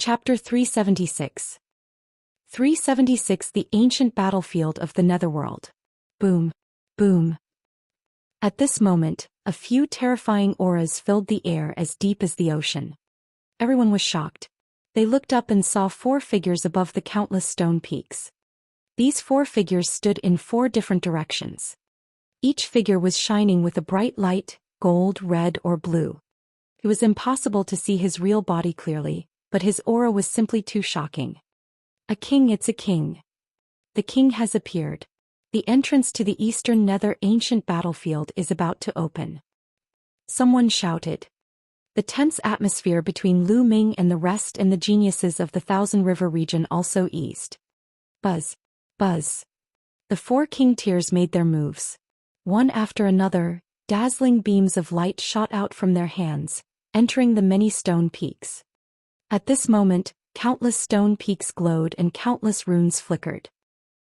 Chapter 376. 376 The Ancient Battlefield of the Netherworld. Boom. Boom. At this moment, a few terrifying auras filled the air as deep as the ocean. Everyone was shocked. They looked up and saw 4 figures above the countless stone peaks. These 4 figures stood in 4 different directions. Each figure was shining with a bright light, gold, red, or blue. It was impossible to see his real body clearly, but his aura was simply too shocking. A king, it's a king. The king has appeared. The entrance to the eastern nether ancient battlefield is about to open. Someone shouted. The tense atmosphere between Lu Ming and the rest and the geniuses of the Thousand River region also eased. Buzz. Buzz. The 4 king tiers made their moves. One after another, dazzling beams of light shot out from their hands, entering the many stone peaks. At this moment, countless stone peaks glowed and countless runes flickered.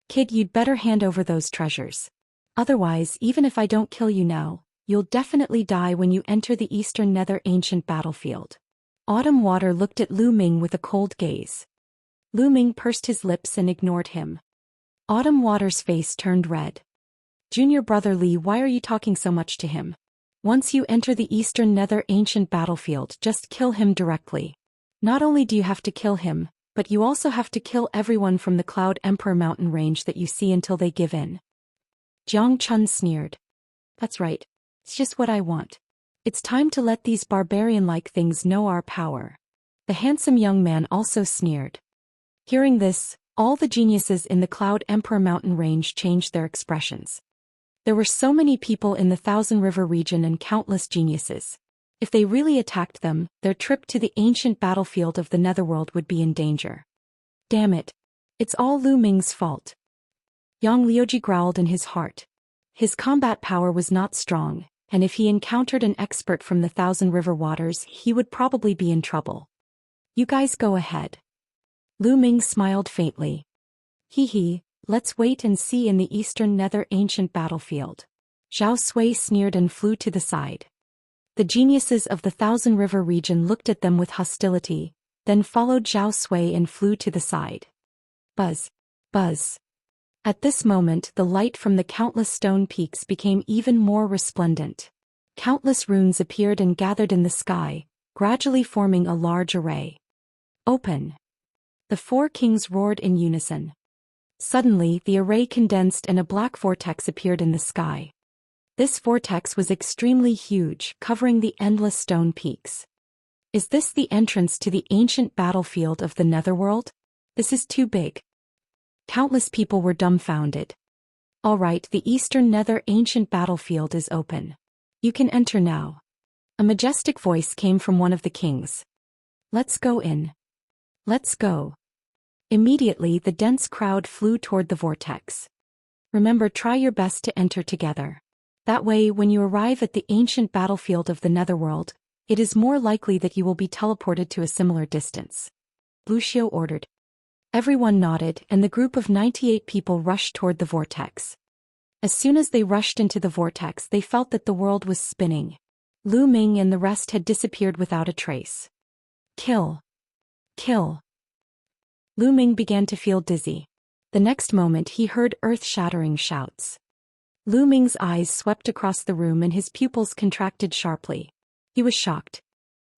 Kid, you'd better hand over those treasures. Otherwise, even if I don't kill you now, you'll definitely die when you enter the eastern nether ancient battlefield. Autumn Water looked at Lu Ming with a cold gaze. Lu Ming pursed his lips and ignored him. Autumn Water's face turned red. Junior brother Li, why are you talking so much to him? Once you enter the eastern nether ancient battlefield, just kill him directly. Not only do you have to kill him, but you also have to kill everyone from the Cloud Emperor mountain range that you see until they give in. Jiang Chun sneered. That's right. It's just what I want. It's time to let these barbarian-like things know our power. The handsome young man also sneered. Hearing this, all the geniuses in the Cloud Emperor mountain range changed their expressions. There were so many people in the Thousand River region and countless geniuses. If they really attacked them, their trip to the ancient battlefield of the Netherworld would be in danger. Damn it. It's all Lu Ming's fault. Yang Liuji growled in his heart. His combat power was not strong, and if he encountered an expert from the Thousand River waters, he would probably be in trouble. You guys go ahead. Lu Ming smiled faintly. Hee, let's wait and see in the eastern nether ancient battlefield. Zhao Sui sneered and flew to the side. The geniuses of the Thousand River region looked at them with hostility, then followed Zhao Sui and flew to the side. Buzz. Buzz. At this moment, the light from the countless stone peaks became even more resplendent. Countless runes appeared and gathered in the sky, gradually forming a large array. Open. The 4 kings roared in unison. Suddenly, the array condensed and a black vortex appeared in the sky. This vortex was extremely huge, covering the endless stone peaks. Is this the entrance to the ancient battlefield of the Netherworld? This is too big. Countless people were dumbfounded. All right, the eastern nether ancient battlefield is open. You can enter now. A majestic voice came from one of the kings. Let's go in. Let's go. Immediately, the dense crowd flew toward the vortex. Remember, try your best to enter together. That way, when you arrive at the ancient battlefield of the Netherworld, it is more likely that you will be teleported to a similar distance. Wuxia ordered. Everyone nodded, and the group of 98 people rushed toward the vortex. As soon as they rushed into the vortex, they felt that the world was spinning. Lu Ming and the rest had disappeared without a trace. Kill. Kill. Lu Ming began to feel dizzy. The next moment he heard earth-shattering shouts. Lu Ming's eyes swept across the room and his pupils contracted sharply. He was shocked.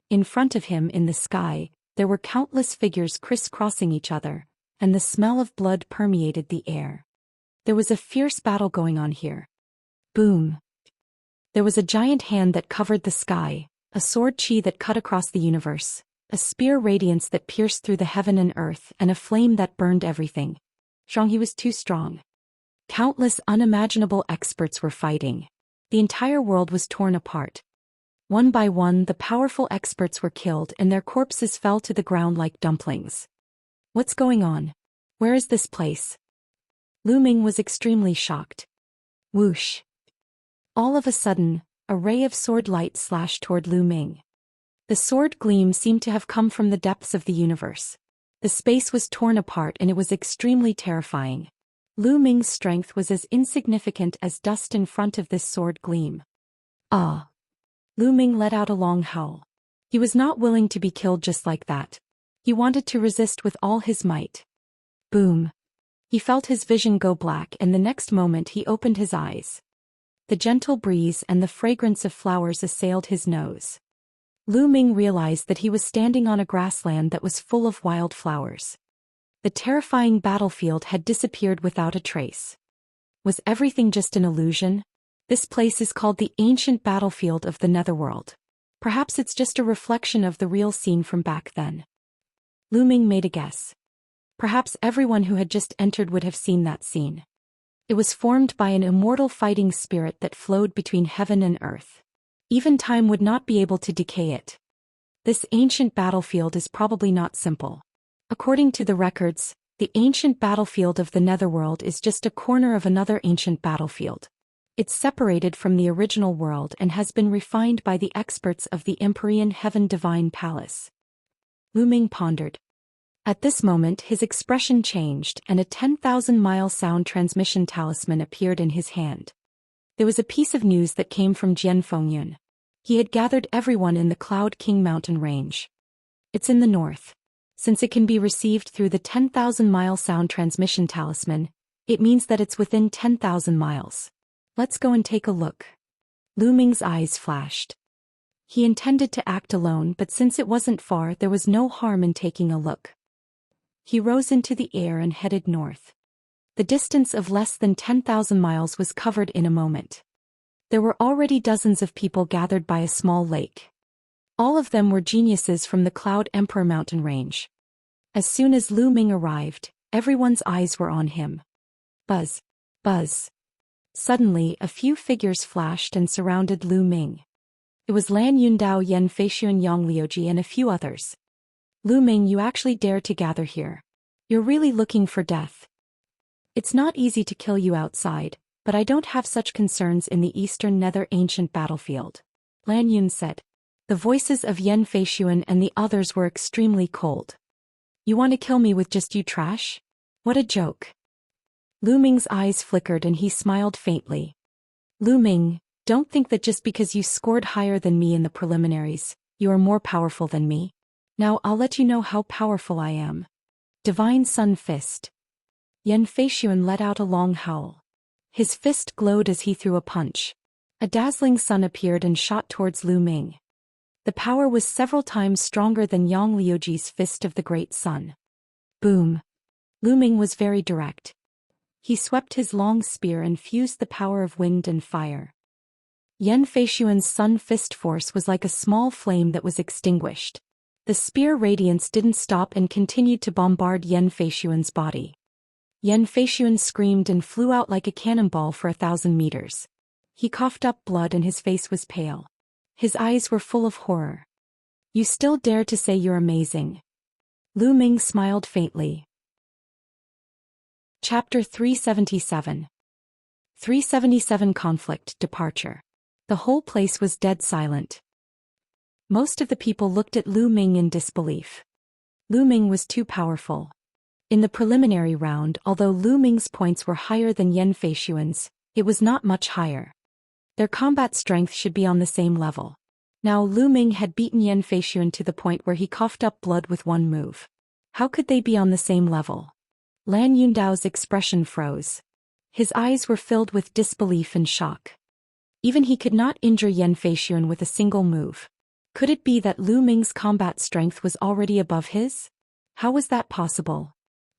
In front of him in the sky, there were countless figures crisscrossing each other, and the smell of blood permeated the air. There was a fierce battle going on here. Boom. There was a giant hand that covered the sky, a sword chi that cut across the universe, a spear radiance that pierced through the heaven and earth, and a flame that burned everything. He was too strong. Countless unimaginable experts were fighting. The entire world was torn apart. One by one, the powerful experts were killed and their corpses fell to the ground like dumplings. What's going on? Where is this place? Lu Ming was extremely shocked. Whoosh. All of a sudden, a ray of sword light slashed toward Lu Ming. The sword gleam seemed to have come from the depths of the universe. The space was torn apart and it was extremely terrifying. Lu Ming's strength was as insignificant as dust in front of this sword gleam. Ah! Lu Ming let out a long howl. He was not willing to be killed just like that. He wanted to resist with all his might. Boom. He felt his vision go black, and the next moment he opened his eyes. The gentle breeze and the fragrance of flowers assailed his nose. Lu Ming realized that he was standing on a grassland that was full of wild flowers. The terrifying battlefield had disappeared without a trace. Was everything just an illusion? This place is called the ancient battlefield of the Netherworld. Perhaps it's just a reflection of the real scene from back then. Lu Ming made a guess. Perhaps everyone who had just entered would have seen that scene. It was formed by an immortal fighting spirit that flowed between heaven and earth. Even time would not be able to decay it. This ancient battlefield is probably not simple. According to the records, the ancient battlefield of the Netherworld is just a corner of another ancient battlefield. It's separated from the original world and has been refined by the experts of the Empyrean Heaven Divine Palace. Lu Ming pondered. At this moment his expression changed and a 10,000-mile sound transmission talisman appeared in his hand. There was a piece of news that came from Jian Fengyun. He had gathered everyone in the Cloud King mountain range. It's in the north. Since it can be received through the 10,000-mile sound transmission talisman, it means that it's within 10,000 miles. Let's go and take a look. Lu Ming's eyes flashed. He intended to act alone, but since it wasn't far, there was no harm in taking a look. He rose into the air and headed north. The distance of less than 10,000 miles was covered in a moment. There were already dozens of people gathered by a small lake. All of them were geniuses from the Cloud Emperor mountain range. As soon as Lu Ming arrived, everyone's eyes were on him. Buzz. Buzz. Suddenly, a few figures flashed and surrounded Lu Ming. It was Lan Yundao, Yan Feishuan, Yang Liuji, and a few others. Lu Ming, you actually dare to gather here. You're really looking for death. It's not easy to kill you outside, but I don't have such concerns in the eastern nether ancient battlefield. Lan Yun said. The voices of Yan Feishuan and the others were extremely cold. You want to kill me with just you trash? What a joke. Lu Ming's eyes flickered and he smiled faintly. Lu Ming, don't think that just because you scored higher than me in the preliminaries, you are more powerful than me. Now I'll let you know how powerful I am. Divine Sun Fist. Yan Feishuan let out a long howl. His fist glowed as he threw a punch. A dazzling sun appeared and shot towards Lu Ming. The power was several times stronger than Yang Liuji's fist of the Great Sun. Boom. Lu Ming was very direct. He swept his long spear and fused the power of wind and fire. Yan Feishuan's sun fist force was like a small flame that was extinguished. The spear radiance didn't stop and continued to bombard Yan Feishuan's body. Yan Feishuan screamed and flew out like a cannonball for 1,000 meters. He coughed up blood and his face was pale. His eyes were full of horror. You still dare to say you're amazing? Lu Ming smiled faintly. Chapter 377. 377 Conflict Departure. The whole place was dead silent. Most of the people looked at Lu Ming in disbelief. Lu Ming was too powerful. In the preliminary round, although Lu Ming's points were higher than Yan Feishuan's, it was not much higher. Their combat strength should be on the same level. Now Lu Ming had beaten Yan Feishuan to the point where he coughed up blood with one move. How could they be on the same level? Lan Yundao's expression froze. His eyes were filled with disbelief and shock. Even he could not injure Yan Feishuan with a single move. Could it be that Lu Ming's combat strength was already above his? How was that possible?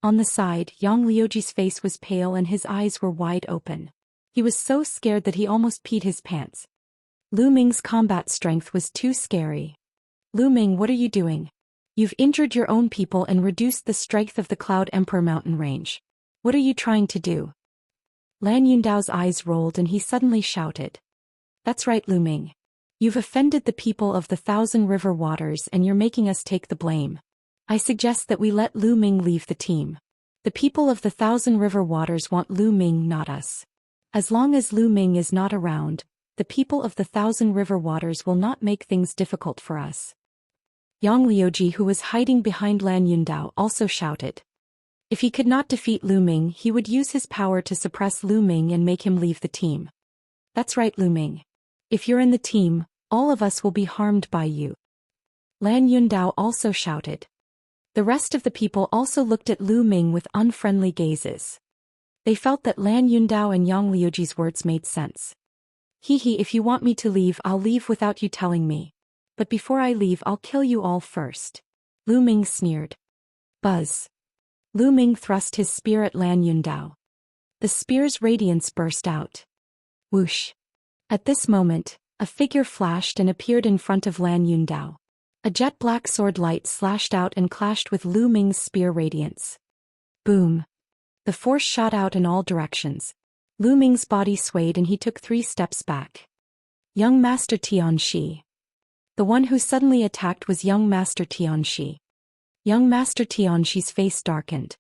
On the side, Yang Liuji's face was pale and his eyes were wide open. He was so scared that he almost peed his pants. Lu Ming's combat strength was too scary. Lu Ming, what are you doing? You've injured your own people and reduced the strength of the Cloud Emperor mountain range. What are you trying to do? Lan Yundao's eyes rolled and he suddenly shouted. That's right, Lu Ming. You've offended the people of the 1,000 River Waters and you're making us take the blame. I suggest that we let Lu Ming leave the team. The people of the 1,000 River Waters want Lu Ming, not us. As long as Lu Ming is not around, the people of the 1,000 River Waters will not make things difficult for us. Yang Liuji, who was hiding behind Lan Yundao, also shouted. If he could not defeat Lu Ming, he would use his power to suppress Lu Ming and make him leave the team. That's right, Lu Ming. If you're in the team, all of us will be harmed by you. Lan Yundao also shouted. The rest of the people also looked at Lu Ming with unfriendly gazes. They felt that Lan Yundao and Yang Liuji's words made sense. Hehe, if you want me to leave, I'll leave without you telling me. But before I leave, I'll kill you all first. Lu Ming sneered. Buzz. Lu Ming thrust his spear at Lan Yundao. The spear's radiance burst out. Whoosh. At this moment, a figure flashed and appeared in front of Lan Yundao. A jet-black sword light slashed out and clashed with Lu Ming's spear radiance. Boom. The force shot out in all directions. Lu Ming's body swayed and he took 3 steps back. Young Master Tianxi. The one who suddenly attacked was young Master Tianxi. Young Master Tianxi's face darkened.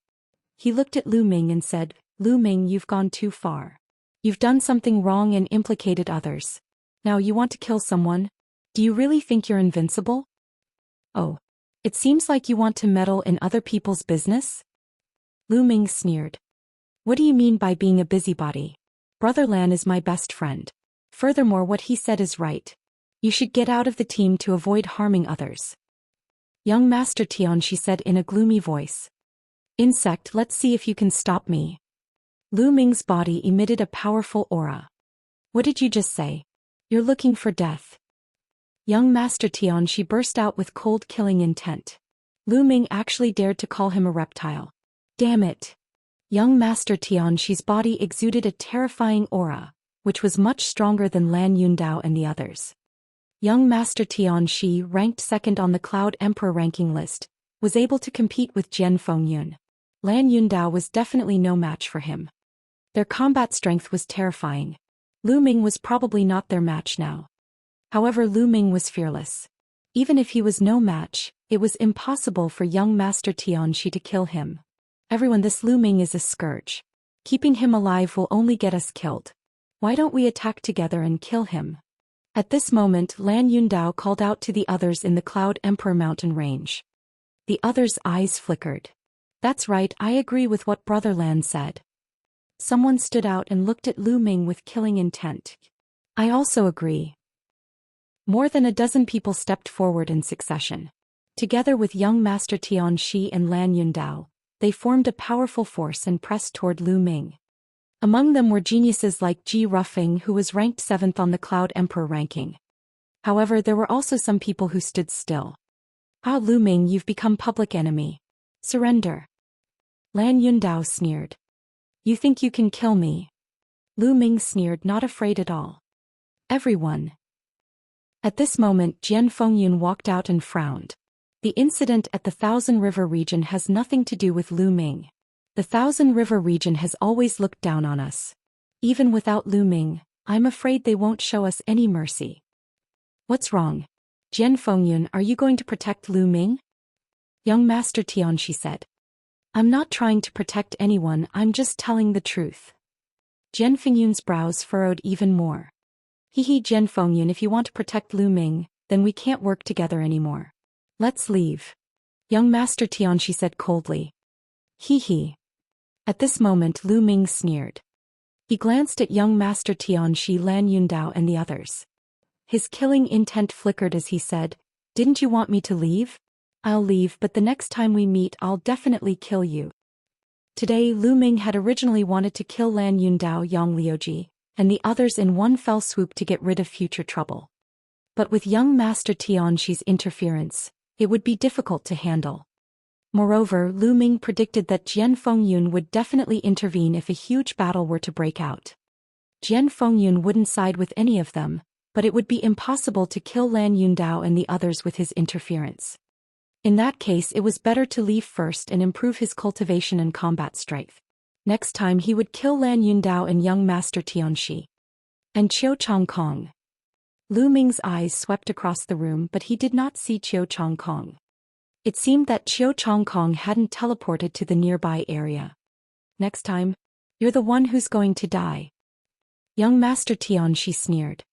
He looked at Lu Ming and said, Lu Ming, you've gone too far. You've done something wrong and implicated others. Now you want to kill someone? Do you really think you're invincible? Oh. It seems like you want to meddle in other people's business? Lu Ming sneered. What do you mean by being a busybody? Brother Lan is my best friend. Furthermore, what he said is right. You should get out of the team to avoid harming others. Young Master Tianxi said in a gloomy voice. Insect, let's see if you can stop me. Lu Ming's body emitted a powerful aura. What did you just say? You're looking for death. Young Master Tianxi burst out with cold killing intent. Lu Ming actually dared to call him a reptile. Damn it. Young Master Tianxi's body exuded a terrifying aura, which was much stronger than Lan Yundao and the others. Young Master Tianxi, ranked second on the Cloud Emperor ranking list, was able to compete with Jian Fengyun. Lan Yundao was definitely no match for him. Their combat strength was terrifying. Lu Ming was probably not their match now. However, Lu Ming was fearless. Even if he was no match, it was impossible for young Master Tianxi to kill him. Everyone, this Lu Ming is a scourge. Keeping him alive will only get us killed. Why don't we attack together and kill him? At this moment, Lan Yundao called out to the others in the Cloud Emperor mountain range. The others' eyes flickered. That's right, I agree with what Brother Lan said. Someone stood out and looked at Lu Ming with killing intent. I also agree. More than a dozen people stepped forward in succession. Together with young Master Tianxi and Lan Yundao, they formed a powerful force and pressed toward Lu Ming. Among them were geniuses like Ji Rufeng, who was ranked 7th on the Cloud Emperor ranking. However, there were also some people who stood still. Ah, Lu Ming, you've become public enemy. Surrender. Lan Yundao sneered. You think you can kill me? Lu Ming sneered, not afraid at all. Everyone. At this moment, Jian Fengyun walked out and frowned. The incident at the Thousand River region has nothing to do with Lu Ming. The Thousand River region has always looked down on us. Even without Lu Ming, I'm afraid they won't show us any mercy. What's wrong? Jian Fengyun, are you going to protect Lu Ming? Young Master Tianxi said. I'm not trying to protect anyone, I'm just telling the truth. Jian Fengyun's brows furrowed even more. Hehe, Jian Fengyun, if you want to protect Lu Ming, then we can't work together anymore. Let's leave. Young Master Tianxi said coldly. Hehe. At this moment, Lu Ming sneered. He glanced at young Master Tianxi, Lan Yundao and the others. His killing intent flickered as he said, Didn't you want me to leave? I'll leave, but the next time we meet I'll definitely kill you. Today, Lu Ming had originally wanted to kill Lan Yundao, Yang Liuji, and the others in one fell swoop to get rid of future trouble. But with young Master Tianxi's interference, it would be difficult to handle. Moreover, Lu Ming predicted that Jian Fengyun would definitely intervene if a huge battle were to break out. Jian Fengyun wouldn't side with any of them, but it would be impossible to kill Lan Yundao and the others with his interference. In that case, it was better to leave first and improve his cultivation and combat strength. Next time he would kill Lan Yundao and young Master Tianxi. And Qiu Changkong. Lu Ming's eyes swept across the room, but he did not see Qiu Changkong. It seemed that Qiu Changkong hadn't teleported to the nearby area. Next time, you're the one who's going to die. Young Master Tianxi sneered.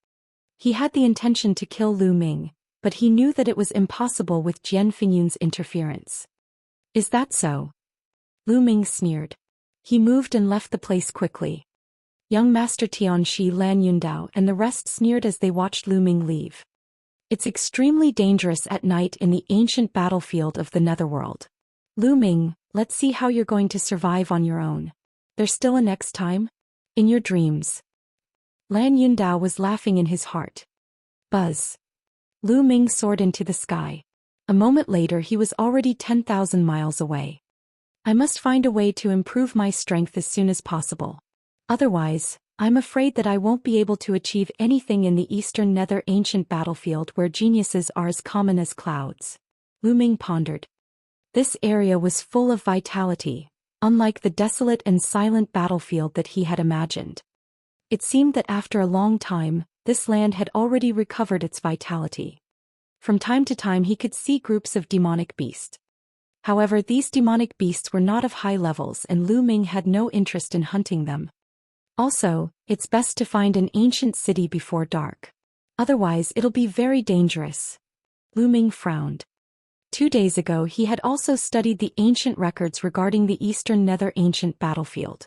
He had the intention to kill Lu Ming, but he knew that it was impossible with Jian Fengyun's interference. Is that so? Lu Ming sneered. He moved and left the place quickly. Young Master Tianxi, Lan Yundao and the rest sneered as they watched Lu Ming leave. It's extremely dangerous at night in the ancient battlefield of the Netherworld. Lu Ming, let's see how you're going to survive on your own. There's still a next time? In your dreams. Lan Yundao was laughing in his heart. Buzz. Lu Ming soared into the sky. A moment later he was already 10,000 miles away. I must find a way to improve my strength as soon as possible. Otherwise, I'm afraid that I won't be able to achieve anything in the Eastern Nether ancient battlefield where geniuses are as common as clouds. Lu Ming pondered. This area was full of vitality, unlike the desolate and silent battlefield that he had imagined. It seemed that after a long time, this land had already recovered its vitality. From time to time he could see groups of demonic beasts. However, these demonic beasts were not of high levels and Lu Ming had no interest in hunting them. Also, it's best to find an ancient city before dark. Otherwise it'll be very dangerous. Lu Ming frowned. 2 days ago he had also studied the ancient records regarding the Eastern Nether ancient battlefield.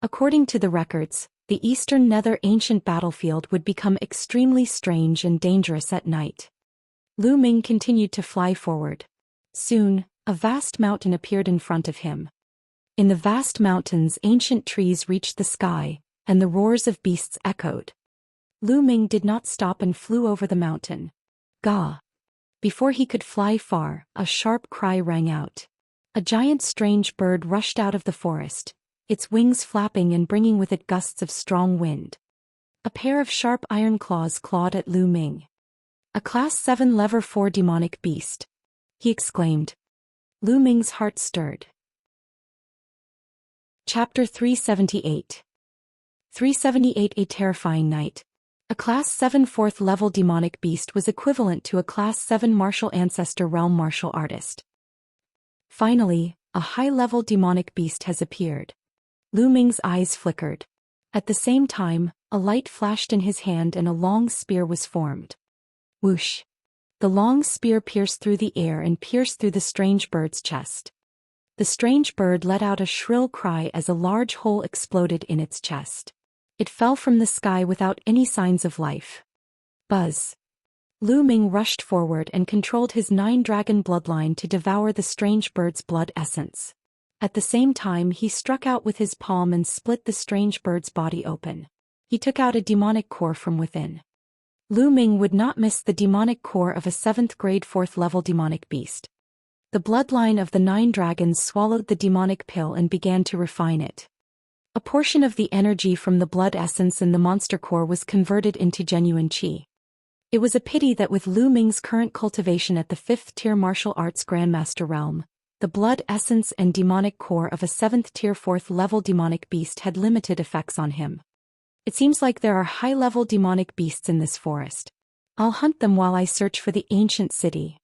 According to the records, the Eastern Nether ancient battlefield would become extremely strange and dangerous at night. Lu Ming continued to fly forward. Soon, a vast mountain appeared in front of him. In the vast mountains ancient trees reached the sky, and the roars of beasts echoed. Lu Ming did not stop and flew over the mountain. Gah! Before he could fly far, a sharp cry rang out. A giant strange bird rushed out of the forest, its wings flapping and bringing with it gusts of strong wind. A pair of sharp iron claws clawed at Lu Ming. A Class 7 Level 4 demonic beast. He exclaimed. Lu Ming's heart stirred. Chapter 378. 378. A terrifying night. A Class 7 4th level demonic beast was equivalent to a Class 7 martial ancestor realm martial artist. Finally, a high-level demonic beast has appeared. Lu Ming's eyes flickered. At the same time, a light flashed in his hand and a long spear was formed. Whoosh! The long spear pierced through the air and pierced through the strange bird's chest. The strange bird let out a shrill cry as a large hole exploded in its chest. It fell from the sky without any signs of life. Buzz! Lu Ming rushed forward and controlled his 9-dragon bloodline to devour the strange bird's blood essence. At the same time he struck out with his palm and split the strange bird's body open. He took out a demonic core from within. Lu Ming would not miss the demonic core of a 7th grade 4th level demonic beast. The bloodline of the 9 dragons swallowed the demonic pill and began to refine it. A portion of the energy from the blood essence in the monster core was converted into genuine qi. It was a pity that with Lu Ming's current cultivation at the 5th tier martial arts grandmaster realm, the blood essence and demonic core of a 7th tier 4th level demonic beast had limited effects on him. It seems like there are high-level demonic beasts in this forest. I'll hunt them while I search for the ancient city.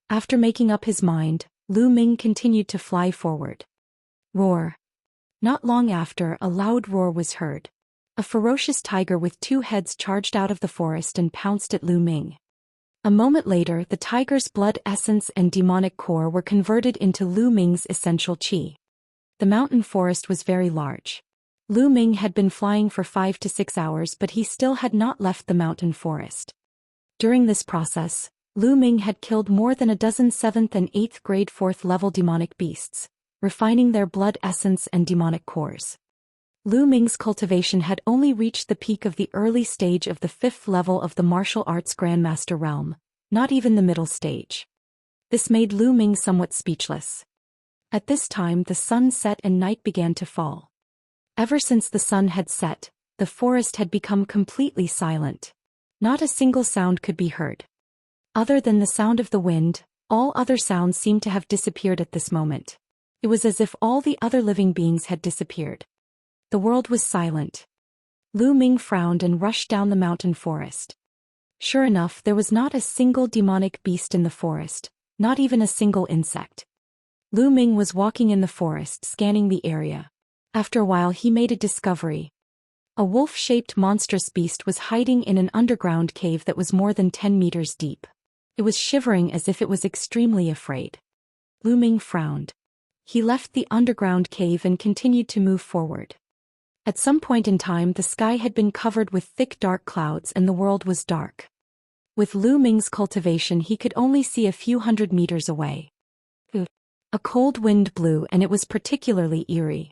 After making up his mind, Lu Ming continued to fly forward. Roar! Not long after, a loud roar was heard. A ferocious tiger with 2 heads charged out of the forest and pounced at Lu Ming. A moment later, the tiger's blood essence and demonic core were converted into Lu Ming's essential qi. The mountain forest was very large. Lu Ming had been flying for 5 to 6 hours, but he still had not left the mountain forest. During this process, Lu Ming had killed more than a dozen 7th and 8th grade 4th level demonic beasts, refining their blood essence and demonic cores. Lu Ming's cultivation had only reached the peak of the early stage of the 5th level of the martial arts grandmaster realm, not even the middle stage. This made Lu Ming somewhat speechless. At this time the sun set and night began to fall. Ever since the sun had set, the forest had become completely silent. Not a single sound could be heard. Other than the sound of the wind, all other sounds seemed to have disappeared at this moment. It was as if all the other living beings had disappeared. The world was silent. Lu Ming frowned and rushed down the mountain forest. Sure enough, there was not a single demonic beast in the forest, not even a single insect. Lu Ming was walking in the forest, scanning the area. After a while he made a discovery. A wolf-shaped monstrous beast was hiding in an underground cave that was more than 10 meters deep. It was shivering as if it was extremely afraid. Lu Ming frowned. He left the underground cave and continued to move forward. At some point in time the sky had been covered with thick dark clouds and the world was dark. With Lu Ming's cultivation he could only see a few hundred meters away. A cold wind blew and it was particularly eerie.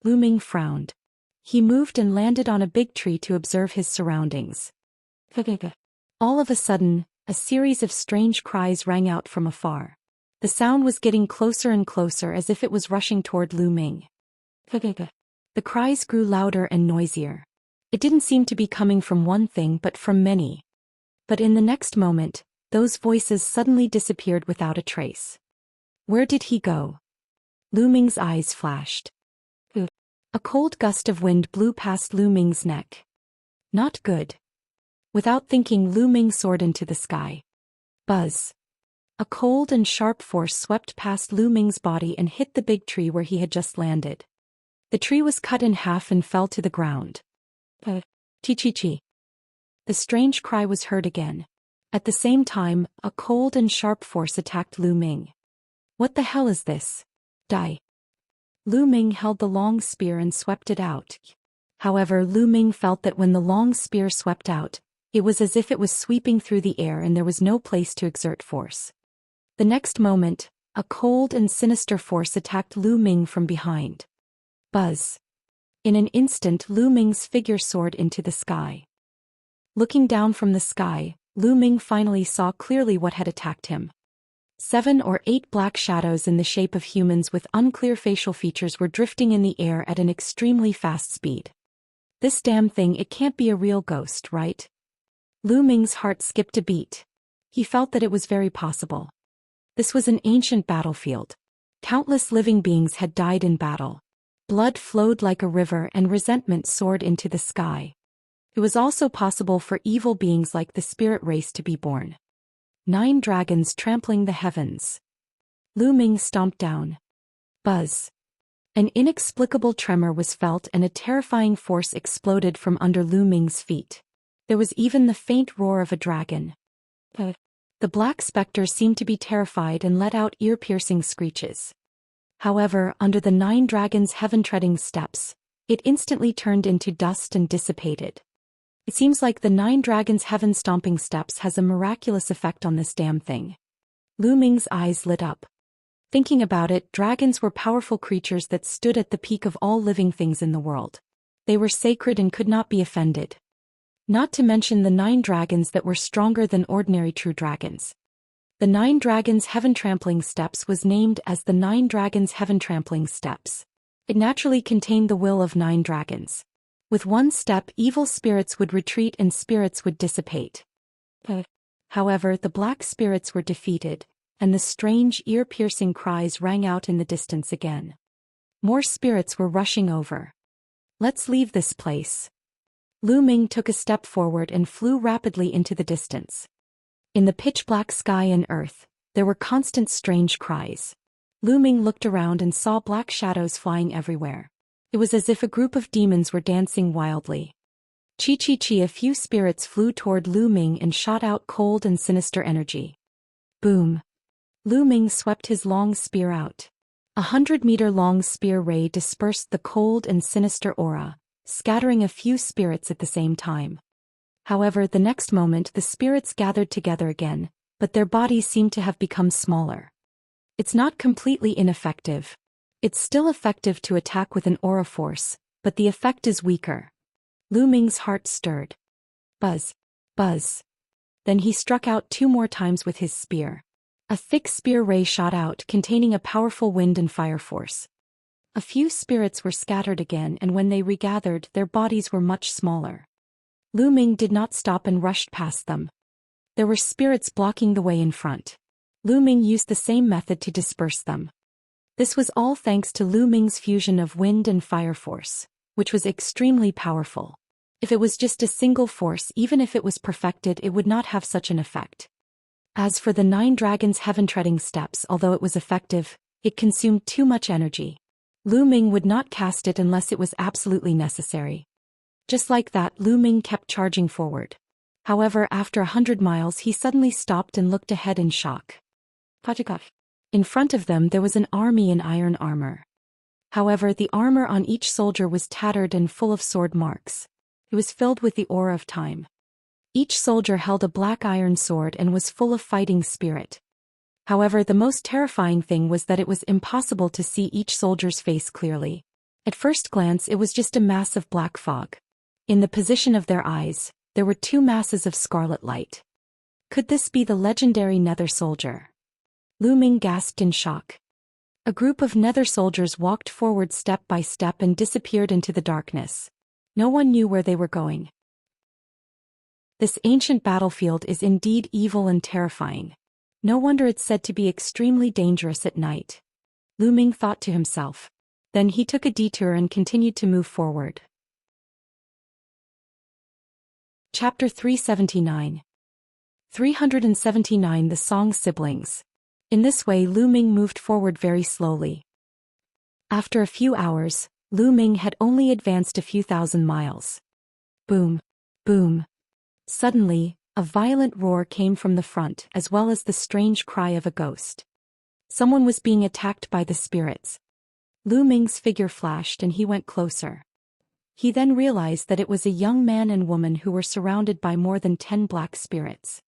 Lu Ming frowned. He moved and landed on a big tree to observe his surroundings. All of a sudden, a series of strange cries rang out from afar. The sound was getting closer and closer as if it was rushing toward Lu Ming. The cries grew louder and noisier. It didn't seem to be coming from one thing but from many. But in the next moment, those voices suddenly disappeared without a trace. Where did he go? Lu Ming's eyes flashed. A cold gust of wind blew past Lu Ming's neck. Not good. Without thinking, Lu Ming soared into the sky. Buzz. A cold and sharp force swept past Lu Ming's body and hit the big tree where he had just landed. The tree was cut in half and fell to the ground. Chi-chi-chi. The strange cry was heard again. At the same time, a cold and sharp force attacked Lu Ming. What the hell is this? Die. Lu Ming held the long spear and swept it out. However, Lu Ming felt that when the long spear swept out, it was as if it was sweeping through the air and there was no place to exert force. The next moment, a cold and sinister force attacked Lu Ming from behind. Buzz. In an instant, Lu Ming's figure soared into the sky. Looking down from the sky, Lu Ming finally saw clearly what had attacked him. 7 or 8 black shadows in the shape of humans with unclear facial features were drifting in the air at an extremely fast speed. This damn thing, it can't be a real ghost, right? Lu Ming's heart skipped a beat. He felt that it was very possible. This was an ancient battlefield. Countless living beings had died in battle. Blood flowed like a river and resentment soared into the sky. It was also possible for evil beings like the spirit race to be born. 9 dragons trampling the heavens. Lu Ming stomped down. Buzz. An inexplicable tremor was felt and a terrifying force exploded from under Lu Ming's feet. There was even the faint roar of a dragon. The black specter seemed to be terrified and let out ear-piercing screeches. However, under the 9 dragons' heaven-treading steps, it instantly turned into dust and dissipated. It seems like the 9 dragons' heaven-stomping steps has a miraculous effect on this damn thing. Lu Ming's eyes lit up. Thinking about it, dragons were powerful creatures that stood at the peak of all living things in the world. They were sacred and could not be offended. Not to mention the 9 dragons that were stronger than ordinary true dragons. The 9 dragons' heaven-trampling steps was named as the 9 dragons' heaven-trampling steps. It naturally contained the will of 9 dragons. With one step, evil spirits would retreat and spirits would dissipate. However, the black spirits were defeated, and the strange ear-piercing cries rang out in the distance again. More spirits were rushing over. Let's leave this place. Lu Ming took a step forward and flew rapidly into the distance. In the pitch-black sky and earth, there were constant strange cries. Lu Ming looked around and saw black shadows flying everywhere. It was as if a group of demons were dancing wildly. Chi-chi-chi, a few spirits flew toward Lu Ming and shot out cold and sinister energy. Boom. Lu Ming swept his long spear out. 100-meter-long spear ray dispersed the cold and sinister aura, scattering a few spirits at the same time. However, the next moment the spirits gathered together again, but their bodies seemed to have become smaller. It's not completely ineffective. It's still effective to attack with an aura force, but the effect is weaker. Lu Ming's heart stirred. Buzz. Buzz. Then he struck out 2 more times with his spear. A thick spear ray shot out, containing a powerful wind and fire force. A few spirits were scattered again, and when they regathered, their bodies were much smaller. Lu Ming did not stop and rushed past them. There were spirits blocking the way in front. Lu Ming used the same method to disperse them. This was all thanks to Lu Ming's fusion of wind and fire force, which was extremely powerful. If it was just a single force, even if it was perfected, it would not have such an effect. As for the 9 dragons' heaven-treading steps, although it was effective, it consumed too much energy. Lu Ming would not cast it unless it was absolutely necessary. Just like that, Lu Ming kept charging forward. However, after 100 miles he suddenly stopped and looked ahead in shock. In front of them there was an army in iron armor. However, the armor on each soldier was tattered and full of sword marks. It was filled with the aura of time. Each soldier held a black iron sword and was full of fighting spirit. However, the most terrifying thing was that it was impossible to see each soldier's face clearly. At first glance, it was just a mass of black fog. In the position of their eyes, there were two masses of scarlet light. Could this be the legendary Nether soldier? Lu Ming gasped in shock. A group of Nether soldiers walked forward step by step and disappeared into the darkness. No one knew where they were going. This ancient battlefield is indeed evil and terrifying. No wonder it's said to be extremely dangerous at night. Lu Ming thought to himself. Then he took a detour and continued to move forward. Chapter 379. 379 The Song Siblings. In this way Lu Ming moved forward very slowly. After a few hours, Lu Ming had only advanced a few thousand miles. Boom. Boom. Suddenly, a violent roar came from the front as well as the strange cry of a ghost. Someone was being attacked by the spirits. Lu Ming's figure flashed and he went closer. He then realized that it was a young man and woman who were surrounded by more than 10 black spirits.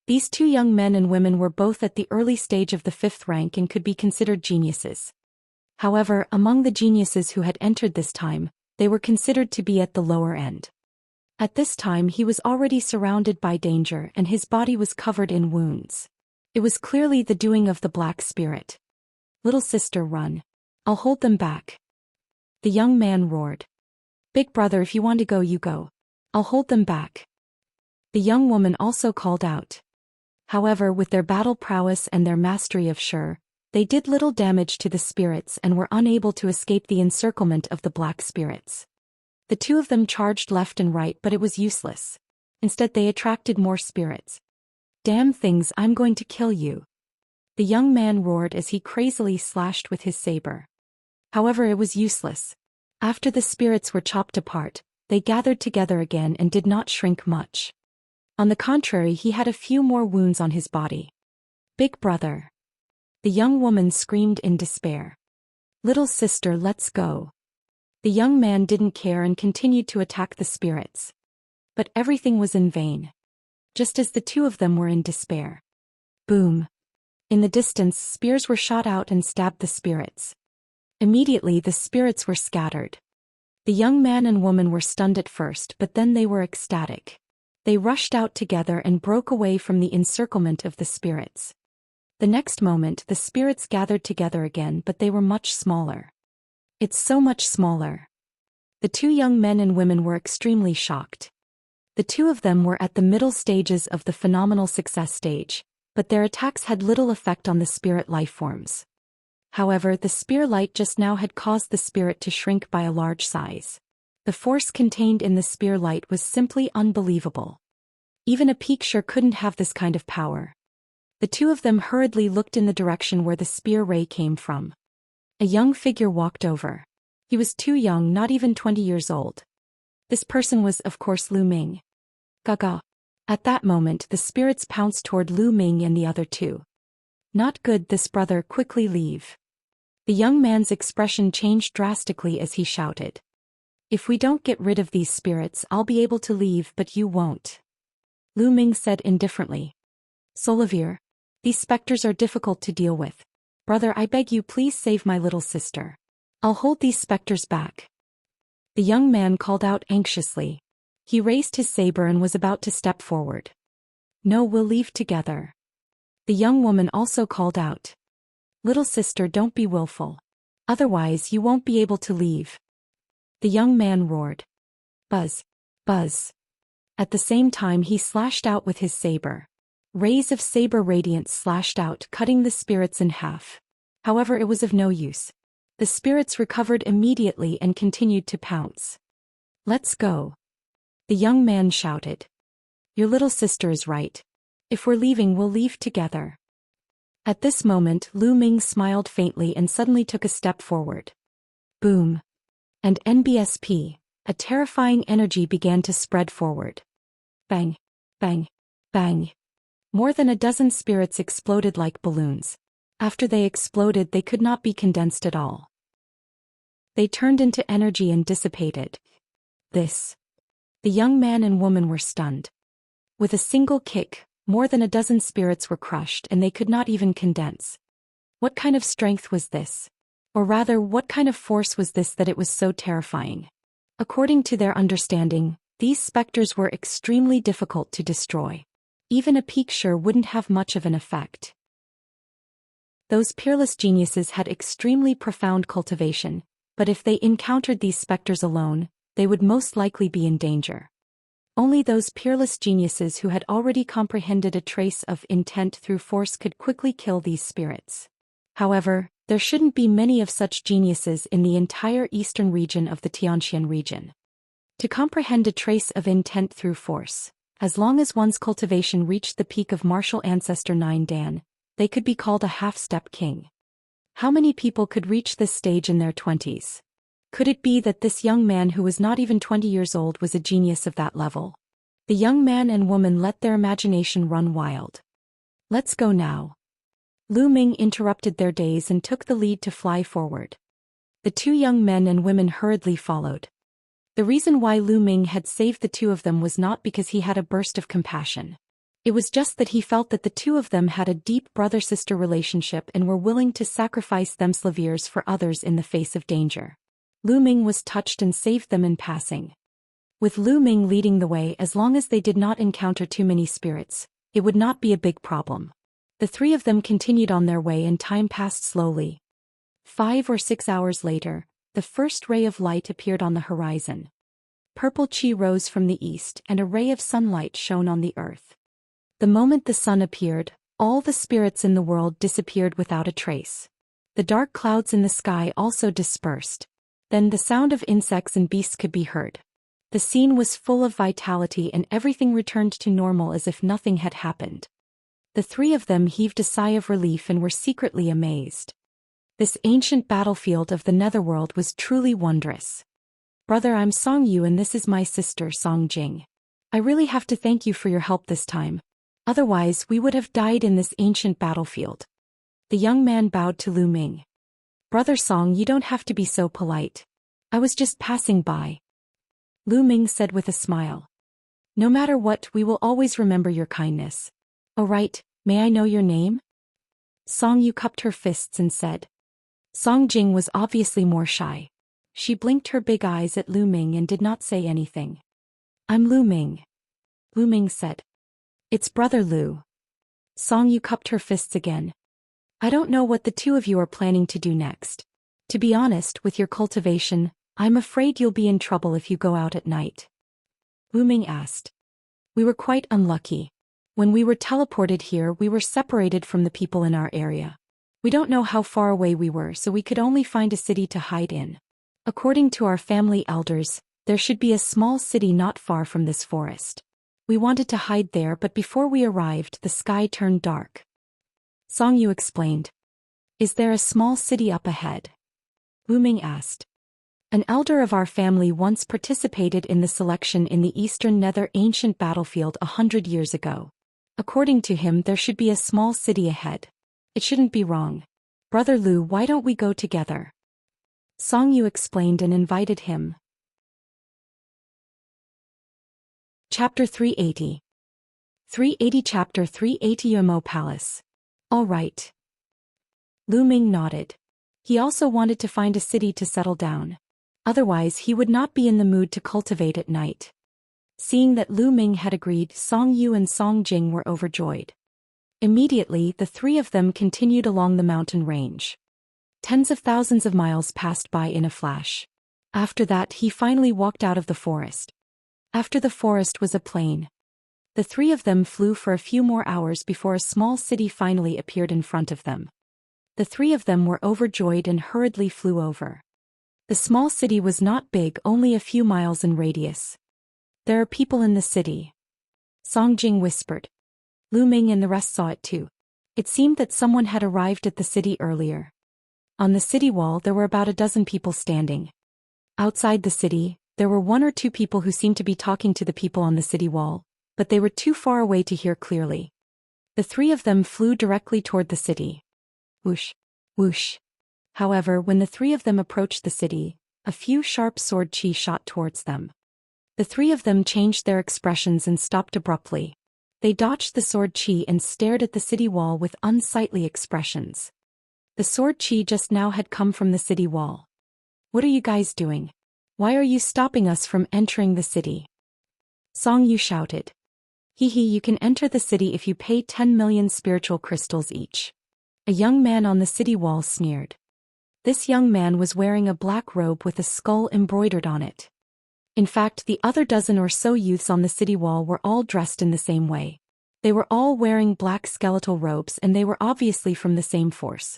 These two young men and women were both at the early stage of the 5th rank and could be considered geniuses. However, among the geniuses who had entered this time, they were considered to be at the lower end. At this time he was already surrounded by danger and his body was covered in wounds. It was clearly the doing of the black spirit. "Little sister, run. I'll hold them back." The young man roared. "Big brother, if you want to go, you go. I'll hold them back." The young woman also called out. However, with their battle prowess and their mastery of Shi, they did little damage to the spirits and were unable to escape the encirclement of the black spirits. The two of them charged left and right, but it was useless. Instead, they attracted more spirits. "Damn things, I'm going to kill you." The young man roared as he crazily slashed with his saber. However, it was useless. After the spirits were chopped apart, they gathered together again and did not shrink much. On the contrary, he had a few more wounds on his body. "Big brother." The young woman screamed in despair. "Little sister, let's go." The young man didn't care and continued to attack the spirits. But everything was in vain. Just as the two of them were in despair. Boom. In the distance, spears were shot out and stabbed the spirits. Immediately the spirits were scattered. The young man and woman were stunned at first, but then they were ecstatic. They rushed out together and broke away from the encirclement of the spirits. The next moment the spirits gathered together again, but they were much smaller. "It's so much smaller." The two young men and women were extremely shocked. The two of them were at the middle stages of the phenomenal success stage, but their attacks had little effect on the spirit life forms. However, the spear light just now had caused the spirit to shrink by a large size. The force contained in the spear light was simply unbelievable. Even a Shi couldn't have this kind of power. The two of them hurriedly looked in the direction where the spear ray came from. A young figure walked over. He was too young, not even 20 years old. This person was, of course, Lu Ming. Gaga. At that moment, the spirits pounced toward Lu Ming and the other two. "Not good, this brother, quickly leave." The young man's expression changed drastically as he shouted. "If we don't get rid of these spirits, I'll be able to leave, but you won't." Lu Ming said indifferently. "Solavir, these specters are difficult to deal with. Brother, I beg you, please save my little sister. I'll hold these specters back." The young man called out anxiously. He raised his saber and was about to step forward. "No, we'll leave together." The young woman also called out. "Little sister, don't be willful. Otherwise you won't be able to leave." The young man roared. Buzz. Buzz. At the same time he slashed out with his saber. Rays of saber radiance slashed out, cutting the spirits in half. However, it was of no use. The spirits recovered immediately and continued to pounce. "Let's go." The young man shouted. "Your little sister is right. If we're leaving, we'll leave together." At this moment, Lu Ming smiled faintly and suddenly took a step forward. Boom. And NBSP, a terrifying energy began to spread forward. Bang. Bang. Bang. More than a dozen spirits exploded like balloons. After they exploded, they could not be condensed at all. They turned into energy and dissipated. The young man and woman were stunned. With a single kick, more than a dozen spirits were crushed and they could not even condense. What kind of strength was this? Or rather, what kind of force was this that it was so terrifying? According to their understanding, these specters were extremely difficult to destroy. Even a picture wouldn't have much of an effect. Those peerless geniuses had extremely profound cultivation, but if they encountered these specters alone, they would most likely be in danger. Only those peerless geniuses who had already comprehended a trace of intent through force could quickly kill these spirits. However, there shouldn't be many of such geniuses in the entire eastern region of the Xianxia region. To comprehend a trace of intent through force, as long as one's cultivation reached the peak of martial ancestor 9 Dan, they could be called a half-step king. How many people could reach this stage in their 20s? Could it be that this young man who was not even 20 years old was a genius of that level? The young man and woman let their imagination run wild. Let's go now. Lu Ming interrupted their daze and took the lead to fly forward. The two young men and women hurriedly followed. The reason why Lu Ming had saved the two of them was not because he had a burst of compassion. It was just that he felt that the two of them had a deep brother-sister relationship and were willing to sacrifice themselves for others in the face of danger. Lu Ming was touched and saved them in passing. With Lu Ming leading the way, as long as they did not encounter too many spirits, it would not be a big problem. The three of them continued on their way and time passed slowly. 5 or 6 hours later, the first ray of light appeared on the horizon. Purple chi rose from the east and a ray of sunlight shone on the earth. The moment the sun appeared, all the spirits in the world disappeared without a trace. The dark clouds in the sky also dispersed. Then the sound of insects and beasts could be heard. The scene was full of vitality and everything returned to normal as if nothing had happened. The three of them heaved a sigh of relief and were secretly amazed. This ancient battlefield of the netherworld was truly wondrous. Brother, I'm Song Yu and this is my sister Song Jing. I really have to thank you for your help this time. Otherwise, we would have died in this ancient battlefield. The young man bowed to Lu Ming. Brother Song, you don't have to be so polite. I was just passing by. Lu Ming said with a smile. No matter what, we will always remember your kindness. Oh right, may I know your name? Song Yu cupped her fists and said. Song Jing was obviously more shy. She blinked her big eyes at Lu Ming and did not say anything. I'm Lu Ming. Lu Ming said. It's Brother Lu. Song Yu cupped her fists again. I don't know what the two of you are planning to do next. To be honest, with your cultivation, I'm afraid you'll be in trouble if you go out at night. Lu Ming asked. We were quite unlucky. When we were teleported here, we were separated from the people in our area. We don't know how far away we were, so we could only find a city to hide in. According to our family elders, there should be a small city not far from this forest. We wanted to hide there, but before we arrived, the sky turned dark. Song Yu explained. Is there a small city up ahead? Lu Ming asked. An elder of our family once participated in the selection in the Eastern Nether ancient battlefield 100 years ago. According to him, there should be a small city ahead. It shouldn't be wrong. Brother Lu, why don't we go together? Song Yu explained and invited him. Chapter 380. 380 Chapter 380 Yumo Palace. All right. Lu Ming nodded. He also wanted to find a city to settle down. Otherwise, he would not be in the mood to cultivate at night. Seeing that Lu Ming had agreed, Song Yu and Song Jing were overjoyed. Immediately, the three of them continued along the mountain range. Tens of thousands of miles passed by in a flash. After that, he finally walked out of the forest. After the forest was a plain. The three of them flew for a few more hours before a small city finally appeared in front of them. The three of them were overjoyed and hurriedly flew over. The small city was not big, only a few miles in radius. There are people in the city. Song Jing whispered. Lu Ming and the rest saw it too. It seemed that someone had arrived at the city earlier. On the city wall there were about a dozen people standing. Outside the city, there were 1 or 2 people who seemed to be talking to the people on the city wall, but they were too far away to hear clearly. The three of them flew directly toward the city. Whoosh, whoosh. However, when the three of them approached the city, a few sharp sword chi shot towards them. The three of them changed their expressions and stopped abruptly. They dodged the sword chi and stared at the city wall with unsightly expressions. The sword chi just now had come from the city wall. What are you guys doing? Why are you stopping us from entering the city? Song Yu shouted. Hee, you can enter the city if you pay 10 million spiritual crystals each. A young man on the city wall sneered. This young man was wearing a black robe with a skull embroidered on it. In fact, the other dozen or so youths on the city wall were all dressed in the same way. They were all wearing black skeletal robes and they were obviously from the same force.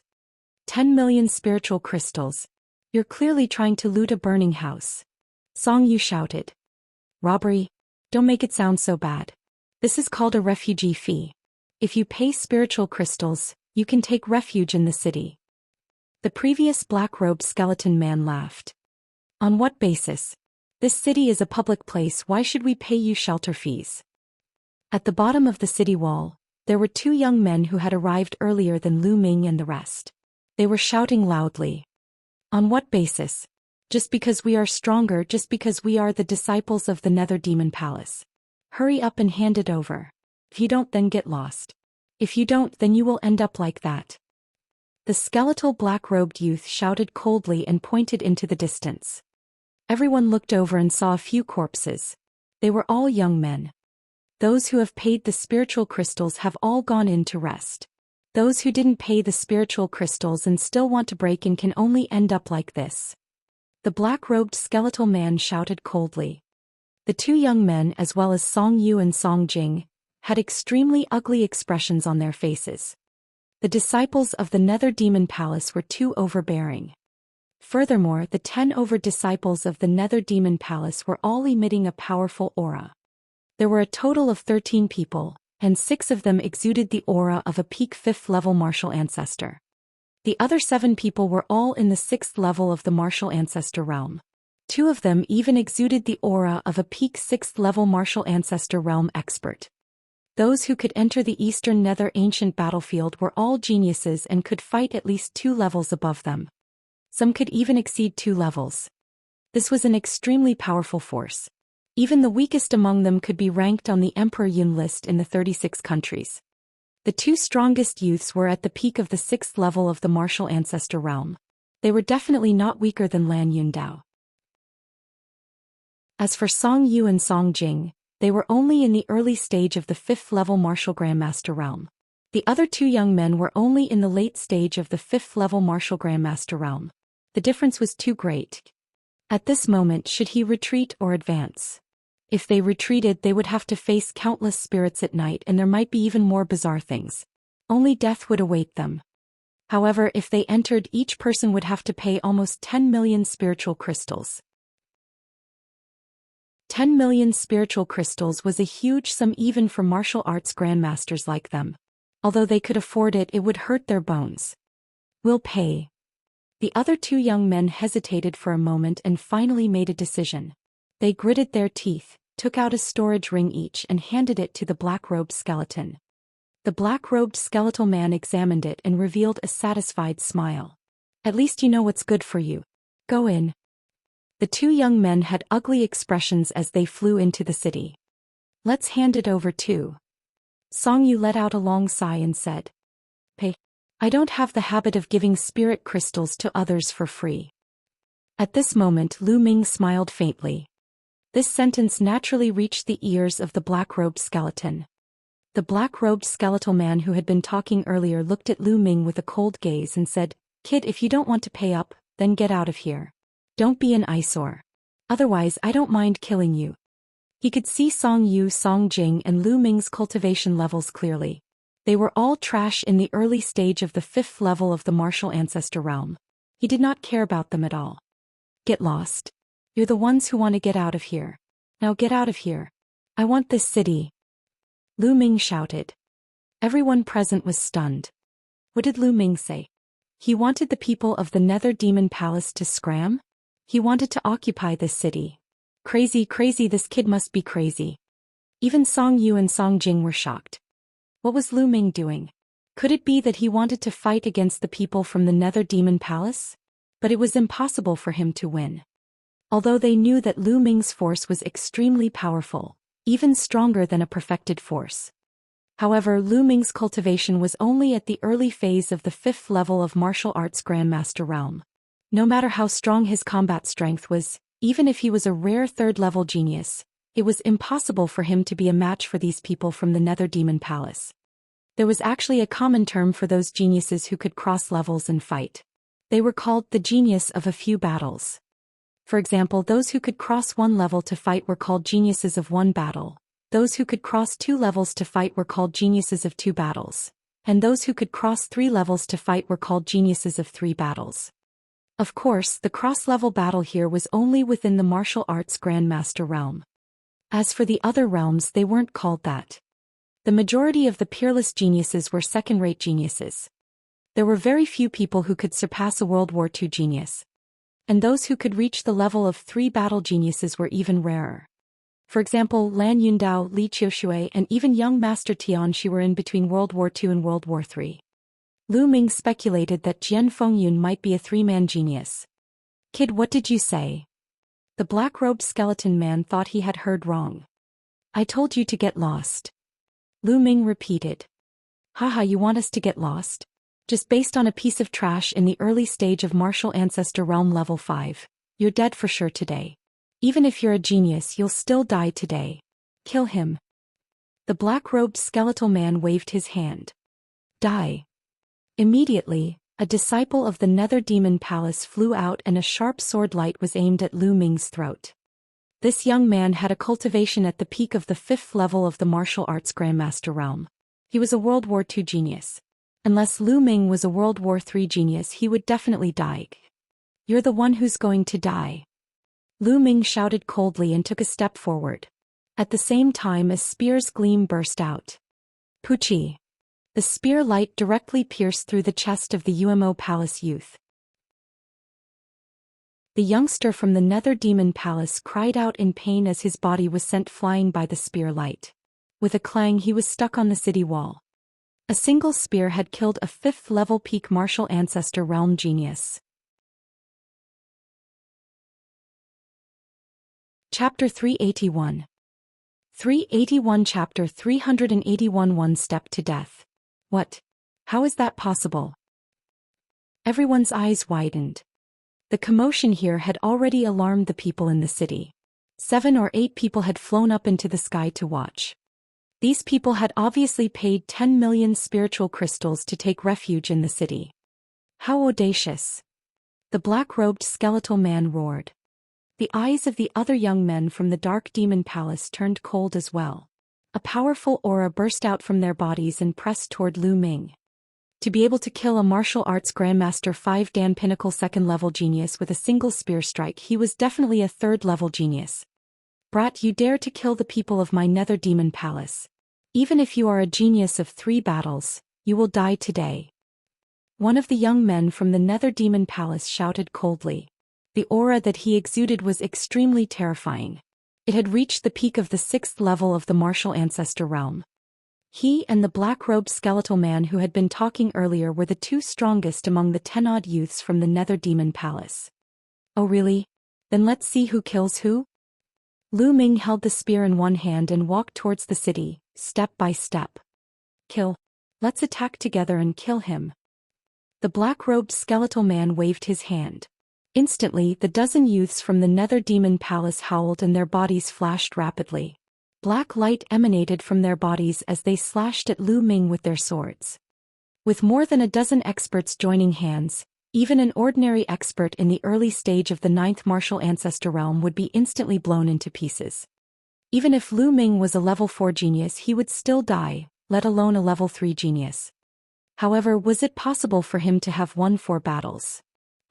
10 million spiritual crystals. You're clearly trying to loot a burning house. Song Yu shouted. Robbery? Don't make it sound so bad. This is called a refugee fee. If you pay spiritual crystals, you can take refuge in the city. The previous black-robed skeleton man laughed. On what basis? This city is a public place, why should we pay you shelter fees? At the bottom of the city wall, there were two young men who had arrived earlier than Lu Ming and the rest. They were shouting loudly. On what basis? Just because we are stronger, just because we are the disciples of the Nether Demon Palace. Hurry up and hand it over. If you don't, then get lost. If you don't, then you will end up like that. The skeletal black-robed youth shouted coldly and pointed into the distance. Everyone looked over and saw a few corpses. They were all young men. Those who have paid the spiritual crystals have all gone in to rest. Those who didn't pay the spiritual crystals and still want to break in can only end up like this. The black-robed skeletal man shouted coldly. The two young men, as well as Song Yu and Song Jing, had extremely ugly expressions on their faces. The disciples of the Nether Demon Palace were too overbearing. Furthermore, the 10 disciples of the Nether Demon Palace were all emitting a powerful aura. There were a total of 13 people, and 6 of them exuded the aura of a peak 5th level martial ancestor. The other 7 people were all in the 6th level of the martial ancestor realm. 2 of them even exuded the aura of a peak 6th level martial ancestor realm expert. Those who could enter the Eastern Nether ancient battlefield were all geniuses and could fight at least 2 levels above them. Some could even exceed 2 levels. This was an extremely powerful force. Even the weakest among them could be ranked on the Emperor Yun list in the 36 countries. The 2 strongest youths were at the peak of the 6th level of the martial ancestor realm. They were definitely not weaker than Lan Yundao. As for Song Yu and Song Jing, they were only in the early stage of the 5th level martial grandmaster realm. The other 2 young men were only in the late stage of the 5th level martial grandmaster realm. The difference was too great. At this moment, should he retreat or advance? If they retreated, they would have to face countless spirits at night and there might be even more bizarre things. Only death would await them. However, if they entered, each person would have to pay almost 10 million spiritual crystals. 10 million spiritual crystals was a huge sum even for martial arts grandmasters like them. Although they could afford it, it would hurt their bones. We'll pay. The other 2 young men hesitated for a moment and finally made a decision. They gritted their teeth, took out a storage ring each and handed it to the black-robed skeleton. The black-robed skeletal man examined it and revealed a satisfied smile. At least you know what's good for you. Go in. The 2 young men had ugly expressions as they flew into the city. Let's hand it over too. Song Yu let out a long sigh and said, Pay. I don't have the habit of giving spirit crystals to others for free. At this moment Lu Ming smiled faintly. This sentence naturally reached the ears of the black-robed skeleton. The black-robed skeletal man who had been talking earlier looked at Lu Ming with a cold gaze and said, Kid, if you don't want to pay up, then get out of here. Don't be an eyesore. Otherwise I don't mind killing you. He could see Song Yu, Song Jing and Lu Ming's cultivation levels clearly. They were all trash in the early stage of the 5th level of the martial ancestor realm. He did not care about them at all. Get lost. You're the ones who want to get out of here. Now get out of here. I want this city. Lu Ming shouted. Everyone present was stunned. What did Lu Ming say? He wanted the people of the Nether Demon Palace to scram? He wanted to occupy this city. Crazy, this kid must be crazy. Even Song Yu and Song Jing were shocked. What was Lu Ming doing? Could it be that he wanted to fight against the people from the Nether Demon Palace? But it was impossible for him to win. Although they knew that Lu Ming's force was extremely powerful, even stronger than a perfected force. However, Lu Ming's cultivation was only at the early phase of the 5th level of martial arts Grandmaster realm. No matter how strong his combat strength was, even if he was a rare 3rd-level genius, it was impossible for him to be a match for these people from the Nether Demon Palace. There was actually a common term for those geniuses who could cross levels and fight. They were called the genius of a few battles. For example, those who could cross 1 level to fight were called geniuses of 1 battle. Those who could cross 2 levels to fight were called geniuses of 2 battles. And those who could cross 3 levels to fight were called geniuses of 3 battles. Of course, the cross-level battle here was only within the martial arts Grandmaster realm. As for the other realms, they weren't called that. The majority of the peerless geniuses were second-rate geniuses. There were very few people who could surpass a World War II genius. And those who could reach the level of 3 battle geniuses were even rarer. For example, Lan Yundao, Li Qiushui, and even young Master Tianxi were in between World War II and World War III. Lu Ming speculated that Jian Fengyun might be a 3-man genius. "Kid, what did you say?" The black-robed skeleton man thought he had heard wrong. "I told you to get lost." Lu Ming repeated. "Haha, you want us to get lost? Just based on a piece of trash in the early stage of Martial Ancestor Realm level 5, you're dead for sure today. Even if you're a genius, you'll still die today. Kill him." The black-robed skeletal man waved his hand. "Die." Immediately, a disciple of the Nether Demon Palace flew out and a sharp sword light was aimed at Lu Ming's throat. This young man had a cultivation at the peak of the 5th level of the martial arts Grandmaster realm. He was a World War II genius. Unless Lu Ming was a World War III genius, he would definitely die. "You're the one who's going to die." Lu Ming shouted coldly and took a step forward. At the same time, a spear's gleam burst out. Puchi. The spear light directly pierced through the chest of the UMO Palace youth. The youngster from the Nether Demon Palace cried out in pain as his body was sent flying by the spear light. With a clang, he was stuck on the city wall. A single spear had killed a 5th-level peak martial ancestor realm genius. Chapter 381. 381 Chapter 381 One Step to Death. What? How is that possible? Everyone's eyes widened. The commotion here had already alarmed the people in the city. 7 or 8 people had flown up into the sky to watch. These people had obviously paid 10 million spiritual crystals to take refuge in the city. How audacious! The black-robed skeletal man roared. The eyes of the other young men from the Dark Demon Palace turned cold as well. A powerful aura burst out from their bodies and pressed toward Lu Ming. To be able to kill a martial arts Grandmaster 5 Dan Pinnacle 2nd-level genius with a single spear strike, he was definitely a 3rd-level genius. "Brat, you dare to kill the people of my Nether Demon Palace. Even if you are a genius of 3 battles, you will die today." One of the young men from the Nether Demon Palace shouted coldly. The aura that he exuded was extremely terrifying. It had reached the peak of the 6th level of the martial ancestor realm. He and the black-robed skeletal man who had been talking earlier were the 2 strongest among the 10-odd youths from the Nether Demon Palace. "Oh really? Then let's see who kills who?" Lu Ming held the spear in one hand and walked towards the city, step by step. "Kill. Let's attack together and kill him." The black-robed skeletal man waved his hand. Instantly, the dozen youths from the Nether Demon Palace howled and their bodies flashed rapidly. Black light emanated from their bodies as they slashed at Lu Ming with their swords. With more than a dozen experts joining hands, even an ordinary expert in the early stage of the 9th martial ancestor realm would be instantly blown into pieces. Even if Lu Ming was a level 4 genius, he would still die, let alone a level 3 genius. However, was it possible for him to have won 4 battles?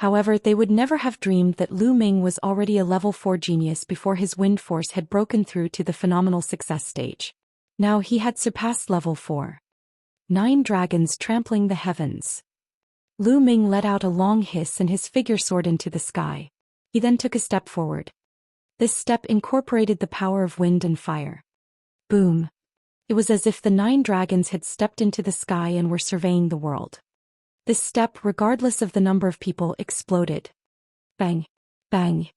However, they would never have dreamed that Lu Ming was already a level 4 genius before his wind force had broken through to the phenomenal success stage. Now he had surpassed level 4. 9 dragons trampling the heavens. Lu Ming let out a long hiss and his figure soared into the sky. He then took a step forward. This step incorporated the power of wind and fire. Boom! It was as if the 9 dragons had stepped into the sky and were surveying the world. This step, regardless of the number of people, exploded. Bang! Bang!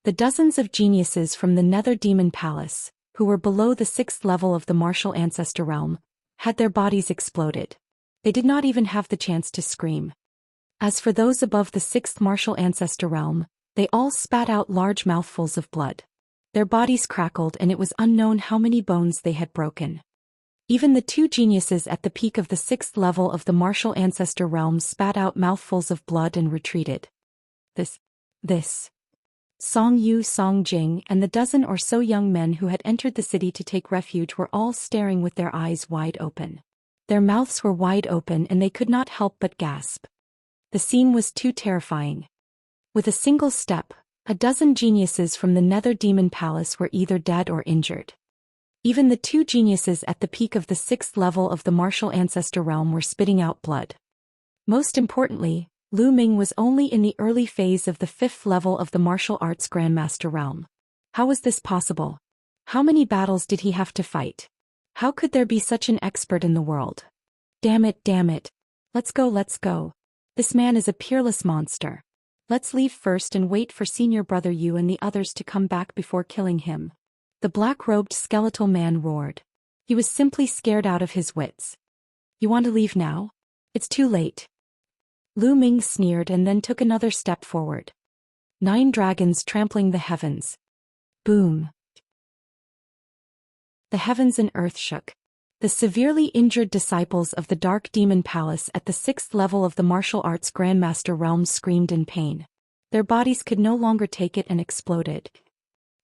The dozens of geniuses from the Nether Demon Palace, who were below the 6th level of the martial ancestor realm, had their bodies exploded. They did not even have the chance to scream. As for those above the 6th martial ancestor realm, they all spat out large mouthfuls of blood. Their bodies crackled and it was unknown how many bones they had broken. Even the 2 geniuses at the peak of the 6th level of the martial ancestor realm spat out mouthfuls of blood and retreated. This. Song Yu, Song Jing, and the dozen or so young men who had entered the city to take refuge were all staring with their eyes wide open. Their mouths were wide open and they could not help but gasp. The scene was too terrifying. With a single step, a dozen geniuses from the Nether Demon Palace were either dead or injured. Even the 2 geniuses at the peak of the 6th level of the martial ancestor realm were spitting out blood. Most importantly, Lu Ming was only in the early phase of the 5th level of the martial arts grandmaster realm. How was this possible? How many battles did he have to fight? How could there be such an expert in the world? Damn it. Let's go. This man is a peerless monster. Let's leave first and wait for senior brother Yu and the others to come back before killing him. The black-robed skeletal man roared. He was simply scared out of his wits. You want to leave now? It's too late. Lu Ming sneered and then took another step forward. 9 dragons trampling the heavens. Boom. The heavens and earth shook. The severely injured disciples of the Dark Demon Palace at the 6th level of the martial arts grandmaster realm screamed in pain. Their bodies could no longer take it and exploded.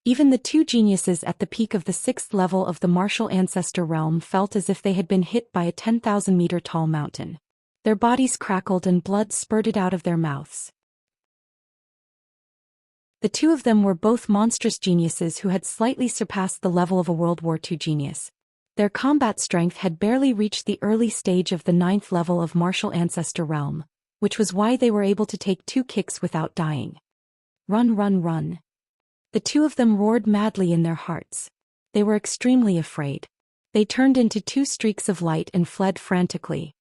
Even the 2 geniuses at the peak of the 6th level of the martial ancestor realm felt as if they had been hit by a 10,000-meter tall mountain. Their bodies crackled and blood spurted out of their mouths. The 2 of them were both monstrous geniuses who had slightly surpassed the level of a World War II genius. Their combat strength had barely reached the early stage of the 9th level of martial ancestor realm, which was why they were able to take 2 kicks without dying. Run. The 2 of them roared madly in their hearts. They were extremely afraid. They turned into 2 streaks of light and fled frantically.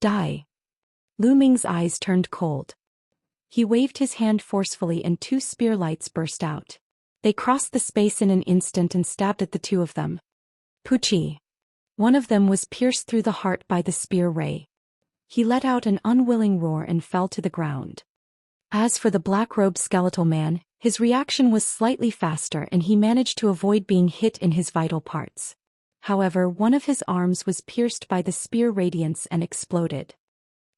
Die. Lu Ming's eyes turned cold. He waved his hand forcefully and 2 spear lights burst out. They crossed the space in an instant and stabbed at the 2 of them. Puchi. One of them was pierced through the heart by the spear ray. He let out an unwilling roar and fell to the ground. As for the black-robed skeletal man, his reaction was slightly faster and he managed to avoid being hit in his vital parts. However, one of his arms was pierced by the spear radiance and exploded.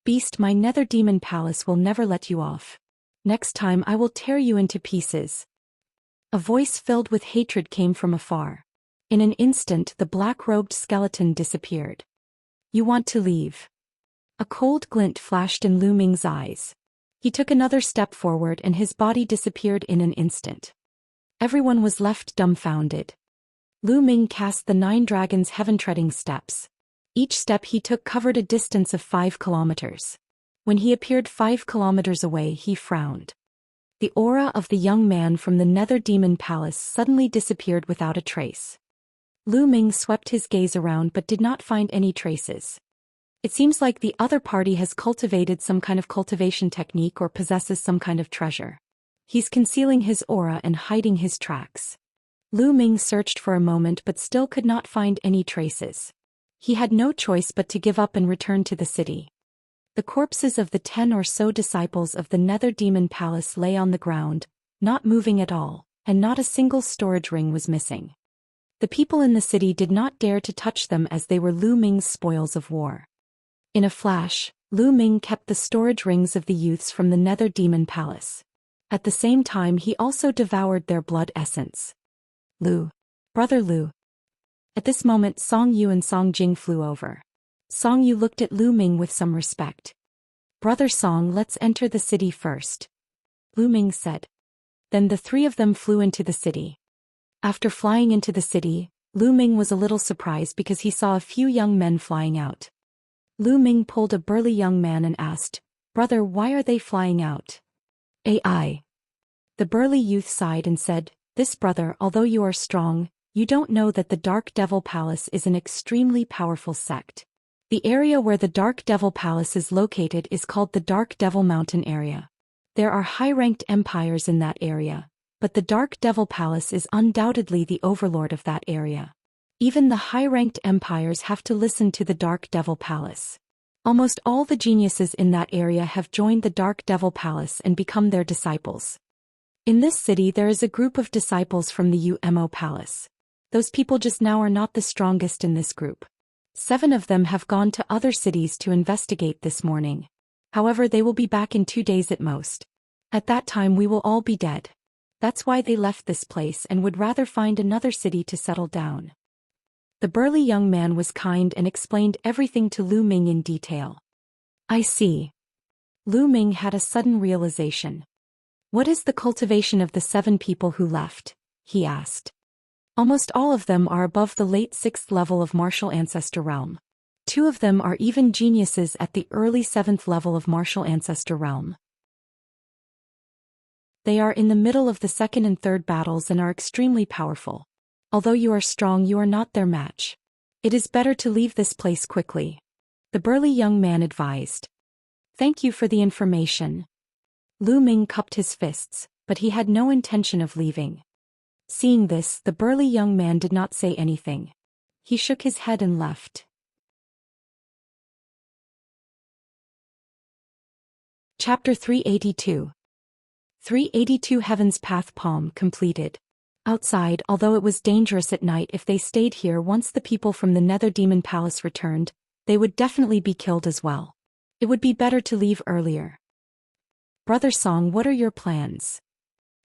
Beast, my Nether Demon Palace will never let you off. Next time I will tear you into pieces. A voice filled with hatred came from afar. In an instant the black-robed skeleton disappeared. You want to leave? A cold glint flashed in Lu Ming's eyes. He took another step forward and his body disappeared in an instant. Everyone was left dumbfounded. Lu Ming cast the 9 dragons' heaven-treading steps. Each step he took covered a distance of 5 kilometers. When he appeared 5 kilometers away, he frowned. The aura of the young man from the Nether Demon Palace suddenly disappeared without a trace. Lu Ming swept his gaze around but did not find any traces. It seems like the other party has cultivated some kind of cultivation technique or possesses some kind of treasure. He's concealing his aura and hiding his tracks. Lu Ming searched for a moment but still could not find any traces. He had no choice but to give up and return to the city. The corpses of the 10 or so disciples of the Nether Demon Palace lay on the ground, not moving at all, and not a single storage ring was missing. The people in the city did not dare to touch them as they were Lu Ming's spoils of war. In a flash, Lu Ming kept the storage rings of the youths from the Nether Demon Palace. At the same time he also devoured their blood essence. Brother Lu. At this moment Song Yu and Song Jing flew over. Song Yu looked at Lu Ming with some respect. Brother Song, let's enter the city first, Lu Ming said. Then the 3 of them flew into the city. After flying into the city, Lu Ming was a little surprised because he saw a few young men flying out. Lu Ming pulled a burly young man and asked, Brother, why are they flying out? AI. The burly youth sighed and said, This brother, although you are strong, you don't know that the Dark Devil Palace is an extremely powerful sect. The area where the Dark Devil Palace is located is called the Dark Devil Mountain area. There are high-ranked empires in that area, but the Dark Devil Palace is undoubtedly the overlord of that area. Even the high-ranked empires have to listen to the Dark Devil Palace. Almost all the geniuses in that area have joined the Dark Devil Palace and become their disciples. In this city there is a group of disciples from the UMO Palace. Those people just now are not the strongest in this group. 7 of them have gone to other cities to investigate this morning. However, they will be back in 2 days at most. At that time we will all be dead. That's why they left this place and would rather find another city to settle down. The burly young man was kind and explained everything to Lu Ming in detail. I see. Lu Ming had a sudden realization. What is the cultivation of the 7 people who left? He asked. Almost all of them are above the late 6th level of martial ancestor realm. 2 of them are even geniuses at the early 7th level of martial ancestor realm. They are in the middle of the 2nd and 3rd battles and are extremely powerful. Although you are strong, you are not their match. It is better to leave this place quickly. The burly young man advised. Thank you for the information. Lu Ming cupped his fists, but he had no intention of leaving. Seeing this, the burly young man did not say anything. He shook his head and left. Chapter 382. 382 Heaven's Path Palm completed. Outside, although it was dangerous at night if they stayed here once the people from the Nether Demon Palace returned, they would definitely be killed as well. It would be better to leave earlier. Brother Song, what are your plans?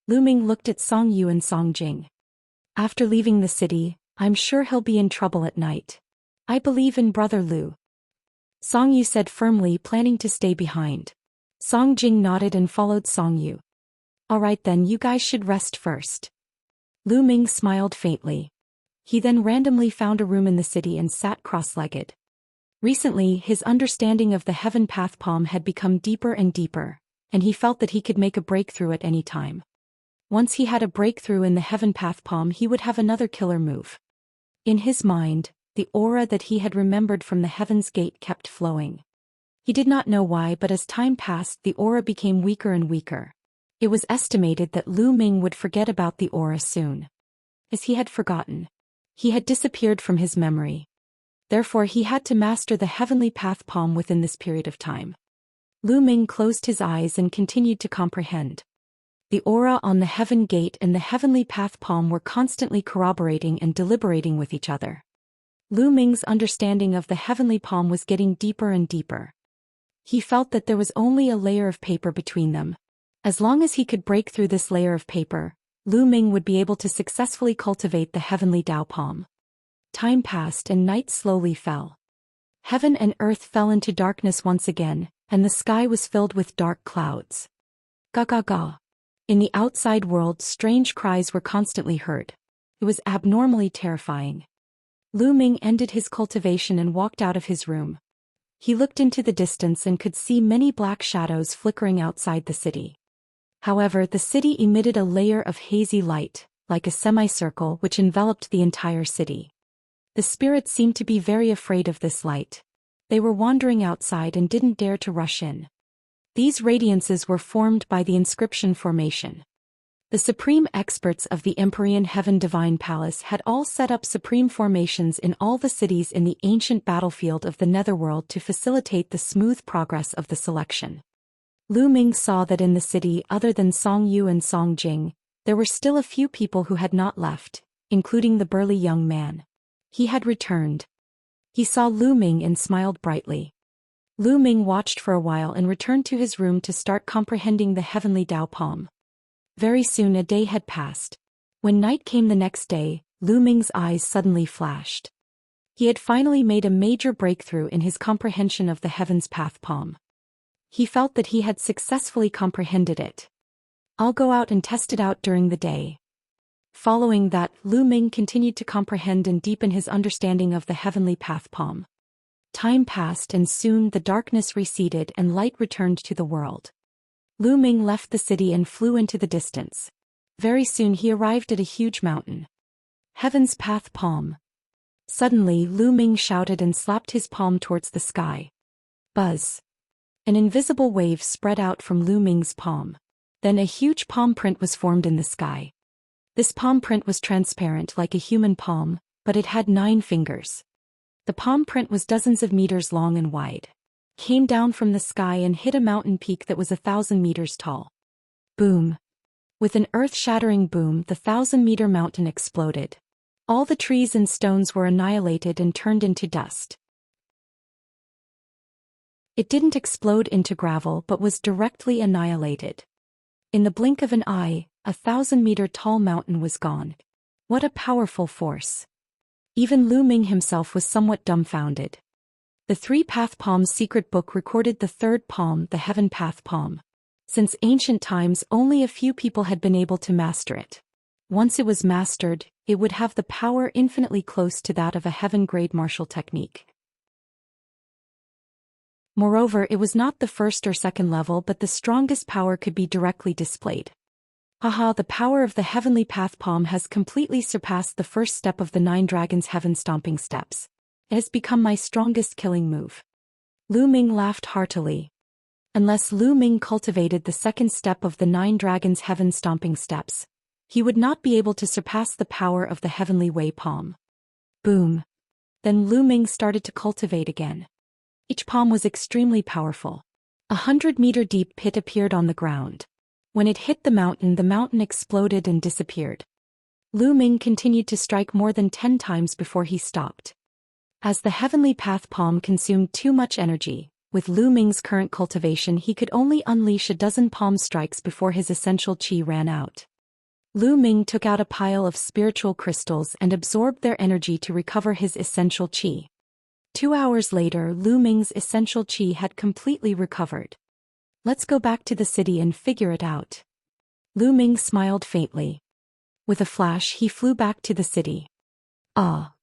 Lu Ming looked at Song Yu and Song Jing. After leaving the city, I'm sure he'll be in trouble at night. I believe in Brother Lu. Song Yu said firmly, planning to stay behind. Song Jing nodded and followed Song Yu. Alright then, you guys should rest first. Lu Ming smiled faintly. He then randomly found a room in the city and sat cross-legged. Recently, his understanding of the Heaven Path Palm had become deeper and deeper, and he felt that he could make a breakthrough at any time. Once he had a breakthrough in the Heaven Path Palm, he would have another killer move. In his mind, the aura that he had remembered from the Heaven's Gate kept flowing. He did not know why, but as time passed, the aura became weaker and weaker. It was estimated that Lu Ming would forget about the aura soon. As he had forgotten, he had disappeared from his memory. Therefore he had to master the Heavenly Path Palm within this period of time. Lu Ming closed his eyes and continued to comprehend. The aura on the Heaven Gate and the Heavenly Path Palm were constantly corroborating and deliberating with each other. Lu Ming's understanding of the Heavenly Palm was getting deeper and deeper. He felt that there was only a layer of paper between them. As long as he could break through this layer of paper, Lu Ming would be able to successfully cultivate the Heavenly Dao Palm. Time passed and night slowly fell. Heaven and earth fell into darkness once again, and the sky was filled with dark clouds. Ga ga ga. In the outside world, strange cries were constantly heard. It was abnormally terrifying. Lu Ming ended his cultivation and walked out of his room. He looked into the distance and could see many black shadows flickering outside the city. However, the city emitted a layer of hazy light, like a semicircle which enveloped the entire city. The spirits seemed to be very afraid of this light. They were wandering outside and didn't dare to rush in. These radiances were formed by the inscription formation. The supreme experts of the Empyrean Heaven Divine Palace had all set up supreme formations in all the cities in the ancient battlefield of the Netherworld to facilitate the smooth progress of the selection. Lu Ming saw that in the city, other than Song Yu and Song Jing, there were still a few people who had not left, including the burly young man. He had returned. He saw Lu Ming and smiled brightly. Lu Ming watched for a while and returned to his room to start comprehending the Heavenly Dao Palm. Very soon a day had passed. When night came the next day, Lu Ming's eyes suddenly flashed. He had finally made a major breakthrough in his comprehension of the Heaven's Path Palm. He felt that he had successfully comprehended it. I'll go out and test it out during the day. Following that, Lu Ming continued to comprehend and deepen his understanding of the Heavenly Path Palm. Time passed and soon the darkness receded and light returned to the world. Lu Ming left the city and flew into the distance. Very soon he arrived at a huge mountain. Heaven's Path Palm. Suddenly Lu Ming shouted and slapped his palm towards the sky. Buzz. An invisible wave spread out from Lu Ming's palm. Then a huge palm print was formed in the sky. This palm print was transparent like a human palm, but it had 9 fingers. The palm print was dozens of meters long and wide. Came down from the sky and hit a mountain peak that was 1,000 meters tall. Boom. With an earth-shattering boom, the 1,000-meter mountain exploded. All the trees and stones were annihilated and turned into dust. It didn't explode into gravel but was directly annihilated. In the blink of an eye, a 1,000-meter-tall mountain was gone. What a powerful force. Even Lu Ming himself was somewhat dumbfounded. The 3-Path Palm's secret book recorded the 3rd palm, the Heaven Path Palm. Since ancient times, only a few people had been able to master it. Once it was mastered, it would have the power infinitely close to that of a heaven-grade martial technique. Moreover, it was not the 1st or 2nd level, but the strongest power could be directly displayed. Haha, the power of the Heavenly Path Palm has completely surpassed the 1st step of the 9 Dragons' heaven-stomping steps. It has become my strongest killing move. Lu Ming laughed heartily. Unless Lu Ming cultivated the 2nd step of the 9 Dragons' heaven-stomping steps, he would not be able to surpass the power of the Heavenly Way Palm. Boom. Then Lu Ming started to cultivate again. Each palm was extremely powerful. 100-meter deep pit appeared on the ground. When it hit the mountain exploded and disappeared. Lu Ming continued to strike more than 10 times before he stopped. As the Heavenly Path Palm consumed too much energy, with Lu Ming's current cultivation he could only unleash a dozen palm strikes before his essential qi ran out. Lu Ming took out a pile of spiritual crystals and absorbed their energy to recover his essential qi. 2 hours later, Lu Ming's essential qi had completely recovered. Let's go back to the city and figure it out. Lu Ming smiled faintly. With a flash, he flew back to the city. Ah!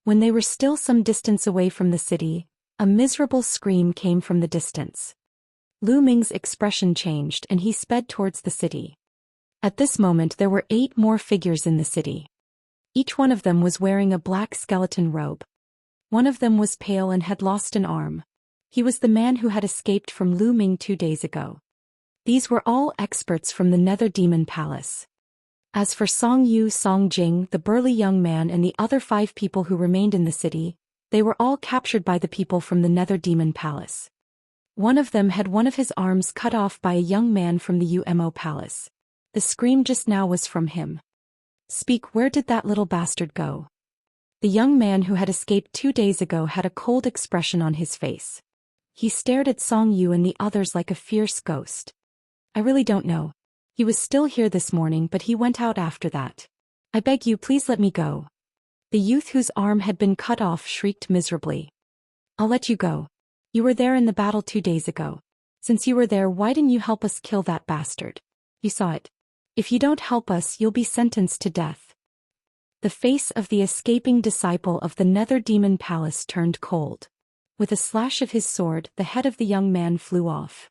When they were still some distance away from the city, a miserable scream came from the distance. Lu Ming's expression changed and he sped towards the city. At this moment there were 8 more figures in the city. Each one of them was wearing a black skeleton robe. One of them was pale and had lost an arm. He was the man who had escaped from Lu Ming 2 days ago. These were all experts from the Nether Demon Palace. As for Song Yu, Song Jing, the burly young man and the other 5 people who remained in the city, they were all captured by the people from the Nether Demon Palace. One of them had one of his arms cut off by a young man from the UMO Palace. The scream just now was from him. Speak, where did that little bastard go? The young man who had escaped 2 days ago had a cold expression on his face. He stared at Song Yu and the others like a fierce ghost. I really don't know. He was still here this morning but he went out after that. I beg you, please let me go. The youth whose arm had been cut off shrieked miserably. I'll let you go. You were there in the battle 2 days ago. Since you were there, why didn't you help us kill that bastard? You saw it. If you don't help us, you'll be sentenced to death. The face of the escaping disciple of the Nether Demon Palace turned cold. With a slash of his sword, the head of the young man flew off.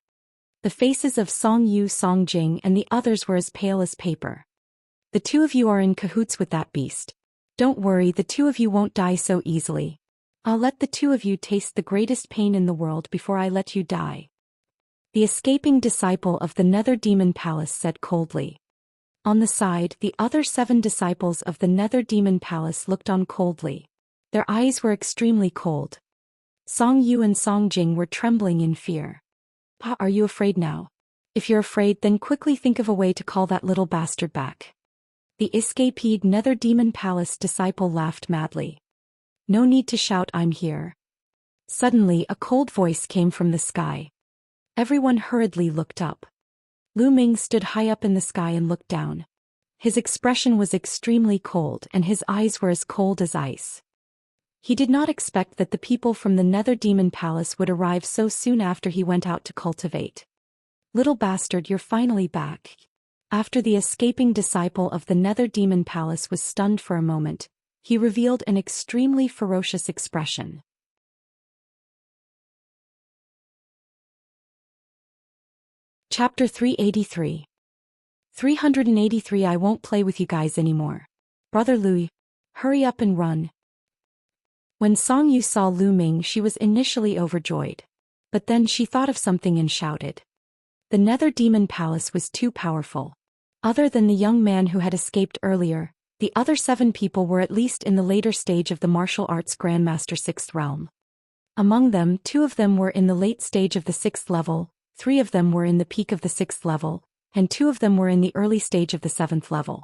The faces of Song Yu, Song Jing and the others were as pale as paper. The 2 of you are in cahoots with that beast. Don't worry, the 2 of you won't die so easily. I'll let the 2 of you taste the greatest pain in the world before I let you die. The escaping disciple of the Nether Demon Palace said coldly. On the side, the other 7 disciples of the Nether Demon Palace looked on coldly. Their eyes were extremely cold. Song Yu and Song Jing were trembling in fear. Pa, are you afraid now? If you're afraid, then quickly think of a way to call that little bastard back. The escaped Nether Demon Palace disciple laughed madly. No need to shout, I'm here. Suddenly, a cold voice came from the sky. Everyone hurriedly looked up. Lu Ming stood high up in the sky and looked down. His expression was extremely cold and his eyes were as cold as ice. He did not expect that the people from the Nether Demon Palace would arrive so soon after he went out to cultivate. Little bastard, you're finally back. After the escaping disciple of the Nether Demon Palace was stunned for a moment, he revealed an extremely ferocious expression. Chapter 383. 383 I won't play with you guys anymore. Brother Lu, hurry up and run. When Song Yu saw Lu Ming, she was initially overjoyed. But then she thought of something and shouted. The Nether Demon Palace was too powerful. Other than the young man who had escaped earlier, The other 7 people were at least in the later stage of the martial arts Grandmaster 6th realm. Among them, 2 of them were in the late stage of the 6th level, 3 of them were in the peak of the 6th level, and 2 of them were in the early stage of the 7th level.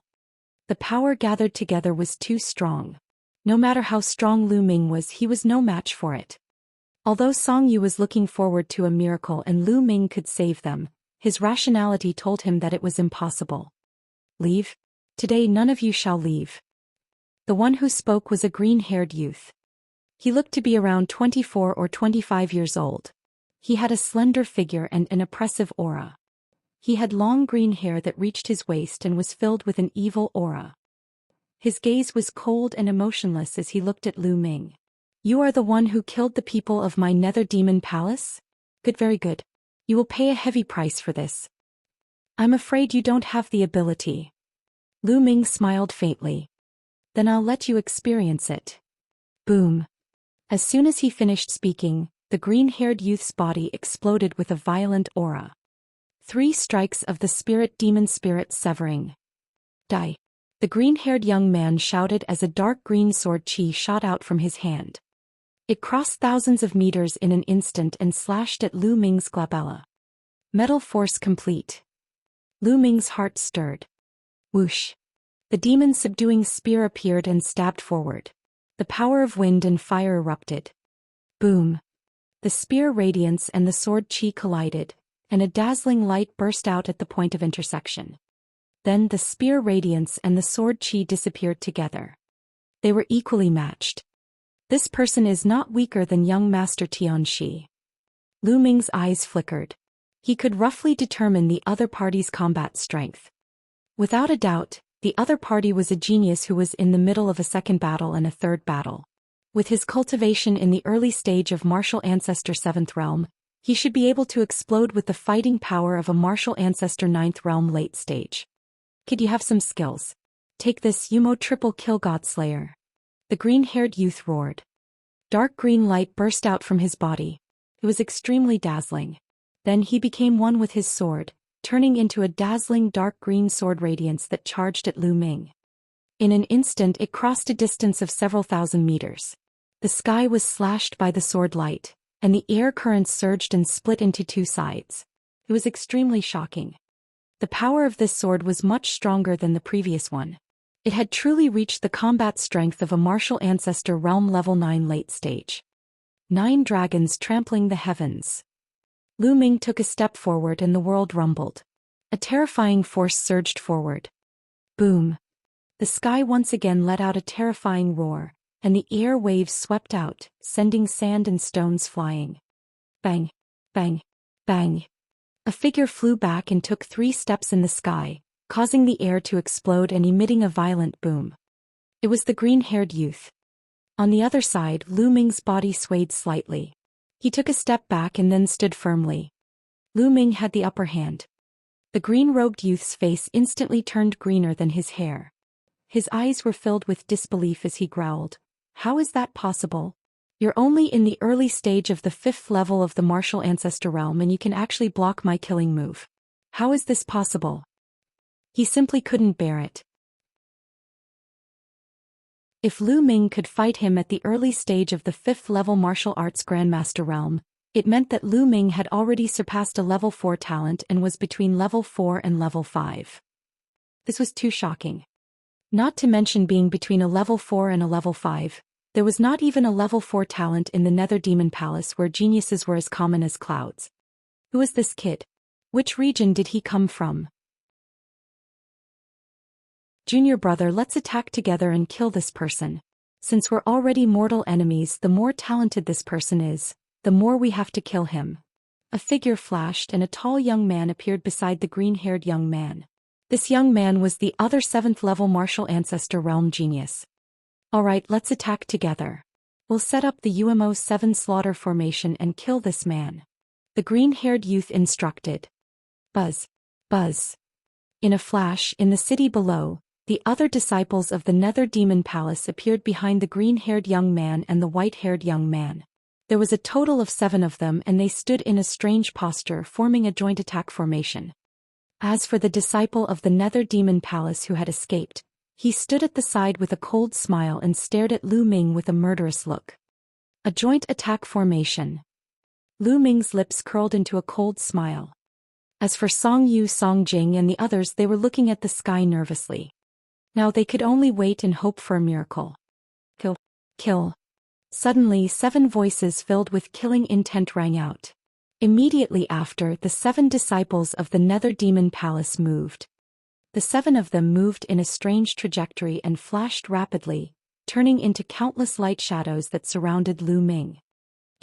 The power gathered together was too strong. No matter how strong Lu Ming was, he was no match for it. Although Song Yu was looking forward to a miracle and Lu Ming could save them, his rationality told him that it was impossible. Leave? Today none of you shall leave. The one who spoke was a green-haired youth. He looked to be around 24 or 25 years old. He had a slender figure and an oppressive aura. He had long green hair that reached his waist and was filled with an evil aura. His gaze was cold and emotionless as he looked at Lu Ming. You are the one who killed the people of my Nether Demon Palace? Good, very good. You will pay a heavy price for this. I'm afraid you don't have the ability. Lu Ming smiled faintly. Then I'll let you experience it. Boom. As soon as he finished speaking, the green-haired youth's body exploded with a violent aura. 3 strikes of the spirit demon spirit severing. Die. The green-haired young man shouted as a dark green sword chi shot out from his hand. It crossed thousands of meters in an instant and slashed at Lu Ming's glabella. Metal force complete. Lu Ming's heart stirred. Whoosh. The demon's subduing spear appeared and stabbed forward. The power of wind and fire erupted. Boom. The spear radiance and the sword chi collided, and a dazzling light burst out at the point of intersection. Then the spear radiance and the sword chi disappeared together. They were equally matched. This person is not weaker than young Master Tianxia. Lu Ming's eyes flickered. He could roughly determine the other party's combat strength. Without a doubt, the other party was a genius who was in the middle of a second battle and a third battle. With his cultivation in the early stage of Martial Ancestor 7th Realm, he should be able to explode with the fighting power of a Martial Ancestor 9th Realm late stage. Kid, you have some skills. Take this Yumo triple kill Godslayer. The green-haired youth roared. Dark green light burst out from his body. It was extremely dazzling. Then he became one with his sword, turning into a dazzling dark green sword radiance that charged at Lu Ming. In an instant it crossed a distance of several thousand meters. The sky was slashed by the sword light, and the air currents surged and split into 2 sides. It was extremely shocking. The power of this sword was much stronger than the previous one. It had truly reached the combat strength of a Martial Ancestor Realm Level 9 late stage. 9 dragons trampling the heavens. Lu Ming took a step forward and the world rumbled. A terrifying force surged forward. Boom. The sky once again let out a terrifying roar, and the air waves swept out, sending sand and stones flying. Bang, bang, bang. A figure flew back and took 3 steps in the sky, causing the air to explode and emitting a violent boom. It was the green-haired youth. On the other side, Lu Ming's body swayed slightly. He took a step back and then stood firmly. Lu Ming had the upper hand. The green-robed youth's face instantly turned greener than his hair. His eyes were filled with disbelief as he growled. How is that possible? You're only in the early stage of the 5th level of the Martial Ancestor Realm and you can actually block my killing move. How is this possible? He simply couldn't bear it. If Lu Ming could fight him at the early stage of the 5th level Martial Arts Grandmaster Realm, it meant that Lu Ming had already surpassed a level 4 talent and was between level 4 and level 5. This was too shocking. Not to mention being between a level 4 and a level 5, there was not even a level 4 talent in the Nether Demon Palace where geniuses were as common as clouds. Who was this kid? Which region did he come from? Junior brother, let's attack together and kill this person. Since we're already mortal enemies, the more talented this person is, the more we have to kill him. A figure flashed and a tall young man appeared beside the green-haired young man. This young man was the other 7th level Martial Ancestor Realm genius. Alright, let's attack together. We'll set up the UMO 7 slaughter formation and kill this man. The green-haired youth instructed. Buzz. Buzz. In a flash, in the city below, the other disciples of the Nether Demon Palace appeared behind the green-haired young man and the white-haired young man. There was a total of 7 of them and they stood in a strange posture forming a joint attack formation. As for the disciple of the Nether Demon Palace who had escaped, He stood at the side with a cold smile and stared at Lu Ming with a murderous look. A joint attack formation. Lu Ming's lips curled into a cold smile. As for Song Yu, Song Jing and the others, they were looking at the sky nervously. Now they could only wait and hope for a miracle. Kill. Kill. Suddenly 7 voices filled with killing intent rang out. Immediately after, the 7 disciples of the Nether Demon Palace moved. The 7 of them moved in a strange trajectory and flashed rapidly, turning into countless light shadows that surrounded Lu Ming.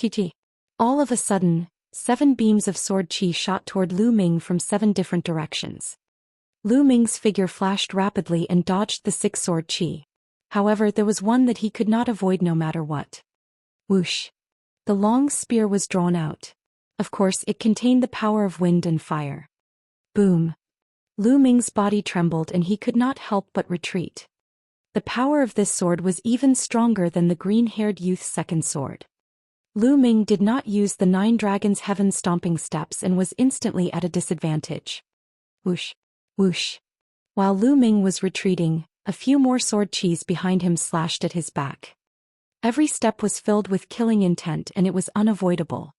Chi. All of a sudden, 7 beams of sword chi shot toward Lu Ming from 7 different directions. Lu Ming's figure flashed rapidly and dodged the 6 sword chi. However, there was one that he could not avoid no matter what. Whoosh! The long spear was drawn out. Of course, it contained the power of wind and fire. Boom! Lu Ming's body trembled and he could not help but retreat. The power of this sword was even stronger than the green-haired youth's second sword. Lu Ming did not use the 9 dragons' heaven stomping steps and was instantly at a disadvantage. Whoosh! Whoosh! While Lu Ming was retreating, a few more sword chis behind him slashed at his back. Every step was filled with killing intent and it was unavoidable.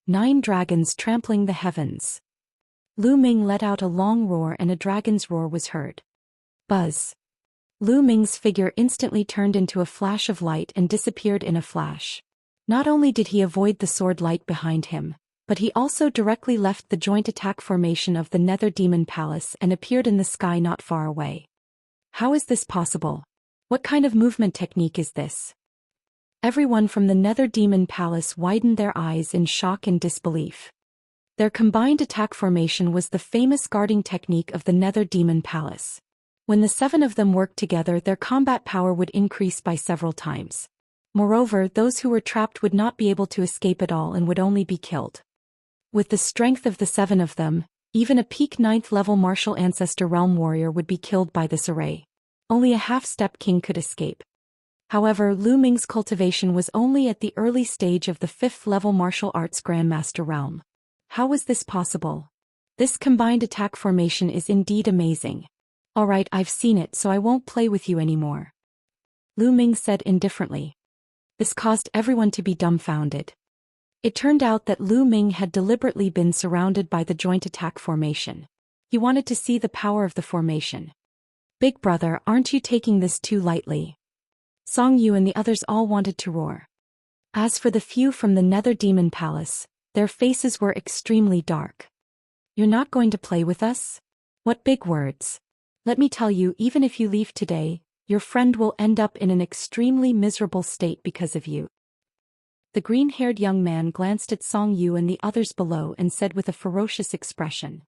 9 dragons trampling the heavens. Lu Ming let out a long roar and a dragon's roar was heard. Buzz! Lu Ming's figure instantly turned into a flash of light and disappeared in a flash. Not only did he avoid the sword light behind him, but he also directly left the joint attack formation of the Nether Demon Palace and appeared in the sky not far away. How is this possible? What kind of movement technique is this? Everyone from the Nether Demon Palace widened their eyes in shock and disbelief. Their combined attack formation was the famous guarding technique of the Nether Demon Palace. When the 7 of them worked together, their combat power would increase by several times. Moreover, those who were trapped would not be able to escape at all and would only be killed. With the strength of the 7 of them, even a peak 9th level martial ancestor realm warrior would be killed by this array. Only a half-step king could escape. However, Lu Ming's cultivation was only at the early stage of the 5th level martial arts grandmaster realm. How was this possible? This combined attack formation is indeed amazing. Alright, I've seen it, so I won't play with you anymore. Lu Ming said indifferently. This caused everyone to be dumbfounded. It turned out that Lu Ming had deliberately been surrounded by the joint attack formation. He wanted to see the power of the formation. Big brother, aren't you taking this too lightly? Song Yu and the others all wanted to roar. As for the few from the Nether Demon Palace, their faces were extremely dark. You're not going to play with us? What big words. Let me tell you, even if you leave today, your friend will end up in an extremely miserable state because of you. The green-haired young man glanced at Song Yu and the others below and said with a ferocious expression.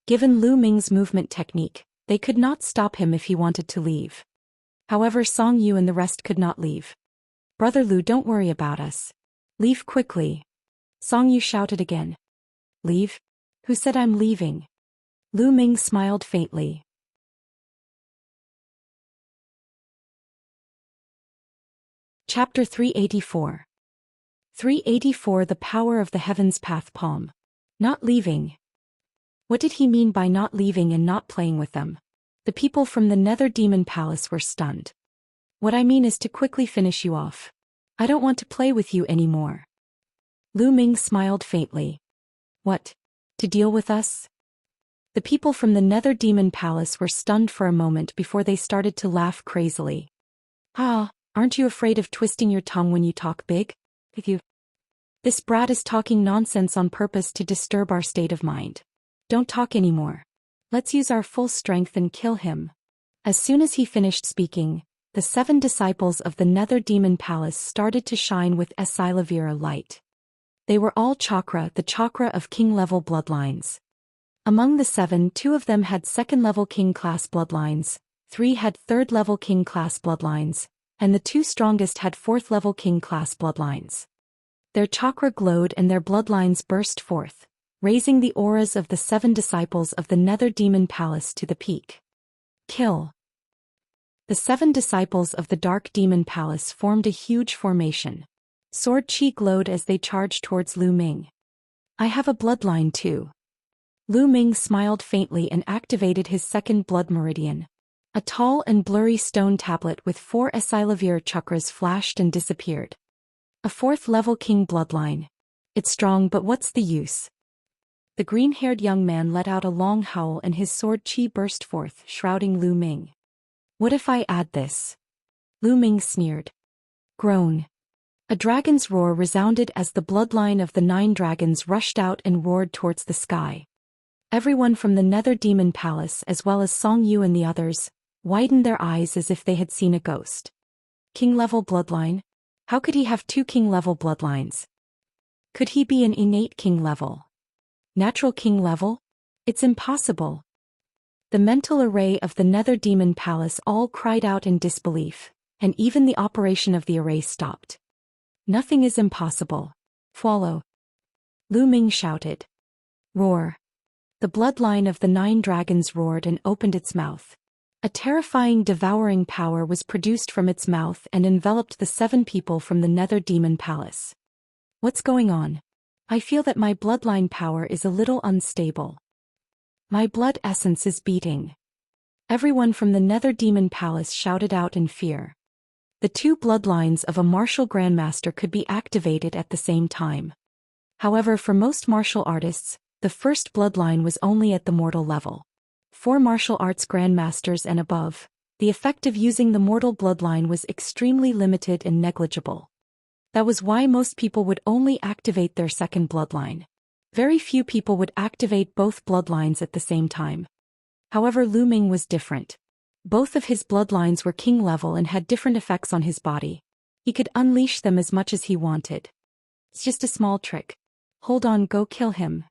Given Lu Ming's movement technique, they could not stop him if he wanted to leave. However, Song Yu and the rest could not leave. Brother Lu, don't worry about us. Leave quickly. Song Yu shouted again. Leave? Who said I'm leaving? Lu Ming smiled faintly. Chapter 384. 384 The Power of the Heavens Path Palm. Not leaving. What did he mean by not leaving and not playing with them? The people from the Nether Demon Palace were stunned. What I mean is to quickly finish you off. I don't want to play with you anymore. Lu Ming smiled faintly. What? To deal with us? The people from the Nether Demon Palace were stunned for a moment before they started to laugh crazily. Ah, aren't you afraid of twisting your tongue when you talk big? This brat is talking nonsense on purpose to disturb our state of mind. Don't talk anymore. Let's use our full strength and kill him. As soon as he finished speaking, the 7 disciples of the Nether Demon Palace started to shine with Esilavira light. They were all chakra, the chakra of king-level bloodlines. Among the 7, 2 of them had 2nd-level king-class bloodlines, 3 had 3rd-level king-class bloodlines, and the 2 strongest had 4th-level king-class bloodlines. Their chakra glowed and their bloodlines burst forth, raising the auras of the 7 disciples of the Nether Demon Palace to the peak. Kill. The 7 disciples of the Dark Demon Palace formed a huge formation. Sword chi glowed as they charged towards Lu Ming. I have a bloodline too. Lu Ming smiled faintly and activated his second blood meridian. A tall and blurry stone tablet with 4 Asilavir chakras flashed and disappeared. A 4th-level king bloodline. It's strong, but what's the use? The green-haired young man let out a long howl and his sword chi burst forth, shrouding Lu Ming. What if I add this? Lu Ming sneered. Groan. A dragon's roar resounded as the bloodline of the 9 dragons rushed out and roared towards the sky. Everyone from the Nether Demon Palace as well as Song Yu and the others widened their eyes as if they had seen a ghost. King-level bloodline? How could he have 2 king-level bloodlines? Could he be an innate king-level? Natural king-level? It's impossible. The mental array of the Nether Demon Palace all cried out in disbelief, and even the operation of the array stopped. Nothing is impossible. Follow. Lu Ming shouted. Roar. The bloodline of the 9 dragons roared and opened its mouth. A terrifying devouring power was produced from its mouth and enveloped the 7 people from the Nether Demon Palace. What's going on? I feel that my bloodline power is a little unstable. My blood essence is beating. Everyone from the Nether Demon Palace shouted out in fear. The 2 bloodlines of a martial grandmaster could be activated at the same time. However, for most martial artists, the first bloodline was only at the mortal level. For martial arts grandmasters and above, the effect of using the mortal bloodline was extremely limited and negligible. That was why most people would only activate their second bloodline. Very few people would activate both bloodlines at the same time. However, Lu Ming was different. Both of his bloodlines were king level and had different effects on his body. He could unleash them as much as he wanted. It's just a small trick. Hold on, go kill him.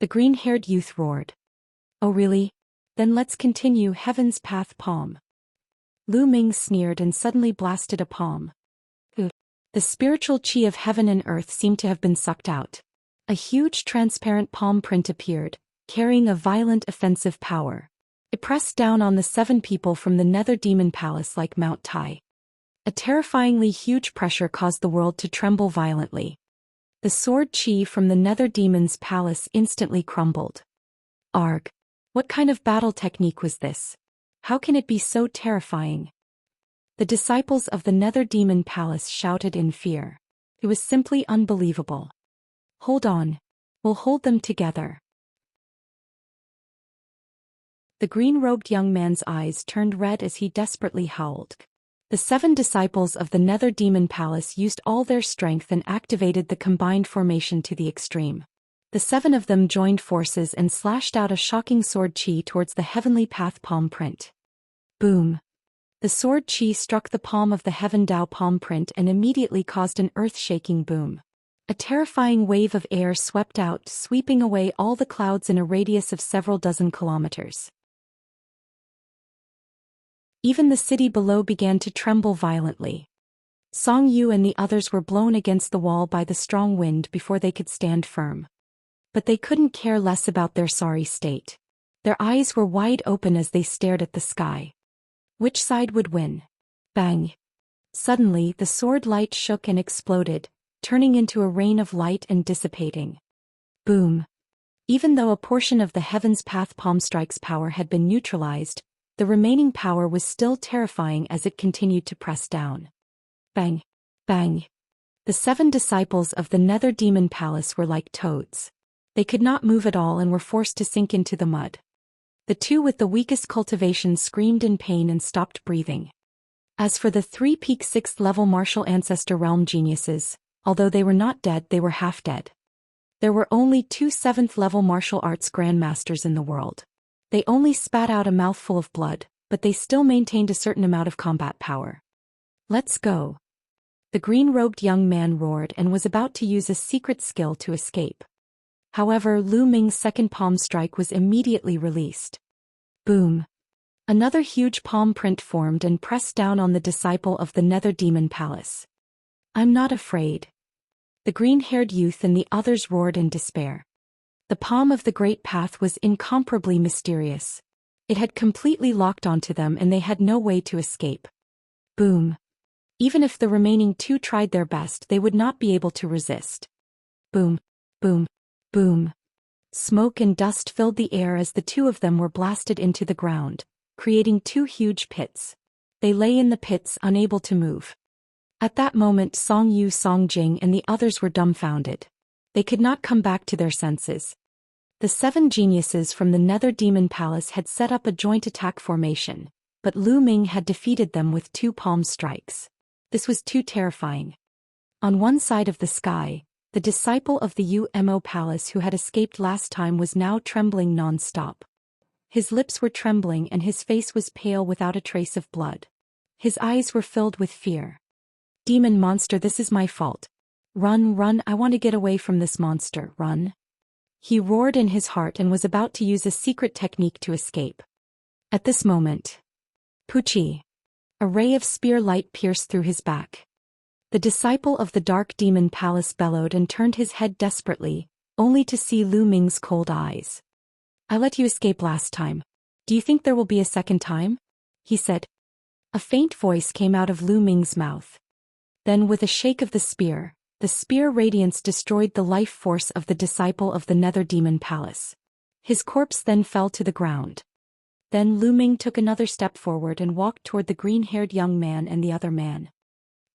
The green-haired youth roared. Oh really? Then let's continue Heaven's Path palm. Lu Ming sneered and suddenly blasted a palm. The spiritual chi of heaven and earth seemed to have been sucked out. A huge transparent palm print appeared, carrying a violent offensive power. It pressed down on the 7 people from the Nether Demon Palace like Mount Tai. A terrifyingly huge pressure caused the world to tremble violently. The sword chi from the Nether Demon's Palace instantly crumbled. Arg! What kind of battle technique was this? How can it be so terrifying? The disciples of the Nether Demon Palace shouted in fear. It was simply unbelievable. Hold on. We'll hold them together. The green-robed young man's eyes turned red as he desperately howled. The 7 disciples of the Nether Demon Palace used all their strength and activated the combined formation to the extreme. The 7 of them joined forces and slashed out a shocking sword chi towards the heavenly path palm print. Boom! The sword chi struck the palm of the Heaven Dao palm print and immediately caused an earth-shaking boom. A terrifying wave of air swept out, sweeping away all the clouds in a radius of several dozen kilometers. Even the city below began to tremble violently. Song Yu and the others were blown against the wall by the strong wind before they could stand firm. But they couldn't care less about their sorry state. Their eyes were wide open as they stared at the sky. Which side would win? Bang! Suddenly, the sword light shook and exploded, turning into a rain of light and dissipating. Boom! Even though a portion of the Heaven's Path Palm Strike's power had been neutralized, the remaining power was still terrifying as it continued to press down. Bang! Bang! The 7 disciples of the Nether Demon Palace were like toads. They could not move at all and were forced to sink into the mud. The 2 with the weakest cultivation screamed in pain and stopped breathing. As for the 3 peak 6th level martial ancestor realm geniuses, although they were not dead, they were half dead. There were only 2 7th level martial arts grandmasters in the world. They only spat out a mouthful of blood, but they still maintained a certain amount of combat power. Let's go. The green-robed young man roared and was about to use a secret skill to escape. However, Lu Ming's second palm strike was immediately released. Boom! Another huge palm print formed and pressed down on the disciple of the Nether Demon Palace. I'm not afraid. The green-haired youth and the others roared in despair. The palm of the Great Path was incomparably mysterious. It had completely locked onto them and they had no way to escape. Boom! Even if the remaining 2 tried their best, they would not be able to resist. Boom! Boom! Boom! Smoke and dust filled the air as the two of them were blasted into the ground, creating two huge pits. They lay in the pits unable to move. At that moment Song Yu, Song Jing and the others were dumbfounded. They could not come back to their senses. The 7 geniuses from the Nether Demon Palace had set up a joint attack formation, but Lu Ming had defeated them with 2 palm strikes. This was too terrifying. On one side of the sky, the disciple of the UMO Palace who had escaped last time was now trembling non-stop. His lips were trembling and his face was pale without a trace of blood. His eyes were filled with fear. Demon monster, this is my fault. Run, run, I want to get away from this monster, run. He roared in his heart and was about to use a secret technique to escape. At this moment, Puchi! A ray of spear light pierced through his back. The disciple of the Dark Demon Palace bellowed and turned his head desperately, only to see Lu Ming's cold eyes. I let you escape last time. Do you think there will be a second time? He said. A faint voice came out of Lu Ming's mouth. Then with a shake of the spear radiance destroyed the life force of the disciple of the Nether Demon Palace. His corpse then fell to the ground. Then Lu Ming took another step forward and walked toward the green-haired young man and the other man.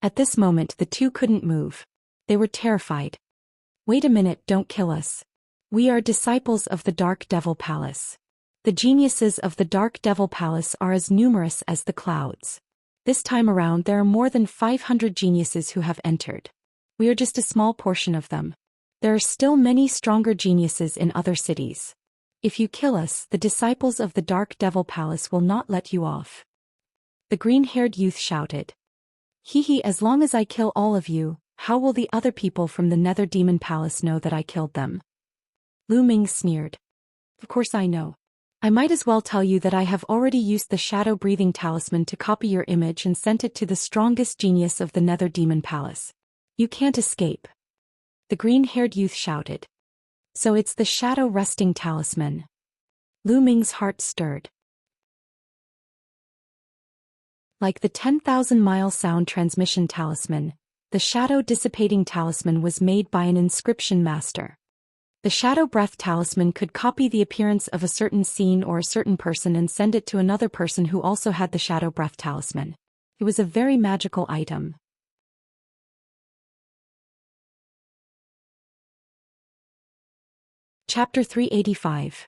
At this moment the two couldn't move. They were terrified. Wait a minute, don't kill us. We are disciples of the Dark Devil Palace. The geniuses of the Dark Devil Palace are as numerous as the clouds. This time around there are more than 500 geniuses who have entered. We are just a small portion of them. There are still many stronger geniuses in other cities. If you kill us, the disciples of the Dark Devil Palace will not let you off. The green-haired youth shouted. Hee, as long as I kill all of you, how will the other people from the Nether Demon Palace know that I killed them? Lu Ming sneered. Of course I know. I might as well tell you that I have already used the shadow-breathing talisman to copy your image and sent it to the strongest genius of the Nether Demon Palace. You can't escape. The green-haired youth shouted. So it's the shadow-resting talisman. Lu Ming's heart stirred. Like the 10,000-mile sound transmission talisman, the shadow-dissipating talisman was made by an inscription master. The shadow breath talisman could copy the appearance of a certain scene or a certain person and send it to another person who also had the shadow breath talisman. It was a very magical item. Chapter 385.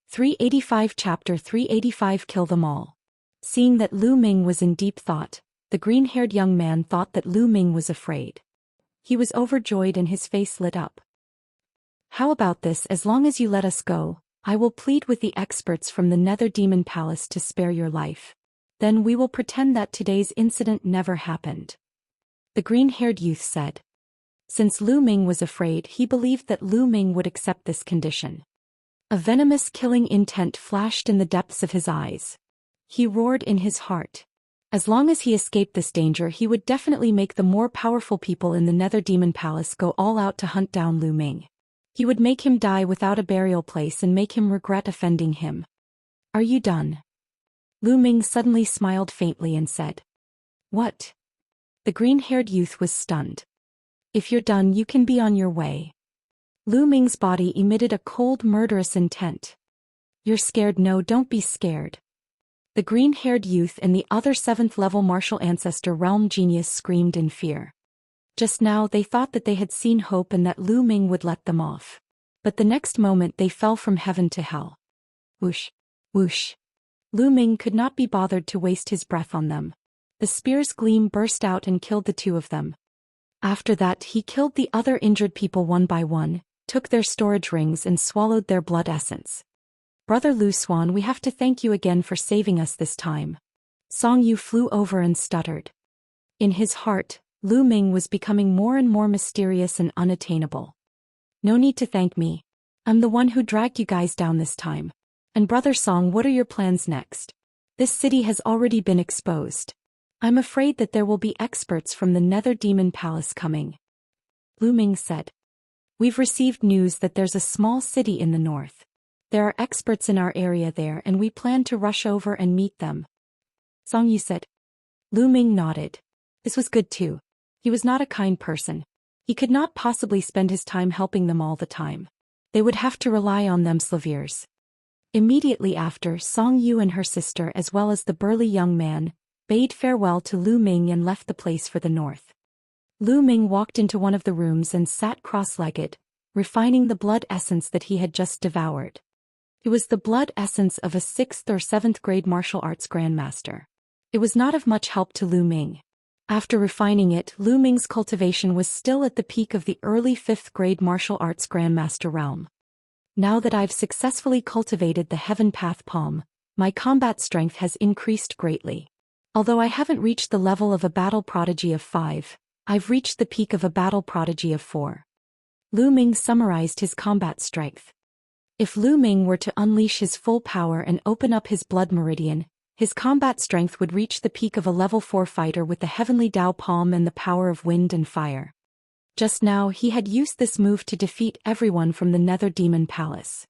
385 Chapter 385 Kill them all. Seeing that Lu Ming was in deep thought, the green-haired young man thought that Lu Ming was afraid. He was overjoyed and his face lit up. How about this? As long as you let us go, I will plead with the experts from the Nether Demon Palace to spare your life. Then we will pretend that today's incident never happened. The green-haired youth said. Since Lu Ming was afraid, he believed that Lu Ming would accept this condition. A venomous killing intent flashed in the depths of his eyes. He roared in his heart. As long as he escaped this danger, he would definitely make the more powerful people in the Nether Demon Palace go all out to hunt down Lu Ming. He would make him die without a burial place and make him regret offending him. Are you done? Lu Ming suddenly smiled faintly and said. What? The green-haired youth was stunned. If you're done, you can be on your way. Lu Ming's body emitted a cold, murderous intent. You're scared? No, don't be scared. The green-haired youth and the other 7th-level martial ancestor realm genius screamed in fear. Just now they thought that they had seen hope and that Lu Ming would let them off. But the next moment they fell from heaven to hell. Whoosh, whoosh. Lu Ming could not be bothered to waste his breath on them. The spear's gleam burst out and killed the 2 of them. After that he killed the other injured people one by one, took their storage rings and swallowed their blood essence. Brother Lu Xuan, we have to thank you again for saving us this time. Song Yu flew over and stuttered. In his heart, Lu Ming was becoming more and more mysterious and unattainable. No need to thank me. I'm the one who dragged you guys down this time. And Brother Song, what are your plans next? This city has already been exposed. I'm afraid that there will be experts from the Nether Demon Palace coming. Lu Ming said. We've received news that there's a small city in the north. There are experts in our area there and we plan to rush over and meet them. Song Yu said. Lu Ming nodded. This was good too. He was not a kind person. He could not possibly spend his time helping them all the time. They would have to rely on them Slaviers. Immediately after, Song Yu and her sister as well as the burly young man bade farewell to Lu Ming and left the place for the north. Lu Ming walked into one of the rooms and sat cross-legged, refining the blood essence that he had just devoured. It was the blood essence of a 6th or 7th grade martial arts grandmaster. It was not of much help to Lu Ming. After refining it, Lu Ming's cultivation was still at the peak of the early 5th grade martial arts grandmaster realm. Now that I've successfully cultivated the Heaven Path Palm, my combat strength has increased greatly. Although I haven't reached the level of a battle prodigy of 5, I've reached the peak of a battle prodigy of 4. Lu Ming summarized his combat strength. If Lu Ming were to unleash his full power and open up his blood meridian, his combat strength would reach the peak of a level 4 fighter with the heavenly Dao Palm and the power of wind and fire. Just now he had used this move to defeat everyone from the Nether Demon Palace.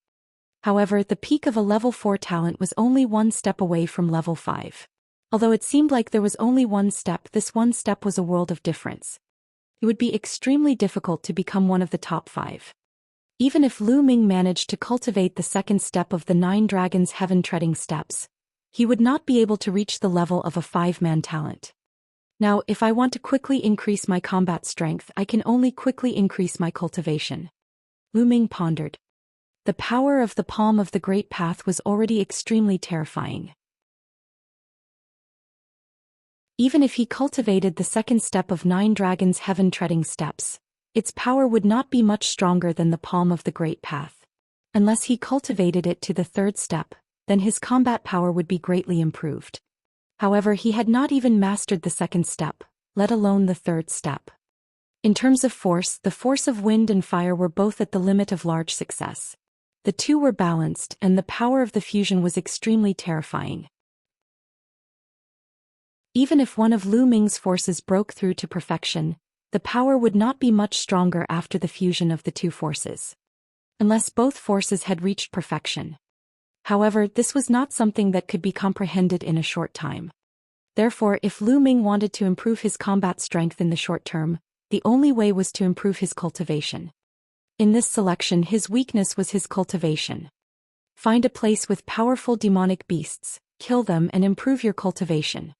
However, the peak of a level 4 talent was only one step away from level 5. Although it seemed like there was only one step, this one step was a world of difference. It would be extremely difficult to become one of the top 5. Even if Lu Ming managed to cultivate the second step of the 9 Dragons' heaven-treading steps, he would not be able to reach the level of a 5-man talent. Now, if I want to quickly increase my combat strength, I can only quickly increase my cultivation. Lu Ming pondered. The power of the palm of the Great Path was already extremely terrifying. Even if he cultivated the second step of 9 Dragons' heaven-treading steps, its power would not be much stronger than the palm of the Great Path. Unless he cultivated it to the third step, then his combat power would be greatly improved. However, he had not even mastered the second step, let alone the third step. In terms of force, the force of wind and fire were both at the limit of large success. The two were balanced, and the power of the fusion was extremely terrifying. Even if one of Lu Ming's forces broke through to perfection, the power would not be much stronger after the fusion of the two forces. Unless both forces had reached perfection. However, this was not something that could be comprehended in a short time. Therefore, if Lu Ming wanted to improve his combat strength in the short term, the only way was to improve his cultivation. In this selection, his weakness was his cultivation. Find a place with powerful demonic beasts, kill them and improve your cultivation.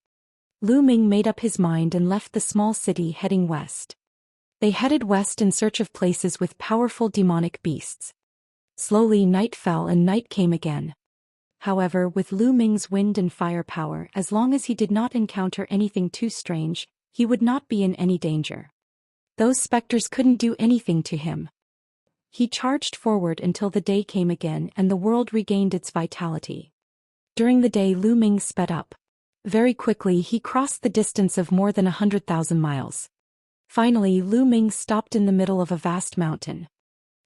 Lu Ming made up his mind and left the small city heading west. They headed west in search of places with powerful demonic beasts. Slowly night fell and night came again. However, with Lu Ming's wind and fire power, as long as he did not encounter anything too strange, he would not be in any danger. Those specters couldn't do anything to him. He charged forward until the day came again and the world regained its vitality. During the day, Lu Ming sped up. Very quickly he crossed the distance of more than 100,000 miles. Finally, Lu Ming stopped in the middle of a vast mountain.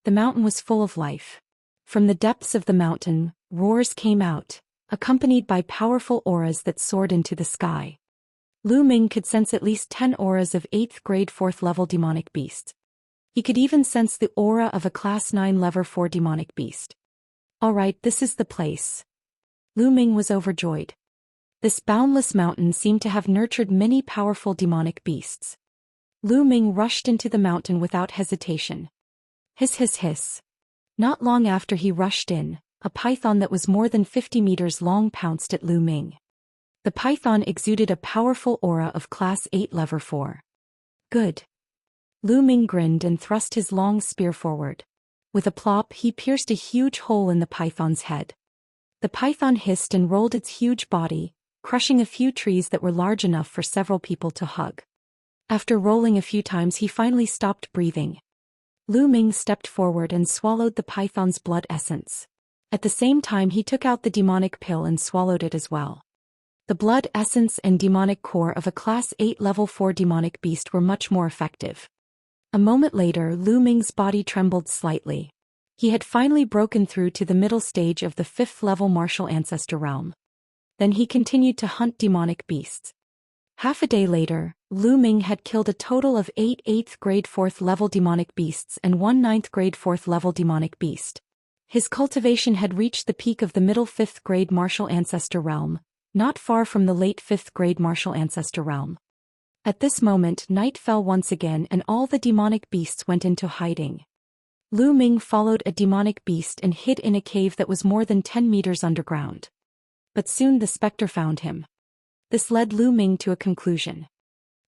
The mountain was full of life. From the depths of the mountain, roars came out, accompanied by powerful auras that soared into the sky. Lu Ming could sense at least 10 auras of 8th grade 4th level demonic beasts. He could even sense the aura of a class 9 level 4 demonic beast. Alright, this is the place. Lu Ming was overjoyed. This boundless mountain seemed to have nurtured many powerful demonic beasts. Lu Ming rushed into the mountain without hesitation. Hiss hiss hiss. Not long after he rushed in, a python that was more than 50 meters long pounced at Lu Ming. The python exuded a powerful aura of class 8 level 4. Good. Lu Ming grinned and thrust his long spear forward. With a plop, he pierced a huge hole in the python's head. The python hissed and rolled its huge body, crushing a few trees that were large enough for several people to hug. After rolling a few times, he finally stopped breathing. Lu Ming stepped forward and swallowed the python's blood essence. At the same time, he took out the demonic pill and swallowed it as well. The blood essence and demonic core of a class 8 level 4 demonic beast were much more effective. A moment later, Lu Ming's body trembled slightly. He had finally broken through to the middle stage of the 5th level martial ancestor realm. Then he continued to hunt demonic beasts. Half a day later, Lu Ming had killed a total of 8 8th grade 4th level demonic beasts and 1 9th grade 4th level demonic beast. His cultivation had reached the peak of the middle 5th grade martial ancestor realm, not far from the late 5th grade martial ancestor realm. At this moment, night fell once again and all the demonic beasts went into hiding. Lu Ming followed a demonic beast and hid in a cave that was more than 10 meters underground. But soon the specter found him. This led Lu Ming to a conclusion.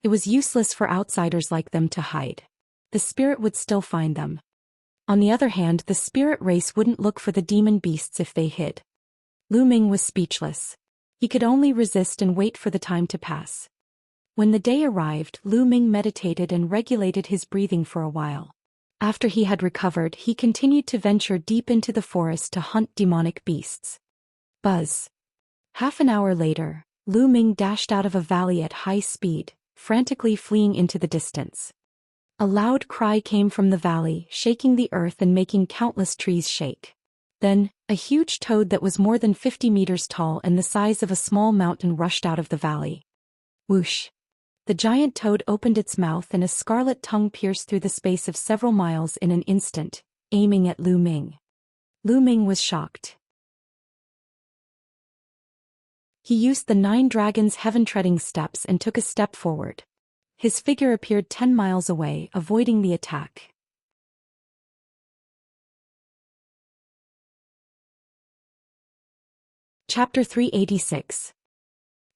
It was useless for outsiders like them to hide. The spirit would still find them. On the other hand, the spirit race wouldn't look for the demon beasts if they hid. Lu Ming was speechless. He could only resist and wait for the time to pass. When the day arrived, Lu Ming meditated and regulated his breathing for a while. After he had recovered, he continued to venture deep into the forest to hunt demonic beasts. Buzz. Half an hour later, Lu Ming dashed out of a valley at high speed, frantically fleeing into the distance. A loud cry came from the valley, shaking the earth and making countless trees shake. Then, a huge toad that was more than 50 meters tall and the size of a small mountain rushed out of the valley. Whoosh! The giant toad opened its mouth and a scarlet tongue pierced through the space of several miles in an instant, aiming at Lu Ming. Lu Ming was shocked. He used the 9 dragons' heaven-treading steps and took a step forward. His figure appeared 10 miles away, avoiding the attack. Chapter 386.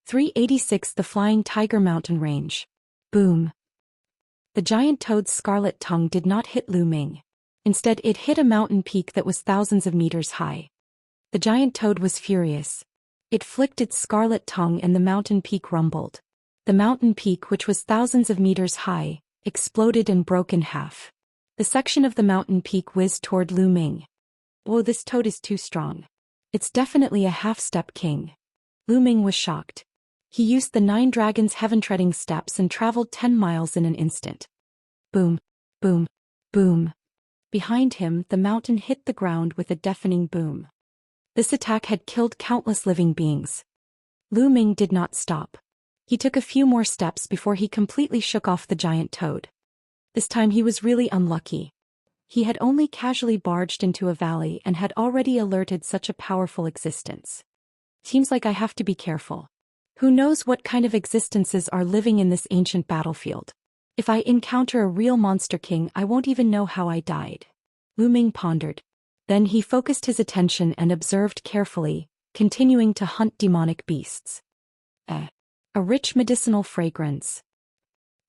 386 The Flying Tiger Mountain Range. Boom. The giant toad's scarlet tongue did not hit Lu Ming. Instead, it hit a mountain peak that was thousands of meters high. The giant toad was furious. It flicked its scarlet tongue and the mountain peak rumbled. The mountain peak, which was thousands of meters high, exploded and broke in half. The section of the mountain peak whizzed toward Lu Ming. "Whoa, this toad is too strong. It's definitely a half-step king." Lu Ming was shocked. He used the 9 dragons' heaven-treading steps and traveled 10 miles in an instant. Boom, boom, boom. Behind him, the mountain hit the ground with a deafening boom. This attack had killed countless living beings. Lu Ming did not stop. He took a few more steps before he completely shook off the giant toad. This time he was really unlucky. He had only casually barged into a valley and had already alerted such a powerful existence. Seems like I have to be careful. Who knows what kind of existences are living in this ancient battlefield? If I encounter a real monster king, I won't even know how I died. Lu Ming pondered. Then he focused his attention and observed carefully, continuing to hunt demonic beasts. A rich medicinal fragrance.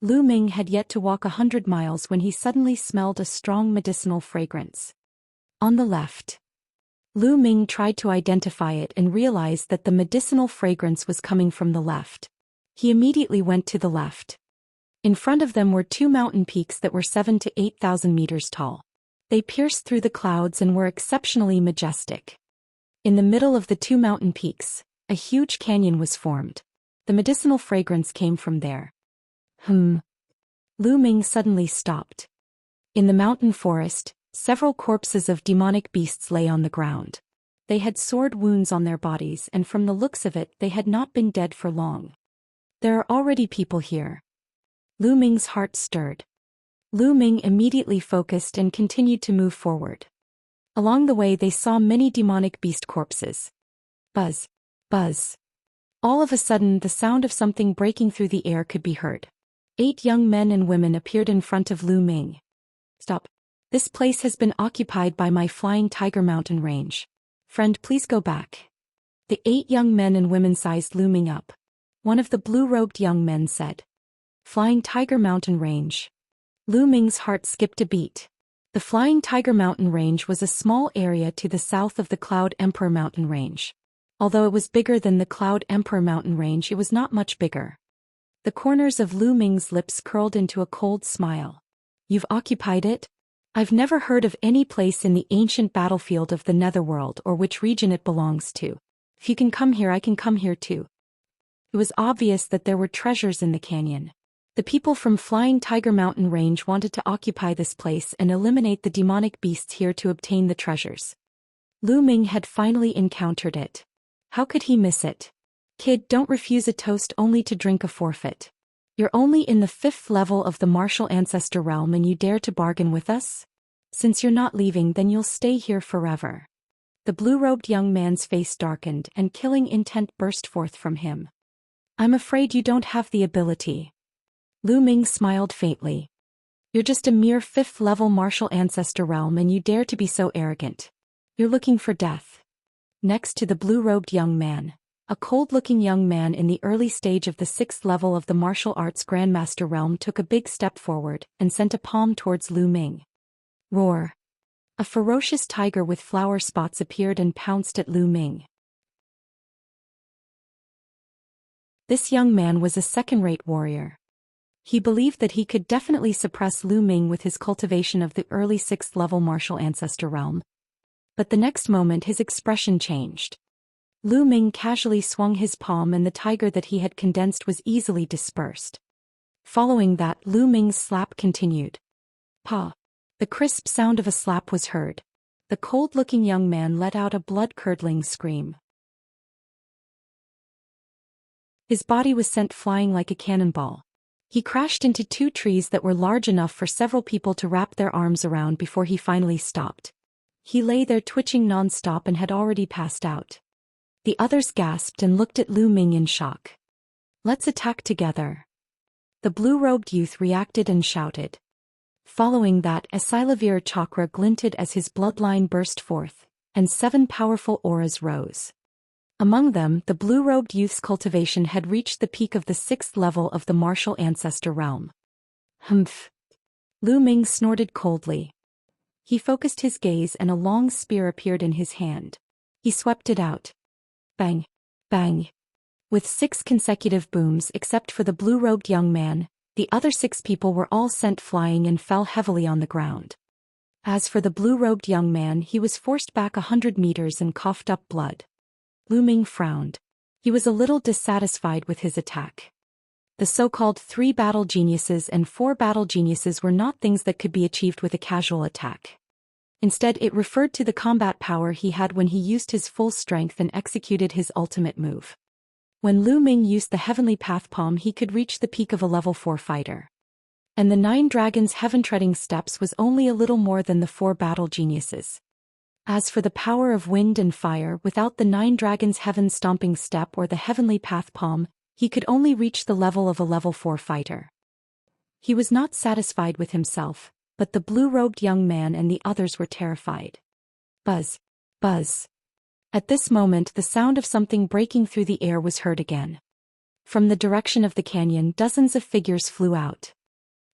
Lu Ming had yet to walk 100 miles when he suddenly smelled a strong medicinal fragrance. On the left. Lu Ming tried to identify it and realized that the medicinal fragrance was coming from the left. He immediately went to the left. In front of them were 2 mountain peaks that were 7,000 to 8,000 meters tall. They pierced through the clouds and were exceptionally majestic. In the middle of the 2 mountain peaks, a huge canyon was formed. The medicinal fragrance came from there. Lu Ming suddenly stopped. In the mountain forest, several corpses of demonic beasts lay on the ground. They had sword wounds on their bodies, and from the looks of it, they had not been dead for long. There are already people here. Lu Ming's heart stirred. Lu Ming immediately focused and continued to move forward. Along the way they saw many demonic beast corpses. Buzz, buzz. All of a sudden the sound of something breaking through the air could be heard. 8 young men and women appeared in front of Lu Ming. "Stop. This place has been occupied by my Flying Tiger Mountain Range. Friend, please go back." The 8 young men and women sized Lu Ming up. One of the blue-robed young men said, "Flying Tiger Mountain Range." Lu Ming's heart skipped a beat. The Flying Tiger Mountain Range was a small area to the south of the Cloud Emperor Mountain Range. Although it was bigger than the Cloud Emperor Mountain Range, it was not much bigger. The corners of Lu Ming's lips curled into a cold smile. "You've occupied it? I've never heard of any place in the ancient battlefield of the Netherworld or which region it belongs to. If you can come here, I can come here too." It was obvious that there were treasures in the canyon. The people from Flying Tiger Mountain Range wanted to occupy this place and eliminate the demonic beasts here to obtain the treasures. Lu Ming had finally encountered it. How could he miss it? "Kid, don't refuse a toast only to drink a forfeit. You're only in the 5th level of the martial ancestor realm and you dare to bargain with us? Since you're not leaving, then you'll stay here forever." The blue-robed young man's face darkened and killing intent burst forth from him. "I'm afraid you don't have the ability." Lu Ming smiled faintly. You're just a mere 5th-level martial ancestor realm and you dare to be so arrogant. You're looking for death. Next to the blue-robed young man, a cold-looking young man in the early stage of the 6th level of the martial arts grandmaster realm took a big step forward and sent a palm towards Lu Ming. Roar! A ferocious tiger with flower spots appeared and pounced at Lu Ming. This young man was a second-rate warrior. He believed that he could definitely suppress Lu Ming with his cultivation of the early 6th-level martial ancestor realm. But the next moment his expression changed. Lu Ming casually swung his palm and the tiger that he had condensed was easily dispersed. Following that, Lu Ming's slap continued. Pa! The crisp sound of a slap was heard. The cold-looking young man let out a blood-curdling scream. His body was sent flying like a cannonball. He crashed into 2 trees that were large enough for several people to wrap their arms around before he finally stopped. He lay there twitching non-stop and had already passed out. The others gasped and looked at Lu Ming in shock. Let's attack together. The blue-robed youth reacted and shouted. Following that, a Silavir chakra glinted as his bloodline burst forth, and 7 powerful auras rose. Among them, the blue-robed youth's cultivation had reached the peak of the 6th level of the martial ancestor realm. Humph! Lu Ming snorted coldly. He focused his gaze and a long spear appeared in his hand. He swept it out. Bang! Bang! With 6 consecutive booms except for the blue-robed young man, the other 6 people were all sent flying and fell heavily on the ground. As for the blue-robed young man, he was forced back 100 meters and coughed up blood. Lu Ming frowned. He was a little dissatisfied with his attack. The so-called 3 battle geniuses and 4 battle geniuses were not things that could be achieved with a casual attack. Instead, it referred to the combat power he had when he used his full strength and executed his ultimate move. When Lu Ming used the Heavenly Path Palm, he could reach the peak of a level 4 fighter. And the 9 dragons' heaven-treading steps was only a little more than the 4 battle geniuses. As for the power of wind and fire, without the 9 dragons' heaven-stomping step or the Heavenly Path Palm, he could only reach the level of a level 4 fighter. He was not satisfied with himself, but the blue-robed young man and the others were terrified. Buzz! Buzz! At this moment the sound of something breaking through the air was heard again. From the direction of the canyon, dozens of figures flew out.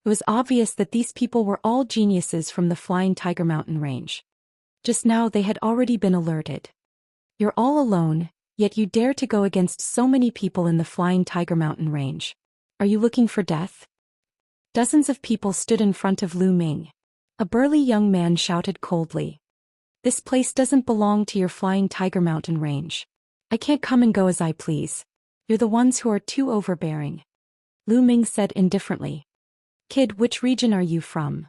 It was obvious that these people were all geniuses from the Flying Tiger Mountain range. Just now they had already been alerted. You're all alone, yet you dare to go against so many people in the Flying Tiger Mountain range. Are you looking for death? Dozens of people stood in front of Lu Ming. A burly young man shouted coldly. This place doesn't belong to your Flying Tiger Mountain range. I can't come and go as I please. You're the ones who are too overbearing. Lu Ming said indifferently. Kid, which region are you from?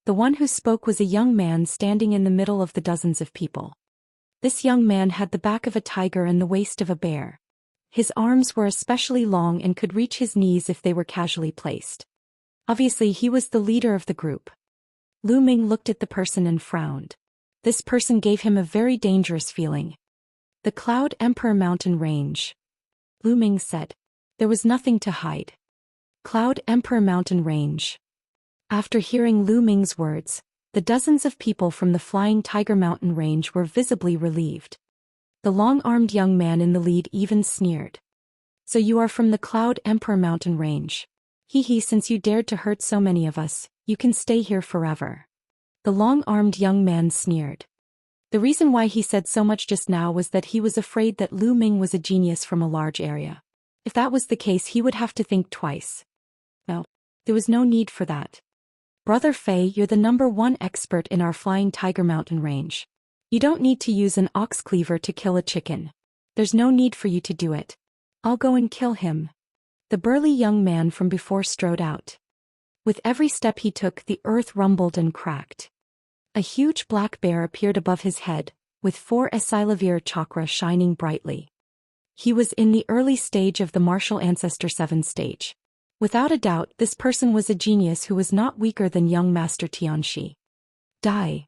The one who spoke was a young man standing in the middle of the dozens of people. This young man had the back of a tiger and the waist of a bear. His arms were especially long and could reach his knees if they were casually placed. Obviously, he was the leader of the group. Lu Ming looked at the person and frowned. This person gave him a very dangerous feeling. The Cloud Emperor Mountain Range. Lu Ming said. There was nothing to hide. Cloud Emperor Mountain Range. After hearing Lu Ming's words, the dozens of people from the Flying Tiger Mountain range were visibly relieved. The long-armed young man in the lead even sneered. So you are from the Cloud Emperor Mountain range. Hee, since you dared to hurt so many of us, you can stay here forever. The long-armed young man sneered. The reason why he said so much just now was that he was afraid that Lu Ming was a genius from a large area. If that was the case, he would have to think twice. No, there was no need for that. Brother Fei, you're the #1 expert in our Flying Tiger Mountain range. You don't need to use an ox cleaver to kill a chicken. There's no need for you to do it. I'll go and kill him. The burly young man from before strode out. With every step he took, the earth rumbled and cracked. A huge black bear appeared above his head, with 4 Asilavir chakra shining brightly. He was in the early stage of the martial ancestor 7 stage. Without a doubt, this person was a genius who was not weaker than young Master Xianxia. Die.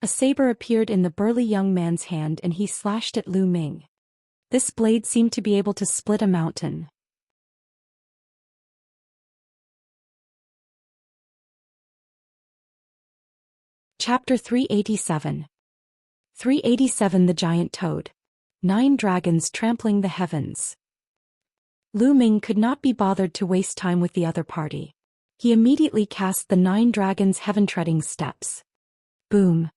A saber appeared in the burly young man's hand and he slashed at Lu Ming. This blade seemed to be able to split a mountain. Chapter 387. 387 The Giant Toad. 9 Dragons Trampling the Heavens. Lu Ming could not be bothered to waste time with the other party. He immediately cast the 9 dragons' heaven-treading steps. Boom!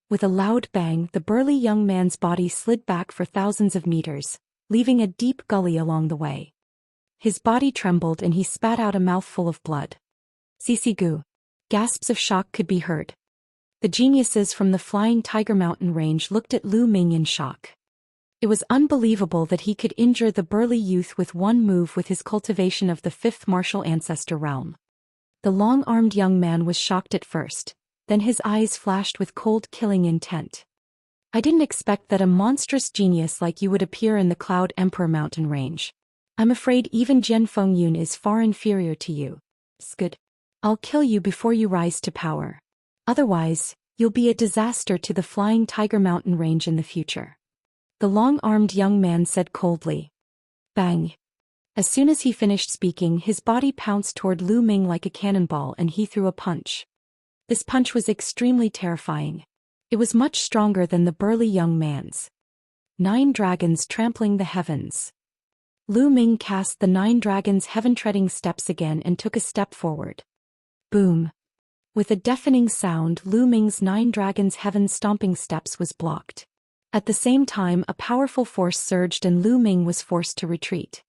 With a loud bang, the burly young man's body slid back for thousands of meters, leaving a deep gully along the way. His body trembled and he spat out a mouthful of blood. Sisigu! Gasps of shock could be heard. The geniuses from the Flying Tiger Mountain range looked at Lu Ming in shock. It was unbelievable that he could injure the burly youth with one move with his cultivation of the 5th martial ancestor realm. The long-armed young man was shocked at first, then his eyes flashed with cold killing intent. I didn't expect that a monstrous genius like you would appear in the Cloud Emperor mountain range. I'm afraid even Jian Fengyun is far inferior to you. Skid. I'll kill you before you rise to power. Otherwise, you'll be a disaster to the Flying Tiger Mountain range in the future. The long-armed young man said coldly. Bang! As soon as he finished speaking, his body pounced toward Lu Ming like a cannonball and he threw a punch. This punch was extremely terrifying. It was much stronger than the burly young man's. 9 dragons trampling the heavens. Lu Ming cast the 9 dragons' heaven-treading steps again and took a step forward. Boom! With a deafening sound, Lu Ming's 9 dragons' heaven-stomping steps was blocked. At the same time, a powerful force surged and Lu Ming was forced to retreat.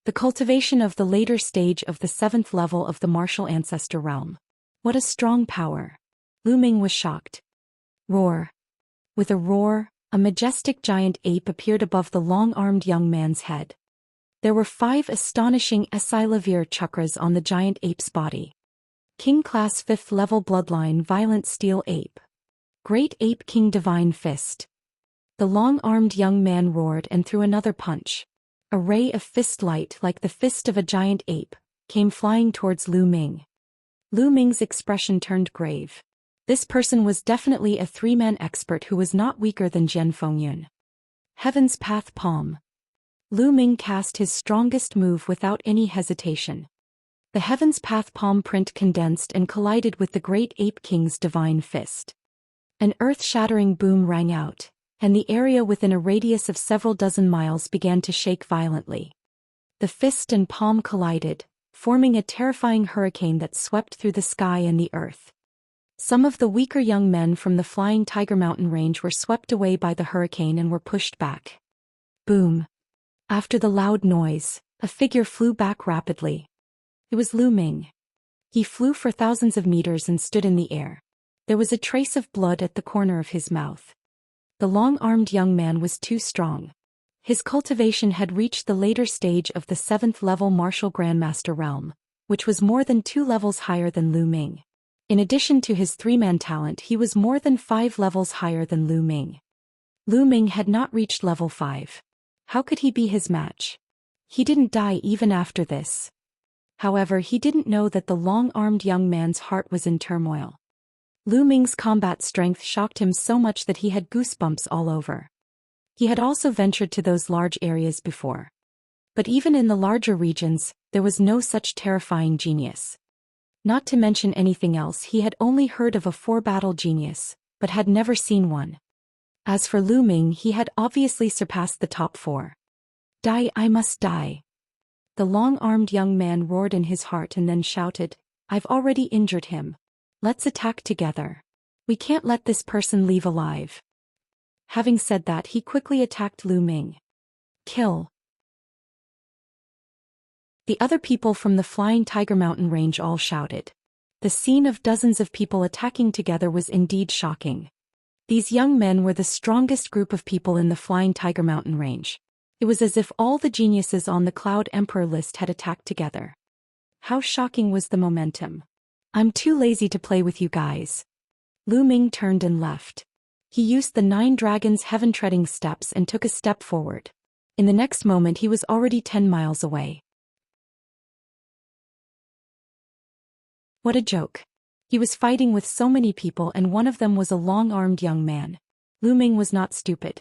The cultivation of the later stage of the 7th level of the martial ancestor realm. What a strong power! Lu Ming was shocked. Roar! With a roar, a majestic giant ape appeared above the long-armed young man's head. There were 5 astonishing Esilavir chakras on the giant ape's body. King Class 5th Level Bloodline Violent Steel Ape. Great Ape King Divine Fist. The long-armed young man roared and threw another punch. A ray of fist light like the fist of a giant ape came flying towards Lu Ming. Lu Ming's expression turned grave. This person was definitely a 3-man expert who was not weaker than Jian Fengyun. Heaven's Path Palm. Lu Ming cast his strongest move without any hesitation. The Heaven's Path palm print condensed and collided with the Great Ape King's divine fist. An earth-shattering boom rang out, and the area within a radius of several dozen miles began to shake violently. The fist and palm collided, forming a terrifying hurricane that swept through the sky and the earth. Some of the weaker young men from the Flying Tiger Mountain range were swept away by the hurricane and were pushed back. Boom! After the loud noise, a figure flew back rapidly. It was Lu Ming. He flew for thousands of meters and stood in the air. There was a trace of blood at the corner of his mouth. The long-armed young man was too strong. His cultivation had reached the later stage of the 7th level martial grandmaster realm, which was more than 2 levels higher than Lu Ming. In addition to his 3-man talent, he was more than 5 levels higher than Lu Ming. Lu Ming had not reached level 5. How could he be his match? He didn't die even after this. However, he didn't know that the long-armed young man's heart was in turmoil. Lu Ming's combat strength shocked him so much that he had goosebumps all over. He had also ventured to those large areas before. But even in the larger regions, there was no such terrifying genius. Not to mention anything else, he had only heard of a 4-battle genius, but had never seen one. As for Lu Ming, he had obviously surpassed the top 4. Die, I must die. The long-armed young man roared in his heart and then shouted, I've already injured him. Let's attack together. We can't let this person leave alive. Having said that, he quickly attacked Lu Ming. Kill. The other people from the Flying Tiger Mountain range all shouted. The scene of dozens of people attacking together was indeed shocking. These young men were the strongest group of people in the Flying Tiger Mountain range. It was as if all the geniuses on the Cloud Emperor list had attacked together. How shocking was the momentum. I'm too lazy to play with you guys. Lu Ming turned and left. He used the 9 dragons' heaven-treading steps and took a step forward. In the next moment he was already 10 miles away. What a joke. He was fighting with so many people and one of them was a long-armed young man. Lu Ming was not stupid.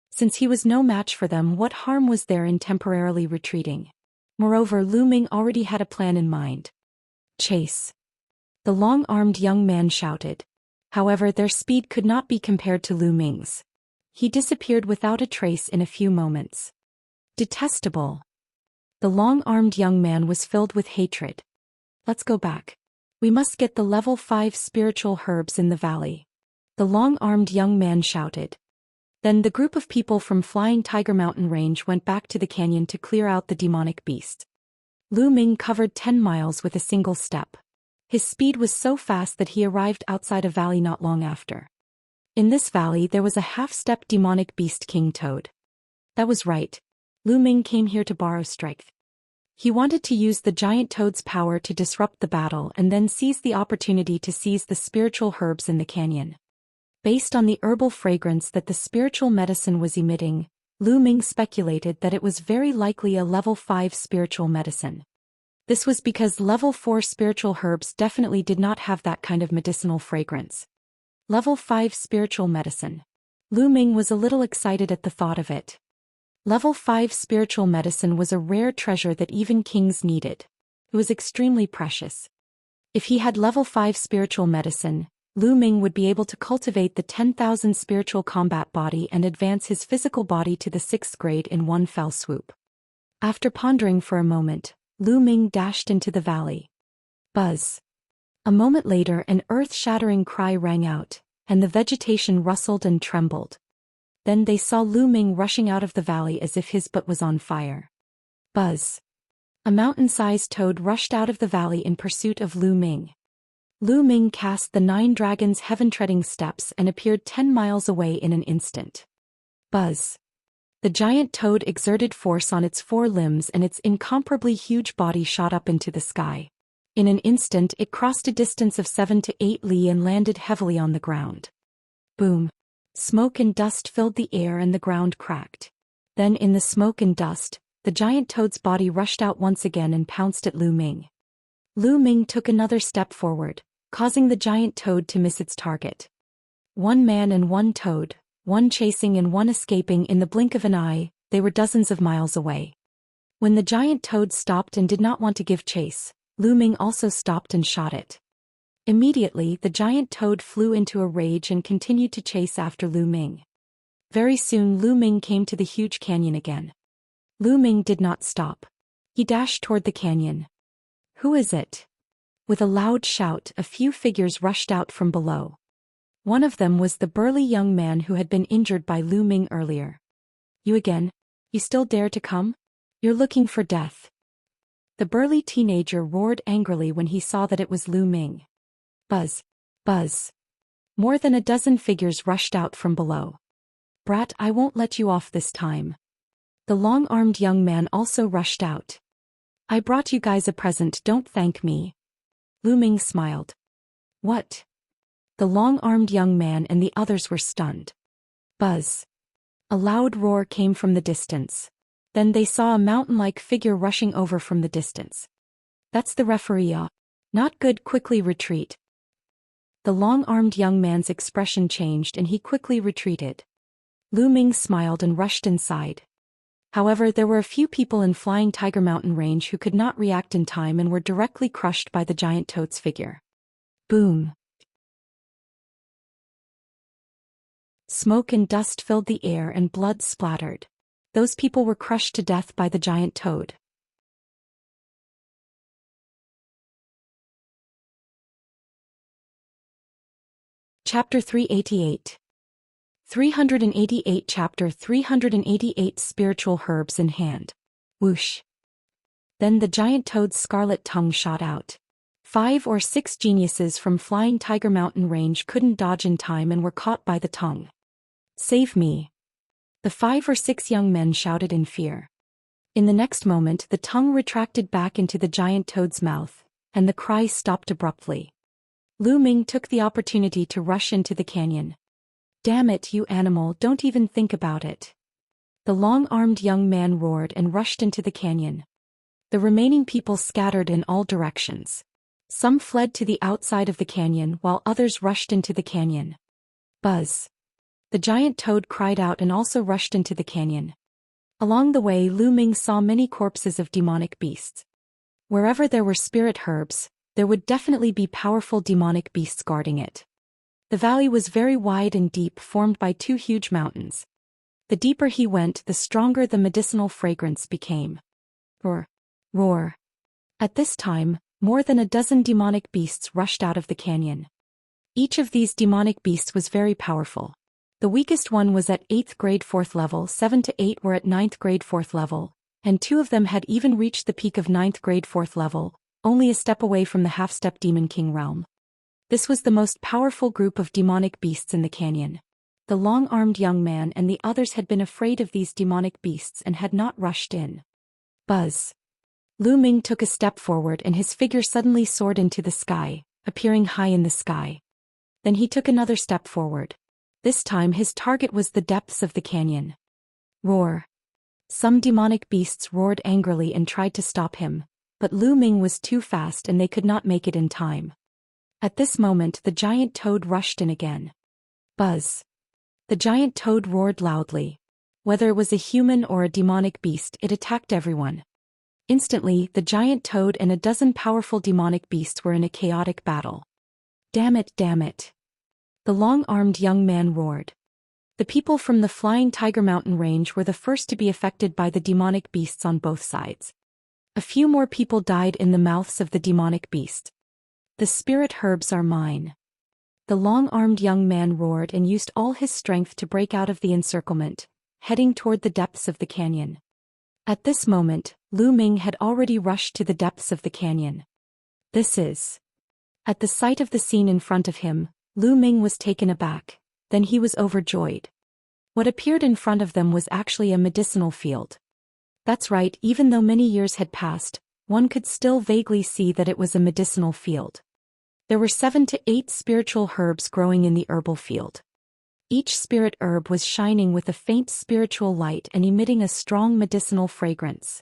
Since he was no match for them, what harm was there in temporarily retreating? Moreover, Lu Ming already had a plan in mind. Chase. The long-armed young man shouted. However, their speed could not be compared to Lu Ming's. He disappeared without a trace in a few moments. Detestable. The long-armed young man was filled with hatred. Let's go back. We must get the level 5 spiritual herbs in the valley. The long-armed young man shouted. Then the group of people from Flying Tiger Mountain Range went back to the canyon to clear out the demonic beast. Lu Ming covered 10 miles with a single step. His speed was so fast that he arrived outside a valley not long after. In this valley there was a half-step demonic beast king toad. That was right. Lu Ming came here to borrow strength. He wanted to use the giant toad's power to disrupt the battle and then seize the opportunity to seize the spiritual herbs in the canyon. Based on the herbal fragrance that the spiritual medicine was emitting, Lu Ming speculated that it was very likely a level 5 spiritual medicine. This was because level 4 spiritual herbs definitely did not have that kind of medicinal fragrance. Level 5 spiritual medicine. Lu Ming was a little excited at the thought of it. Level 5 spiritual medicine was a rare treasure that even kings needed. It was extremely precious. If he had level 5 spiritual medicine, Lu Ming would be able to cultivate the 10,000 spiritual combat body and advance his physical body to the 6th grade in one fell swoop. After pondering for a moment, Lu Ming dashed into the valley. Buzz. A moment later an earth-shattering cry rang out, and the vegetation rustled and trembled. Then they saw Lu Ming rushing out of the valley as if his butt was on fire. Buzz. A mountain-sized toad rushed out of the valley in pursuit of Lu Ming. Lu Ming cast the 9 dragons' heaven-treading steps and appeared 10 miles away in an instant. Buzz. The giant toad exerted force on its 4 limbs and its incomparably huge body shot up into the sky. In an instant it crossed a distance of 7 to 8 li and landed heavily on the ground. Boom. Smoke and dust filled the air and the ground cracked. Then in the smoke and dust, the giant toad's body rushed out once again and pounced at Lu Ming. Lu Ming took another step forward, causing the giant toad to miss its target. 1 man and 1 toad, one chasing and one escaping in the blink of an eye, they were dozens of miles away. When the giant toad stopped and did not want to give chase, Lu Ming also stopped and shot it. Immediately the giant toad flew into a rage and continued to chase after Lu Ming. Very soon Lu Ming came to the huge canyon again. Lu Ming did not stop. He dashed toward the canyon. Who is it? With a loud shout a few figures rushed out from below. One of them was the burly young man who had been injured by Lu Ming earlier. You again? You still dare to come? You're looking for death. The burly teenager roared angrily when he saw that it was Lu Ming. Buzz. Buzz. More than a dozen figures rushed out from below. Brat, I won't let you off this time. The long-armed young man also rushed out. I brought you guys a present, don't thank me. Lu Ming smiled. What? The long-armed young man and the others were stunned. Buzz. A loud roar came from the distance. Then they saw a mountain-like figure rushing over from the distance. That's the referee. Not good, quickly retreat. The long-armed young man's expression changed and he quickly retreated. Lu Ming smiled and rushed inside. However, there were a few people in Flying Tiger Mountain Range who could not react in time and were directly crushed by the giant toad's figure. Boom. Smoke and dust filled the air and blood splattered. Those people were crushed to death by the giant toad. Chapter 388. 388 Chapter 388 Spiritual Herbs in Hand. Whoosh. Then the giant toad's scarlet tongue shot out. 5 or 6 geniuses from Flying Tiger Mountain Range couldn't dodge in time and were caught by the tongue. Save me. The 5 or 6 young men shouted in fear. In the next moment the tongue retracted back into the giant toad's mouth, and the cry stopped abruptly. Lu Ming took the opportunity to rush into the canyon. Damn it, you animal, don't even think about it. The long-armed young man roared and rushed into the canyon. The remaining people scattered in all directions. Some fled to the outside of the canyon while others rushed into the canyon. Buzz. The giant toad cried out and also rushed into the canyon. Along the way Lu Ming saw many corpses of demonic beasts. Wherever there were spirit herbs, there would definitely be powerful demonic beasts guarding it. The valley was very wide and deep, formed by two huge mountains. The deeper he went, the stronger the medicinal fragrance became. Roar! Roar! At this time, more than a dozen demonic beasts rushed out of the canyon. Each of these demonic beasts was very powerful. The weakest one was at 8th grade 4th level, 7 to 8 were at 9th grade 4th level, and 2 of them had even reached the peak of 9th grade 4th level, only a step away from the half-step Demon King realm. This was the most powerful group of demonic beasts in the canyon. The long-armed young man and the others had been afraid of these demonic beasts and had not rushed in. Buzz! Lu Ming took a step forward and his figure suddenly soared into the sky, appearing high in the sky. Then he took another step forward. This time his target was the depths of the canyon. Roar! Some demonic beasts roared angrily and tried to stop him, but Lu Ming was too fast and they could not make it in time. At this moment the giant toad rushed in again. Buzz! The giant toad roared loudly. Whether it was a human or a demonic beast, it attacked everyone. Instantly, the giant toad and a dozen powerful demonic beasts were in a chaotic battle. Damn it, damn it! The long-armed young man roared. The people from the Flying Tiger Mountain Range were the first to be affected by the demonic beasts on both sides. A few more people died in the mouths of the demonic beast. The spirit herbs are mine. The long-armed young man roared and used all his strength to break out of the encirclement, heading toward the depths of the canyon. At this moment, Lu Ming had already rushed to the depths of the canyon. This is... At the sight of the scene in front of him, Lu Ming was taken aback, then he was overjoyed. What appeared in front of them was actually a medicinal field. That's right, even though many years had passed, one could still vaguely see that it was a medicinal field. There were 7 to 8 spiritual herbs growing in the herbal field. Each spirit herb was shining with a faint spiritual light and emitting a strong medicinal fragrance.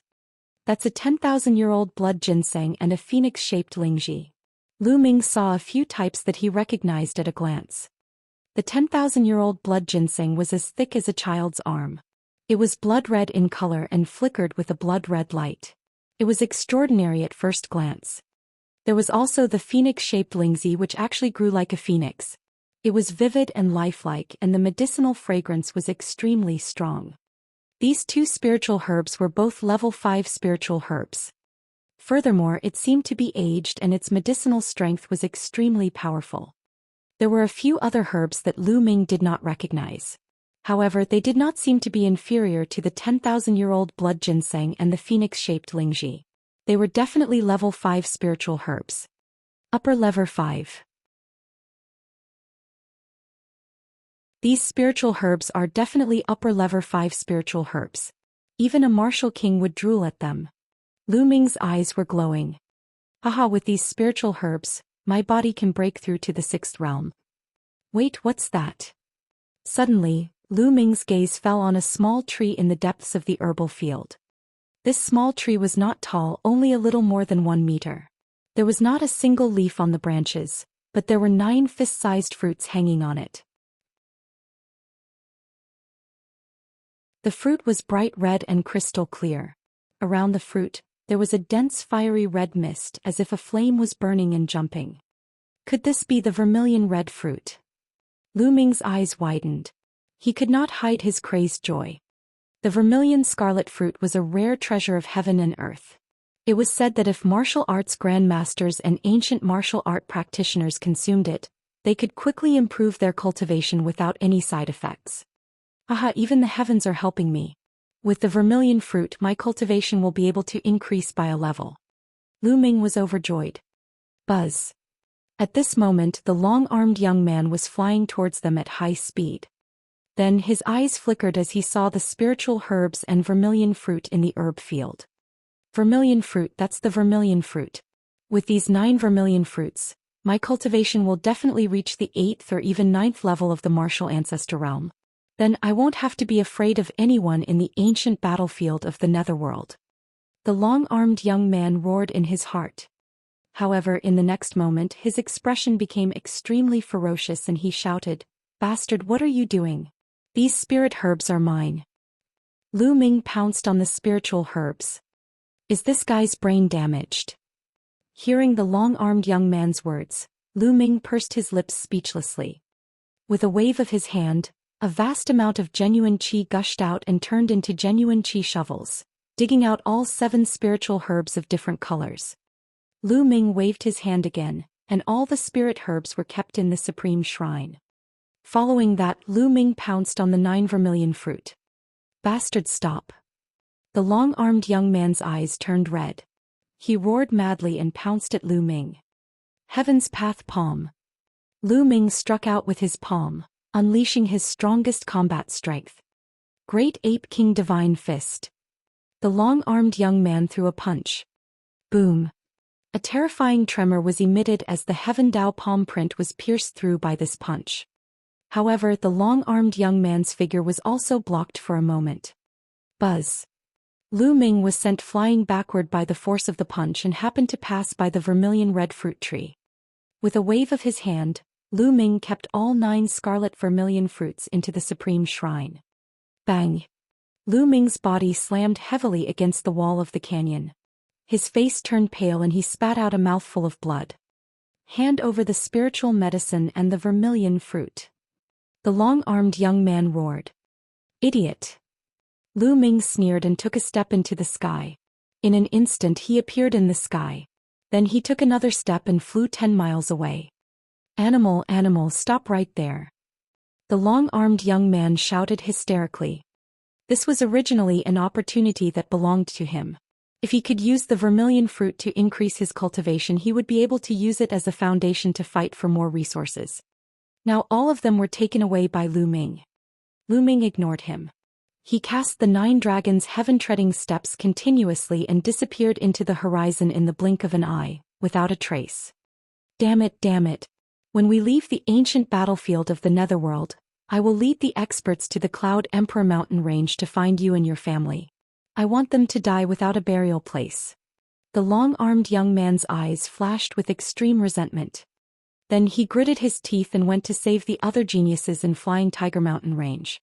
That's a 10,000-year-old blood ginseng and a phoenix-shaped lingji. Lu Ming saw a few types that he recognized at a glance. The 10,000-year-old blood ginseng was as thick as a child's arm. It was blood-red in color and flickered with a blood-red light. It was extraordinary at first glance. There was also the phoenix-shaped lingzi, which actually grew like a phoenix. It was vivid and lifelike, and the medicinal fragrance was extremely strong. These two spiritual herbs were both level 5 spiritual herbs. Furthermore, it seemed to be aged and its medicinal strength was extremely powerful. There were a few other herbs that Lu Ming did not recognize. However, they did not seem to be inferior to the 10,000-year-old blood ginseng and the phoenix-shaped lingji. They were definitely level 5 spiritual herbs. Upper level 5. These spiritual herbs are definitely upper level 5 spiritual herbs. Even a martial king would drool at them. Lu Ming's eyes were glowing. Haha, with these spiritual herbs, my body can break through to the 6th realm. Wait, what's that? Suddenly, Lu Ming's gaze fell on a small tree in the depths of the herbal field. This small tree was not tall, only a little more than 1 meter. There was not a single leaf on the branches, but there were 9 fist-sized fruits hanging on it. The fruit was bright red and crystal clear. Around the fruit, there was a dense fiery red mist as if a flame was burning and jumping. Could this be the vermilion red fruit? Lu Ming's eyes widened. He could not hide his crazed joy. The vermilion scarlet fruit was a rare treasure of heaven and earth. It was said that if martial arts grandmasters and ancient martial art practitioners consumed it, they could quickly improve their cultivation without any side effects. Haha, even the heavens are helping me. With the vermilion fruit, my cultivation will be able to increase by a level. Lu Ming was overjoyed. Buzz! At this moment, the long-armed young man was flying towards them at high speed. Then his eyes flickered as he saw the spiritual herbs and vermilion fruit in the herb field. Vermilion fruit, that's the vermilion fruit. With these 9 vermilion fruits, my cultivation will definitely reach the 8th or even 9th level of the martial ancestor realm. Then I won't have to be afraid of anyone in the ancient battlefield of the netherworld. The long-armed young man roared in his heart. However, in the next moment his expression became extremely ferocious and he shouted, "Bastard, what are you doing? These spirit herbs are mine." Lu Ming pounced on the spiritual herbs. Is this guy's brain damaged? Hearing the long-armed young man's words, Lu Ming pursed his lips speechlessly. With a wave of his hand, a vast amount of genuine qi gushed out and turned into genuine qi shovels, digging out all 7 spiritual herbs of different colors. Lu Ming waved his hand again, and all the spirit herbs were kept in the supreme shrine. Following that, Lu Ming pounced on the 9 vermilion fruit. Bastard, stop! The long-armed young man's eyes turned red. He roared madly and pounced at Lu Ming. Heaven's Path Palm. Lu Ming struck out with his palm, unleashing his strongest combat strength. Great Ape King Divine Fist. The long-armed young man threw a punch. Boom! A terrifying tremor was emitted as the Heaven Dao palm print was pierced through by this punch. However, the long-armed young man's figure was also blocked for a moment. Buzz! Lu Ming was sent flying backward by the force of the punch and happened to pass by the vermilion red fruit tree. With a wave of his hand, Lu Ming kept all 9 scarlet vermilion fruits into the supreme shrine. Bang! Lu Ming's body slammed heavily against the wall of the canyon. His face turned pale and he spat out a mouthful of blood. Hand over the spiritual medicine and the vermilion fruit. The long-armed young man roared. Idiot! Lu Ming sneered and took a step into the sky. In an instant he appeared in the sky. Then he took another step and flew 10 miles away. Animal, animal, stop right there! The long-armed young man shouted hysterically. This was originally an opportunity that belonged to him. If he could use the vermilion fruit to increase his cultivation, he would be able to use it as a foundation to fight for more resources. Now all of them were taken away by Lu Ming. Lu Ming ignored him. He cast the 9 dragons' heaven-treading steps continuously and disappeared into the horizon in the blink of an eye, without a trace. Damn it, damn it. When we leave the ancient battlefield of the Netherworld, I will lead the experts to the Cloud Emperor mountain range to find you and your family. I want them to die without a burial place. The long-armed young man's eyes flashed with extreme resentment. Then he gritted his teeth and went to save the other geniuses in Flying Tiger Mountain Range.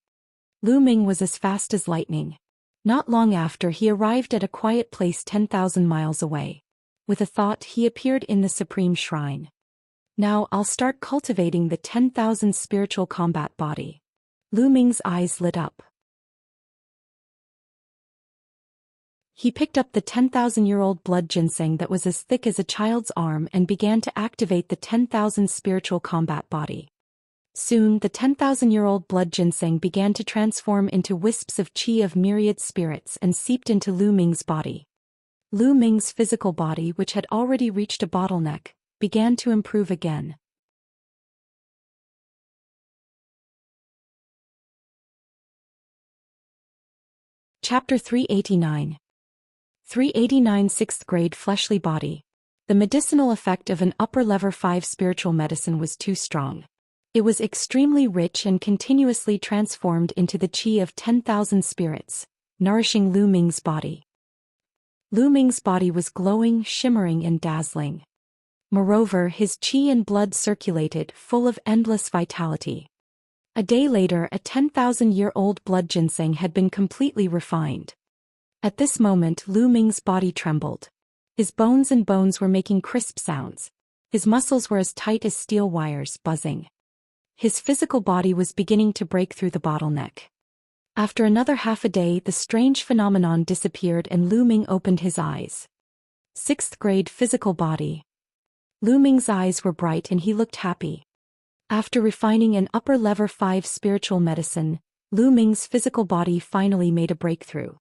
Lu Ming was as fast as lightning. Not long after, he arrived at a quiet place 10,000 miles away. With a thought, he appeared in the supreme shrine. Now I'll start cultivating the 10,000 spiritual combat body. Lu Ming's eyes lit up. He picked up the 10,000-year-old blood ginseng that was as thick as a child's arm and began to activate the 10,000 spiritual combat body. Soon, the 10,000-year-old blood ginseng began to transform into wisps of qi of myriad spirits and seeped into Lu Ming's body. Lu Ming's physical body, which had already reached a bottleneck, began to improve again. Chapter 389. 389 6th grade fleshly body. The medicinal effect of an upper level 5 spiritual medicine was too strong. It was extremely rich and continuously transformed into the qi of 10,000 spirits, nourishing Lu Ming's body. Lu Ming's body was glowing, shimmering and dazzling. Moreover, his qi and blood circulated, full of endless vitality. A day later, a 10,000-year-old blood ginseng had been completely refined. At this moment, Lu Ming's body trembled. His bones were making crisp sounds. His muscles were as tight as steel wires, buzzing. His physical body was beginning to break through the bottleneck. After another half a day, the strange phenomenon disappeared and Lu Ming opened his eyes. 6th grade physical body. Lu Ming's eyes were bright and he looked happy. After refining an upper level 5 spiritual medicine, Lu Ming's physical body finally made a breakthrough.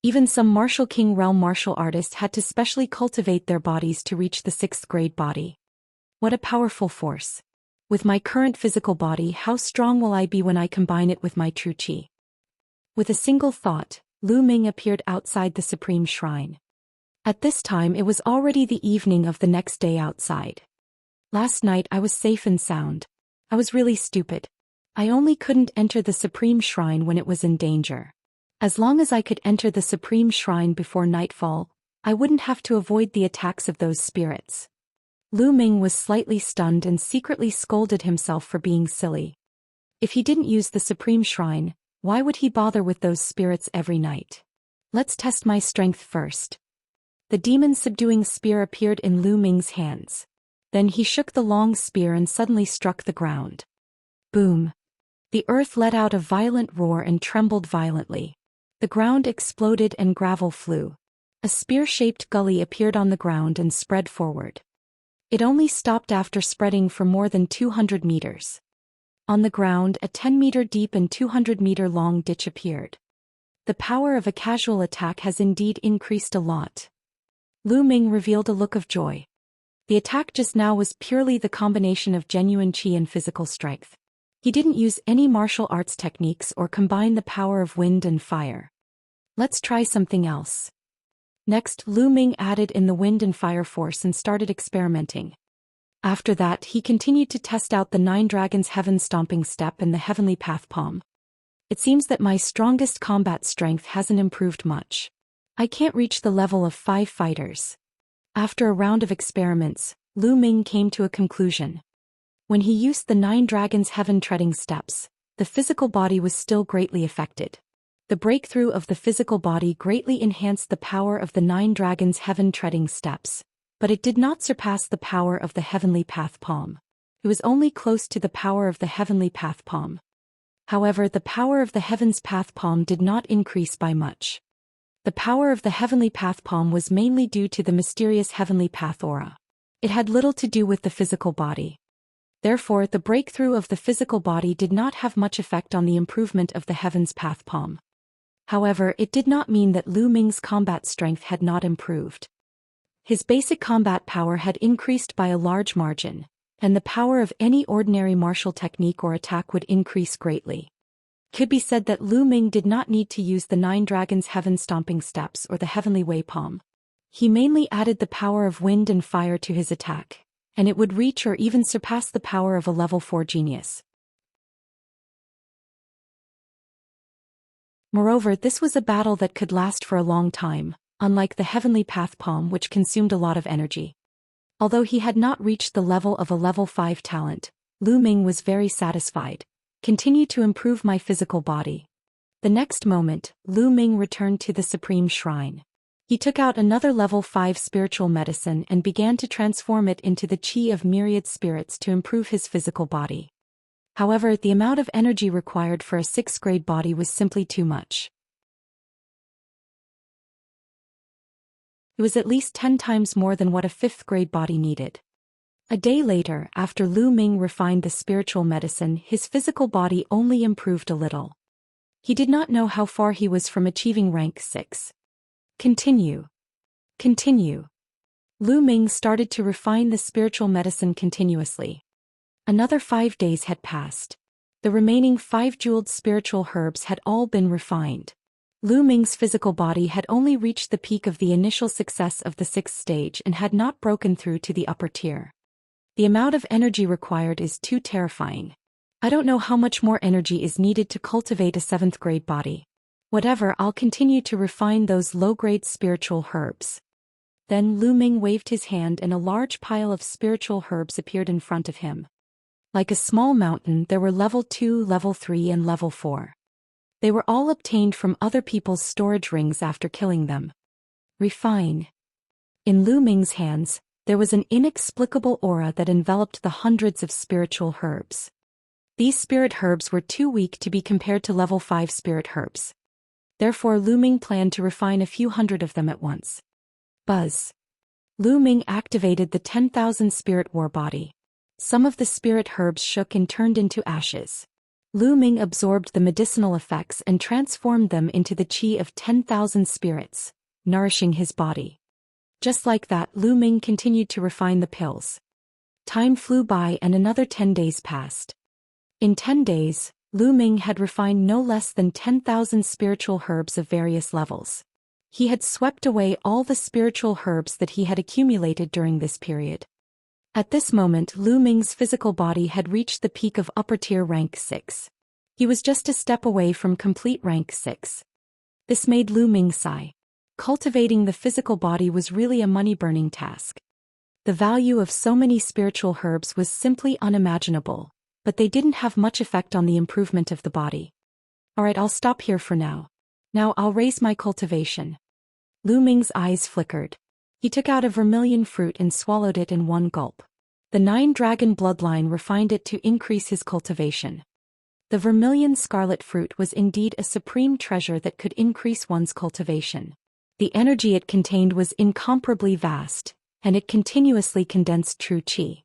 Even some martial king realm martial artists had to specially cultivate their bodies to reach the 6th grade body. What a powerful force. With my current physical body, how strong will I be when I combine it with my true qi? With a single thought, Lu Ming appeared outside the supreme shrine. At this time it was already the evening of the next day outside. Last night I was safe and sound. I was really stupid. I only couldn't enter the supreme shrine when it was in danger. As long as I could enter the supreme shrine before nightfall, I wouldn't have to avoid the attacks of those spirits. Lu Ming was slightly stunned and secretly scolded himself for being silly. If he didn't use the supreme shrine, why would he bother with those spirits every night? Let's test my strength first. The demon-subduing spear appeared in Lu Ming's hands. Then he shook the long spear and suddenly struck the ground. Boom. The earth let out a violent roar and trembled violently. The ground exploded and gravel flew. A spear-shaped gully appeared on the ground and spread forward. It only stopped after spreading for more than 200 meters. On the ground, a 10-meter deep and 200-meter long ditch appeared. The power of a casual attack has indeed increased a lot. Lu Ming revealed a look of joy. The attack just now was purely the combination of genuine qi and physical strength. He didn't use any martial arts techniques or combine the power of wind and fire. Let's try something else. Next, Lu Ming added in the wind and fire force and started experimenting. After that, he continued to test out the 9 Dragons Heaven Stomping Step and the Heavenly Path Palm. It seems that my strongest combat strength hasn't improved much. I can't reach the level of 5 fighters. After a round of experiments, Lu Ming came to a conclusion. When he used the 9 Dragons Heaven Treading Steps, the physical body was still greatly affected. The breakthrough of the physical body greatly enhanced the power of the 9 Dragons Heaven Treading Steps, but it did not surpass the power of the Heavenly Path Palm. It was only close to the power of the Heavenly Path Palm. However, the power of the Heaven's Path Palm did not increase by much. The power of the Heavenly Path Palm was mainly due to the mysterious Heavenly Path aura. It had little to do with the physical body. Therefore, the breakthrough of the physical body did not have much effect on the improvement of the Heaven's Path Palm. However, it did not mean that Lu Ming's combat strength had not improved. His basic combat power had increased by a large margin, and the power of any ordinary martial technique or attack would increase greatly. Could be said that Lu Ming did not need to use the 9 Dragons Heaven Stomping Steps or the Heavenly Way Palm. He mainly added the power of wind and fire to his attack, and it would reach or even surpass the power of a level 4 genius. Moreover, this was a battle that could last for a long time, unlike the Heavenly Path Palm, which consumed a lot of energy. Although he had not reached the level of a level 5 talent, Lu Ming was very satisfied. Continue to improve my physical body. The next moment, Lu Ming returned to the Supreme Shrine. He took out another level 5 spiritual medicine and began to transform it into the qi of myriad spirits to improve his physical body. However, the amount of energy required for a 6th grade body was simply too much. It was at least 10 times more than what a 5th grade body needed. A day later, after Lu Ming refined the spiritual medicine, his physical body only improved a little. He did not know how far he was from achieving rank 6. Continue. Lu Ming started to refine the spiritual medicine continuously. Another 5 days had passed. The remaining 5 jeweled spiritual herbs had all been refined. Lu Ming's physical body had only reached the peak of the initial success of the 6th stage and had not broken through to the upper tier. The amount of energy required is too terrifying. I don't know how much more energy is needed to cultivate a 7th grade body. Whatever, I'll continue to refine those low-grade spiritual herbs. Then Lu Ming waved his hand and a large pile of spiritual herbs appeared in front of him. Like a small mountain, there were level 2, level 3 and level 4. They were all obtained from other people's storage rings after killing them. Refine. In Lu Ming's hands, there was an inexplicable aura that enveloped the hundreds of spiritual herbs. These spirit herbs were too weak to be compared to level 5 spirit herbs. Therefore, Lu Ming planned to refine a few hundred of them at once. Buzz. Lu Ming activated the 10,000 spirit war body. Some of the spirit herbs shook and turned into ashes. Lu Ming absorbed the medicinal effects and transformed them into the qi of 10,000 spirits, nourishing his body. Just like that, Lu Ming continued to refine the pills. Time flew by and another 10 days passed. In 10 days, Lu Ming had refined no less than 10,000 spiritual herbs of various levels. He had swept away all the spiritual herbs that he had accumulated during this period. At this moment, Lu Ming's physical body had reached the peak of upper-tier rank 6. He was just a step away from complete rank 6. This made Lu Ming sigh. Cultivating the physical body was really a money-burning task. The value of so many spiritual herbs was simply unimaginable, but they didn't have much effect on the improvement of the body. Alright, I'll stop here for now. Now I'll raise my cultivation. Lu Ming's eyes flickered. He took out a vermilion fruit and swallowed it in one gulp. The 9-dragon bloodline refined it to increase his cultivation. The vermilion scarlet fruit was indeed a supreme treasure that could increase one's cultivation. The energy it contained was incomparably vast, and it continuously condensed true qi.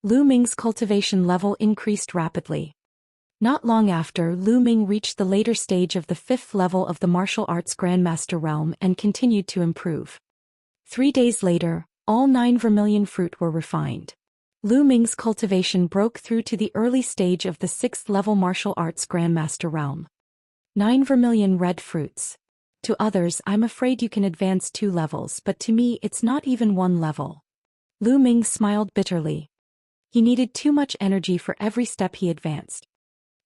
Lu Ming's cultivation level increased rapidly. Not long after, Lu Ming reached the later stage of the 5th level of the martial arts Grandmaster realm and continued to improve. 3 days later, all 9 vermilion fruit were refined. Lu Ming's cultivation broke through to the early stage of the 6th level martial arts Grandmaster realm. 9 vermilion red fruits. To others, I'm afraid you can advance 2 levels, but to me it's not even 1 level. Lu Ming smiled bitterly. He needed too much energy for every step he advanced.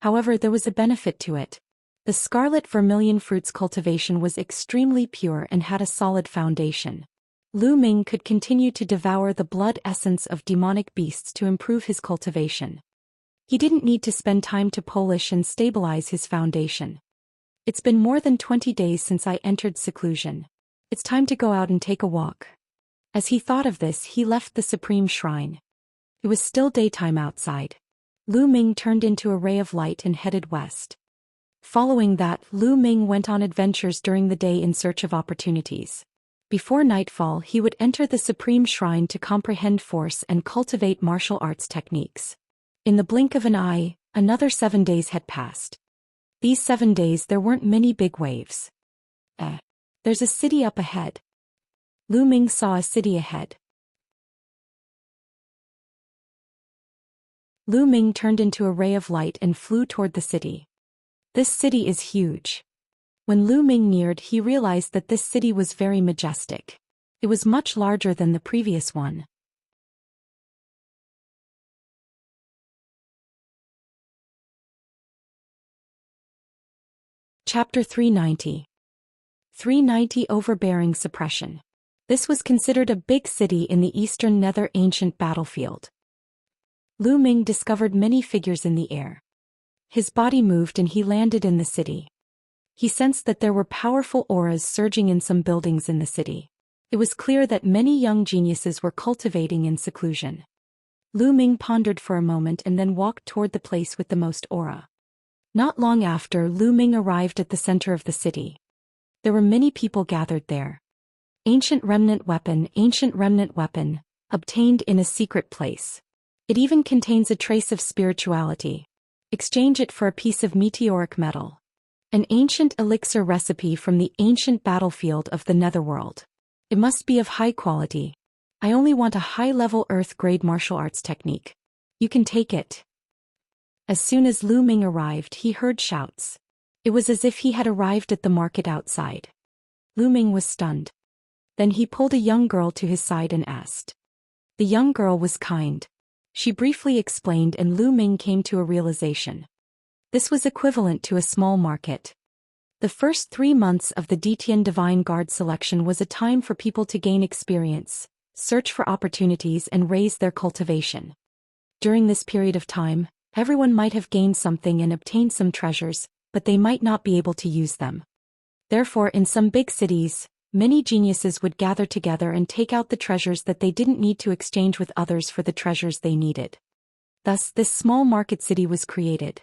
However, there was a benefit to it. The scarlet vermilion fruit's cultivation was extremely pure and had a solid foundation. Lu Ming could continue to devour the blood essence of demonic beasts to improve his cultivation. He didn't need to spend time to polish and stabilize his foundation. It's been more than 20 days since I entered seclusion. It's time to go out and take a walk. As he thought of this, he left the supreme shrine. It was still daytime outside. Lu Ming turned into a ray of light and headed west. Following that, Lu Ming went on adventures during the day in search of opportunities. Before nightfall, he would enter the supreme shrine to comprehend force and cultivate martial arts techniques. In the blink of an eye, another 7 days had passed. These 7 days there weren't many big waves. There's a city up ahead. Lu Ming saw a city ahead. Lu Ming turned into a ray of light and flew toward the city. This city is huge. When Lu Ming neared, he realized that this city was very majestic. It was much larger than the previous one. Chapter 390. 390 Overbearing Suppression. This was considered a big city in the eastern nether ancient battlefield. Lu Ming discovered many figures in the air. His body moved and he landed in the city. He sensed that there were powerful auras surging in some buildings in the city. It was clear that many young geniuses were cultivating in seclusion. Lu Ming pondered for a moment and then walked toward the place with the most aura. Not long after, Lu Ming arrived at the center of the city. There were many people gathered there. Ancient remnant weapon, obtained in a secret place. It even contains a trace of spirituality. Exchange it for a piece of meteoric metal. An ancient elixir recipe from the ancient battlefield of the netherworld. It must be of high quality. I only want a high-level earth-grade martial arts technique. You can take it. As soon as Lu Ming arrived, he heard shouts. It was as if he had arrived at the market outside. Lu Ming was stunned. Then he pulled a young girl to his side and asked. The young girl was kind. She briefly explained and Lu Ming came to a realization. This was equivalent to a small market. The first 3 months of the Detian Divine Guard selection was a time for people to gain experience, search for opportunities and raise their cultivation. During this period of time, everyone might have gained something and obtained some treasures, but they might not be able to use them. Therefore, in some big cities, many geniuses would gather together and take out the treasures that they didn't need to exchange with others for the treasures they needed. Thus, this small market city was created.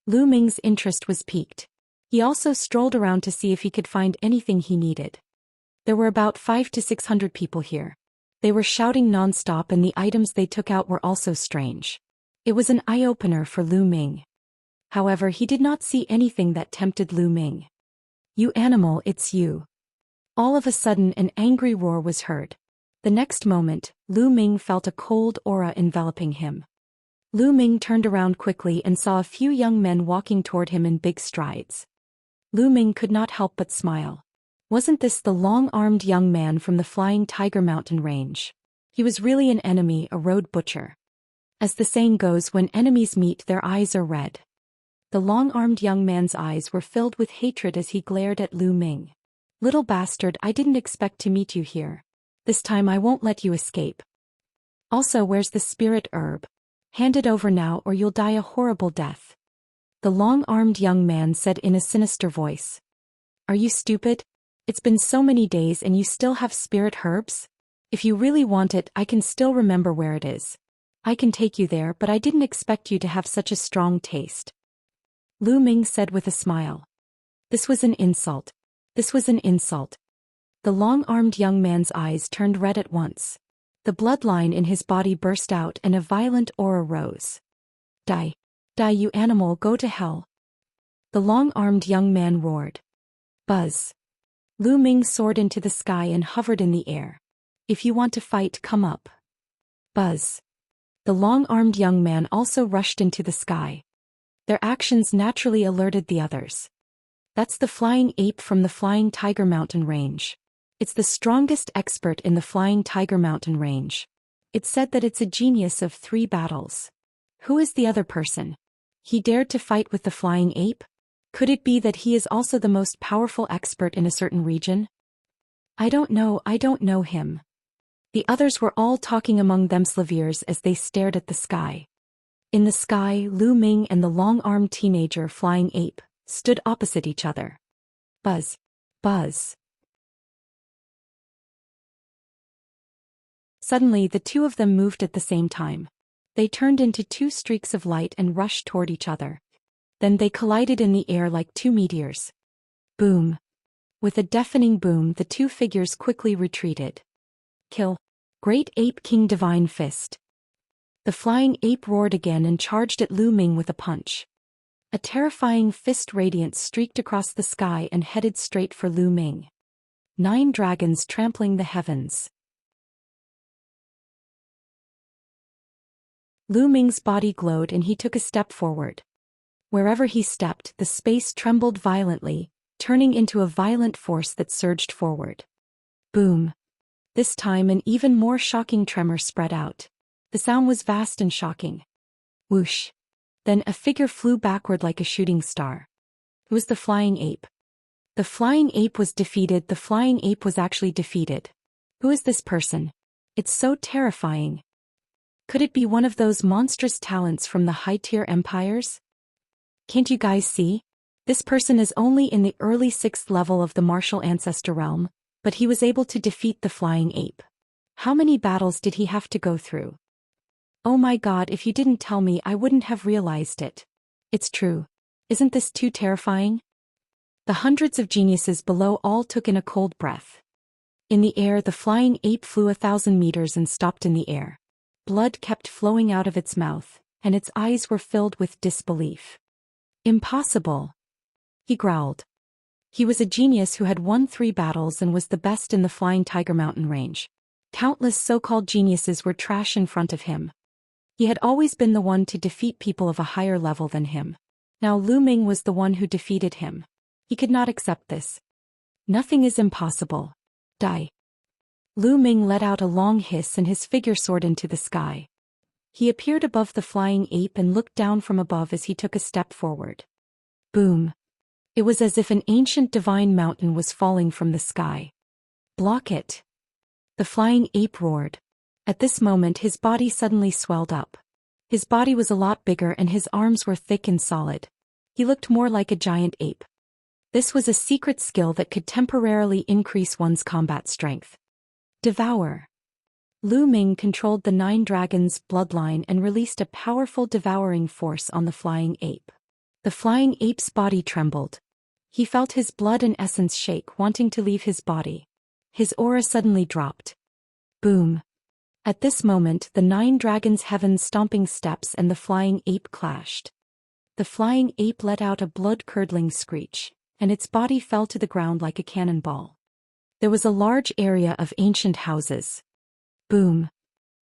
Lu Ming's interest was piqued. He also strolled around to see if he could find anything he needed. There were about 500 to 600 people here. They were shouting non-stop and the items they took out were also strange. It was an eye-opener for Lu Ming. However, he did not see anything that tempted Lu Ming. You animal, it's you. All of a sudden an angry roar was heard. The next moment, Lu Ming felt a cold aura enveloping him. Lu Ming turned around quickly and saw a few young men walking toward him in big strides. Lu Ming could not help but smile. Wasn't this the long-armed young man from the Flying Tiger Mountain range? He was really an enemy, a road butcher. As the saying goes, when enemies meet, their eyes are red. The long-armed young man's eyes were filled with hatred as he glared at Lu Ming. Little bastard, I didn't expect to meet you here. This time I won't let you escape. Also, where's the spirit herb? Hand it over now or you'll die a horrible death. The long-armed young man said in a sinister voice. Are you stupid? It's been so many days and you still have spirit herbs? If you really want it, I can still remember where it is. I can take you there, but I didn't expect you to have such a strong taste. Lu Ming said with a smile. This was an insult. This was an insult. The long-armed young man's eyes turned red at once. The bloodline in his body burst out and a violent aura rose. Die. Die, you animal, go to hell. The long-armed young man roared. Buzz. Lu Ming soared into the sky and hovered in the air. If you want to fight, come up. Buzz. The long-armed young man also rushed into the sky. Their actions naturally alerted the others. That's the flying ape from the Flying Tiger Mountain Range. It's the strongest expert in the Flying Tiger Mountain Range. It's said that it's a genius of 3 battles. Who is the other person? He dared to fight with the flying ape? Could it be that he is also the most powerful expert in a certain region? I don't know him. The others were all talking among themselves as they stared at the sky. In the sky, Lu Ming and the long-armed teenager flying ape stood opposite each other. Buzz. Buzz. Suddenly the two of them moved at the same time. They turned into 2 streaks of light and rushed toward each other. Then they collided in the air like 2 meteors. Boom. With a deafening boom, the 2 figures quickly retreated. Kill. Great Ape King Divine Fist. The flying ape roared again and charged at Lu Ming with a punch. A terrifying fist radiance streaked across the sky and headed straight for Lu Ming. 9 dragons trampling the heavens. Lu Ming's body glowed and he took a step forward. Wherever he stepped, the space trembled violently, turning into a violent force that surged forward. Boom. This time an even more shocking tremor spread out. The sound was vast and shocking. Whoosh. Then a figure flew backward like a shooting star. It was the flying ape. The flying ape was defeated. The flying ape was actually defeated. Who is this person? It's so terrifying. Could it be one of those monstrous talents from the high-tier empires? Can't you guys see? This person is only in the early 6th level of the martial ancestor realm, but he was able to defeat the flying ape. How many battles did he have to go through? Oh my god, if you didn't tell me I wouldn't have realized it. It's true. Isn't this too terrifying? The hundreds of geniuses below all took in a cold breath. In the air, the flying ape flew 1,000 meters and stopped in the air. Blood kept flowing out of its mouth, and its eyes were filled with disbelief. Impossible. He growled. He was a genius who had won 3 battles and was the best in the Flying Tiger Mountain Range. Countless so-called geniuses were trash in front of him. He had always been the one to defeat people of a higher level than him. Now Lu Ming was the one who defeated him. He could not accept this. Nothing is impossible. Die. Lu Ming let out a long hiss and his figure soared into the sky. He appeared above the flying ape and looked down from above as he took a step forward. Boom. It was as if an ancient divine mountain was falling from the sky. Block it. The flying ape roared. At this moment his body suddenly swelled up. His body was a lot bigger and his arms were thick and solid. He looked more like a giant ape. This was a secret skill that could temporarily increase one's combat strength. Devour. Lu Ming controlled the 9 dragons' bloodline and released a powerful devouring force on the flying ape. The flying ape's body trembled. He felt his blood and essence shake, wanting to leave his body. His aura suddenly dropped. Boom. At this moment, the 9 dragons' heaven-stomping steps and the flying ape clashed. The flying ape let out a blood-curdling screech, and its body fell to the ground like a cannonball. There was a large area of ancient houses. Boom.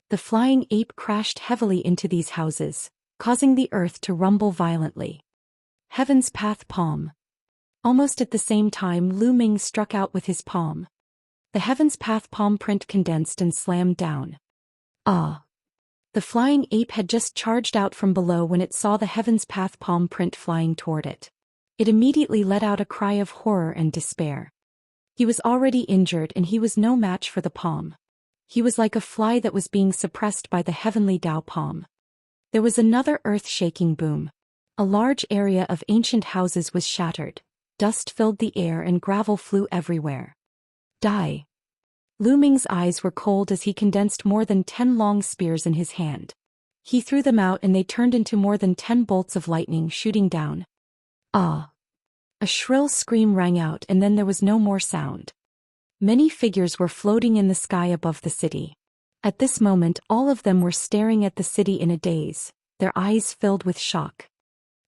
The flying ape crashed heavily into these houses, causing the earth to rumble violently. Heaven's Path Palm. Almost at the same time, Lu Ming struck out with his palm. The Heaven's Path palm print condensed and slammed down. Ah! The flying ape had just charged out from below when it saw the Heaven's Path palm print flying toward it. It immediately let out a cry of horror and despair. He was already injured and he was no match for the palm. He was like a fly that was being suppressed by the heavenly Tao palm. There was another earth-shaking boom. A large area of ancient houses was shattered. Dust filled the air and gravel flew everywhere. Die. Lu Ming's eyes were cold as he condensed more than 10 long spears in his hand. He threw them out and they turned into more than 10 bolts of lightning shooting down. Ah! A shrill scream rang out and then there was no more sound. Many figures were floating in the sky above the city. At this moment all of them were staring at the city in a daze, their eyes filled with shock.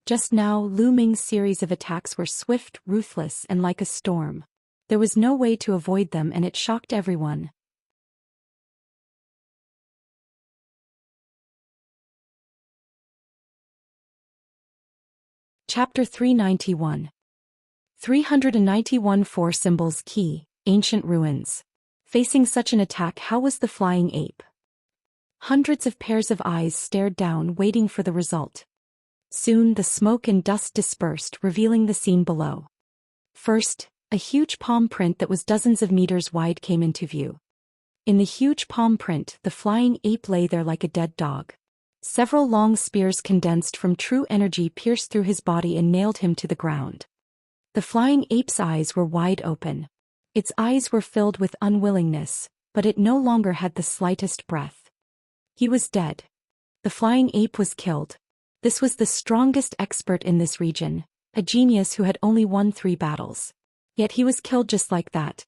Just now Lu Ming's series of attacks were swift, ruthless, and like a storm. There was no way to avoid them and it shocked everyone. Chapter 391. 391 Four Symbols Key, Ancient Ruins. Facing such an attack, how was the flying ape? Hundreds of pairs of eyes stared down, waiting for the result. Soon the smoke and dust dispersed, revealing the scene below. First, a huge palm print that was dozens of meters wide came into view. In the huge palm print, the flying ape lay there like a dead dog. Several long spears condensed from true energy pierced through his body and nailed him to the ground. The flying ape's eyes were wide open. Its eyes were filled with unwillingness, but it no longer had the slightest breath. He was dead. The flying ape was killed. This was the strongest expert in this region, a genius who had only won 3 battles. Yet he was killed just like that.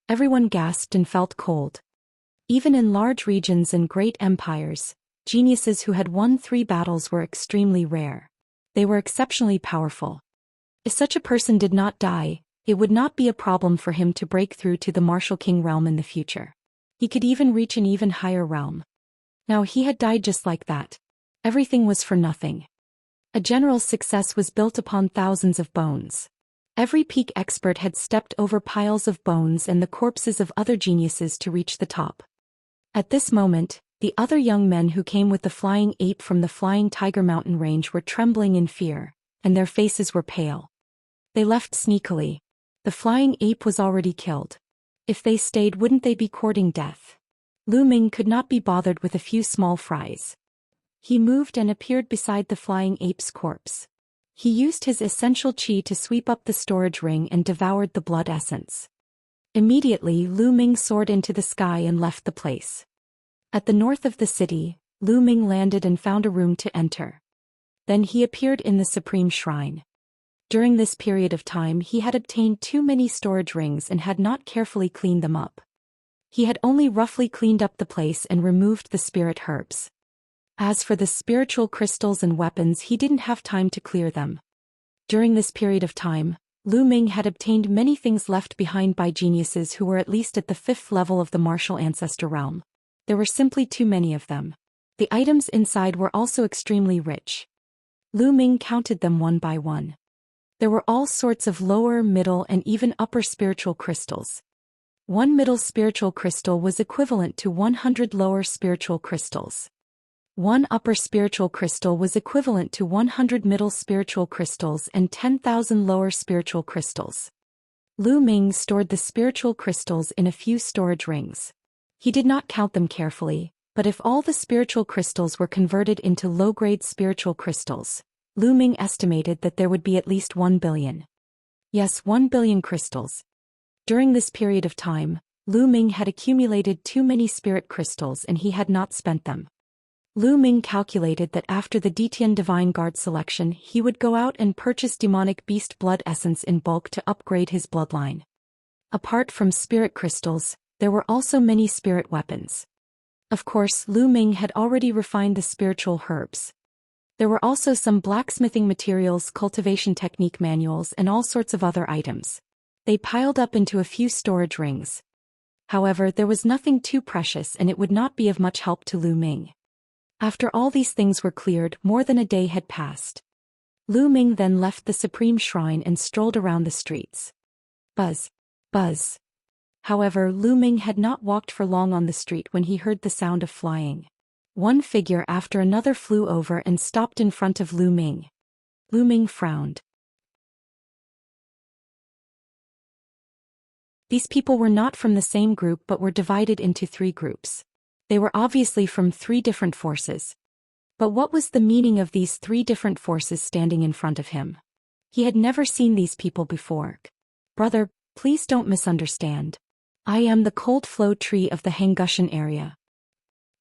Everyone gasped and felt cold. Even in large regions and great empires, geniuses who had won 3 battles were extremely rare. They were exceptionally powerful. If such a person did not die, it would not be a problem for him to break through to the Martial King realm in the future. He could even reach an even higher realm. Now he had died just like that. Everything was for nothing. A general's success was built upon thousands of bones. Every peak expert had stepped over piles of bones and the corpses of other geniuses to reach the top. At this moment, the other young men who came with the flying ape from the Flying Tiger mountain range were trembling in fear, and their faces were pale. They left sneakily. The flying ape was already killed. If they stayed, wouldn't they be courting death? Lu Ming could not be bothered with a few small fries. He moved and appeared beside the flying ape's corpse. He used his essential qi to sweep up the storage ring and devoured the blood essence. Immediately Lu Ming soared into the sky and left the place. At the north of the city, Lu Ming landed and found a room to enter. Then he appeared in the Supreme Shrine. During this period of time he had obtained too many storage rings and had not carefully cleaned them up. He had only roughly cleaned up the place and removed the spirit herbs. As for the spiritual crystals and weapons, he didn't have time to clear them. During this period of time, Lu Ming had obtained many things left behind by geniuses who were at least at the 5th level of the martial ancestor realm. There were simply too many of them. The items inside were also extremely rich. Lu Ming counted them one by one. There were all sorts of lower, middle, and even upper spiritual crystals. One middle spiritual crystal was equivalent to 100 lower spiritual crystals. One upper spiritual crystal was equivalent to 100 middle spiritual crystals and 10,000 lower spiritual crystals. Lu Ming stored the spiritual crystals in a few storage rings. He did not count them carefully, but if all the spiritual crystals were converted into low-grade spiritual crystals, Lu Ming estimated that there would be at least 1 billion. Yes, 1 billion crystals. During this period of time, Lu Ming had accumulated too many spirit crystals and he had not spent them. Lu Ming calculated that after the Detian Divine Guard selection he would go out and purchase demonic beast blood essence in bulk to upgrade his bloodline. Apart from spirit crystals, there were also many spirit weapons. Of course, Lu Ming had already refined the spiritual herbs. There were also some blacksmithing materials, cultivation technique manuals, and all sorts of other items. They piled up into a few storage rings. However, there was nothing too precious and it would not be of much help to Lu Ming. After all these things were cleared, more than a day had passed. Lu Ming then left the Supreme Shrine and strolled around the streets. Buzz. Buzz. However, Lu Ming had not walked for long on the street when he heard the sound of flying. One figure after another flew over and stopped in front of Lu Ming. Lu Ming frowned. These people were not from the same group but were divided into 3 groups. They were obviously from 3 different forces. But what was the meaning of these 3 different forces standing in front of him? He had never seen these people before. Brother, please don't misunderstand. I am the cold flow tree of the Hangushan area.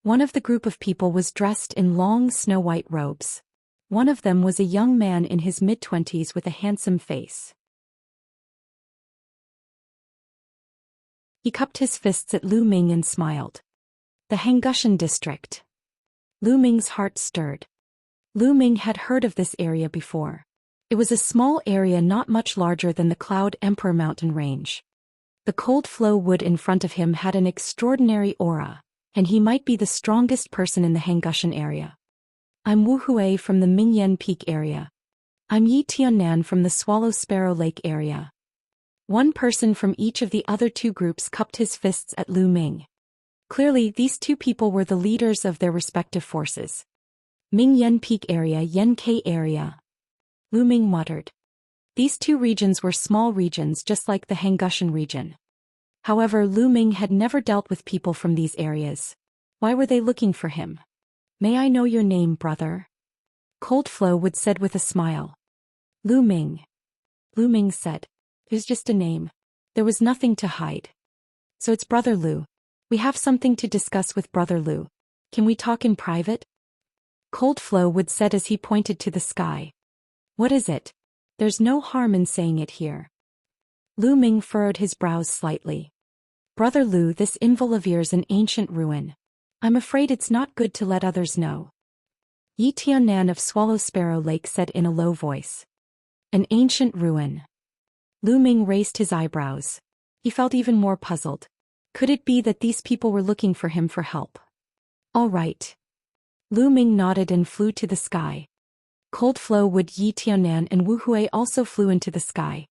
One of the group of people was dressed in long snow-white robes. One of them was a young man in his mid-20s with a handsome face. He cupped his fists at Lu Ming and smiled. The Hangushan district. Lu Ming's heart stirred. Lu Ming had heard of this area before. It was a small area not much larger than the Cloud Emperor mountain range. The cold flow wood in front of him had an extraordinary aura, and he might be the strongest person in the Hangushan area. I'm Wu Hui from the Mingyan Peak area. I'm Yi Tiannan from the Swallow Sparrow Lake area. One person from each of the other two groups cupped his fists at Lu Ming. Clearly, these two people were the leaders of their respective forces. Mingyan Peak area, Yankai area. Lu Ming muttered. These two regions were small regions just like the Hangushan region. However, Lu Ming had never dealt with people from these areas. Why were they looking for him? May I know your name, brother? Cold Flow would said with a smile. Lu Ming. Lu Ming said. It was just a name. There was nothing to hide. So it's Brother Lu. We have something to discuss with Brother Lu. Can we talk in private? Cold Flow would said as he pointed to the sky. What is it? There's no harm in saying it here. Lu Ming furrowed his brows slightly. Brother Lu, this Involivier's an ancient ruin. I'm afraid it's not good to let others know. Yi Tiannan of Swallow Sparrow Lake said in a low voice. An ancient ruin. Lu Ming raised his eyebrows. He felt even more puzzled. Could it be that these people were looking for him for help? All right. Lu Ming nodded and flew to the sky. Cold Flow Wood, Yi Tiannan and Wu Hui also flew into the sky.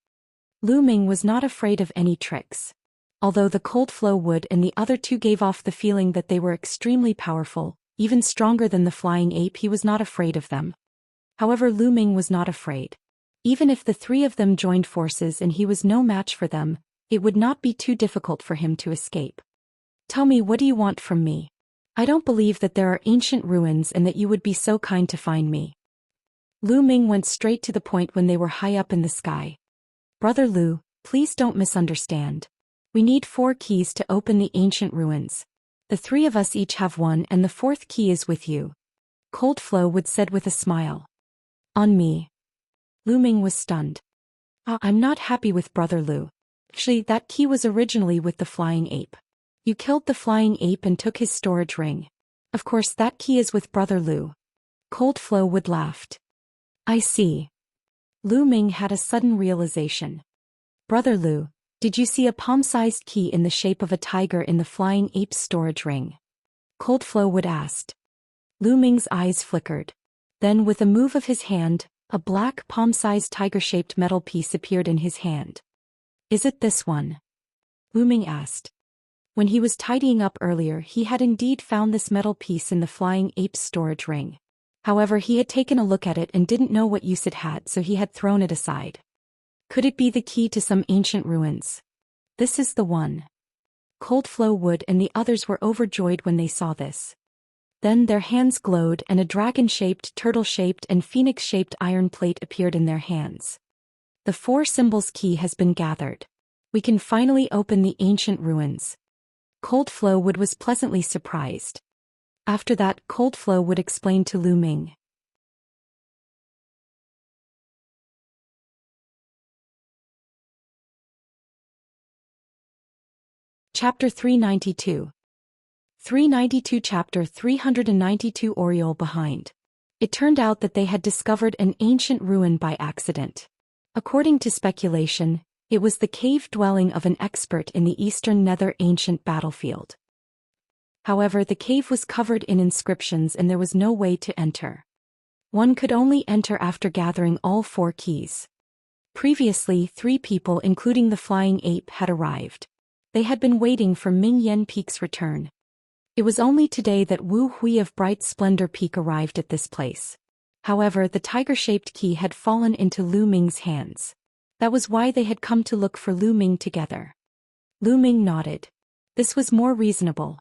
Lu Ming was not afraid of any tricks. Although the Cold Flow Wood and the other two gave off the feeling that they were extremely powerful, even stronger than the flying ape, he was not afraid of them. However, Lu Ming was not afraid. Even if the three of them joined forces and he was no match for them, it would not be too difficult for him to escape. Tell me, what do you want from me? I don't believe that there are ancient ruins and that you would be so kind to find me. Lu Ming went straight to the point when they were high up in the sky. Brother Lu, please don't misunderstand. We need 4 keys to open the ancient ruins. The 3 of us each have one and the 4th key is with you. Cold Flow would said with a smile. On me. Lu Ming was stunned. I'm not happy with Brother Lu. Actually, that key was originally with the flying ape. You killed the flying ape and took his storage ring. Of course, that key is with Brother Lu. Cold Flow would laughed. I see. Lu Ming had a sudden realization. Brother Lu, did you see a palm-sized key in the shape of a tiger in the flying ape's storage ring? Cold Flow would asked. Lu Ming's eyes flickered. Then with a move of his hand, a black palm-sized tiger-shaped metal piece appeared in his hand. Is it this one? Lu Ming asked. When he was tidying up earlier, he had indeed found this metal piece in the flying ape's storage ring. However, he had taken a look at it and didn't know what use it had, so he had thrown it aside. Could it be the key to some ancient ruins? This is the one. Cold Flow Wood and the others were overjoyed when they saw this. Then their hands glowed and a dragon-shaped, turtle-shaped and phoenix-shaped iron plate appeared in their hands. The 4 symbols key has been gathered. We can finally open the ancient ruins. Cold Flow Wood was pleasantly surprised. After that, Cold Flow would explain to Lu Ming. Chapter 392. 392 Chapter 392 Oriole Behind. It turned out that they had discovered an ancient ruin by accident. According to speculation, it was the cave dwelling of an expert in the Eastern Nether ancient battlefield. However, the cave was covered in inscriptions and there was no way to enter. One could only enter after gathering all 4 keys. Previously, 3 people including the flying ape had arrived. They had been waiting for Ming Yen Peak's return. It was only today that Wu Hui of Bright Splendor Peak arrived at this place. However, the tiger-shaped key had fallen into Lu Ming's hands. That was why they had come to look for Lu Ming together. Lu Ming nodded. This was more reasonable.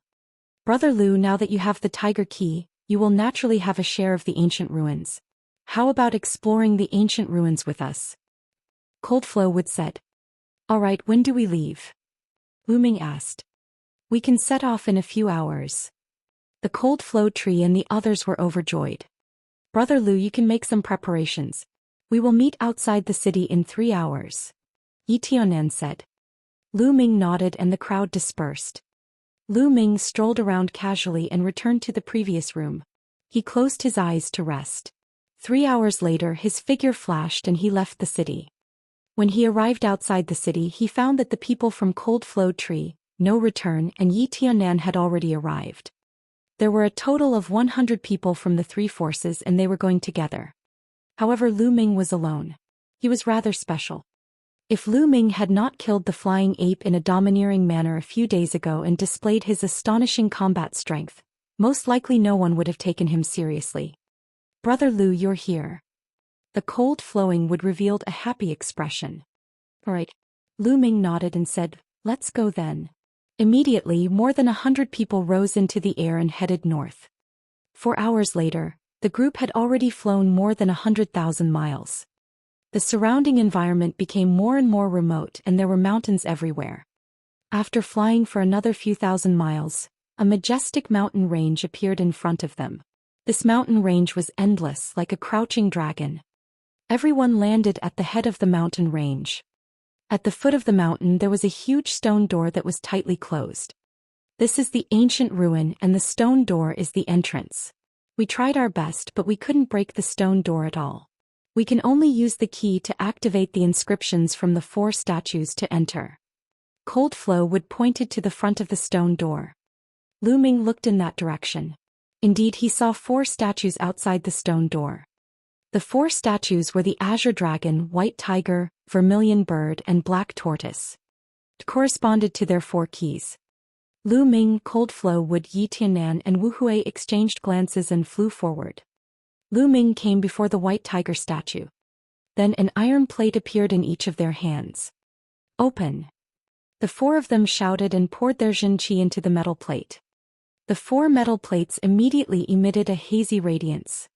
Brother Lu, now that you have the tiger key, you will naturally have a share of the ancient ruins. How about exploring the ancient ruins with us? Cold Flow would said. All right, when do we leave? Lu Ming asked. We can set off in a few hours. The cold flow tree and the others were overjoyed. Brother Lu, you can make some preparations. We will meet outside the city in 3 hours. Yi Tianan said. Lu Ming nodded and the crowd dispersed. Lu Ming strolled around casually and returned to the previous room. He closed his eyes to rest. 3 hours later his figure flashed and he left the city. When he arrived outside the city he found that the people from Cold Flow Tree, No Return and Yi Tianan had already arrived. There were a total of 100 people from the three forces and they were going together. However, Lu Ming was alone. He was rather special. If Lu Ming had not killed the flying ape in a domineering manner a few days ago and displayed his astonishing combat strength, most likely no one would have taken him seriously. Brother Lu, you're here. The cold flowing wood revealed a happy expression. All right. Lu Ming nodded and said, let's go then. Immediately, more than 100 people rose into the air and headed north. 4 hours later, the group had already flown more than 100,000 miles. The surrounding environment became more and more remote and there were mountains everywhere. After flying for another few thousand miles, a majestic mountain range appeared in front of them. This mountain range was endless, like a crouching dragon. Everyone landed at the head of the mountain range. At the foot of the mountain there was a huge stone door that was tightly closed. This is the ancient ruin and the stone door is the entrance. We tried our best but we couldn't break the stone door at all. We can only use the key to activate the inscriptions from the 4 statues to enter. Cold Flow would pointed to the front of the stone door. Lu Ming looked in that direction. Indeed, he saw 4 statues outside the stone door. The 4 statues were the Azure Dragon, White Tiger, Vermilion Bird and Black Tortoise. It corresponded to their 4 keys. Lu Ming, Cold Flow Wood, Yi Tianan and Wu Hui exchanged glances and flew forward. Lu Ming came before the White Tiger statue. Then an iron plate appeared in each of their hands. Open. The 4 of them shouted and poured their Jin Qi into the metal plate. The 4 metal plates immediately emitted a hazy radiance.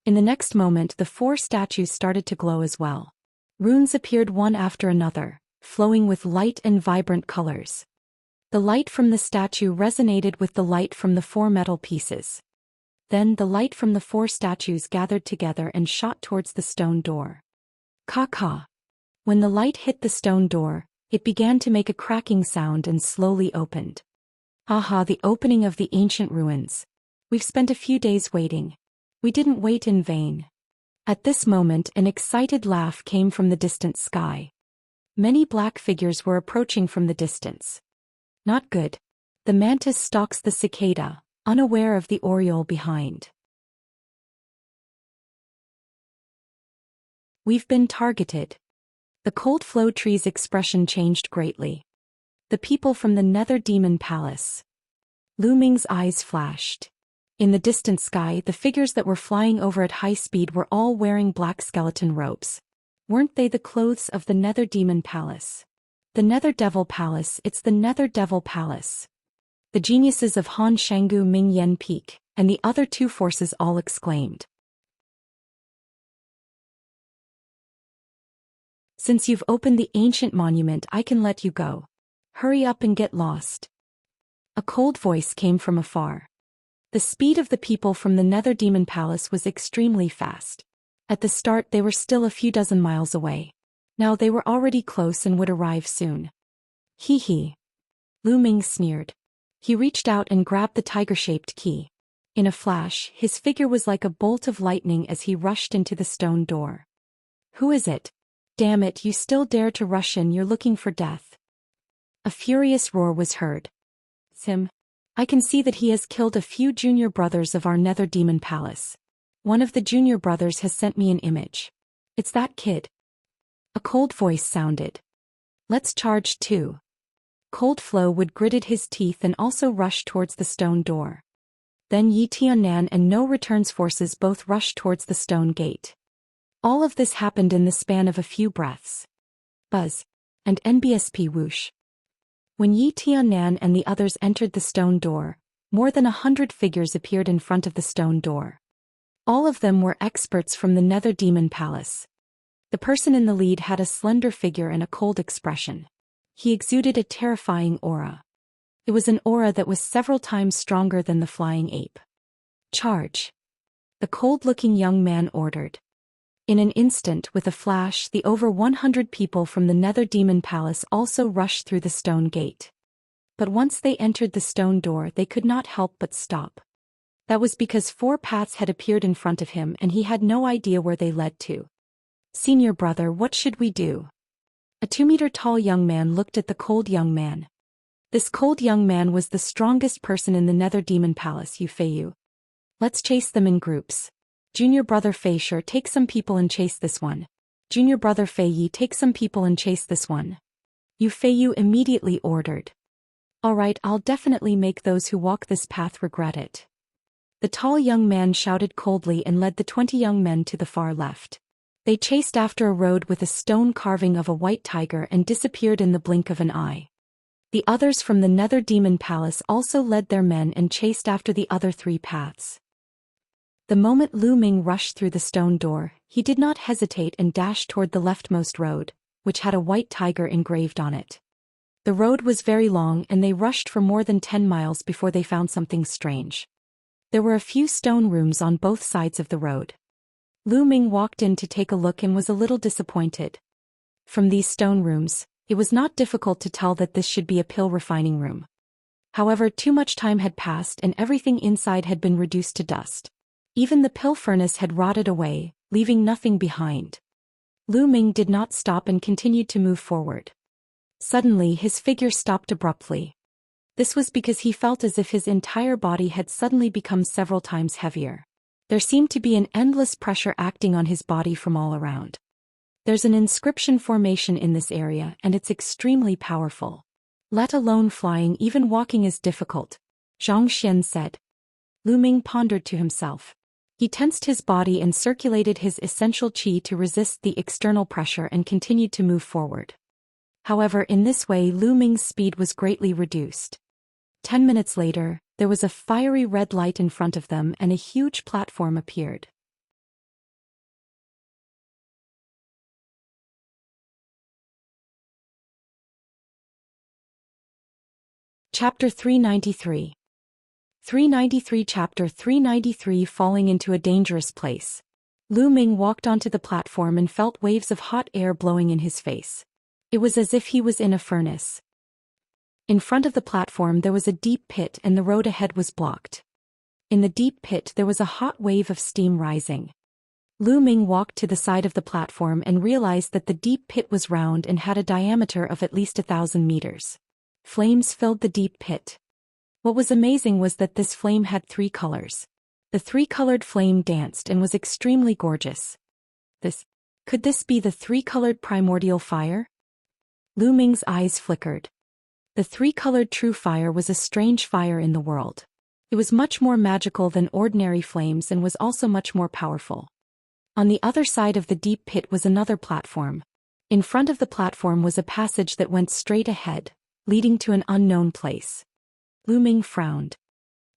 In the next moment the 4 statues started to glow as well. Runes appeared one after another, flowing with light and vibrant colors. The light from the statue resonated with the light from the 4 metal pieces. Then the light from the 4 statues gathered together and shot towards the stone door. Ka-ka. When the light hit the stone door, it began to make a cracking sound and slowly opened. Aha, the opening of the ancient ruins. We've spent a few days waiting. We didn't wait in vain. At this moment an excited laugh came from the distant sky. Many black figures were approaching from the distance. Not good. The mantis stalks the cicada, unaware of the oriole behind. We've been targeted. The Cold Flow Tree's expression changed greatly. The people from the Nether Demon Palace. Lu Ming's eyes flashed. In the distant sky, the figures that were flying over at high speed were all wearing black skeleton robes. Weren't they the clothes of the Nether Demon Palace? The Nether Devil Palace, it's the Nether Devil Palace. The geniuses of Han Shanggu Ming Yen Peak, and the other 2 forces all exclaimed. Since you've opened the ancient monument, I can let you go. Hurry up and get lost. A cold voice came from afar. The speed of the people from the Nether Demon Palace was extremely fast. At the start they were still a few dozen miles away. Now they were already close and would arrive soon. Hee hee. Lu Ming sneered. He reached out and grabbed the tiger-shaped key. In a flash, his figure was like a bolt of lightning as he rushed into the stone door. Who is it? Damn it, you still dare to rush in, you're looking for death. A furious roar was heard. Sim. I can see that he has killed a few junior brothers of our Nether Demon Palace. One of the junior brothers has sent me an image. It's that kid. A cold voice sounded. Let's charge too. Cold Flow would gritted his teeth and also rushed towards the stone door. Then Yi Tianan and No Return's forces both rushed towards the stone gate. All of this happened in the span of a few breaths. Buzz. And NBSP whoosh. When Yi Tianan and the others entered the stone door, more than 100 figures appeared in front of the stone door. All of them were experts from the Nether Demon Palace. The person in the lead had a slender figure and a cold expression. He exuded a terrifying aura. It was an aura that was several times stronger than the flying ape. Charge! The cold-looking young man ordered. In an instant, with a flash, the over 100 people from the Nether Demon Palace also rushed through the stone gate. But once they entered the stone door, they could not help but stop. That was because 4 paths had appeared in front of him and he had no idea where they led to. "Senior brother, what should we do?" A 2-meter-tall young man looked at the cold young man. This cold young man was the strongest person in the Nether Demon Palace, Feiyu. "Let's chase them in groups. Junior brother Fei, sure, take some people and chase this one. Junior brother Fei Yi, take some people and chase this one." Feiyu immediately ordered. "Alright, I'll definitely make those who walk this path regret it." The tall young man shouted coldly and led the 20 young men to the far left. They chased after a road with a stone carving of a white tiger and disappeared in the blink of an eye. The others from the Nether Demon Palace also led their men and chased after the other 3 paths. The moment Lu Ming rushed through the stone door, he did not hesitate and dashed toward the leftmost road, which had a white tiger engraved on it. The road was very long and they rushed for more than 10 miles before they found something strange. There were a few stone rooms on both sides of the road. Lu Ming walked in to take a look and was a little disappointed. From these stone rooms, it was not difficult to tell that this should be a pill refining room. However, too much time had passed and everything inside had been reduced to dust. Even the pill furnace had rotted away, leaving nothing behind. Lu Ming did not stop and continued to move forward. Suddenly his figure stopped abruptly. This was because he felt as if his entire body had suddenly become several times heavier. There seemed to be an endless pressure acting on his body from all around. "There's an inscription formation in this area and it's extremely powerful. Let alone flying, even walking is difficult," Zhou Xian said. Lu Ming pondered to himself. He tensed his body and circulated his essential qi to resist the external pressure and continued to move forward. However, in this way Lu Ming's speed was greatly reduced. 10 minutes later, there was a fiery red light in front of them and a huge platform appeared. Chapter 393. 393 Chapter 393 Falling into a dangerous place. Lu Ming walked onto the platform and felt waves of hot air blowing in his face. It was as if he was in a furnace. In front of the platform there was a deep pit and the road ahead was blocked. In the deep pit there was a hot wave of steam rising. Lu Ming walked to the side of the platform and realized that the deep pit was round and had a diameter of at least 1,000 meters. Flames filled the deep pit. What was amazing was that this flame had 3 colors. The 3-colored flame danced and was extremely gorgeous. Could this be the 3-colored primordial fire? Lu Ming's eyes flickered. The 3-colored true fire was a strange fire in the world. It was much more magical than ordinary flames and was also much more powerful. On the other side of the deep pit was another platform. In front of the platform was a passage that went straight ahead, leading to an unknown place. Lu Ming frowned.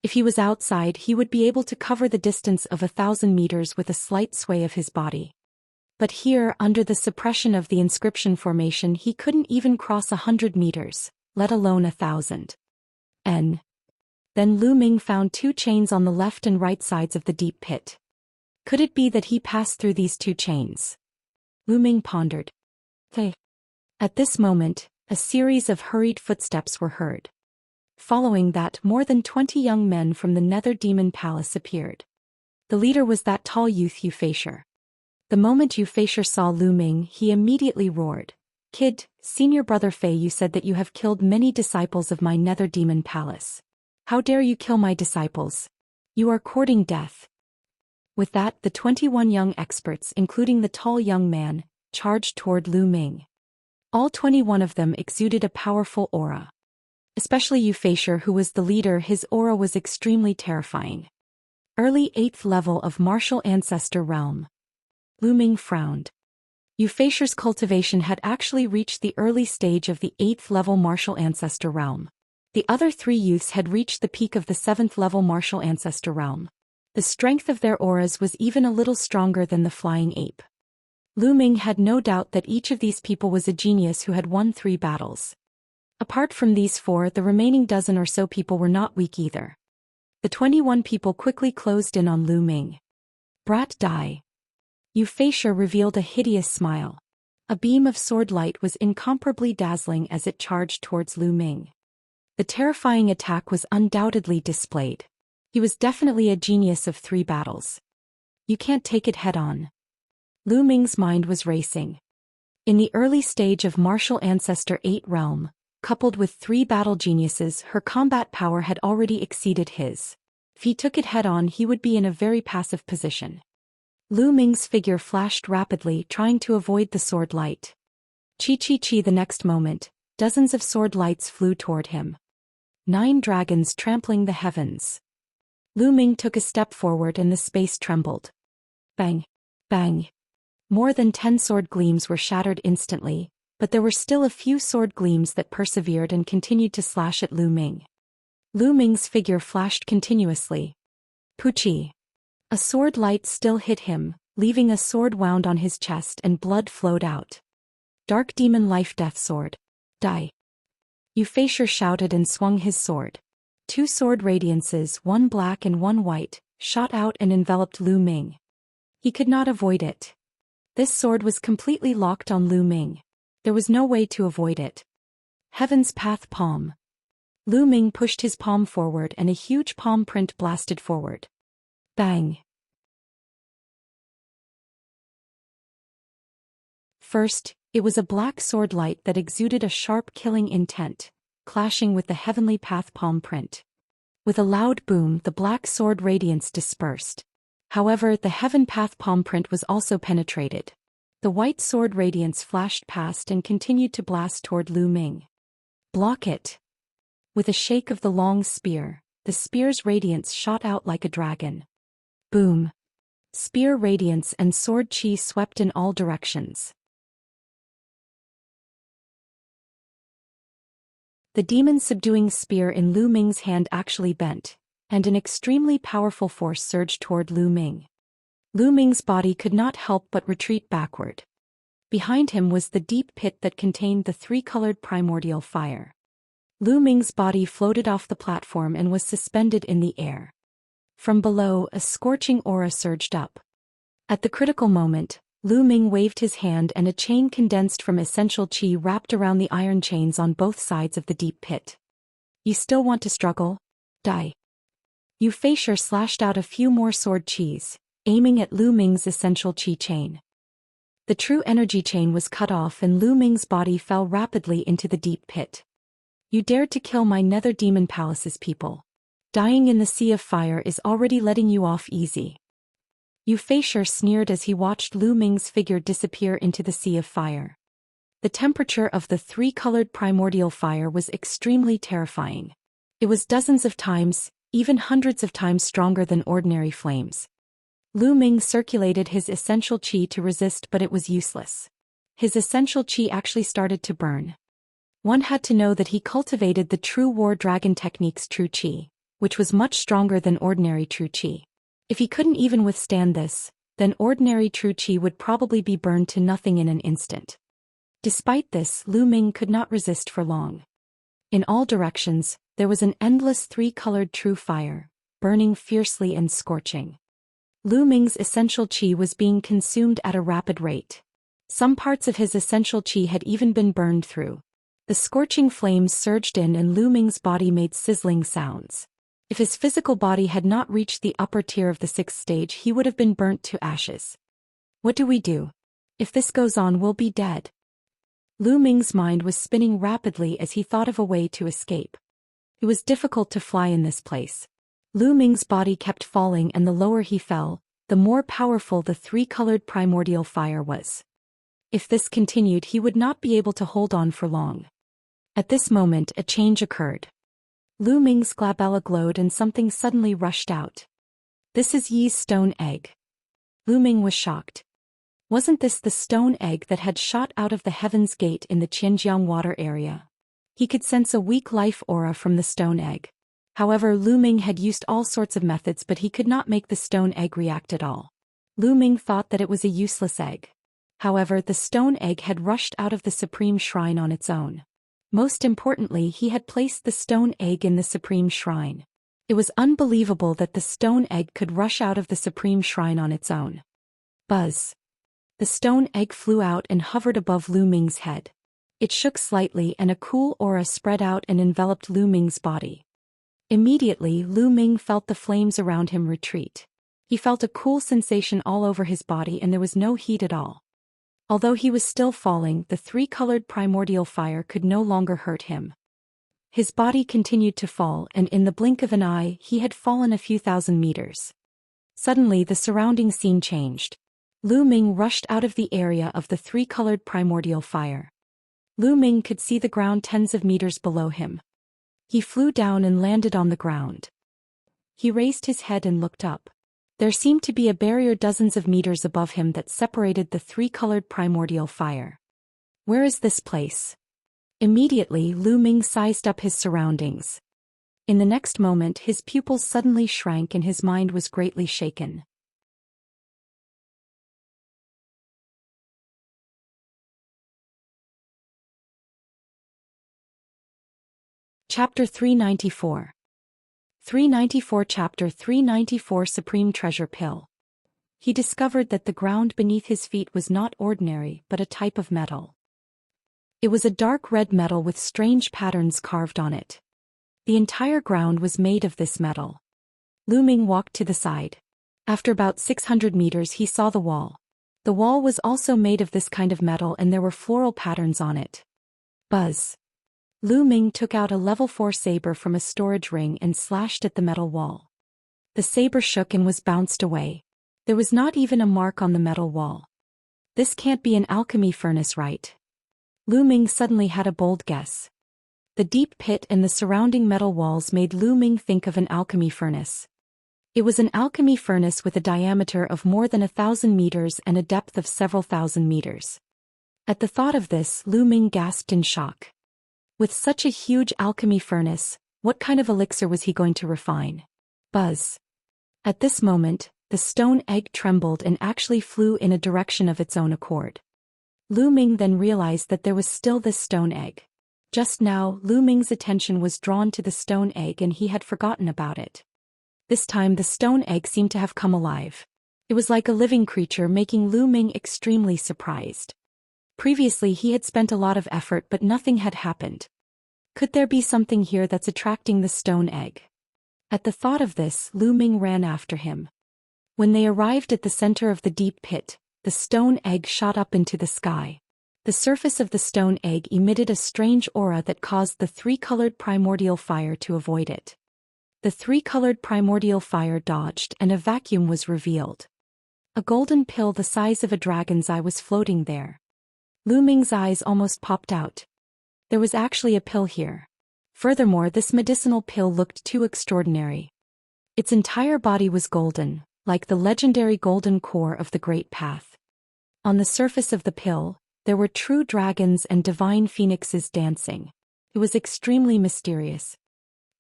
If he was outside, he would be able to cover the distance of 1,000 meters with a slight sway of his body. But here, under the suppression of the inscription formation, he couldn't even cross 100 meters, let alone 1,000. Then Lu Ming found 2 chains on the left and right sides of the deep pit. Could it be that he passed through these 2 chains? Lu Ming pondered. At this moment, a series of hurried footsteps were heard. Following that, more than 20 young men from the Nether Demon Palace appeared. The leader was that tall youth Feisher. The moment Feisher saw Lu Ming, he immediately roared. "Kid, senior brother Fei, you said that you have killed many disciples of my Nether Demon Palace. How dare you kill my disciples? You are courting death." With that, the 21 young experts, including the tall young man, charged toward Lu Ming. All 21 of them exuded a powerful aura. Especially Feisher, who was the leader, his aura was extremely terrifying. Early 8th level of Martial Ancestor Realm. Lu Ming frowned. Feisher's cultivation had actually reached the early stage of the 8th level Martial Ancestor Realm. The other 3 youths had reached the peak of the 7th level Martial Ancestor Realm. The strength of their auras was even a little stronger than the flying ape. Lu Ming had no doubt that each of these people was a genius who had won 3 battles. Apart from these four, the remaining dozen or so people were not weak either. The 21 people quickly closed in on Lu Ming. Brat die. Xianxia revealed a hideous smile. A beam of sword light was incomparably dazzling as it charged towards Lu Ming. The terrifying attack was undoubtedly displayed. He was definitely a genius of 3 battles. You can't take it head-on. Lu Ming's mind was racing. In the early stage of martial ancestor 8 realm, coupled with 3 battle geniuses, her combat power had already exceeded his. If he took it head-on, he would be in a very passive position. Lu Ming's figure flashed rapidly, trying to avoid the sword light. Chi. The next moment, dozens of sword lights flew toward him. 9 dragons trampling the heavens. Lu Ming took a step forward and the space trembled. Bang! Bang! More than 10 sword gleams were shattered instantly, but there were still a few sword gleams that persevered and continued to slash at Lu Ming. Lu Ming's figure flashed continuously. Puchi! A sword light still hit him, leaving a sword wound on his chest and blood flowed out. Dark Demon Life Death Sword. Die! Xianxia shouted and swung his sword. 2 sword radiances, one black and one white, shot out and enveloped Lu Ming. He could not avoid it. This sword was completely locked on Lu Ming. There was no way to avoid it. Heaven's Path Palm. Lu Ming pushed his palm forward and a huge palm print blasted forward. Bang! First, it was a black sword light that exuded a sharp killing intent, clashing with the heavenly path palm print. With a loud boom, the black sword radiance dispersed. However, the heaven path palm print was also penetrated. The white sword radiance flashed past and continued to blast toward Lu Ming. Block it! With a shake of the long spear, the spear's radiance shot out like a dragon. Boom! Spear radiance and sword chi swept in all directions. The demon-subduing spear in Lu Ming's hand actually bent, and an extremely powerful force surged toward Lu Ming. Lu Ming's body could not help but retreat backward. Behind him was the deep pit that contained the 3-colored primordial fire. Lu Ming's body floated off the platform and was suspended in the air. From below, a scorching aura surged up. At the critical moment, Lu Ming waved his hand and a chain condensed from essential chi wrapped around the iron chains on both sides of the deep pit. You still want to struggle? Die! Xianxia slashed out a few more sword chis, aiming at Lu Ming's essential chi chain. The true energy chain was cut off and Lu Ming's body fell rapidly into the deep pit. You dared to kill my Nether Demon Palace's people. Dying in the sea of fire is already letting you off easy. Xianxia sneered as he watched Lu Ming's figure disappear into the sea of fire. The temperature of the 3-colored primordial fire was extremely terrifying. It was dozens of times, even hundreds of times stronger than ordinary flames. Lu Ming circulated his essential chi to resist, but it was useless. His essential chi actually started to burn. One had to know that he cultivated the true war dragon technique's true chi, which was much stronger than ordinary true chi. If he couldn't even withstand this, then ordinary true chi would probably be burned to nothing in an instant. Despite this, Lu Ming could not resist for long. In all directions, there was an endless 3-colored true fire, burning fiercely and scorching. Lu Ming's essential chi was being consumed at a rapid rate. Some parts of his essential chi had even been burned through. The scorching flames surged in and Lu Ming's body made sizzling sounds. If his physical body had not reached the upper tier of the 6th stage, he would have been burnt to ashes. What do we do? If this goes on, we'll be dead. Lu Ming's mind was spinning rapidly as he thought of a way to escape. It was difficult to fly in this place. Lu Ming's body kept falling, and the lower he fell, the more powerful the 3-colored primordial fire was. If this continued, he would not be able to hold on for long. At this moment, a change occurred. Lu Ming's glabella glowed and something suddenly rushed out. This is Yi's stone egg. Lu Ming was shocked. Wasn't this the stone egg that had shot out of the Heaven's Gate in the Qianjiang water area? He could sense a weak life aura from the stone egg. However, Lu Ming had used all sorts of methods, but he could not make the stone egg react at all. Lu Ming thought that it was a useless egg. However, the stone egg had rushed out of the supreme shrine on its own. Most importantly, he had placed the stone egg in the supreme shrine. It was unbelievable that the stone egg could rush out of the supreme shrine on its own. Buzz. The stone egg flew out and hovered above Lu Ming's head. It shook slightly and a cool aura spread out and enveloped Lu Ming's body. Immediately, Lu Ming felt the flames around him retreat. He felt a cool sensation all over his body and there was no heat at all. Although he was still falling, the three-colored primordial fire could no longer hurt him. His body continued to fall, and in the blink of an eye, he had fallen a few thousand meters. Suddenly, the surrounding scene changed. Lu Ming rushed out of the area of the three-colored primordial fire. Lu Ming could see the ground tens of meters below him. He flew down and landed on the ground. He raised his head and looked up. There seemed to be a barrier dozens of meters above him that separated the three-colored primordial fire. Where is this place? Immediately, Lu Ming sized up his surroundings. In the next moment, his pupils suddenly shrank and his mind was greatly shaken. Chapter 394. 394 Chapter 394 Supreme Treasure Pill. He discovered that the ground beneath his feet was not ordinary but a type of metal. It was a dark red metal with strange patterns carved on it. The entire ground was made of this metal. Lu Ming walked to the side. After about 600 meters he saw the wall. The wall was also made of this kind of metal and there were floral patterns on it. Buzz. Lu Ming took out a level 4 saber from a storage ring and slashed at the metal wall. The saber shook and was bounced away. There was not even a mark on the metal wall. This can't be an alchemy furnace, right? Lu Ming suddenly had a bold guess. The deep pit and the surrounding metal walls made Lu Ming think of an alchemy furnace. It was an alchemy furnace with a diameter of more than 1,000 meters and a depth of several thousand meters. At the thought of this, Lu Ming gasped in shock. With such a huge alchemy furnace, what kind of elixir was he going to refine? Buzz. At this moment, the stone egg trembled and actually flew in a direction of its own accord. Lu Ming then realized that there was still this stone egg. Just now, Lu Ming's attention was drawn to the stone egg and he had forgotten about it. This time the stone egg seemed to have come alive. It was like a living creature, making Lu Ming extremely surprised. Previously he had spent a lot of effort but nothing had happened. Could there be something here that's attracting the stone egg? At the thought of this, Lu Ming ran after him. When they arrived at the center of the deep pit, the stone egg shot up into the sky. The surface of the stone egg emitted a strange aura that caused the three-colored primordial fire to avoid it. The three-colored primordial fire dodged and a vacuum was revealed. A golden pill the size of a dragon's eye was floating there. Lu Ming's eyes almost popped out. There was actually a pill here. Furthermore, this medicinal pill looked too extraordinary. Its entire body was golden, like the legendary golden core of the Great Path. On the surface of the pill, there were true dragons and divine phoenixes dancing. It was extremely mysterious.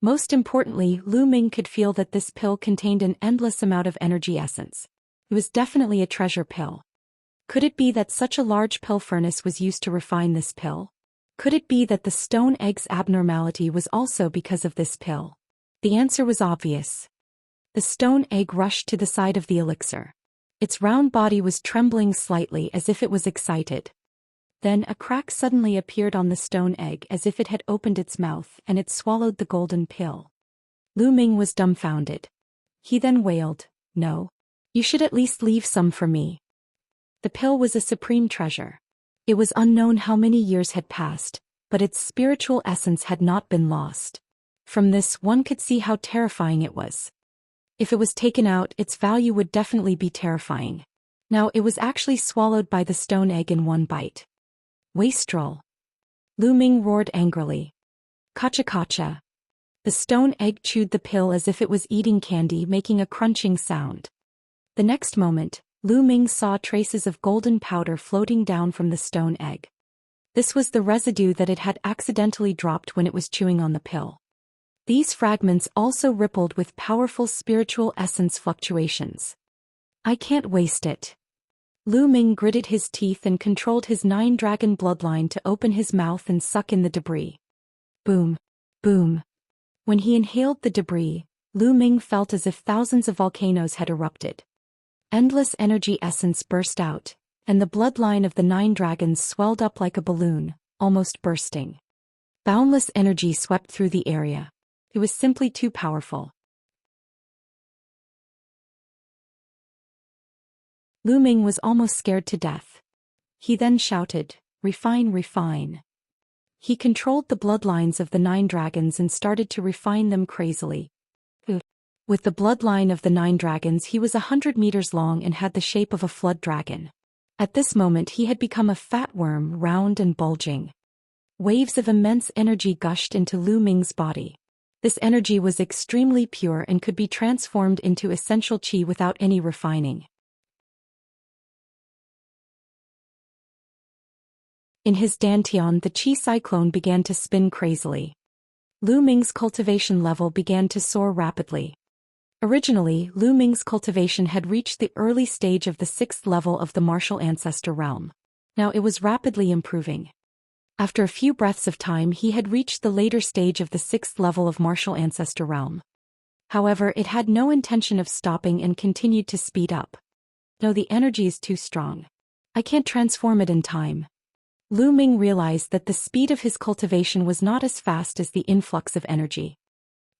Most importantly, Lu Ming could feel that this pill contained an endless amount of energy essence. It was definitely a treasure pill. Could it be that such a large pill furnace was used to refine this pill? Could it be that the stone egg's abnormality was also because of this pill? The answer was obvious. The stone egg rushed to the side of the elixir. Its round body was trembling slightly as if it was excited. Then a crack suddenly appeared on the stone egg as if it had opened its mouth and it swallowed the golden pill. Lu Ming was dumbfounded. He then wailed, "No. You should at least leave some for me." The pill was a supreme treasure. It was unknown how many years had passed, but its spiritual essence had not been lost. From this one could see how terrifying it was. If it was taken out, its value would definitely be terrifying. Now it was actually swallowed by the stone egg in one bite. Wastrel! Lu Ming roared angrily. Kacha kacha! The stone egg chewed the pill as if it was eating candy, making a crunching sound. The next moment, Lu Ming saw traces of golden powder floating down from the stone egg. This was the residue that it had accidentally dropped when it was chewing on the pill. These fragments also rippled with powerful spiritual essence fluctuations. I can't waste it. Lu Ming gritted his teeth and controlled his 9-dragon bloodline to open his mouth and suck in the debris. Boom. Boom. When he inhaled the debris, Lu Ming felt as if thousands of volcanoes had erupted. Endless energy essence burst out, and the bloodline of the 9 dragons swelled up like a balloon, almost bursting. Boundless energy swept through the area. It was simply too powerful. Lu Ming was almost scared to death. He then shouted, "Refine, refine." He controlled the bloodlines of the 9 dragons and started to refine them crazily. With the bloodline of the 9 dragons, he was 100 meters long and had the shape of a flood dragon. At this moment he had become a fat worm, round and bulging. Waves of immense energy gushed into Lu Ming's body. This energy was extremely pure and could be transformed into essential qi without any refining. In his dantian, the qi cyclone began to spin crazily. Lu Ming's cultivation level began to soar rapidly. Originally, Lu Ming's cultivation had reached the early stage of the 6th level of the martial ancestor realm. Now it was rapidly improving. After a few breaths of time, he had reached the later stage of the 6th level of martial ancestor realm. However, it had no intention of stopping and continued to speed up. No, the energy is too strong. I can't transform it in time. Lu Ming realized that the speed of his cultivation was not as fast as the influx of energy.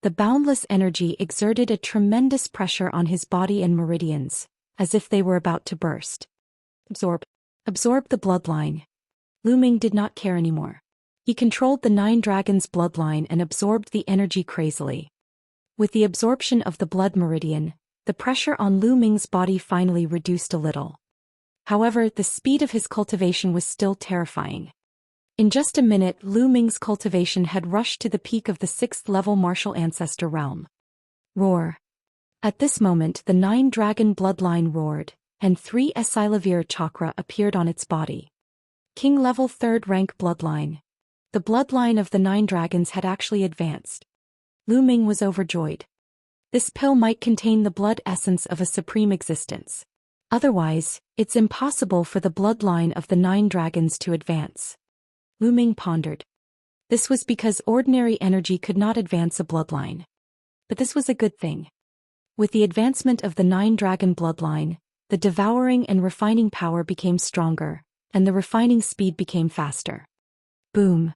The boundless energy exerted a tremendous pressure on his body and meridians, as if they were about to burst. Absorb the bloodline. Lu Ming did not care anymore. He controlled the 9 dragons' bloodline and absorbed the energy crazily. With the absorption of the blood meridian, the pressure on Lu Ming's body finally reduced a little. However, the speed of his cultivation was still terrifying. In just a minute, Lu Ming's cultivation had rushed to the peak of the 6th level martial ancestor realm. Roar. At this moment, the 9 dragon bloodline roared, and 3 Esilavir chakra appeared on its body. King level 3rd rank bloodline. The bloodline of the 9 dragons had actually advanced. Lu Ming was overjoyed. This pill might contain the blood essence of a supreme existence. Otherwise, it's impossible for the bloodline of the 9 dragons to advance. Lu Ming pondered. This was because ordinary energy could not advance a bloodline. But this was a good thing. With the advancement of the 9 dragon bloodline, the devouring and refining power became stronger, and the refining speed became faster. Boom.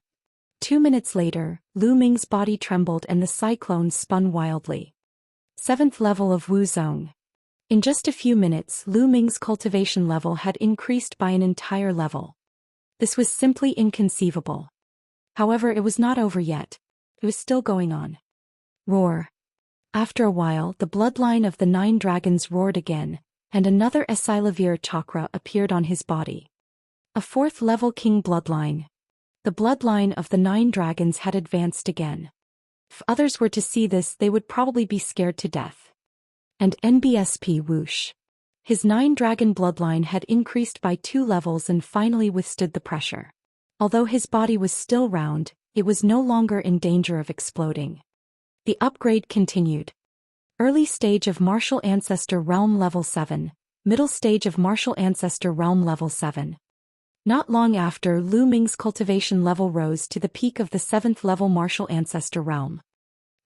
2 minutes later, Lu Ming's body trembled and the cyclone spun wildly. 7th level of Wu Zong. In just a few minutes, Lu Ming's cultivation level had increased by an entire level. This was simply inconceivable. However, it was not over yet. It was still going on. Roar. After a while, the bloodline of the 9 dragons roared again, and another Esilavir chakra appeared on his body. A 4th level king bloodline. The bloodline of the 9 dragons had advanced again. If others were to see this, they would probably be scared to death. And NBSP whoosh. His 9 dragon bloodline had increased by 2 levels and finally withstood the pressure. Although his body was still round, it was no longer in danger of exploding. The upgrade continued. Early stage of martial ancestor realm level 7, middle stage of martial ancestor realm level 7. Not long after, Lu Ming's cultivation level rose to the peak of the 7th level martial ancestor realm.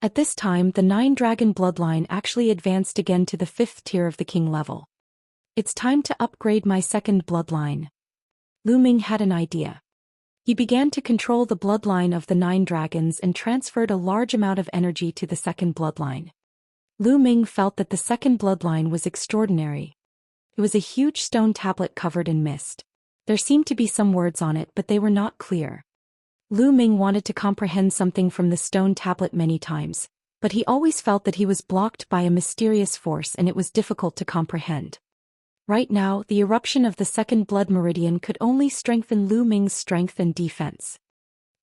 At this time, the 9 dragon bloodline actually advanced again to the 5th tier of the king level. It's time to upgrade my 2nd bloodline. Lu Ming had an idea. He began to control the bloodline of the 9 dragons and transferred a large amount of energy to the 2nd bloodline. Lu Ming felt that the 2nd bloodline was extraordinary. It was a huge stone tablet covered in mist. There seemed to be some words on it, but they were not clear. Lu Ming wanted to comprehend something from the stone tablet many times, but he always felt that he was blocked by a mysterious force and it was difficult to comprehend. Right now, the eruption of the 2nd blood meridian could only strengthen Lu Ming's strength and defense.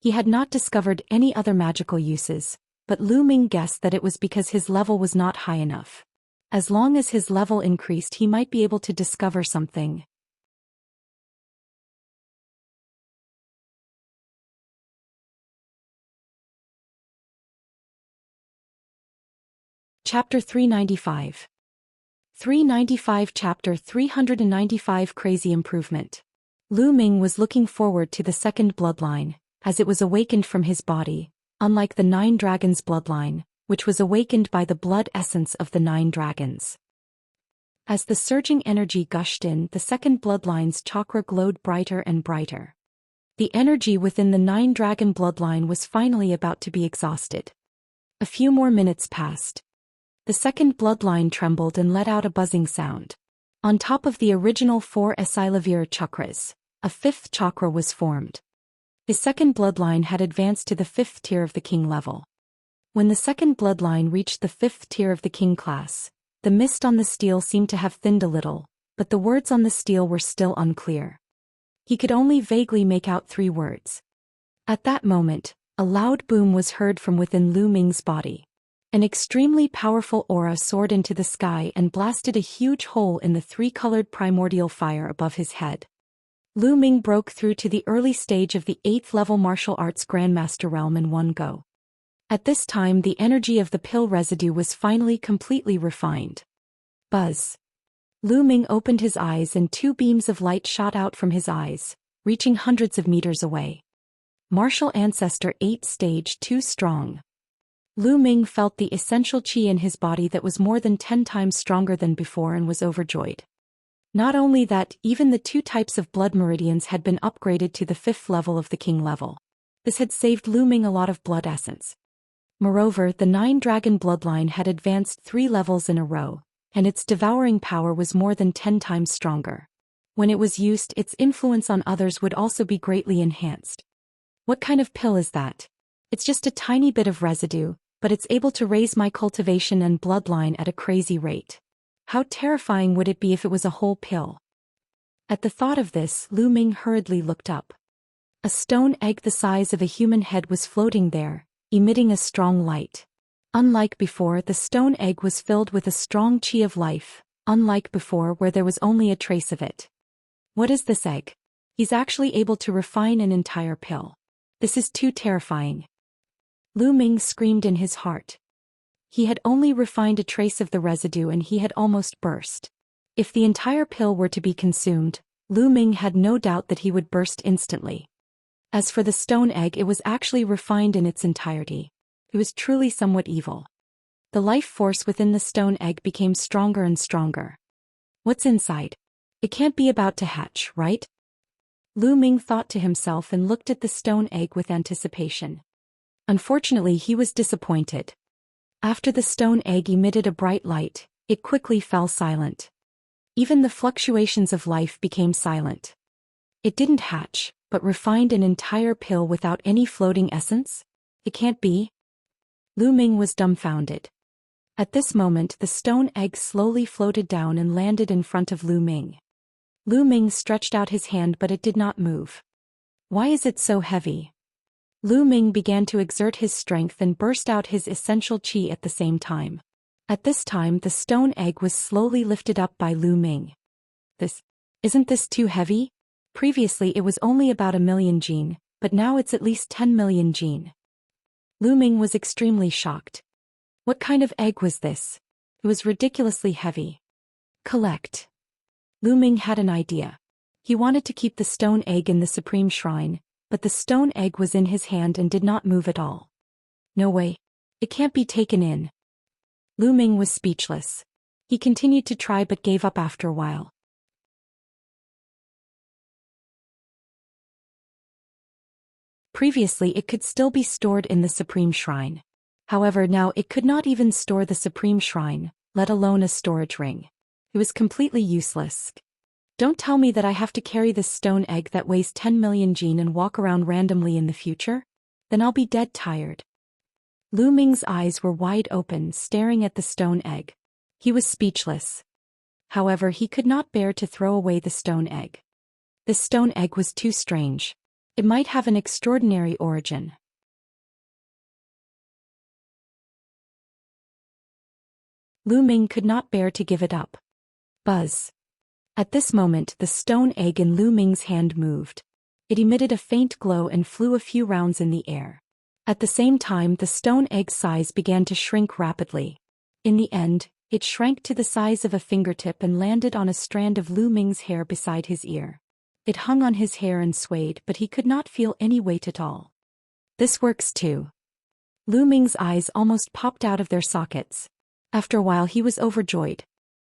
He had not discovered any other magical uses, but Lu Ming guessed that it was because his level was not high enough. As long as his level increased, he might be able to discover something. Chapter 395. 395 Chapter 395 Crazy Improvement. Lu Ming was looking forward to the 2nd bloodline, as it was awakened from his body, unlike the 9 dragons' bloodline, which was awakened by the blood essence of the 9 dragons. As the surging energy gushed in, the second bloodline's chakra glowed brighter and brighter. The energy within the 9 dragon bloodline was finally about to be exhausted. A few more minutes passed. The second bloodline trembled and let out a buzzing sound. On top of the original 4 Esilavir chakras, a 5th chakra was formed. The second bloodline had advanced to the 5th tier of the king level. When the second bloodline reached the 5th tier of the king class, the mist on the steel seemed to have thinned a little, but the words on the steel were still unclear. He could only vaguely make out 3 words. At that moment, a loud boom was heard from within Lu Ming's body. An extremely powerful aura soared into the sky and blasted a huge hole in the 3-colored primordial fire above his head. Lu Ming broke through to the early stage of the 8th level martial arts grandmaster realm in one go. At this time, the energy of the pill residue was finally completely refined. Buzz. Lu Ming opened his eyes and 2 beams of light shot out from his eyes, reaching hundreds of meters away. Martial Ancestor 8 Stage 2 Strong. Lu Ming felt the essential qi in his body that was more than 10 times stronger than before and was overjoyed. Not only that, even the 2 types of blood meridians had been upgraded to the 5th level of the king level. This had saved Lu Ming a lot of blood essence. Moreover, the 9 dragon bloodline had advanced 3 levels in a row, and its devouring power was more than 10 times stronger. When it was used, its influence on others would also be greatly enhanced. What kind of pill is that? It's just a tiny bit of residue, but it's able to raise my cultivation and bloodline at a crazy rate. How terrifying would it be if it was a whole pill? At the thought of this, Lu Ming hurriedly looked up. A stone egg the size of a human head was floating there, emitting a strong light. Unlike before, the stone egg was filled with a strong qi of life, unlike before where there was only a trace of it. What is this egg? He's actually able to refine an entire pill. This is too terrifying. Lu Ming screamed in his heart. He had only refined a trace of the residue and he had almost burst. If the entire pill were to be consumed, Lu Ming had no doubt that he would burst instantly. As for the stone egg, it was actually refined in its entirety. It was truly somewhat evil. The life force within the stone egg became stronger and stronger. What's inside? It can't be about to hatch, right? Lu Ming thought to himself and looked at the stone egg with anticipation. Unfortunately, he was disappointed. After the stone egg emitted a bright light, it quickly fell silent. Even the fluctuations of life became silent. It didn't hatch, but refined an entire pill without any floating essence? It can't be. Lu Ming was dumbfounded. At this moment, the stone egg slowly floated down and landed in front of Lu Ming. Lu Ming stretched out his hand, but it did not move. Why is it so heavy? Lu Ming began to exert his strength and burst out his essential qi at the same time. At this time, the stone egg was slowly lifted up by Lu Ming. Isn't this too heavy? Previously it was only about 1 million jin, but now it's at least 10 million jin. Lu Ming was extremely shocked. What kind of egg was this? It was ridiculously heavy. Collect. Lu Ming had an idea. He wanted to keep the stone egg in the supreme shrine, but the stone egg was in his hand and did not move at all. No way. It can't be taken in. Lu Ming was speechless. He continued to try but gave up after a while. Previously it could still be stored in the supreme shrine. However, now it could not even store the supreme shrine, let alone a storage ring. It was completely useless. Don't tell me that I have to carry this stone egg that weighs 10 million jin and walk around randomly in the future? Then I'll be dead tired. Lu Ming's eyes were wide open, staring at the stone egg. He was speechless. However, he could not bear to throw away the stone egg. This stone egg was too strange. It might have an extraordinary origin. Lu Ming could not bear to give it up. Buzz. At this moment, the stone egg in Lu Ming's hand moved. It emitted a faint glow and flew a few rounds in the air. At the same time, the stone egg's size began to shrink rapidly. In the end, it shrank to the size of a fingertip and landed on a strand of Lu Ming's hair beside his ear. It hung on his hair and swayed, but he could not feel any weight at all. This works too. Lu Ming's eyes almost popped out of their sockets. After a while he was overjoyed.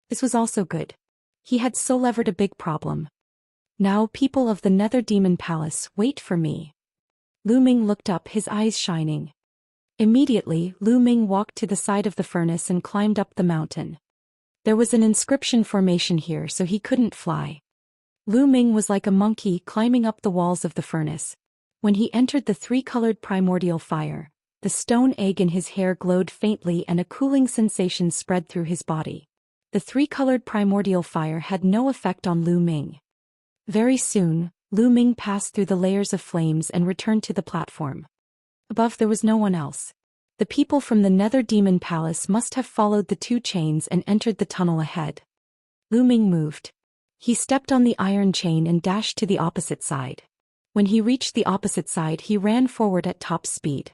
This was also good. He had solved a big problem. Now, people of the Nether Demon Palace, wait for me. Lu Ming looked up, his eyes shining. Immediately, Lu Ming walked to the side of the furnace and climbed up the mountain. There was an inscription formation here, so he couldn't fly. Lu Ming was like a monkey climbing up the walls of the furnace. When he entered the three-colored primordial fire, the stone egg in his hair glowed faintly and a cooling sensation spread through his body. The three-colored primordial fire had no effect on Lu Ming. Very soon, Lu Ming passed through the layers of flames and returned to the platform. Above there was no one else. The people from the Nether Demon Palace must have followed the two chains and entered the tunnel ahead. Lu Ming moved. He stepped on the iron chain and dashed to the opposite side. When he reached the opposite side, he ran forward at top speed.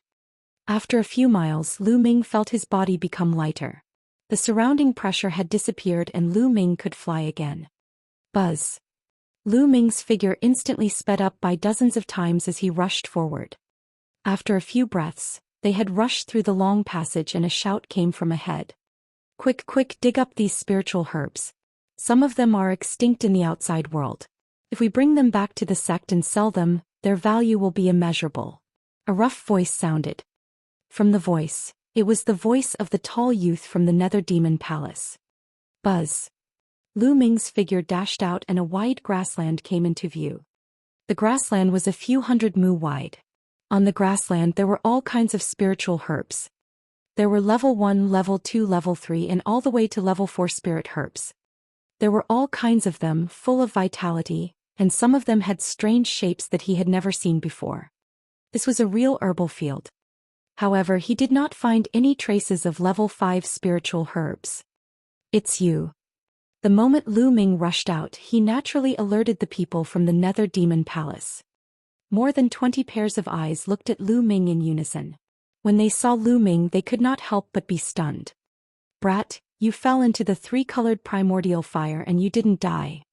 After a few miles, Lu Ming felt his body become lighter. The surrounding pressure had disappeared and Lu Ming could fly again. Buzz. Lu Ming's figure instantly sped up by dozens of times as he rushed forward. After a few breaths, they had rushed through the long passage and a shout came from ahead. Quick, quick, dig up these spiritual herbs. Some of them are extinct in the outside world. If we bring them back to the sect and sell them, their value will be immeasurable. A rough voice sounded. From the voice, it was the voice of the tall youth from the Nether Demon Palace. Buzz. Lu Ming's figure dashed out and a wide grassland came into view. The grassland was a few hundred mu wide. On the grassland there were all kinds of spiritual herbs. There were level 1, level 2, level 3 and all the way to level 4 spirit herbs. There were all kinds of them, full of vitality, and some of them had strange shapes that he had never seen before. This was a real herbal field. However, he did not find any traces of level 5 spiritual herbs. It's you. The moment Lu Ming rushed out, he naturally alerted the people from the Nether Demon Palace. More than 20 pairs of eyes looked at Lu Ming in unison. When they saw Lu Ming, they could not help but be stunned. Brat, you fell into the three-colored primordial fire and you didn't die.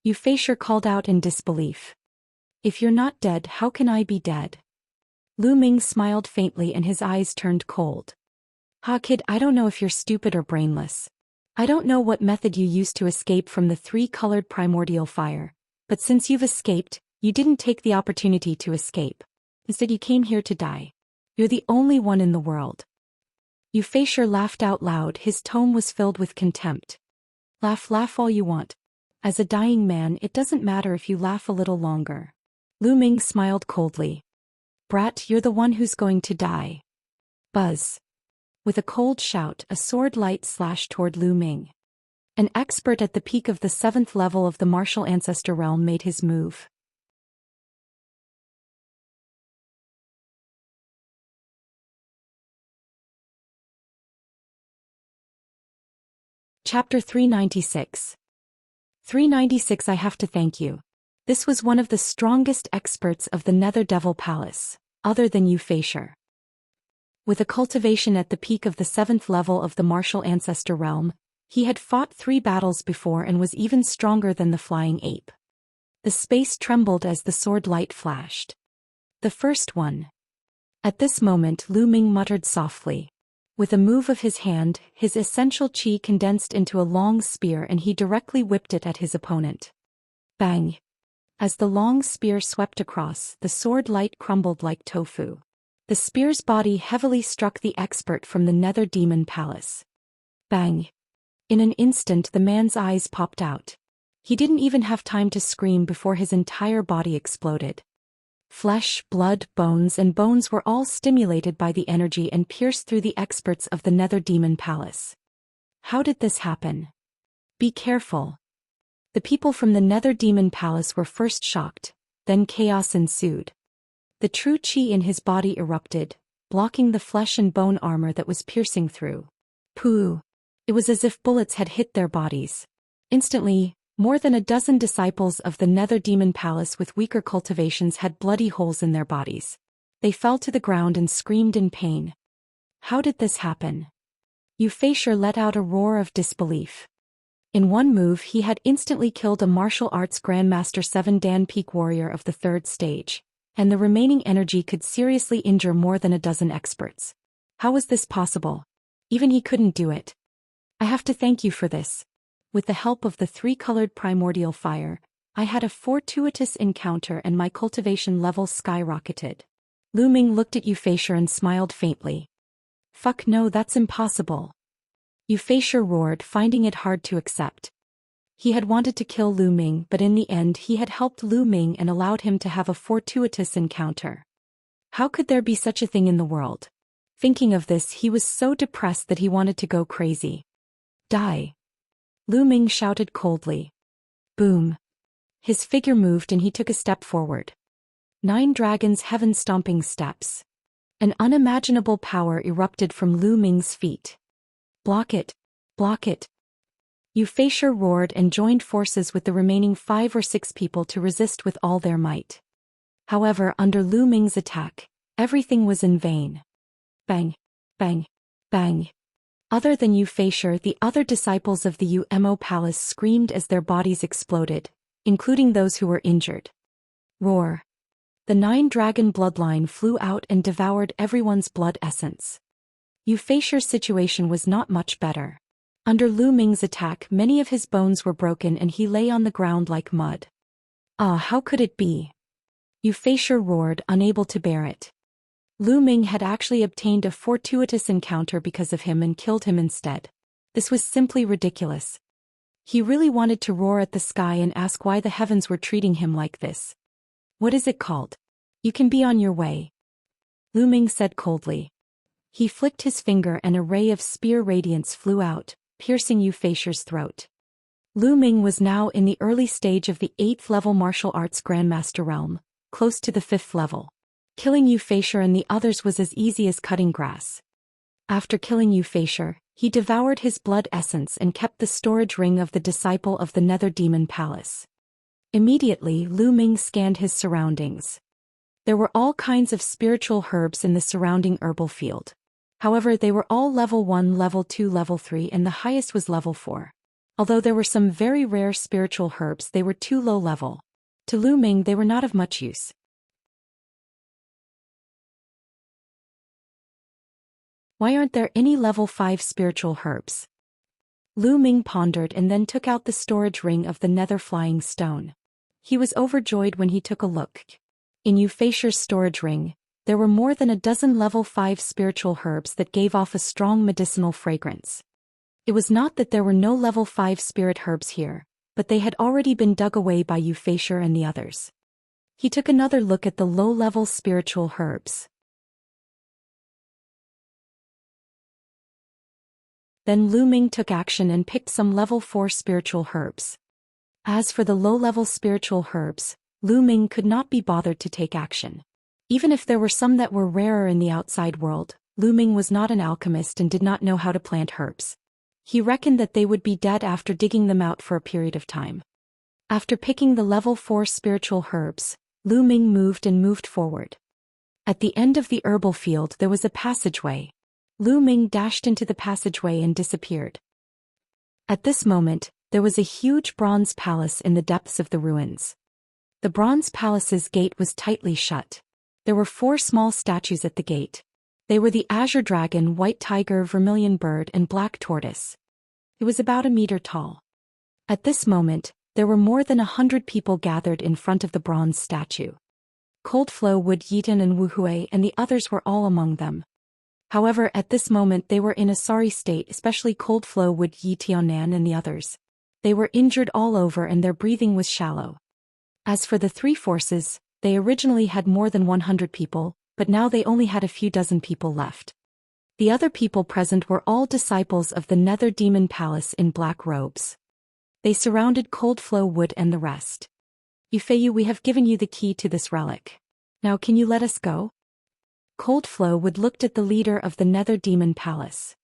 Euphasure called out in disbelief. If you're not dead, how can I be dead? Lu Ming smiled faintly and his eyes turned cold. Ha kid, I don't know if you're stupid or brainless. I don't know what method you used to escape from the three-colored primordial fire, but since you've escaped, you didn't take the opportunity to escape. Instead you came here to die. You're the only one in the world. Euphasure laughed out loud, his tone was filled with contempt. Laugh all you want. As a dying man, it doesn't matter if you laugh a little longer. Lu Ming smiled coldly. Brat, you're the one who's going to die. Buzz. With a cold shout, a sword light slashed toward Lu Ming. An expert at the peak of the 7th level of the martial ancestor realm made his move. Chapter 396. 396 I have to thank you. This was one of the strongest experts of the Nether Devil Palace, other than Euphasure. With a cultivation at the peak of the 7th level of the martial ancestor realm, he had fought 3 battles before and was even stronger than the flying ape. The space trembled as the sword light flashed. The first one. At this moment Lu Ming muttered softly. With a move of his hand, his essential chi condensed into a long spear and he directly whipped it at his opponent. Bang! As the long spear swept across, the sword light crumbled like tofu. The spear's body heavily struck the expert from the Nether Demon Palace. Bang! In an instant the man's eyes popped out. He didn't even have time to scream before his entire body exploded. Flesh, blood, bones and bones were all stimulated by the energy and pierced through the experts of the Nether Demon Palace. How did this happen? Be careful. The people from the Nether Demon Palace were first shocked, then chaos ensued. The true chi in his body erupted, blocking the flesh and bone armor that was piercing through. Pooh! It was as if bullets had hit their bodies. Instantly, more than a dozen disciples of the Nether Demon Palace with weaker cultivations had bloody holes in their bodies. They fell to the ground and screamed in pain. How did this happen? Euphasure let out a roar of disbelief. In one move he had instantly killed a martial arts grandmaster 7 Dan peak warrior of the 3rd stage. and the remaining energy could seriously injure more than a dozen experts. How was this possible? Even he couldn't do it. I have to thank you for this. With the help of the three-colored primordial fire, I had a fortuitous encounter and my cultivation level skyrocketed. Lu Ming looked at Xianxia and smiled faintly. Fuck no, that's impossible. Xianxia roared, finding it hard to accept. He had wanted to kill Lu Ming, but in the end he had helped Lu Ming and allowed him to have a fortuitous encounter. How could there be such a thing in the world? Thinking of this, he was so depressed that he wanted to go crazy. Die! Lu Ming shouted coldly. Boom! His figure moved and he took a step forward. 9 dragons' heaven-stomping steps. An unimaginable power erupted from Lu Ming's feet. Block it! Block it! Xianxia roared and joined forces with the remaining 5 or 6 people to resist with all their might. However, under Lu Ming's attack, everything was in vain. Bang! Bang! Bang! Other than Xianxia, the other disciples of the UMO palace screamed as their bodies exploded, including those who were injured. Roar! The 9-dragon bloodline flew out and devoured everyone's blood essence. Xianxia's situation was not much better. Under Lu Ming's attack, many of his bones were broken and he lay on the ground like mud. Ah, how could it be? Xianxia roared, unable to bear it. Lu Ming had actually obtained a fortuitous encounter because of him and killed him instead. This was simply ridiculous. He really wanted to roar at the sky and ask why the heavens were treating him like this. What is it called? You can be on your way. Lu Ming said coldly. He flicked his finger and a ray of spear radiance flew out, piercing Xianxia's throat. Lu Ming was now in the early stage of the 8th level martial arts grandmaster realm, close to the 5th level. Killing Xianxia and the others was as easy as cutting grass. After killing Xianxia, he devoured his blood essence and kept the storage ring of the disciple of the Nether Demon Palace. Immediately, Lu Ming scanned his surroundings. There were all kinds of spiritual herbs in the surrounding herbal field. However, they were all level 1, level 2, level 3, and the highest was level 4. Although there were some very rare spiritual herbs, they were too low level. To Lu Ming, they were not of much use. Why aren't there any level 5 spiritual herbs? Lu Ming pondered and then took out the storage ring of the nether flying stone. He was overjoyed when he took a look. In Xianxia's storage ring, there were more than a dozen level 5 spiritual herbs that gave off a strong medicinal fragrance. It was not that there were no level 5 spirit herbs here, but they had already been dug away by Xianxia and the others. He took another look at the low-level spiritual herbs. Then Lu Ming took action and picked some level 4 spiritual herbs. As for the low-level spiritual herbs, Lu Ming could not be bothered to take action. Even if there were some that were rarer in the outside world, Lu Ming was not an alchemist and did not know how to plant herbs. He reckoned that they would be dead after digging them out for a period of time. After picking the level 4 spiritual herbs, Lu Ming moved forward. At the end of the herbal field there was a passageway. Lu Ming dashed into the passageway and disappeared. At this moment, there was a huge bronze palace in the depths of the ruins. The bronze palace's gate was tightly shut. There were 4 small statues at the gate. They were the azure dragon, white tiger, vermilion bird, and black tortoise. It was about 1 meter tall. At this moment, there were more than 100 people gathered in front of the bronze statue. Coldflow, Wood Yitan and Wu Hui and the others were all among them. However, at this moment they were in a sorry state, especially Coldflow, Wood Yitianan and the others. They were injured all over and their breathing was shallow. As for the 3 forces, they originally had more than 100 people, but now they only had a few dozen people left. The other people present were all disciples of the Nether Demon Palace in black robes. They surrounded Coldflow Wood and the rest. Xianxia, we have given you the key to this relic. Now can you let us go? Coldflow Wood looked at the leader of the Nether Demon Palace.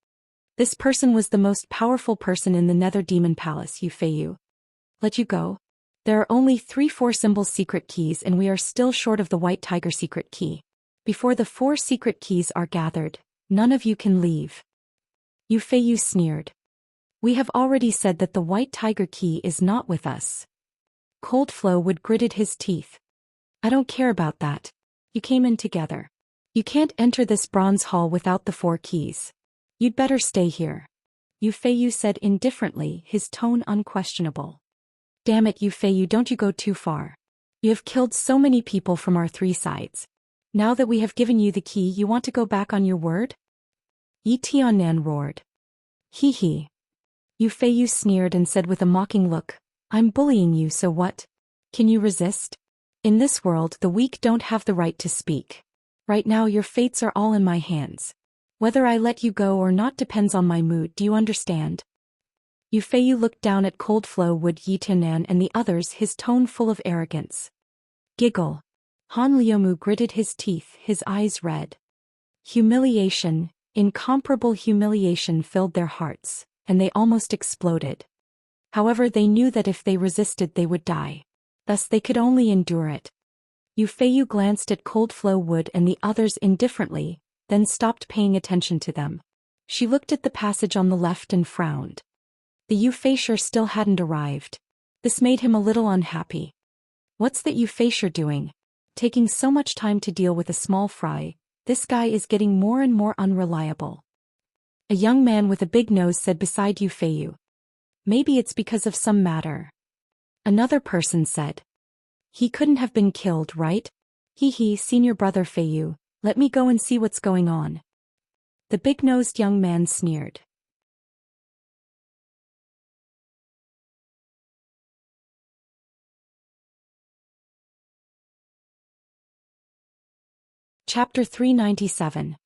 This person was the most powerful person in the Nether Demon Palace, Xianxia. Let you go? There are only 3 4 symbols secret keys and we are still short of the White Tiger secret key. Before the 4 secret keys are gathered, none of you can leave. Xianxia sneered. We have already said that the White Tiger key is not with us. Coldflow Wood gritted his teeth. I don't care about that. You came in together. You can't enter this bronze hall without the 4 keys. You'd better stay here. Yu Feiyu said indifferently, his tone unquestionable. Damn it, Yu Feiyu, don't you go too far. You have killed so many people from our 3 sides. Now that we have given you the key, you want to go back on your word? Yi Tiannan roared. Hee hee. Yu Feiyu sneered and said with a mocking look, I'm bullying you, so what? Can you resist? In this world, the weak don't have the right to speak. Right now your fates are all in my hands. Whether I let you go or not depends on my mood, do you understand? Yu Feiyu looked down at Cold Flow Wood Yi Tiannan and the others, his tone full of arrogance. Giggle. Han Liumu gritted his teeth, his eyes red. Humiliation, incomparable humiliation filled their hearts, and they almost exploded. However, they knew that if they resisted they would die. Thus they could only endure it. Yu Feiyu glanced at Cold Flow Wood and the others indifferently, then stopped paying attention to them. She looked at the passage on the left and frowned. The Yu Feisher still hadn't arrived. This made him a little unhappy. What's that Yu Feisher doing? Taking so much time to deal with a small fry, this guy is getting more and more unreliable. A young man with a big nose said beside Yu Feiyu. Maybe it's because of some matter. Another person said. He couldn't have been killed, right? Hee hee, senior brother Feiyu, let me go and see what's going on. The big-nosed young man sneered. Chapter 397.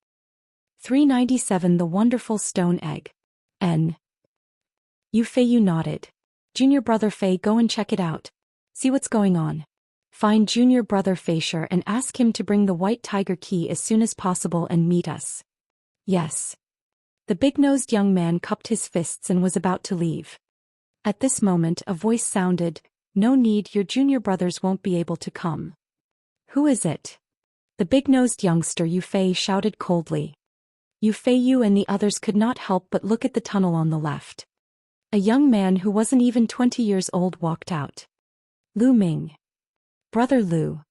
397 The Wonderful Stone Egg. N. Yu Feiyu nodded. Junior brother Fei, go and check it out. See what's going on. Find junior brother Feisher and ask him to bring the white tiger key as soon as possible and meet us. Yes. The big-nosed young man cupped his fists and was about to leave. At this moment a voice sounded, no need, your junior brothers won't be able to come. Who is it? The big-nosed youngster Yu Fei shouted coldly. Yu Feiyu and the others could not help but look at the tunnel on the left. A young man who wasn't even 20 years old walked out. Lu Ming. Brother Lu.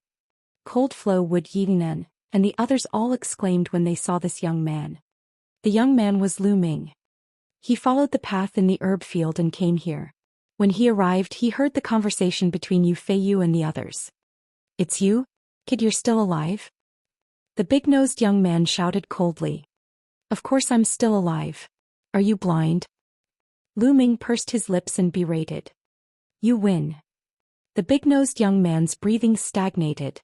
Cold Flow Wood Yinan, and the others all exclaimed when they saw this young man. The young man was Lu Ming. He followed the path in the herb field and came here. When he arrived, he heard the conversation between Yu Feiyu and the others. It's you? Kid, you're still alive? The big-nosed young man shouted coldly. Of course I'm still alive. Are you blind? Lu Ming pursed his lips and berated. You win. The big-nosed young man's breathing stagnated.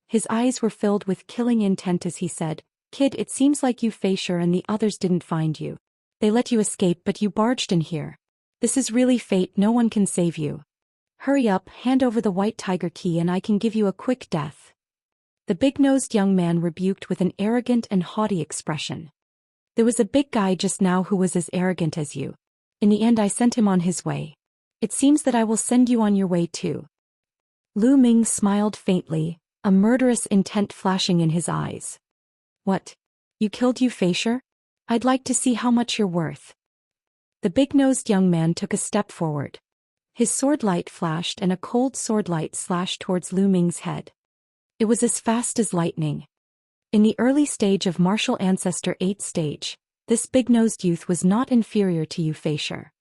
His eyes were filled with killing intent as he said, Kid, it seems like Yu Feisher and the others didn't find you. They let you escape but you barged in here. This is really fate, no one can save you. Hurry up, hand over the white tiger key and I can give you a quick death. The big-nosed young man rebuked with an arrogant and haughty expression. There was a big guy just now who was as arrogant as you. In the end I sent him on his way. It seems that I will send you on your way too. Lu Ming smiled faintly, a murderous intent flashing in his eyes. What? You killed Yu Feisher? I'd like to see how much you're worth. The big-nosed young man took a step forward. His sword light flashed and a cold sword light slashed towards Lu Ming's head. It was as fast as lightning. In the early stage of Martial Ancestor 8 stage, this big-nosed youth was not inferior to Yu Feisher.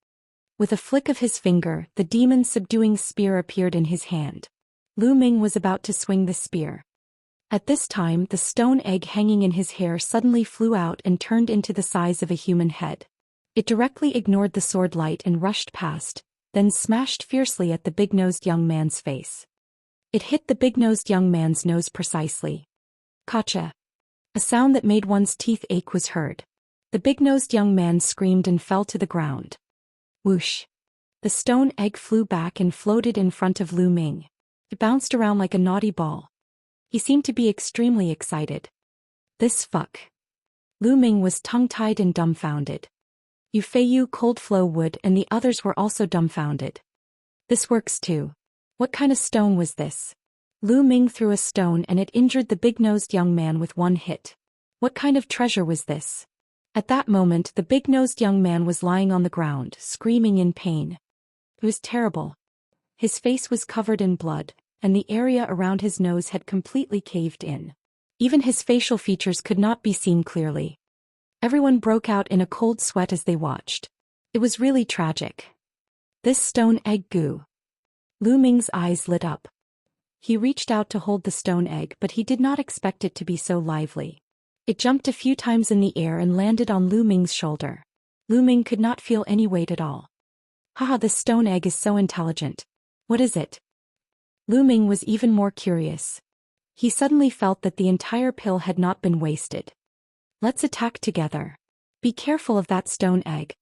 With a flick of his finger, the demon-subduing spear appeared in his hand. Lu Ming was about to swing the spear. At this time, the stone egg hanging in his hair suddenly flew out and turned into the size of a human head. It directly ignored the sword light and rushed past, then smashed fiercely at the big-nosed young man's face. It hit the big-nosed young man's nose precisely. Gotcha. A sound that made one's teeth ache was heard. The big-nosed young man screamed and fell to the ground. Whoosh. The stone egg flew back and floated in front of Lu Ming. It bounced around like a naughty ball. He seemed to be extremely excited. This fuck. Lu Ming was tongue-tied and dumbfounded. Yu Feiyu, Cold Flow Wood and the others were also dumbfounded. This works too. What kind of stone was this? Lu Ming threw a stone and it injured the big-nosed young man with one hit. What kind of treasure was this? At that moment the big-nosed young man was lying on the ground, screaming in pain. It was terrible. His face was covered in blood, and the area around his nose had completely caved in. Even his facial features could not be seen clearly. Everyone broke out in a cold sweat as they watched. It was really tragic. This stone egg goo. Lu Ming's eyes lit up. He reached out to hold the stone egg, but he did not expect it to be so lively. It jumped a few times in the air and landed on Lu Ming's shoulder. Lu Ming could not feel any weight at all. Haha, this stone egg is so intelligent. What is it? Lu Ming was even more curious. He suddenly felt that the entire pill had not been wasted. Let's attack together. Be careful of that stone egg.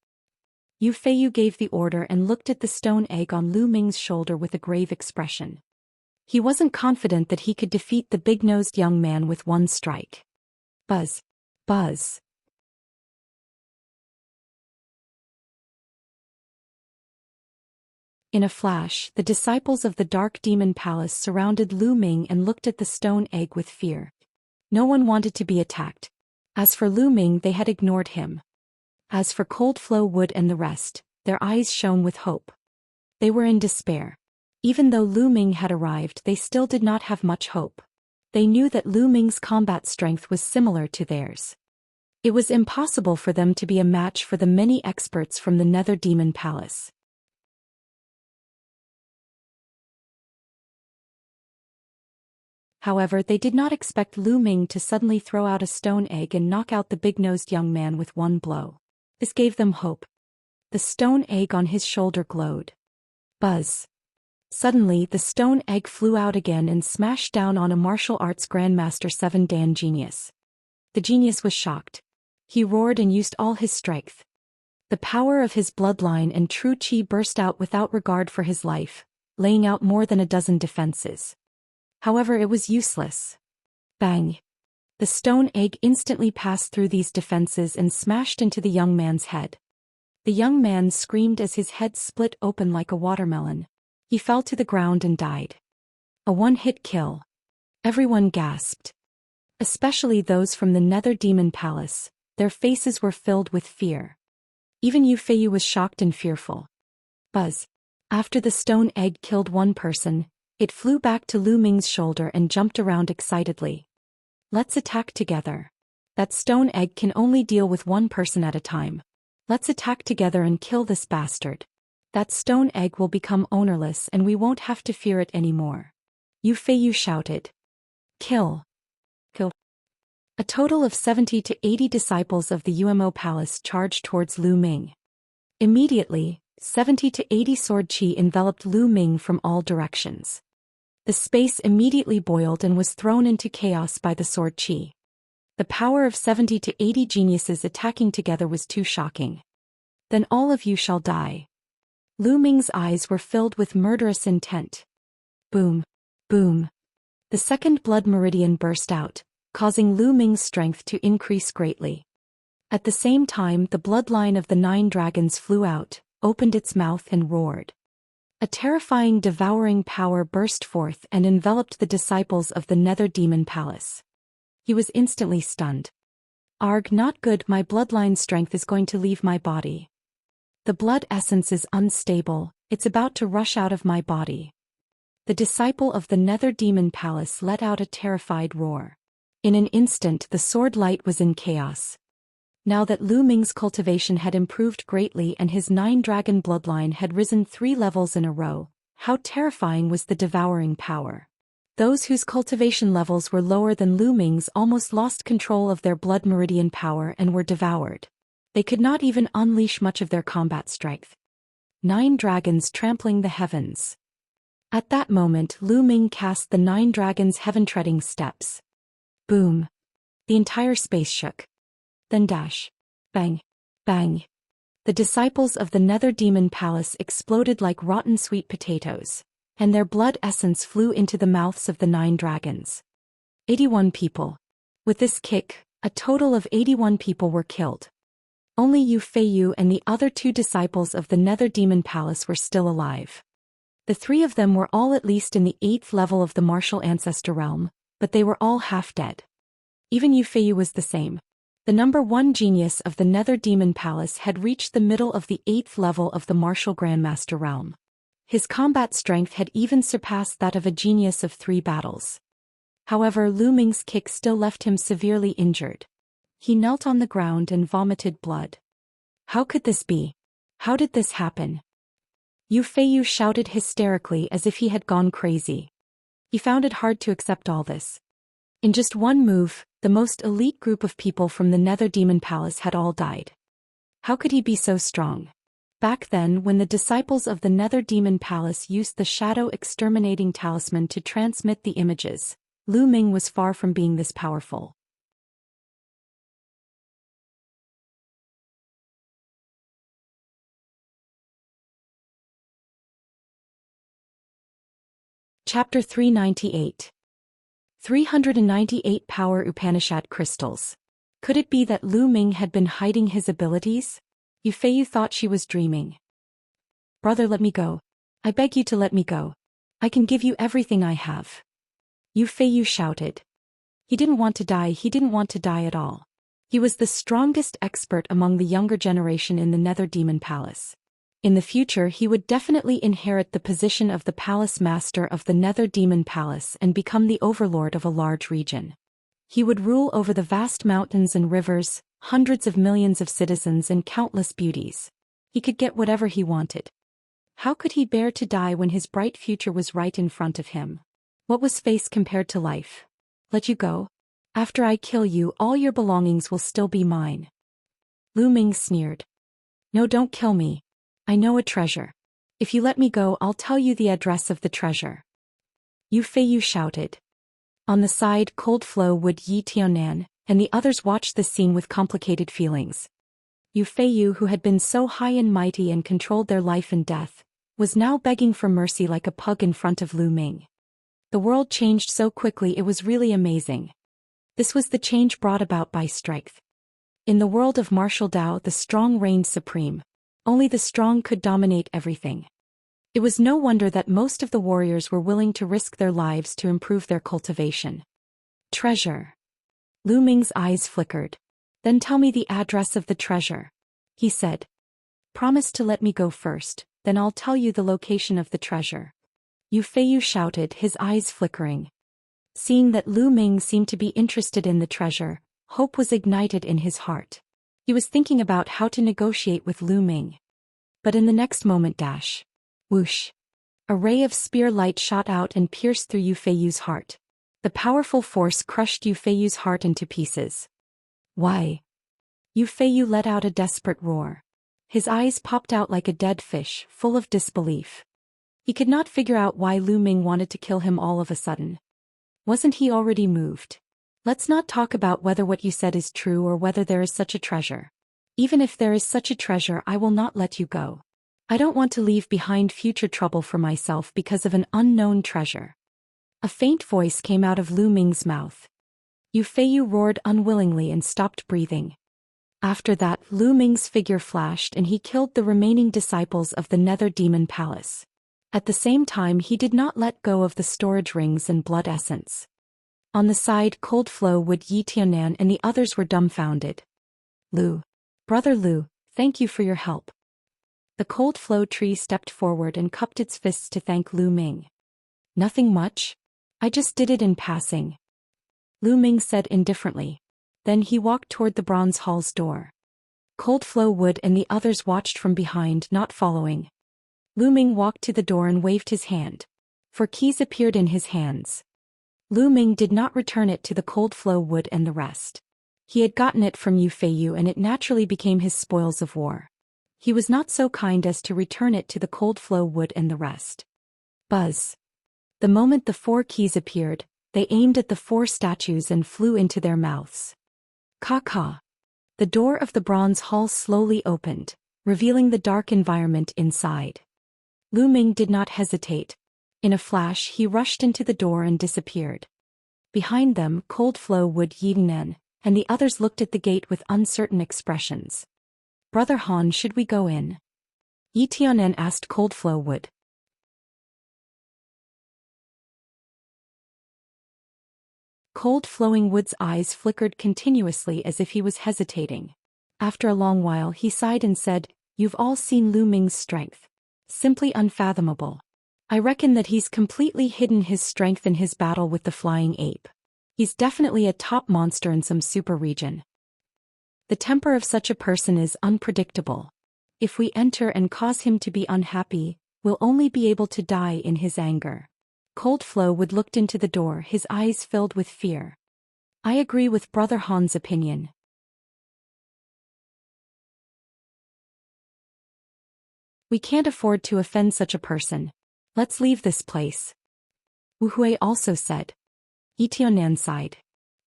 Yu Feiyu gave the order and looked at the stone egg on Lu Ming's shoulder with a grave expression. He wasn't confident that he could defeat the big-nosed young man with one strike. Buzz. Buzz. In a flash, the disciples of the Dark Demon Palace surrounded Lu Ming and looked at the stone egg with fear. No one wanted to be attacked. As for Lu Ming, they had ignored him. As for Cold Flow Wood and the rest, their eyes shone with hope. They were in despair. Even though Lu Ming had arrived, they still did not have much hope. They knew that Lu Ming's combat strength was similar to theirs. It was impossible for them to be a match for the many experts from the Nether Demon Palace. However, they did not expect Lu Ming to suddenly throw out a stone egg and knock out the big-nosed young man with one blow. This gave them hope. The stone egg on his shoulder glowed. Buzz. Suddenly, the stone egg flew out again and smashed down on a martial arts grandmaster 7 Dan genius. The genius was shocked. He roared and used all his strength. The power of his bloodline and true chi burst out without regard for his life, laying out more than a dozen defenses. However, it was useless. Bang! The stone egg instantly passed through these defenses and smashed into the young man's head. The young man screamed as his head split open like a watermelon. He fell to the ground and died. A one-hit kill. Everyone gasped. Especially those from the Nether Demon Palace, their faces were filled with fear. Even Yu Feiyu was shocked and fearful. Buzz. After the stone egg killed one person, it flew back to Lu Ming's shoulder and jumped around excitedly. Let's attack together. That stone egg can only deal with one person at a time. Let's attack together and kill this bastard. That stone egg will become ownerless and we won't have to fear it anymore. Yu Feiyu shouted. Kill. Kill. A total of 70 to 80 disciples of the UMO Palace charged towards Lu Ming. Immediately, 70 to 80 sword chi enveloped Lu Ming from all directions. The space immediately boiled and was thrown into chaos by the sword chi. The power of 70 to 80 geniuses attacking together was too shocking. Then all of you shall die. Lu Ming's eyes were filled with murderous intent. Boom. Boom. The second blood meridian burst out, causing Lu Ming's strength to increase greatly. At the same time, the bloodline of the 9 dragons flew out, opened its mouth and roared. A terrifying devouring power burst forth and enveloped the disciples of the Nether Demon Palace. He was instantly stunned. Arg, not good, my bloodline strength is going to leave my body. The blood essence is unstable, it's about to rush out of my body. The disciple of the Nether Demon Palace let out a terrified roar. In an instant the sword light was in chaos. Now that Lu Ming's cultivation had improved greatly and his 9-dragon bloodline had risen 3 levels in a row, how terrifying was the devouring power. Those whose cultivation levels were lower than Lu Ming's almost lost control of their blood meridian power and were devoured. They could not even unleash much of their combat strength. 9 dragons trampling the heavens. At that moment Lu Ming cast the 9 dragons' heaven-treading steps. Boom. The entire space shook. Then dash. Bang. Bang. The disciples of the Nether Demon Palace exploded like rotten sweet potatoes, and their blood essence flew into the mouths of the 9 dragons. 81 people. With this kick, a total of 81 people were killed. Only Yu Feiyu and the other 2 disciples of the Nether Demon Palace were still alive. The 3 of them were all at least in the 8th level of the martial ancestor realm, but they were all half dead. Even Yu Feiyu was the same. The number 1 genius of the Nether Demon Palace had reached the middle of the 8th level of the martial grandmaster realm. His combat strength had even surpassed that of a genius of 3 battles. However, Lu Ming's kick still left him severely injured. He knelt on the ground and vomited blood. How could this be? How did this happen? Yu Feiyu shouted hysterically as if he had gone crazy. He found it hard to accept all this. In just one move, the most elite group of people from the Nether Demon Palace had all died. How could he be so strong? Back then, when the disciples of the Nether Demon Palace used the Shadow Exterminating Talisman to transmit the images, Lu Ming was far from being this powerful. Chapter 398. 398 Power Upanishad Crystals. Could it be that Lu Ming had been hiding his abilities? Yu Feiyu thought she was dreaming. Brother, let me go. I beg you to let me go. I can give you everything I have. Yu Feiyu shouted. He didn't want to die, he didn't want to die at all. He was the strongest expert among the younger generation in the Nether Demon Palace. In the future he would definitely inherit the position of the Palace Master of the Nether Demon Palace and become the overlord of a large region. He would rule over the vast mountains and rivers, hundreds of millions of citizens and countless beauties. He could get whatever he wanted. How could he bear to die when his bright future was right in front of him? What was face compared to life? Let you go? After I kill you, all your belongings will still be mine. Lu Ming sneered. No, don't kill me. I know a treasure. If you let me go, I'll tell you the address of the treasure. Yu Feiyu shouted. On the side, Cold Flow Wood Yi Tianan and the others watched the scene with complicated feelings. Yu Feiyu, who had been so high and mighty and controlled their life and death, was now begging for mercy like a pug in front of Lu Ming. The world changed so quickly, it was really amazing. This was the change brought about by strength. In the world of martial Dao, the strong reigned supreme. Only the strong could dominate everything. It was no wonder that most of the warriors were willing to risk their lives to improve their cultivation. Treasure. Lu Ming's eyes flickered. Then tell me the address of the treasure, he said. Promise to let me go first, then I'll tell you the location of the treasure. Yu Feiyu shouted, his eyes flickering. Seeing that Lu Ming seemed to be interested in the treasure, hope was ignited in his heart. He was thinking about how to negotiate with Lu Ming. But in the next moment, whoosh! A ray of spear light shot out and pierced through Yu Feiyu's heart. The powerful force crushed Yu Feiyu's heart into pieces. Why? Yu Feiyu let out a desperate roar. His eyes popped out like a dead fish, full of disbelief. He could not figure out why Lu Ming wanted to kill him all of a sudden. Wasn't he already moved? Let's not talk about whether what you said is true or whether there is such a treasure. Even if there is such a treasure, I will not let you go. I don't want to leave behind future trouble for myself because of an unknown treasure. A faint voice came out of Lu Ming's mouth. Yu Feiyu roared unwillingly and stopped breathing. After that, Lu Ming's figure flashed and he killed the remaining disciples of the Nether Demon Palace. At the same time, he did not let go of the storage rings and blood essence. On the side, Cold Flow Wood Yi Tianan and the others were dumbfounded. Brother Lu, thank you for your help. The Cold Flow tree stepped forward and cupped its fists to thank Lu Ming. Nothing much. I just did it in passing. Lu Ming said indifferently. Then he walked toward the bronze hall's door. Cold Flow Wood and the others watched from behind, not following. Lu Ming walked to the door and waved his hand. 4 keys appeared in his hands. Lu Ming did not return it to the Cold Flow Wood and the rest. He had gotten it from Yu Feiyu and it naturally became his spoils of war. He was not so kind as to return it to the Cold Flow Wood and the rest. Buzz. The moment the 4 keys appeared, they aimed at the 4 statues and flew into their mouths. Caw. The door of the bronze hall slowly opened, revealing the dark environment inside. Lu Ming did not hesitate. In a flash, he rushed into the door and disappeared. Behind them, Cold Flow Wood Yingnan and the others looked at the gate with uncertain expressions. Brother Han, should we go in? Yi Tianan asked Cold Flow Wood. Cold Flowing Wood's eyes flickered continuously as if he was hesitating. After a long while he sighed and said, You've all seen Lu Ming's strength. Simply unfathomable. I reckon that he's completely hidden his strength in his battle with the flying ape. He's definitely a top monster in some super region. The temper of such a person is unpredictable. If we enter and cause him to be unhappy, we'll only be able to die in his anger. Cold Flow would looked into the door, his eyes filled with fear. I agree with Brother Han's opinion. We can't afford to offend such a person. Let's leave this place. Wu Hui also said. Itionan sighed.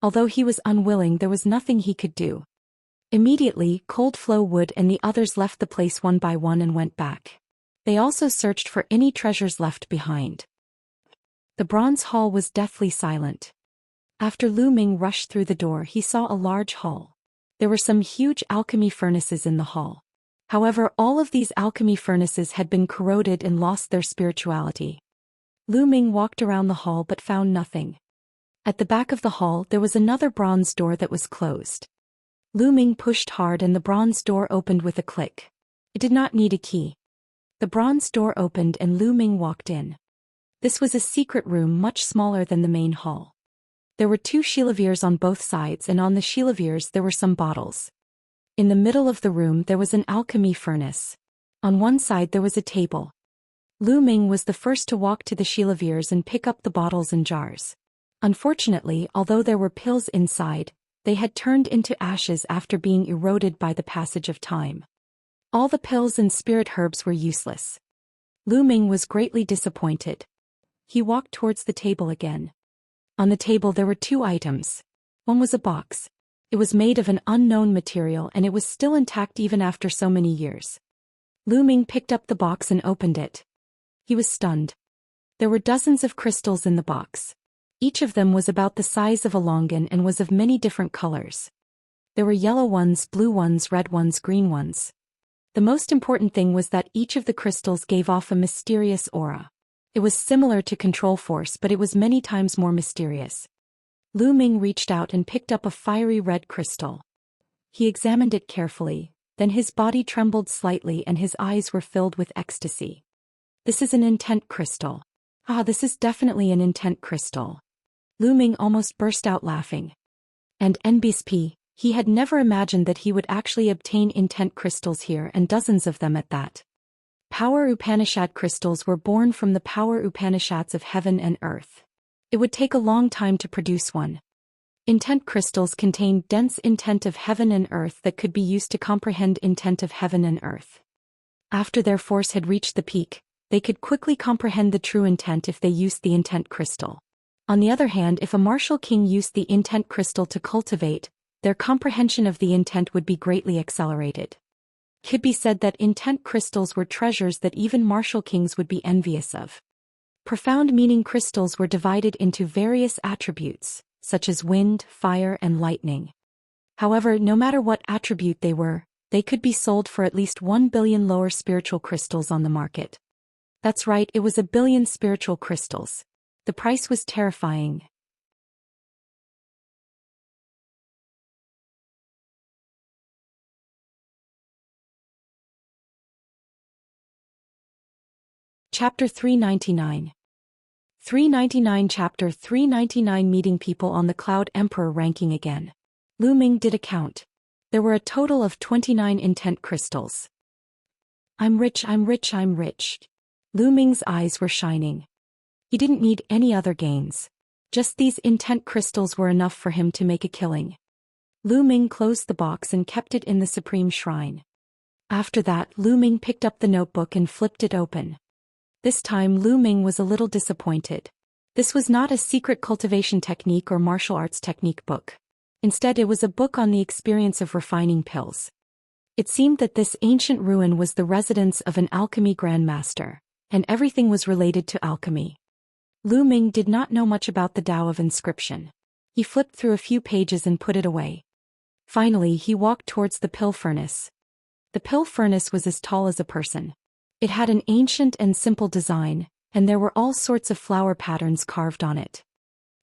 Although he was unwilling, there was nothing he could do. Immediately, Cold Flow Wood and the others left the place one by one and went back. They also searched for any treasures left behind. The bronze hall was deathly silent. After Lu Ming rushed through the door, he saw a large hall. There were some huge alchemy furnaces in the hall. However, all of these alchemy furnaces had been corroded and lost their spirituality. Lu Ming walked around the hall but found nothing. At the back of the hall there was another bronze door that was closed. Lu Ming pushed hard and the bronze door opened with a click. It did not need a key. The bronze door opened and Lu Ming walked in. This was a secret room much smaller than the main hall. There were 2 chandeliers on both sides, and on the chandeliers there were some bottles. In the middle of the room there was an alchemy furnace. On one side there was a table. Lu Ming was the first to walk to the chandeliers and pick up the bottles and jars. Unfortunately, although there were pills inside, they had turned into ashes after being eroded by the passage of time. All the pills and spirit herbs were useless. Lu Ming was greatly disappointed. He walked towards the table again. On the table there were 2 items. One was a box. It was made of an unknown material and it was still intact even after so many years. Lu Ming picked up the box and opened it. He was stunned. There were dozens of crystals in the box. Each of them was about the size of a longan and was of many different colors. There were yellow ones, blue ones, red ones, green ones. The most important thing was that each of the crystals gave off a mysterious aura. It was similar to control force, but it was many times more mysterious. Lu Ming reached out and picked up a fiery red crystal. He examined it carefully, then his body trembled slightly and his eyes were filled with ecstasy. This is an intent crystal. This is definitely an intent crystal. Lu Ming almost burst out laughing. And NBSP, he had never imagined that he would actually obtain intent crystals here, and dozens of them at that. Power Upanishad crystals were born from the power Upanishads of heaven and earth. It would take a long time to produce one. Intent crystals contained dense intent of heaven and earth that could be used to comprehend intent of heaven and earth. After their force had reached the peak, they could quickly comprehend the true intent if they used the intent crystal. On the other hand, if a martial king used the intent crystal to cultivate, their comprehension of the intent would be greatly accelerated. It could be said that intent crystals were treasures that even martial kings would be envious of. Profound meaning crystals were divided into various attributes, such as wind, fire, and lightning. However, no matter what attribute they were, they could be sold for at least 1 billion lower spiritual crystals on the market. That's right, it was 1 billion spiritual crystals. The price was terrifying. Chapter 399. 399 Chapter 399 Meeting people on the Cloud Emperor ranking again. Lu Ming did a count. There were a total of 29 intent crystals. I'm rich, I'm rich, I'm rich. Lu Ming's eyes were shining. He didn't need any other gains. Just these intent crystals were enough for him to make a killing. Lu Ming closed the box and kept it in the Supreme Shrine. After that, Lu Ming picked up the notebook and flipped it open. This time Lu Ming was a little disappointed. This was not a secret cultivation technique or martial arts technique book. Instead, it was a book on the experience of refining pills. It seemed that this ancient ruin was the residence of an alchemy grandmaster, and everything was related to alchemy. Lu Ming did not know much about the Tao of inscription. He flipped through a few pages and put it away. Finally, he walked towards the pill furnace. The pill furnace was as tall as a person. It had an ancient and simple design, and there were all sorts of flower patterns carved on it.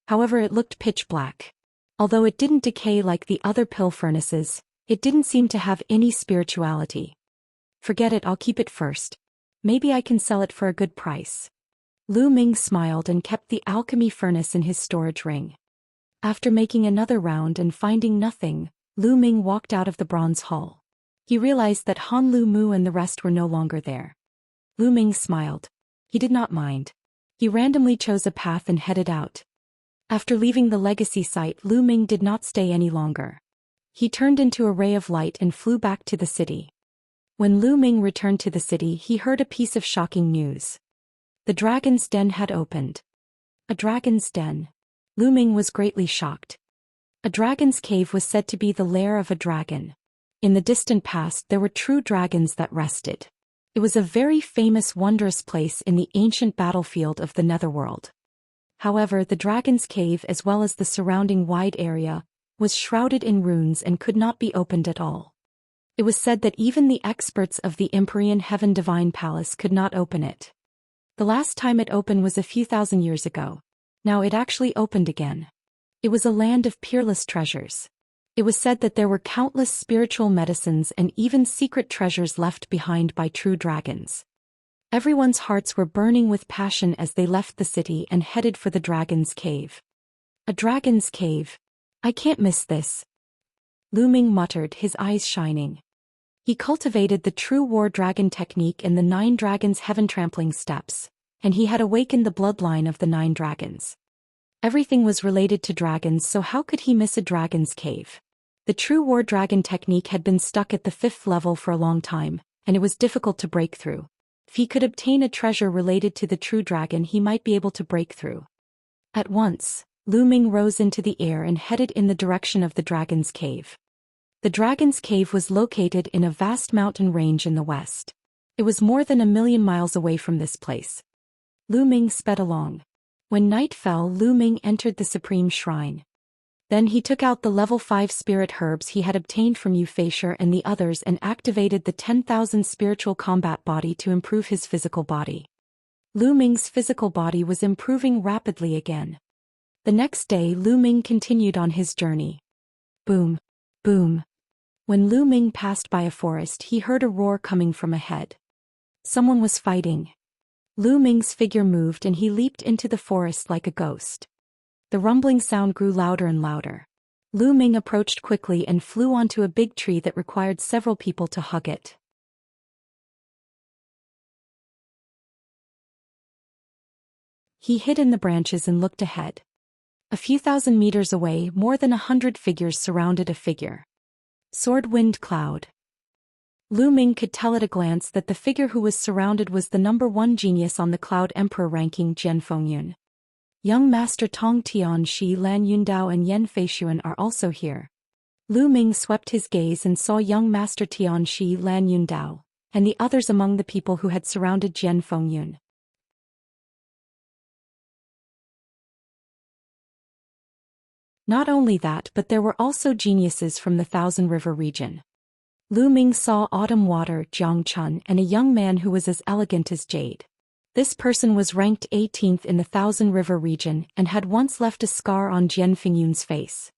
However, it looked pitch black. Although it didn't decay like the other pill furnaces, it didn't seem to have any spirituality. Forget it, I'll keep it first. Maybe I can sell it for a good price. Lu Ming smiled and kept the alchemy furnace in his storage ring. After making another round and finding nothing, Lu Ming walked out of the bronze hall. He realized that Han Lu Mu and the rest were no longer there. Lu Ming smiled. He did not mind. He randomly chose a path and headed out. After leaving the legacy site, Lu Ming did not stay any longer. He turned into a ray of light and flew back to the city. When Lu Ming returned to the city, he heard a piece of shocking news. The dragon's den had opened. A dragon's den. Lu Ming was greatly shocked. A dragon's cave was said to be the lair of a dragon. In the distant past, there were true dragons that rested. It was a very famous, wondrous place in the ancient battlefield of the Netherworld. However, the dragon's cave, as well as the surrounding wide area, was shrouded in ruins and could not be opened at all. It was said that even the experts of the Empyrean Heaven Divine Palace could not open it. The last time it opened was a few thousand years ago. Now it actually opened again. It was a land of peerless treasures. It was said that there were countless spiritual medicines and even secret treasures left behind by true dragons. Everyone's hearts were burning with passion as they left the city and headed for the dragon's cave. A dragon's cave. I can't miss this. Lu Ming muttered, his eyes shining. He cultivated the true war dragon technique in the 9 dragons' heaven-trampling steps, and he had awakened the bloodline of the 9 dragons. Everything was related to dragons, so how could he miss a dragon's cave? The true war dragon technique had been stuck at the 5th level for a long time, and it was difficult to break through. If he could obtain a treasure related to the true dragon, he might be able to break through. At once, Lu Ming rose into the air and headed in the direction of the dragon's cave. The dragon's cave was located in a vast mountain range in the west. It was more than 1,000,000 miles away from this place. Lu Ming sped along. When night fell, Lu Ming entered the supreme shrine. Then he took out the level 5 spirit herbs he had obtained from Euphasher and the others and activated the 10,000 spiritual combat body to improve his physical body. Lu Ming's physical body was improving rapidly again. The next day, Lu Ming continued on his journey. Boom. Boom. When Lu Ming passed by a forest, he heard a roar coming from ahead. Someone was fighting. Lu Ming's figure moved and he leaped into the forest like a ghost. The rumbling sound grew louder and louder. Lu Ming approached quickly and flew onto a big tree that required several people to hug it. He hid in the branches and looked ahead. A few thousand meters away, more than 100 figures surrounded a figure. Sword Wind Cloud. Lu Ming could tell at a glance that the figure who was surrounded was the #1 genius on the Cloud Emperor ranking, Jian Fengyun. Young Master Tong Tianxi, Lan Yundao and Yan Feishuan are also here. Lu Ming swept his gaze and saw young Master Tianxi, Lan Yundao, and the others among the people who had surrounded Jian Fengyun. Not only that, but there were also geniuses from the Thousand River region. Lu Ming saw Autumn Water, Jiang Chun, and a young man who was as elegant as jade. This person was ranked 18th in the Thousand River region and had once left a scar on Jian Fengyun's face.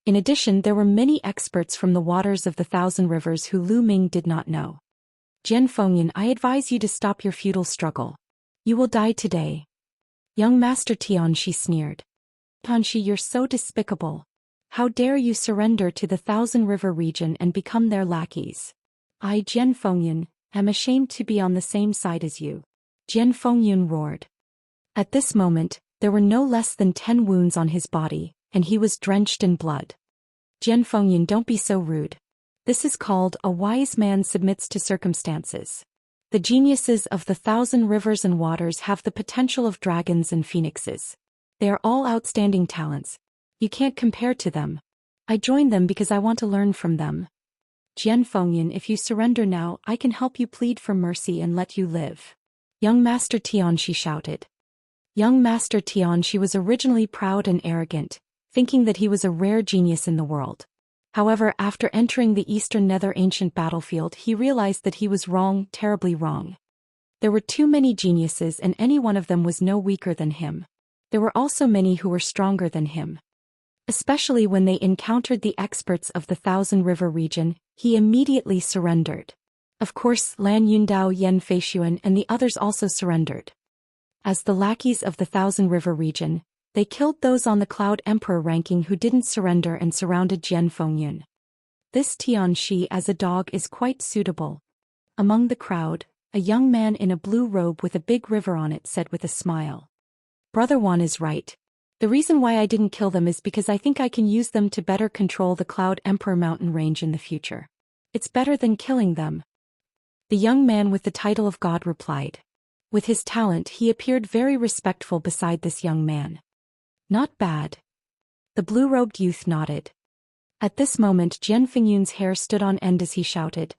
In addition, there were many experts from the waters of the Thousand Rivers who Lu Ming did not know. Jian Fengyun, I advise you to stop your futile struggle. You will die today. Young Master Tianxi sneered. Tianxi, you're so despicable. How dare you surrender to the Thousand River region and become their lackeys? I, Jian Fengyun, am ashamed to be on the same side as you. Jian Fengyun roared. At this moment, there were no less than 10 wounds on his body, and he was drenched in blood. Jian Fengyun, don't be so rude. This is called a wise man submits to circumstances. The geniuses of the Thousand Rivers and Waters have the potential of dragons and phoenixes. They are all outstanding talents. You can't compare to them. I joined them because I want to learn from them. Jian Fengyun, if you surrender now, I can help you plead for mercy and let you live. Young Master Tianxi shouted. Young Master Tianxi was originally proud and arrogant, thinking that he was a rare genius in the world. However, after entering the Eastern Nether ancient battlefield, he realized that he was wrong, terribly wrong. There were too many geniuses and any one of them was no weaker than him. There were also many who were stronger than him. Especially when they encountered the experts of the Thousand River region, he immediately surrendered. Of course, Lan Yundao, Yan Feishuan, and the others also surrendered. As the lackeys of the Thousand River region, They killed those on the Cloud Emperor ranking who didn't surrender and surrounded Jian Fengyun. This Xianxia as a dog is quite suitable. Among the crowd, a young man in a blue robe with a big river on it said with a smile. Brother Wan is right. The reason why I didn't kill them is because I think I can use them to better control the Cloud Emperor mountain range in the future. It's better than killing them. The young man with the title of God replied. With his talent he appeared very respectful beside this young man. Not bad. The blue-robed youth nodded. At this moment Jian Fengyun's hair stood on end as he shouted,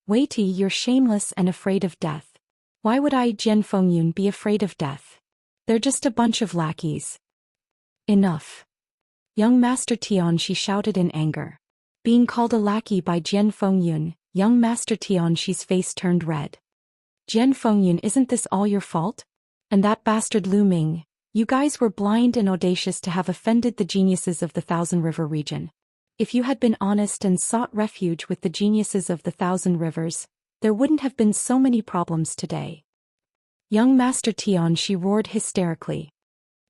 "Waity, you're shameless and afraid of death. Why would I, Jian Fengyun, be afraid of death? They're just a bunch of lackeys." Enough. Young Master Tianxi shouted in anger. Being called a lackey by Jian Fengyun, young Master Tianxi's face turned red. Jian Fengyun, isn't this all your fault? And that bastard Lu Ming, you guys were blind and audacious to have offended the geniuses of the Thousand River region. If you had been honest and sought refuge with the geniuses of the Thousand Rivers, there wouldn't have been so many problems today. Young Master Tianxi roared hysterically.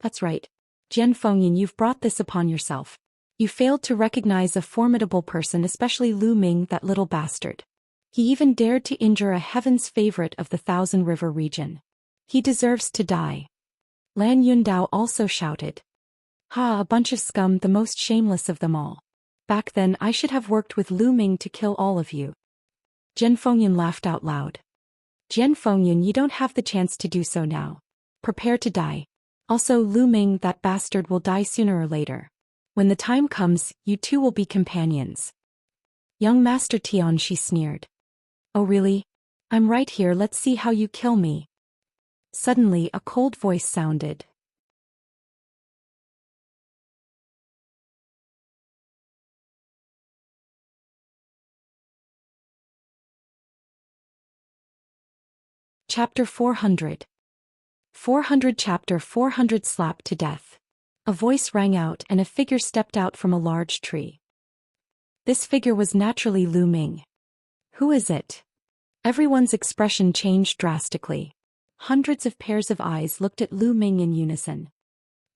That's right. Jian Fengyun, you've brought this upon yourself. You failed to recognize a formidable person, especially Lu Ming, that little bastard. He even dared to injure a heaven's favorite of the Thousand River region. He deserves to die. Lan Yundao also shouted. Ha, a bunch of scum, the most shameless of them all. Back then I should have worked with Lu Ming to kill all of you. Jian Fengyun laughed out loud. Jian Fengyun, you don't have the chance to do so now. Prepare to die. Also Lu Ming, that bastard, will die sooner or later. When the time comes, you two will be companions. Young Master Tianxi sneered. Oh really? I'm right here, let's see how you kill me. Suddenly a cold voice sounded. Chapter 400. 400 Chapter 400 Slapped to Death. A voice rang out and a figure stepped out from a large tree. This figure was naturally Lu Ming. Who is it? Everyone's expression changed drastically. Hundreds of pairs of eyes looked at Lu Ming in unison.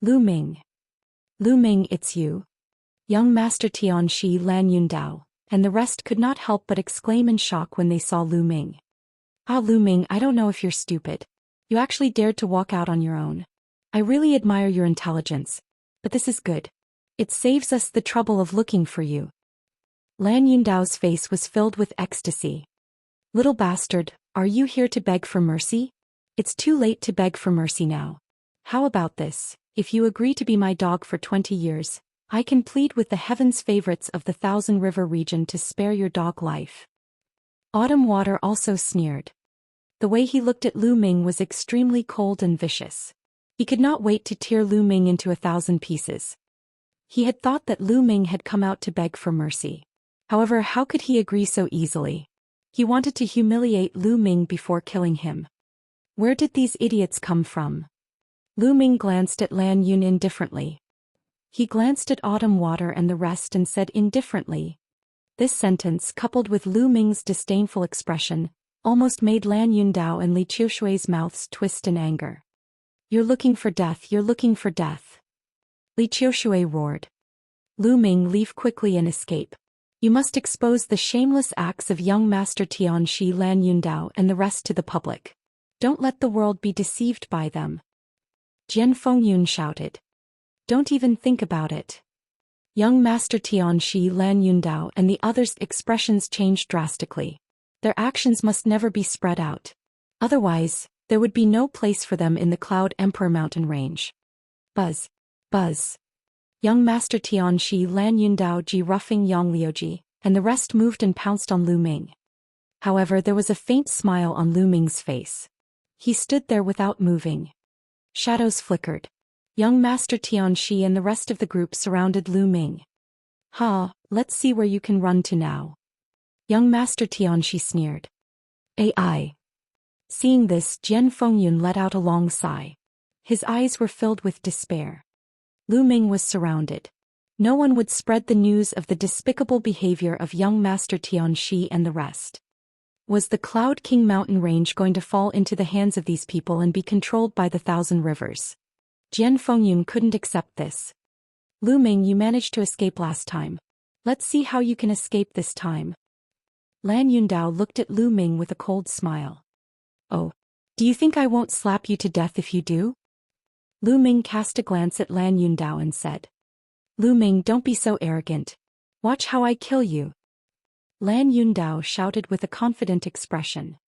Lu Ming. Lu Ming, it's you. Young Master Tianxi, Lan Yundao, and the rest could not help but exclaim in shock when they saw Lu Ming. Ah, Lu Ming, I don't know if you're stupid. You actually dared to walk out on your own. I really admire your intelligence. But this is good. It saves us the trouble of looking for you. Lan Yundao's face was filled with ecstasy. Little bastard, are you here to beg for mercy? It's too late to beg for mercy now. How about this? If you agree to be my dog for 20 years, I can plead with the heavens favorites of the Thousand River region to spare your dog life. Autumn Water also sneered. The way he looked at Lu Ming was extremely cold and vicious. He could not wait to tear Lu Ming into 1,000 pieces. He had thought that Lu Ming had come out to beg for mercy. However, how could he agree so easily? He wanted to humiliate Lu Ming before killing him. Where did these idiots come from? Lu Ming glanced at Lan Yun indifferently. He glanced at Autumn Water and the rest and said indifferently. This sentence, coupled with Lu Ming's disdainful expression, almost made Lan Yundao and Li Qiushui's mouths twist in anger. You're looking for death, you're looking for death. Li Qiushui roared. Lu Ming, leave quickly and escape. You must expose the shameless acts of young Master Tianxi, Lan Yundao and the rest to the public. Don't let the world be deceived by them. Jian Fengyun shouted. Don't even think about it. Young Master Tianxi, Lan Yundao and the others' expressions changed drastically. Their actions must never be spread out. Otherwise, there would be no place for them in the Cloud Emperor mountain range. Buzz. Buzz. Young Master Tianxi, Lan Yundao, Ji Ruffing Yang Liuji, and the rest moved and pounced on Lu Ming. However, there was a faint smile on Lu Ming's face. He stood there without moving. Shadows flickered. Young Master Tianxi and the rest of the group surrounded Lu Ming. Ha, let's see where you can run to now. Young Master Tianxi sneered. AI. Seeing this, Jian Fengyun let out a long sigh. His eyes were filled with despair. Lu Ming was surrounded. No one would spread the news of the despicable behavior of young Master Tianxi and the rest. Was the Cloud King mountain range going to fall into the hands of these people and be controlled by the Thousand Rivers? Jian Fengyun couldn't accept this. Lu Ming, you managed to escape last time. Let's see how you can escape this time. Lan Yundao looked at Lu Ming with a cold smile. Oh. Do you think I won't slap you to death if you do? Lu Ming cast a glance at Lan Yundao and said. Lu Ming, don't be so arrogant. Watch how I kill you. Lan Yundao shouted with a confident expression.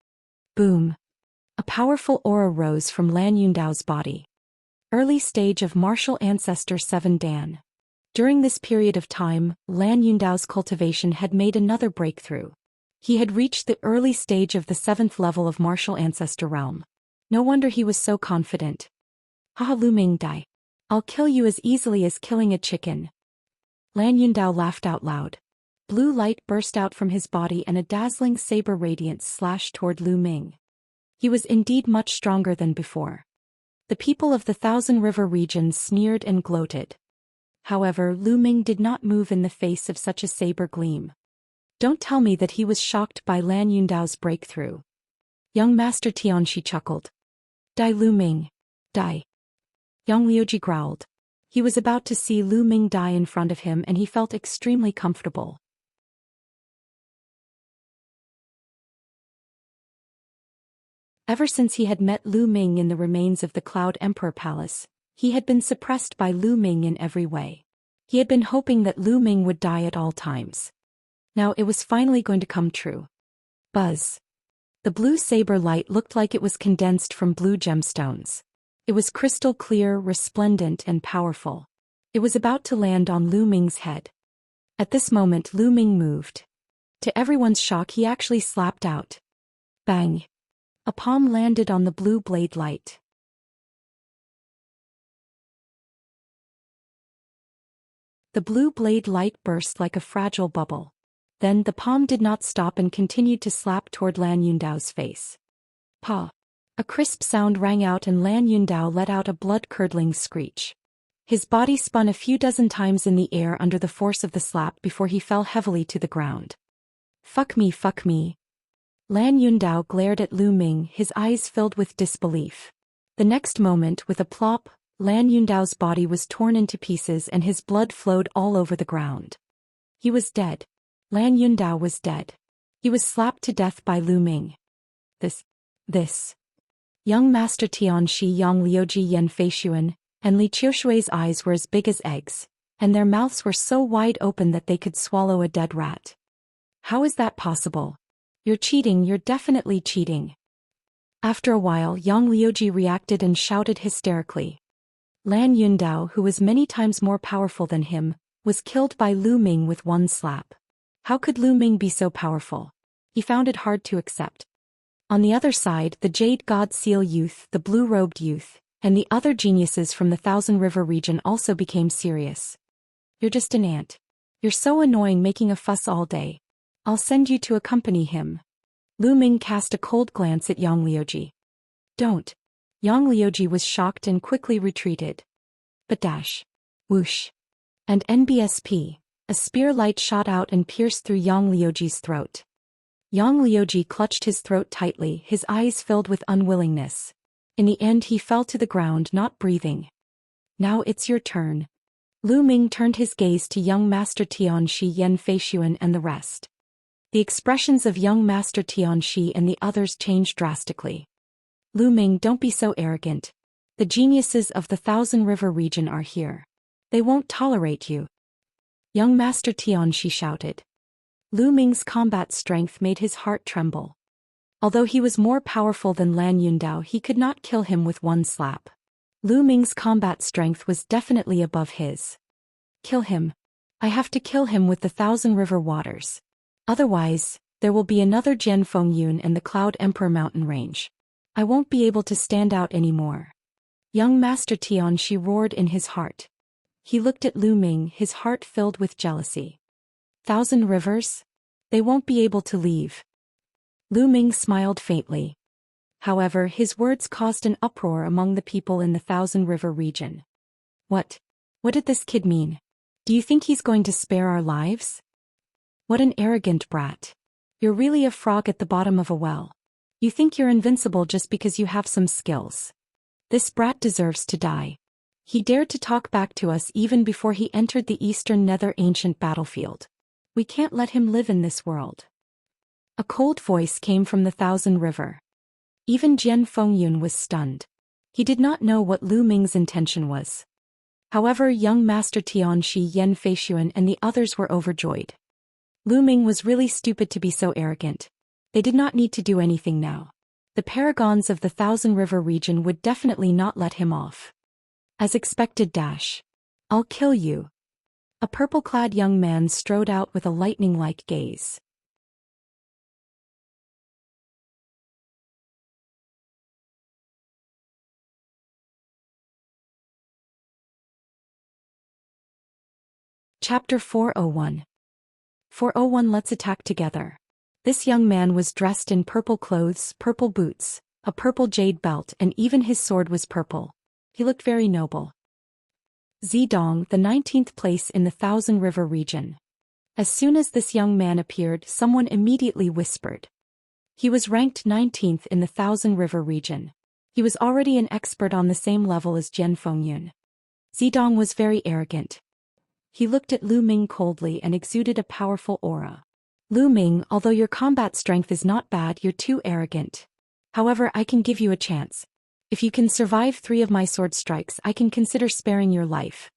Boom. A powerful aura rose from Lan Yundao's body. Early stage of martial ancestor 7 Dan. During this period of time, Lan Yundao's cultivation had made another breakthrough. He had reached the early stage of the 7th level of martial ancestor realm. No wonder he was so confident. Haha, Lu Ming, die. I'll kill you as easily as killing a chicken. Lan Yundao laughed out loud. Blue light burst out from his body and a dazzling saber radiance slashed toward Lu Ming. He was indeed much stronger than before. The people of the Thousand River region sneered and gloated. However, Lu Ming did not move in the face of such a saber gleam. Don't tell me that he was shocked by Lan Yundao's breakthrough. Young Master Xianxia chuckled. Die, Lu Ming. Die. Yang Liuji growled. He was about to see Lu Ming die in front of him and he felt extremely comfortable. Ever since he had met Lu Ming in the remains of the Cloud Emperor Palace, he had been suppressed by Lu Ming in every way. He had been hoping that Lu Ming would die at all times. Now it was finally going to come true. Buzz. The blue saber light looked like it was condensed from blue gemstones. It was crystal clear, resplendent, and powerful. It was about to land on Lu Ming's head. At this moment Lu Ming moved. To everyone's shock, he actually slapped out. Bang. A palm landed on the blue blade light. The blue blade light burst like a fragile bubble. Then the palm did not stop and continued to slap toward Lan Yundao's face. Pa! A crisp sound rang out and Lan Yundao let out a blood-curdling screech. His body spun a few dozen times in the air under the force of the slap before he fell heavily to the ground. Fuck me, fuck me. Lan Yundao glared at Lu Ming, his eyes filled with disbelief. The next moment, with a plop, Lan Yundao's body was torn into pieces and his blood flowed all over the ground. He was dead. Lan Yundao was dead. He was slapped to death by Lu Ming. This. Young Master Xianxia, Yang Liuji, Yan Feishuan, and Li Qiushui's eyes were as big as eggs, and their mouths were so wide open that they could swallow a dead rat. How is that possible? You're cheating, you're definitely cheating. After a while, Yang Liuji reacted and shouted hysterically. Lan Yundao, who was many times more powerful than him, was killed by Lu Ming with one slap. How could Lu Ming be so powerful? He found it hard to accept. On the other side, the Jade God Seal Youth, the Blue-Robed Youth, and the other geniuses from the Thousand River region also became serious. You're just an ant. You're so annoying, making a fuss all day. I'll send you to accompany him. Lu Ming cast a cold glance at Yang Liuji. Don't. Yang Liuji was shocked and quickly retreated. But dash. Whoosh. And NBSP. A spear light shot out and pierced through Yang Liuji's throat. Yang Liuji clutched his throat tightly, his eyes filled with unwillingness. In the end he fell to the ground, not breathing. Now it's your turn. Lu Ming turned his gaze to young Master Xianxia, Yan Feishuan and the rest. The expressions of young Master Xianxia and the others changed drastically. Lu Ming, don't be so arrogant. The geniuses of the Thousand River region are here. They won't tolerate you. Young Master Xianxia shouted. Lu Ming's combat strength made his heart tremble. Although he was more powerful than Lan Yundao, he could not kill him with one slap. Lu Ming's combat strength was definitely above his. Kill him. I have to kill him with the Thousand River waters. Otherwise, there will be another Jian Fengyun and the Cloud Emperor mountain range. I won't be able to stand out anymore. Young Master Xianxia roared in his heart. He looked at Lu Ming, his heart filled with jealousy. Thousand Rivers? They won't be able to leave. Lu Ming smiled faintly. However, his words caused an uproar among the people in the Thousand River region. What? What did this kid mean? Do you think he's going to spare our lives? What an arrogant brat. You're really a frog at the bottom of a well. You think you're invincible just because you have some skills. This brat deserves to die. He dared to talk back to us even before he entered the Eastern Nether ancient battlefield. We can't let him live in this world. A cold voice came from the Thousand River. Even Jian Fengyun was stunned. He did not know what Lu Ming's intention was. However, young Master Tianxi, Yan Feishuan and the others were overjoyed. Lu Ming was really stupid to be so arrogant. They did not need to do anything now. The paragons of the Thousand River region would definitely not let him off. As expected, I'll kill you. A purple-clad young man strode out with a lightning-like gaze. Chapter 401. 401. Let's attack together. This young man was dressed in purple clothes, purple boots, a purple jade belt, and even his sword was purple. He looked very noble. Zidong, the 19th place in the Thousand River region. As soon as this young man appeared, someone immediately whispered. He was ranked 19th in the Thousand River region. He was already an expert on the same level as Jian Fengyun. Zidong was very arrogant. He looked at Lu Ming coldly and exuded a powerful aura. Lu Ming, although your combat strength is not bad, you're too arrogant. However, I can give you a chance. If you can survive 3 of my sword strikes, I can consider sparing your life.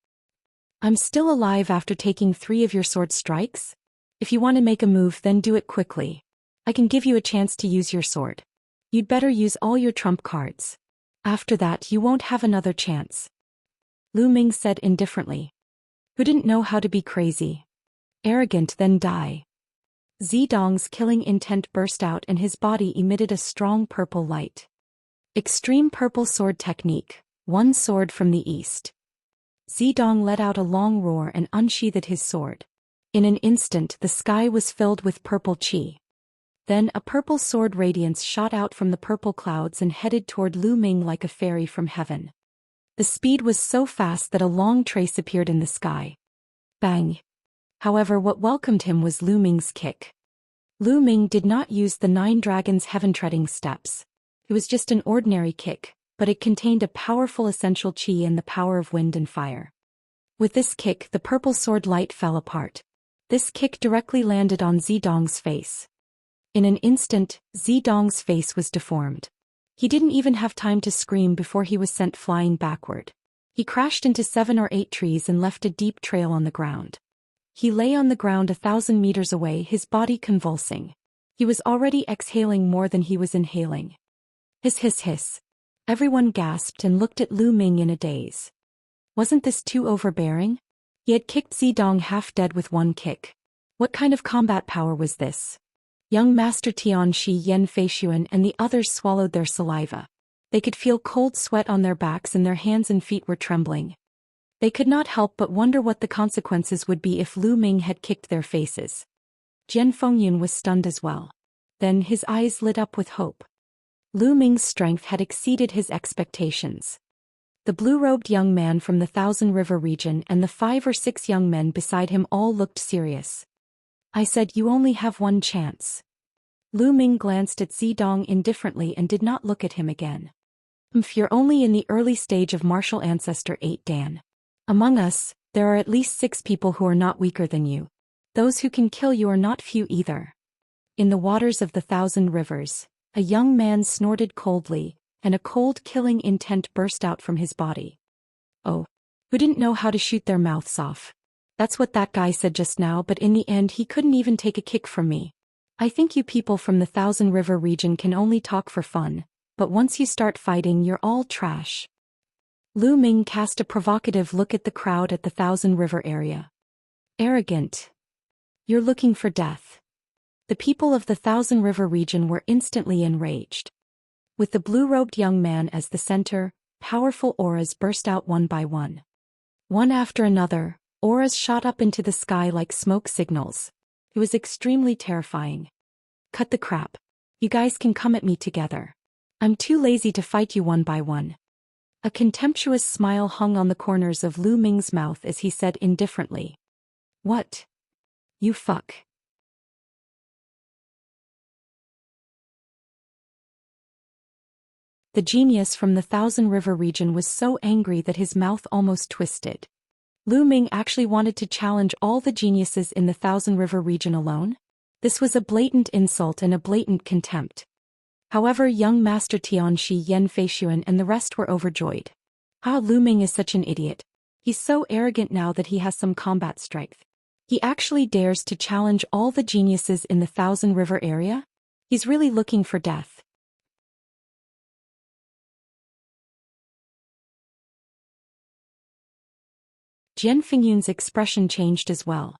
I'm still alive after taking 3 of your sword strikes? If you want to make a move, then do it quickly. I can give you a chance to use your sword. You'd better use all your trump cards. After that, you won't have another chance. Lu Ming said indifferently. Who didn't know how to be crazy? Arrogant, then die. Zidong's killing intent burst out and his body emitted a strong purple light. Extreme purple sword technique, one sword from the east. Zidong let out a long roar and unsheathed his sword. In an instant, the sky was filled with purple chi. Then a purple sword radiance shot out from the purple clouds and headed toward Lu Ming like a fairy from heaven. The speed was so fast that a long trace appeared in the sky. Bang! However, what welcomed him was Lu Ming's kick. Lu Ming did not use the 9 dragons' heaven-treading steps. It was just an ordinary kick, but it contained a powerful essential chi and the power of wind and fire. With this kick, the purple sword light fell apart. This kick directly landed on Zidong's face. In an instant, Zidong's face was deformed. He didn't even have time to scream before he was sent flying backward. He crashed into 7 or 8 trees and left a deep trail on the ground. He lay on the ground 1,000 meters away, his body convulsing. He was already exhaling more than he was inhaling. Hiss hiss hiss. Everyone gasped and looked at Lu Ming in a daze. Wasn't this too overbearing? He had kicked Zidong half dead with one kick. What kind of combat power was this? Young Master Tianxi, Yan Feishuan and the others swallowed their saliva. They could feel cold sweat on their backs and their hands and feet were trembling. They could not help but wonder what the consequences would be if Lu Ming had kicked their faces. Jian Fengyun was stunned as well. Then his eyes lit up with hope. Lu Ming's strength had exceeded his expectations. The blue-robed young man from the Thousand River region and the 5 or 6 young men beside him all looked serious. I said, you only have one chance. Lu Ming glanced at Zidong indifferently and did not look at him again. You're only in the early stage of martial ancestor 8 Dan. Among us, there are at least 6 people who are not weaker than you. Those who can kill you are not few either. In the waters of the Thousand Rivers, a young man snorted coldly, and a cold killing intent burst out from his body. Oh, who didn't know how to shoot their mouths off? That's what that guy said just now, but in the end he couldn't even take a kick from me. I think you people from the Thousand River region can only talk for fun, but once you start fighting you're all trash. Lu Ming cast a provocative look at the crowd at the Thousand River area. Arrogant. You're looking for death. The people of the Thousand River region were instantly enraged. With the blue-robed young man as the center, powerful auras burst out one by one. One after another, auras shot up into the sky like smoke signals. It was extremely terrifying. Cut the crap. You guys can come at me together. I'm too lazy to fight you one by one. A contemptuous smile hung on the corners of Lu Ming's mouth as he said indifferently. What? You fuck. The genius from the Thousand River region was so angry that his mouth almost twisted. Lu Ming actually wanted to challenge all the geniuses in the Thousand River region alone? This was a blatant insult and a blatant contempt. However, young Master Tianxi, Yan Feishuan and the rest were overjoyed. Ah, Lu Ming is such an idiot. He's so arrogant now that he has some combat strength. He actually dares to challenge all the geniuses in the Thousand River area? He's really looking for death. Jian Fingyun's expression changed as well.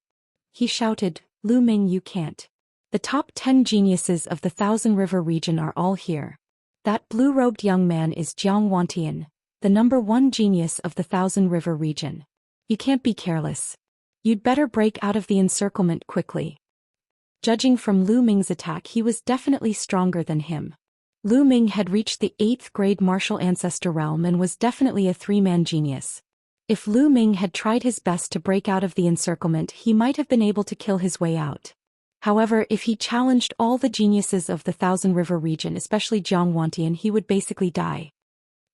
He shouted, Lu Ming, you can't. The top 10 geniuses of the Thousand River region are all here. That blue-robed young man is Jiang Wantian, the #1 genius of the Thousand River region. You can't be careless. You'd better break out of the encirclement quickly. Judging from Lu Ming's attack, he was definitely stronger than him. Lu Ming had reached the 8th grade martial ancestor realm and was definitely a 3-man genius. If Lu Ming had tried his best to break out of the encirclement, he might have been able to kill his way out. However, if he challenged all the geniuses of the Thousand River region, especially Jiang Wantian, he would basically die.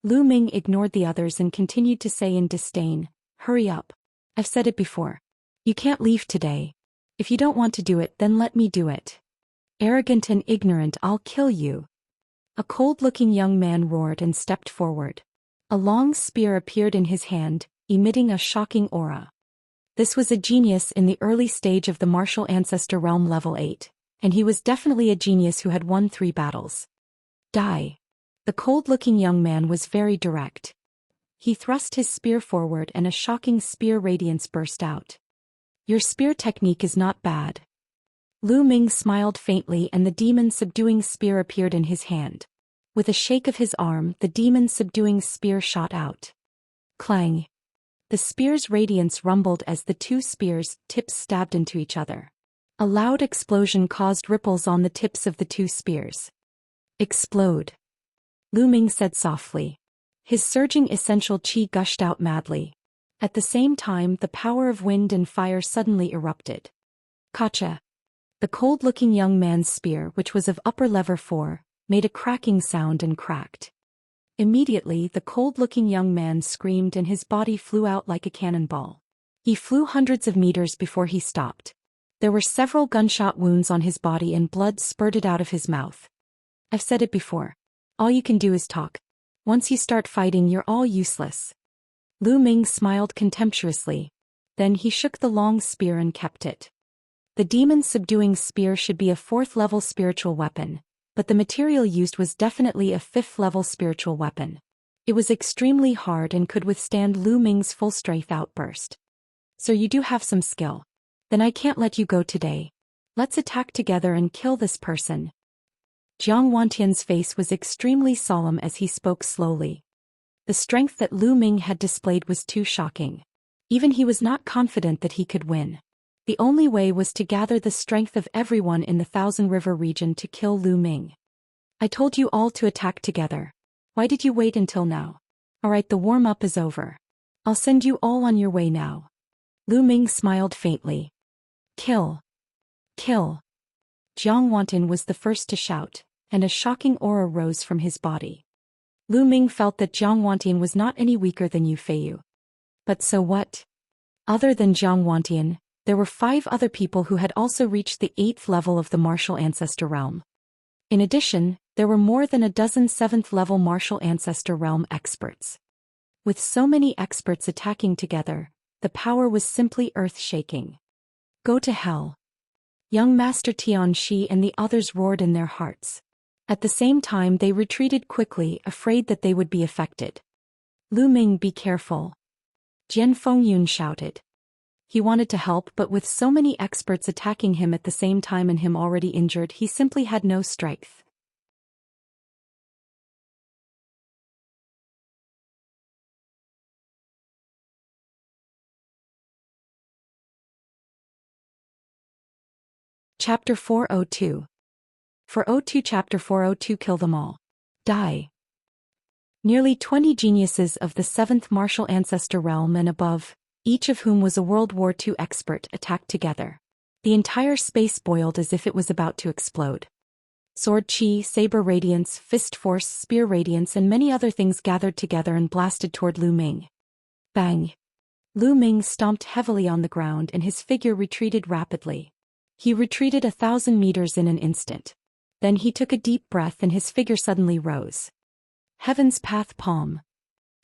Lu Ming ignored the others and continued to say in disdain, hurry up. I've said it before. You can't leave today. If you don't want to do it, then let me do it. Arrogant and ignorant, I'll kill you. A cold-looking young man roared and stepped forward. A long spear appeared in his hand, emitting a shocking aura. This was a genius in the early stage of the martial ancestor realm level 8, and he was definitely a genius who had won 3 battles. Die. The cold-looking young man was very direct. He thrust his spear forward and a shocking spear radiance burst out. Your spear technique is not bad. Lu Ming smiled faintly and the demon-subduing spear appeared in his hand. With a shake of his arm, the demon-subduing spear shot out. Clang. The spear's radiance rumbled as the 2 spears' tips stabbed into each other. A loud explosion caused ripples on the tips of the 2 spears. Explode. Lu Ming said softly. His surging essential qi gushed out madly. At the same time, the power of wind and fire suddenly erupted. Kacha. The cold-looking young man's spear, which was of upper level 4, made a cracking sound and cracked. Immediately, the cold-looking young man screamed and his body flew out like a cannonball. He flew hundreds of meters before he stopped. There were several gunshot wounds on his body and blood spurted out of his mouth. I've said it before. All you can do is talk. Once you start fighting, you're all useless. Lu Ming smiled contemptuously. Then he shook the long spear and kept it. The demon-subduing spear should be a 4th-level spiritual weapon, but the material used was definitely a 5th-level spiritual weapon. It was extremely hard and could withstand Lu Ming's full-strength outburst. So you do have some skill. Then I can't let you go today. Let's attack together and kill this person. Jiang Wantian's face was extremely solemn as he spoke slowly. The strength that Lu Ming had displayed was too shocking. Even he was not confident that he could win. The only way was to gather the strength of everyone in the Thousand River region to kill Lu Ming. I told you all to attack together. Why did you wait until now? Alright, the warm-up is over. I'll send you all on your way now. Lu Ming smiled faintly. Kill. Kill. Jiang Wantian was the first to shout, and a shocking aura rose from his body. Lu Ming felt that Jiang Wantian was not any weaker than Yu Feiyu. But so what? Other than Jiang Wantian, there were 5 other people who had also reached the 8th level of the martial ancestor realm. In addition, there were more than a dozen 7th-level martial ancestor realm experts. With so many experts attacking together, the power was simply earth-shaking. Go to hell. Young Master Tianxi and the others roared in their hearts. At the same time, they retreated quickly, afraid that they would be affected. Lu Ming, be careful. Jian Fengyun shouted. He wanted to help, but with so many experts attacking him at the same time and him already injured, he simply had no strength. Chapter 402. 402 Chapter 402 Kill them all. Die. Nearly 20 geniuses of the 7th martial ancestor realm and above, each of whom was a World War II expert, attacked together. The entire space boiled as if it was about to explode. Sword chi, saber radiance, fist force, spear radiance and many other things gathered together and blasted toward Lu Ming. Bang! Lu Ming stomped heavily on the ground and his figure retreated rapidly. He retreated 1,000 meters in an instant. Then he took a deep breath and his figure suddenly rose. Heaven's path palm.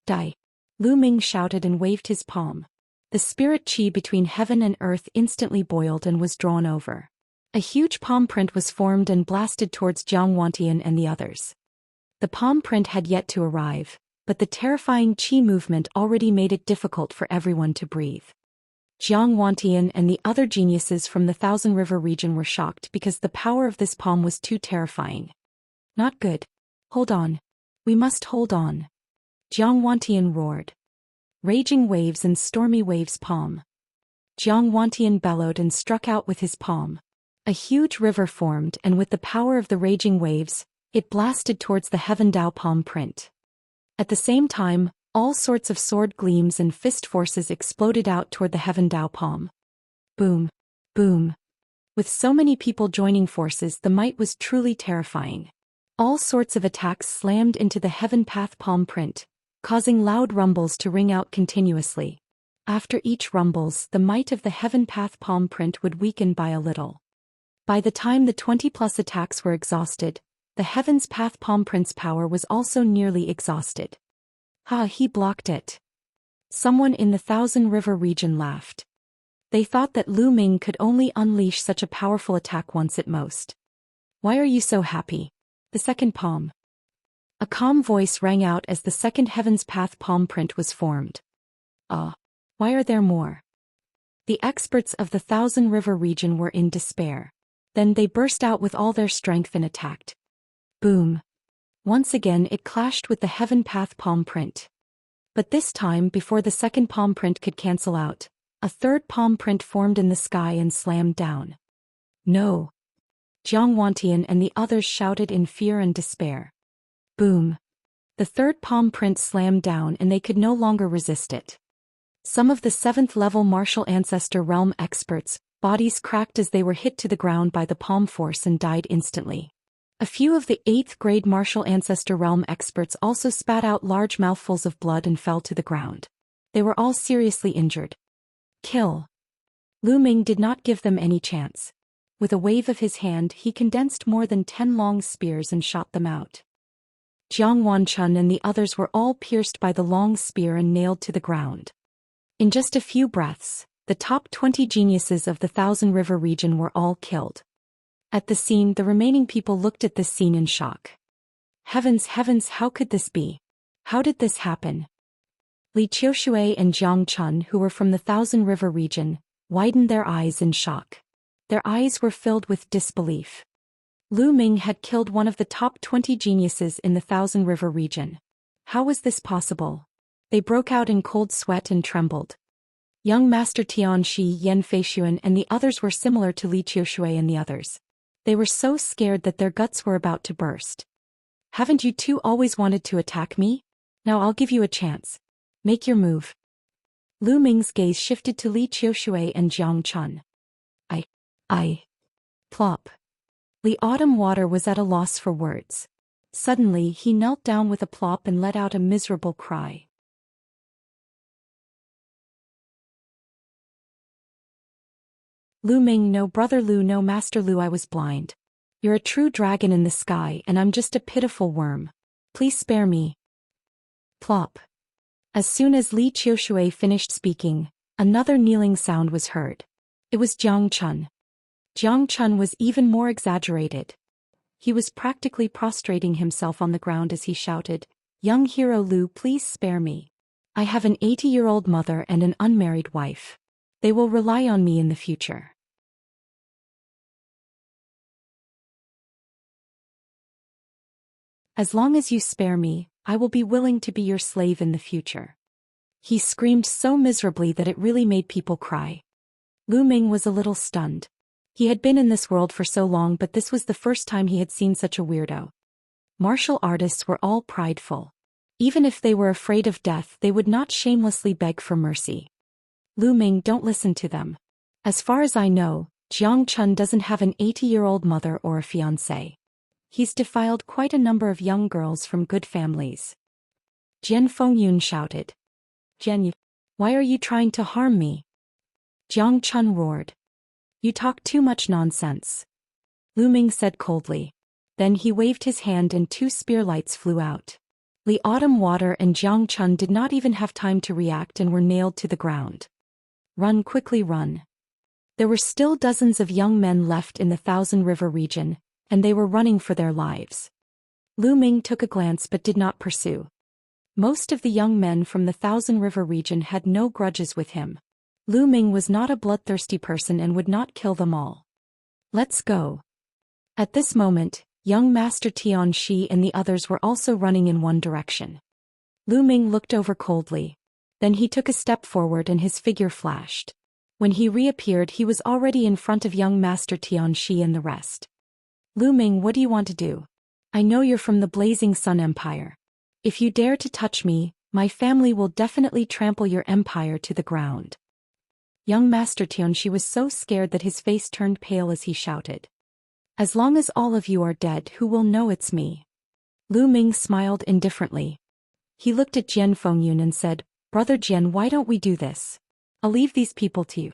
Die! Lu Ming shouted and waved his palm. The spirit chi between heaven and earth instantly boiled and was drawn over. A huge palm print was formed and blasted towards Jiang Wantian and the others. The palm print had yet to arrive, but the terrifying chi movement already made it difficult for everyone to breathe. Jiang Wantian and the other geniuses from the Thousand River region were shocked because the power of this palm was too terrifying. Not good. Hold on. We must hold on. Jiang Wantian roared. Raging waves and stormy waves palm. Jiang Wantian bellowed and struck out with his palm. A huge river formed and with the power of the raging waves, it blasted towards the Heaven Dao palm print. At the same time, all sorts of sword gleams and fist forces exploded out toward the Heaven Dao palm. Boom! Boom! With so many people joining forces, the might was truly terrifying. All sorts of attacks slammed into the Heaven Path palm print, causing loud rumbles to ring out continuously. After each rumbles, the might of the Heaven Path palm print would weaken by a little. By the time the 20+ attacks were exhausted, the Heaven's Path palm print's power was also nearly exhausted. He blocked it. Someone in the Thousand River region laughed. They thought that Lu Ming could only unleash such a powerful attack once at most. Why are you so happy? The second palm. A calm voice rang out as the second Heaven's Path palm print was formed. Why are there more? The experts of the Thousand River region were in despair. Then they burst out with all their strength and attacked. Boom! Once again it clashed with the Heaven Path palm print. But this time, before the second palm print could cancel out, a third palm print formed in the sky and slammed down. No! Jiang Wantian and the others shouted in fear and despair. Boom! The third palm print slammed down and they could no longer resist it. Some of the 7th-level martial ancestor realm experts, bodies cracked as they were hit to the ground by the palm force and died instantly. A few of the 8th-grade martial ancestor realm experts also spat out large mouthfuls of blood and fell to the ground. They were all seriously injured. Kill! Lu Ming did not give them any chance. With a wave of his hand, he condensed more than 10 long spears and shot them out. Jiang Wanchun and the others were all pierced by the long spear and nailed to the ground. In just a few breaths, the top 20 geniuses of the Thousand River region were all killed. At the scene, the remaining people looked at this scene in shock. Heavens, how could this be? How did this happen? Li Qiushui and Jiang Chun, who were from the Thousand River region, widened their eyes in shock. Their eyes were filled with disbelief. Lu Ming had killed one of the top 20 geniuses in the Thousand River region. How was this possible? They broke out in cold sweat and trembled. Young Master Tian Shi, Yan Feishuan and the others were similar to Li Qiushui and the others. They were so scared that their guts were about to burst. Haven't you two always wanted to attack me? Now I'll give you a chance. Make your move. Lu Ming's gaze shifted to Li Qiushui and Jiang Chun. Plop. Li Autumn Water was at a loss for words. Suddenly he knelt down with a plop and let out a miserable cry. Lu Ming, no brother Lu, no master Lu, I was blind. You're a true dragon in the sky and I'm just a pitiful worm. Please spare me. Plop. As soon as Li Qiushui finished speaking, another kneeling sound was heard. It was Jiang Chun. Jiang Chun was even more exaggerated. He was practically prostrating himself on the ground as he shouted, "Young hero Lu, please spare me. I have an 80-year-old mother and an unmarried wife. They will rely on me in the future. As long as you spare me, I will be willing to be your slave in the future." He screamed so miserably that it really made people cry. Lu Ming was a little stunned. He had been in this world for so long, but this was the first time he had seen such a weirdo. Martial artists were all prideful. Even if they were afraid of death, they would not shamelessly beg for mercy. Lu Ming, don't listen to them. As far as I know, Jiang Chun doesn't have an 80-year-old mother or a fiancé. He's defiled quite a number of young girls from good families. Jian Fengyun shouted. Jian, why are you trying to harm me? Jiang Chun roared. You talk too much nonsense. Lu Ming said coldly. Then he waved his hand and 2 spear lights flew out. Li Autumn Water and Jiang Chun did not even have time to react and were nailed to the ground. Run, quickly run. There were still dozens of young men left in the Thousand River region, and they were running for their lives. Lu Ming took a glance but did not pursue. Most of the young men from the Thousand River region had no grudges with him. Lu Ming was not a bloodthirsty person and would not kill them all. Let's go. At this moment, young Master Xianxia and the others were also running in one direction. Lu Ming looked over coldly. Then he took a step forward and his figure flashed. When he reappeared, he was already in front of young Master Xianxia and the rest. Lu Ming, what do you want to do? I know you're from the Blazing Sun Empire. If you dare to touch me, my family will definitely trample your empire to the ground. Young Master Xianxia was so scared that his face turned pale as he shouted. As long as all of you are dead, who will know it's me? Lu Ming smiled indifferently. He looked at Jian Fengyun and said, Brother Jian, why don't we do this? I'll leave these people to you.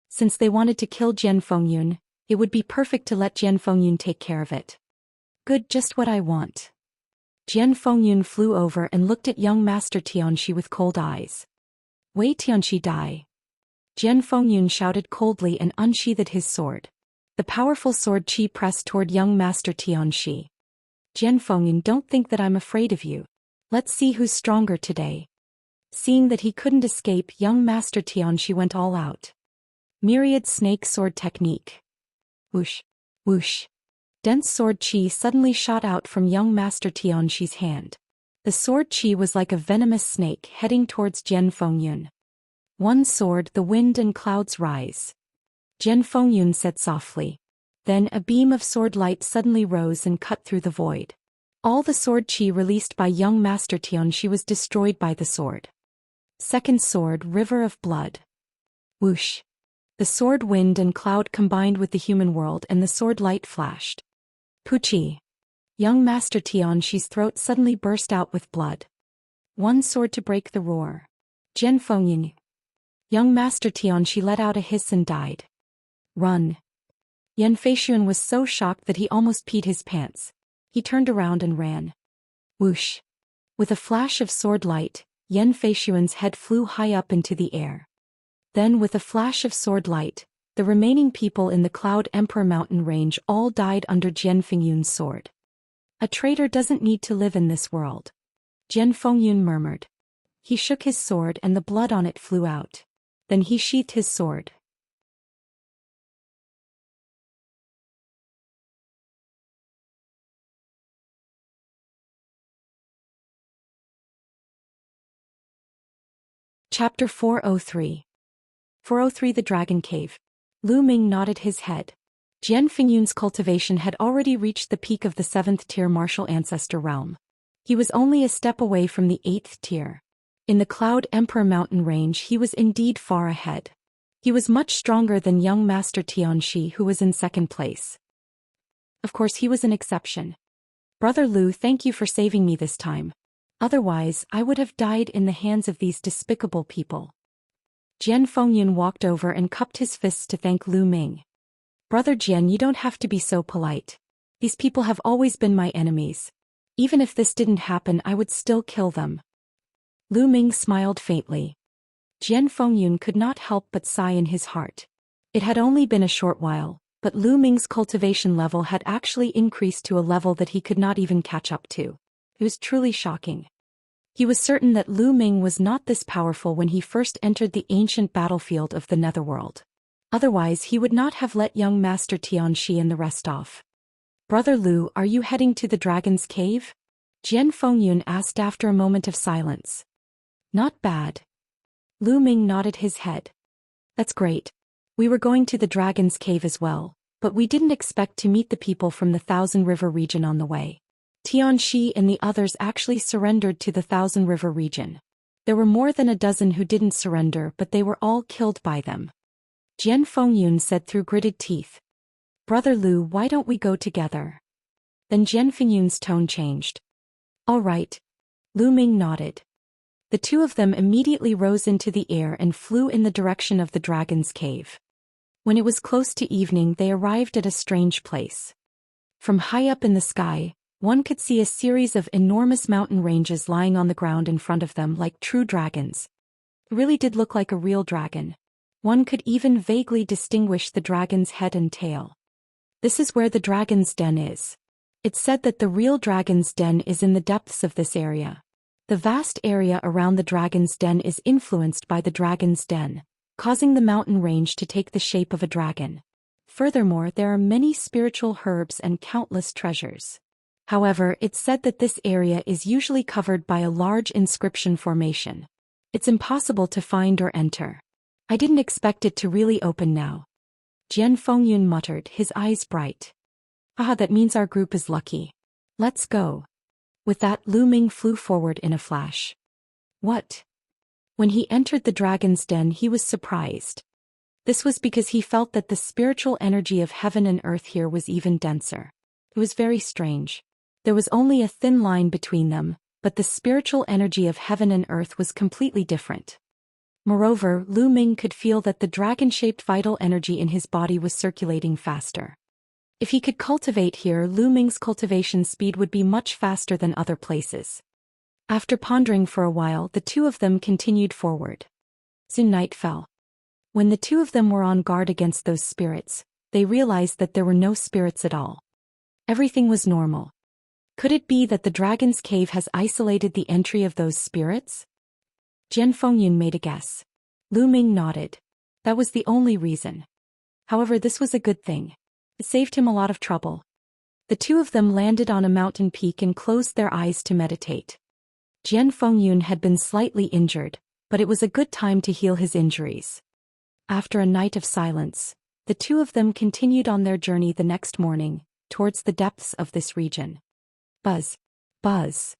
Since they wanted to kill Jian Fengyun, it would be perfect to let Jian Fengyun take care of it. Good, just what I want. Jian Fengyun flew over and looked at young Master Xianxia with cold eyes. Wei Xianxia die. Jian Fengyun shouted coldly and unsheathed his sword. The powerful sword Qi pressed toward young Master Xianxia. Jian Fengyun, don't think that I'm afraid of you. Let's see who's stronger today. Seeing that he couldn't escape, young Master Xianxia went all out. Myriad snake sword technique. Whoosh, whoosh. Dense sword Qi suddenly shot out from young Master Xianxia's hand. The sword Qi was like a venomous snake heading towards Jian Fengyun. One sword, the wind and clouds rise. Jian Fengyun said softly. Then a beam of sword light suddenly rose and cut through the void. All the sword Qi released by young Master Xianxia was destroyed by the sword. Second sword, river of blood. Whoosh. The sword wind and cloud combined with the human world and the sword light flashed. Puchi. Young Master Xianxia's throat suddenly burst out with blood. One sword to break the roar. Jian Fengyun. Young Master Xianxia let out a hiss and died. Run. Yan Feishuan was so shocked that he almost peed his pants. He turned around and ran. Whoosh. With a flash of sword light, Yan Feishuan's head flew high up into the air. Then with a flash of sword light, the remaining people in the Cloud Emperor mountain range all died under Jian Fengyun's sword. A traitor doesn't need to live in this world. Jian Fengyun murmured. He shook his sword and the blood on it flew out. Then he sheathed his sword. Chapter 403. 403 The Dragon Cave. Lu Ming nodded his head. Jian Fengyun's cultivation had already reached the peak of the 7th tier martial ancestor realm. He was only a step away from the 8th tier. In the Cloud Emperor mountain range he was indeed far ahead. He was much stronger than young Master Xianxia, who was in 2nd place. Of course he was an exception. Brother Lu, thank you for saving me this time. Otherwise I would have died in the hands of these despicable people. Jian Fengyun walked over and cupped his fists to thank Lu Ming. Brother Jian, you don't have to be so polite. These people have always been my enemies. Even if this didn't happen, I would still kill them. Lu Ming smiled faintly. Jian Fengyun could not help but sigh in his heart. It had only been a short while, but Lu Ming's cultivation level had actually increased to a level that he could not even catch up to. It was truly shocking. He was certain that Lu Ming was not this powerful when he first entered the ancient battlefield of the Netherworld. Otherwise he would not have let young Master Xianxia and the rest off. Brother Lu, are you heading to the Dragon's Cave? Jian Fengyun asked after a moment of silence. Not bad. Lu Ming nodded his head. That's great. We were going to the Dragon's Cave as well, but we didn't expect to meet the people from the Thousand River region on the way. Xianxia and the others actually surrendered to the Thousand River region. There were more than a dozen who didn't surrender, but they were all killed by them. Jian Fengyun said through gritted teeth. Brother Lu, why don't we go together? Then Jian Fingyun's tone changed. All right. Lu Ming nodded. The two of them immediately rose into the air and flew in the direction of the dragon's cave. When it was close to evening, they arrived at a strange place. From high up in the sky, one could see a series of enormous mountain ranges lying on the ground in front of them like true dragons. It really did look like a real dragon. One could even vaguely distinguish the dragon's head and tail. This is where the dragon's den is. It's said that the real dragon's den is in the depths of this area. The vast area around the dragon's den is influenced by the dragon's den, causing the mountain range to take the shape of a dragon. Furthermore, there are many spiritual herbs and countless treasures. However, it's said that this area is usually covered by a large inscription formation. It's impossible to find or enter. I didn't expect it to really open now. Jian Fengyun muttered, his eyes bright. Ah, that means our group is lucky. Let's go. With that, Lu Ming flew forward in a flash. What? When he entered the dragon's den, he was surprised. This was because he felt that the spiritual energy of heaven and earth here was even denser. It was very strange. There was only a thin line between them, but the spiritual energy of heaven and earth was completely different. Moreover, Lu Ming could feel that the dragon-shaped vital energy in his body was circulating faster. If he could cultivate here, Lu Ming's cultivation speed would be much faster than other places. After pondering for a while, the two of them continued forward. Soon night fell. When the two of them were on guard against those spirits, they realized that there were no spirits at all. Everything was normal. Could it be that the dragon's cave has isolated the entry of those spirits? Jian Fengyun made a guess. Lu Ming nodded. That was the only reason. However, this was a good thing. It saved him a lot of trouble. The two of them landed on a mountain peak and closed their eyes to meditate. Jian Fengyun had been slightly injured, but it was a good time to heal his injuries. After a night of silence, the two of them continued on their journey the next morning, towards the depths of this region. Buzz. Buzz.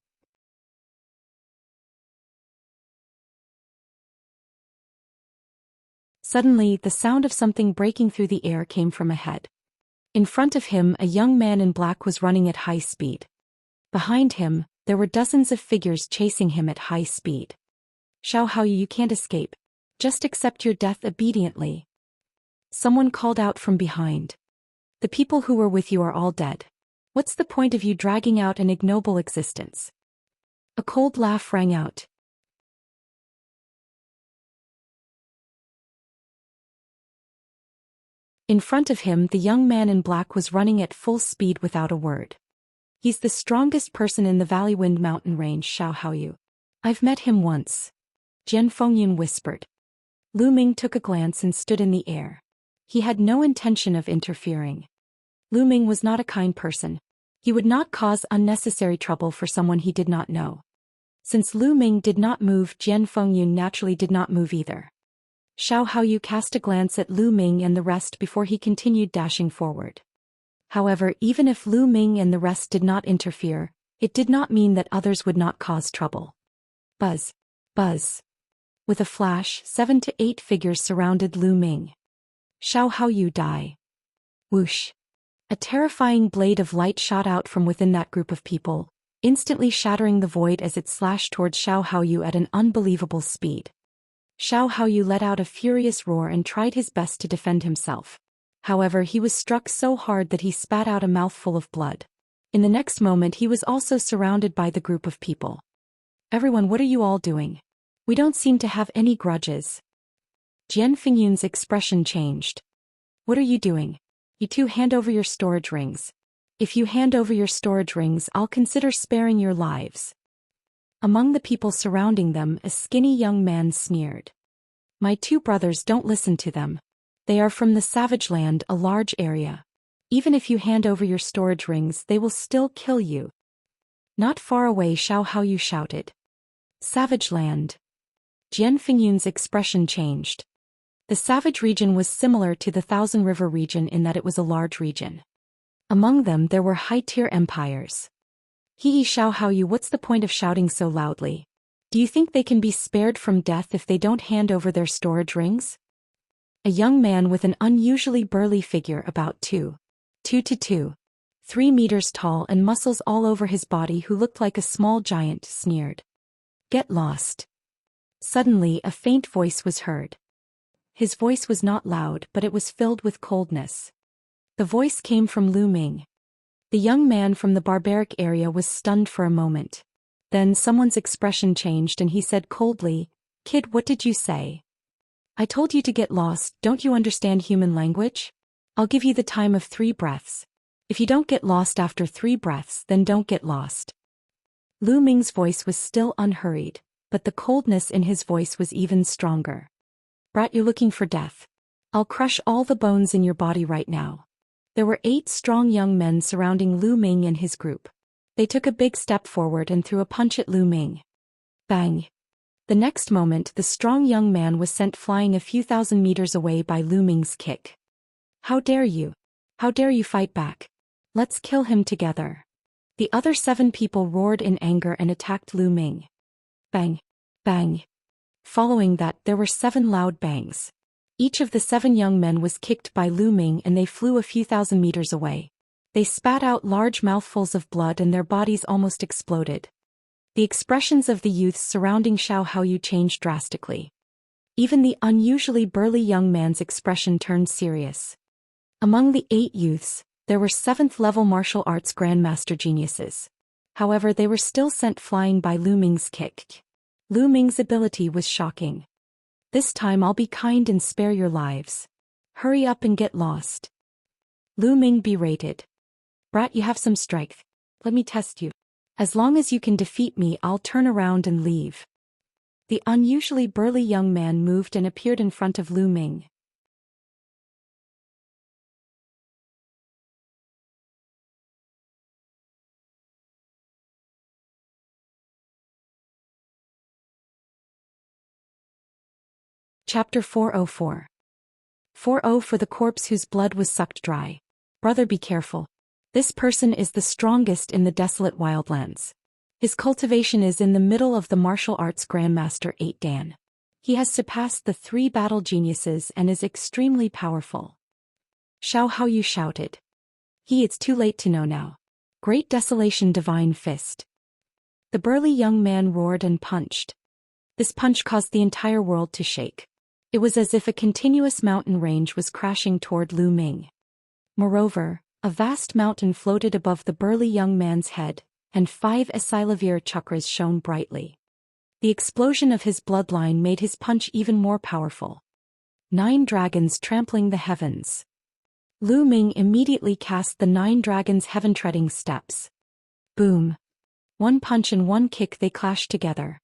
Suddenly, the sound of something breaking through the air came from ahead. In front of him, a young man in black was running at high speed. Behind him, there were dozens of figures chasing him at high speed. Xiao, you can't escape. Just accept your death obediently. Someone called out from behind. The people who were with you are all dead. What's the point of you dragging out an ignoble existence? A cold laugh rang out. In front of him, the young man in black was running at full speed without a word. He's the strongest person in the Valley Wind Mountain Range, Xiao. I've met him once. Jian Fengyun whispered. Lu Ming took a glance and stood in the air. He had no intention of interfering. Lu Ming was not a kind person. He would not cause unnecessary trouble for someone he did not know. Since Lu Ming did not move, Jian Fengyun naturally did not move either. Xiao cast a glance at Lu Ming and the rest before he continued dashing forward. However, even if Lu Ming and the rest did not interfere, it did not mean that others would not cause trouble. Buzz. Buzz. With a flash, 7 to 8 figures surrounded Lu Ming. Xiao, die. Whoosh. A terrifying blade of light shot out from within that group of people, instantly shattering the void as it slashed towards Xiao at an unbelievable speed. Xiao let out a furious roar and tried his best to defend himself. However, he was struck so hard that he spat out a mouthful of blood. In the next moment, he was also surrounded by the group of people. Everyone, what are you all doing? We don't seem to have any grudges. Jian Fengyun's expression changed. What are you doing? You two hand over your storage rings. If you hand over your storage rings, I'll consider sparing your lives. Among the people surrounding them, a skinny young man sneered. My two brothers, don't listen to them. They are from the Savage Land, a large area. Even if you hand over your storage rings, they will still kill you. Not far away, Xiao shouted. Savage Land. Jian Fengyun's expression changed. The Savage region was similar to the Thousand River region in that it was a large region. Among them there were high-tier empires. Xiao, what's the point of shouting so loudly? Do you think they can be spared from death if they don't hand over their storage rings? A young man with an unusually burly figure, about 2'2", 3 meters tall and muscles all over his body, who looked like a small giant, sneered. "Get lost." Suddenly a faint voice was heard. His voice was not loud, but it was filled with coldness. The voice came from Lu Ming. The young man from the barbaric area was stunned for a moment. Then someone's expression changed and he said coldly, "Kid, what did you say?" "I told you to get lost. Don't you understand human language? I'll give you the time of 3 breaths. If you don't get lost after 3 breaths, then don't get lost." Lu Ming's voice was still unhurried, but the coldness in his voice was even stronger. "Brat, you're looking for death. I'll crush all the bones in your body right now." There were 8 strong young men surrounding Lu Ming and his group. They took a big step forward and threw a punch at Lu Ming. Bang! The next moment, the strong young man was sent flying a few thousand meters away by Lu Ming's kick. "How dare you? How dare you fight back? Let's kill him together." The other 7 people roared in anger and attacked Lu Ming. Bang! Bang! Following that, there were 7 loud bangs. Each of the 7 young men was kicked by Lu Ming and they flew a few thousand meters away. They spat out large mouthfuls of blood and their bodies almost exploded. The expressions of the youths surrounding Xiao Haoyu changed drastically. Even the unusually burly young man's expression turned serious. Among the 8 youths, there were 7th-level martial arts grandmaster geniuses. However, they were still sent flying by Lu Ming's kick. Lu Ming's ability was shocking. "This time I'll be kind and spare your lives. Hurry up and get lost." Lu Ming berated. "Brat, you have some strength. Let me test you. As long as you can defeat me, I'll turn around and leave." The unusually burly young man moved and appeared in front of Lu Ming. Chapter 404. 40 For the corpse whose blood was sucked dry. Brother, be careful. This person is the strongest in the desolate wildlands. His cultivation is in the middle of the martial arts grandmaster 8 Dan. He has surpassed the 3 battle geniuses and is extremely powerful. Xiao Haoyu shouted. It's too late to know now. Great desolation, divine fist. The burly young man roared and punched. This punch caused the entire world to shake. It was as if a continuous mountain range was crashing toward Lu Ming. Moreover, a vast mountain floated above the burly young man's head, and 5 Asilavir chakras shone brightly. The explosion of his bloodline made his punch even more powerful. 9 dragons trampling the heavens. Lu Ming immediately cast the 9 dragons' heaven-treading steps. Boom! 1 punch and 1 kick, they clashed together.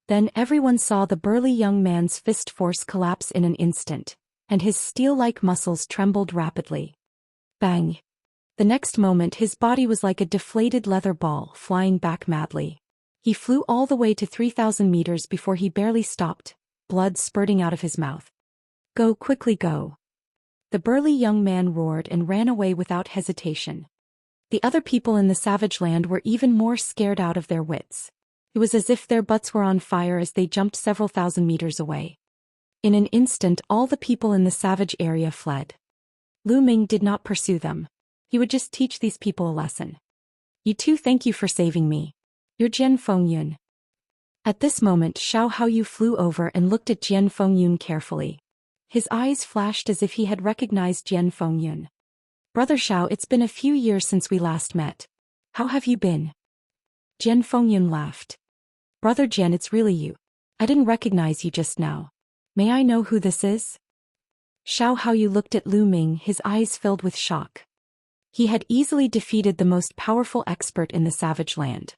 Then everyone saw the burly young man's fist force collapse in an instant, and his steel-like muscles trembled rapidly. Bang! The next moment his body was like a deflated leather ball flying back madly. He flew all the way to 3,000 meters before he barely stopped, blood spurting out of his mouth. "Go, quickly go!" The burly young man roared and ran away without hesitation. The other people in the savage land were even more scared out of their wits. It was as if their butts were on fire as they jumped several thousand meters away. In an instant, all the people in the savage area fled. Lu Ming did not pursue them. He would just teach these people a lesson. "You too, thank you for saving me. You're Jian Fengyun." At this moment, Xiao Haoyu flew over and looked at Jian Fengyun carefully. His eyes flashed as if he had recognized Jian Fengyun. "Brother Xiao, it's been a few years since we last met. How have you been?" Jian Fengyun laughed. "Brother Jian, it's really you. I didn't recognize you just now. May I know who this is?" Xiao Haoyu looked at Lu Ming, his eyes filled with shock. He had easily defeated the most powerful expert in the savage land.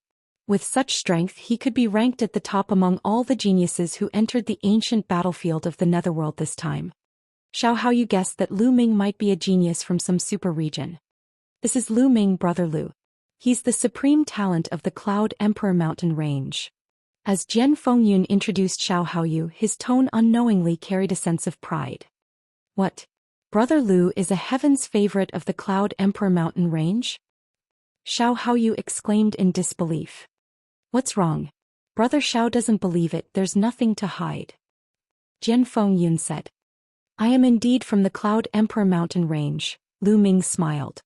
With such strength, he could be ranked at the top among all the geniuses who entered the ancient battlefield of the Netherworld this time. Xiao Haoyu guessed that Lu Ming might be a genius from some super region. "This is Lu Ming, Brother Lu. He's the supreme talent of the Cloud Emperor Mountain Range." As Jian Fengyun introduced Xiao Haoyu, his tone unknowingly carried a sense of pride. "What? Brother Lu is a heaven's favorite of the Cloud Emperor Mountain Range?" Xiao Haoyu exclaimed in disbelief. "What's wrong? Brother Xiao doesn't believe it, there's nothing to hide." Jian Fengyun said. "I am indeed from the Cloud Emperor Mountain Range," Lu Ming smiled.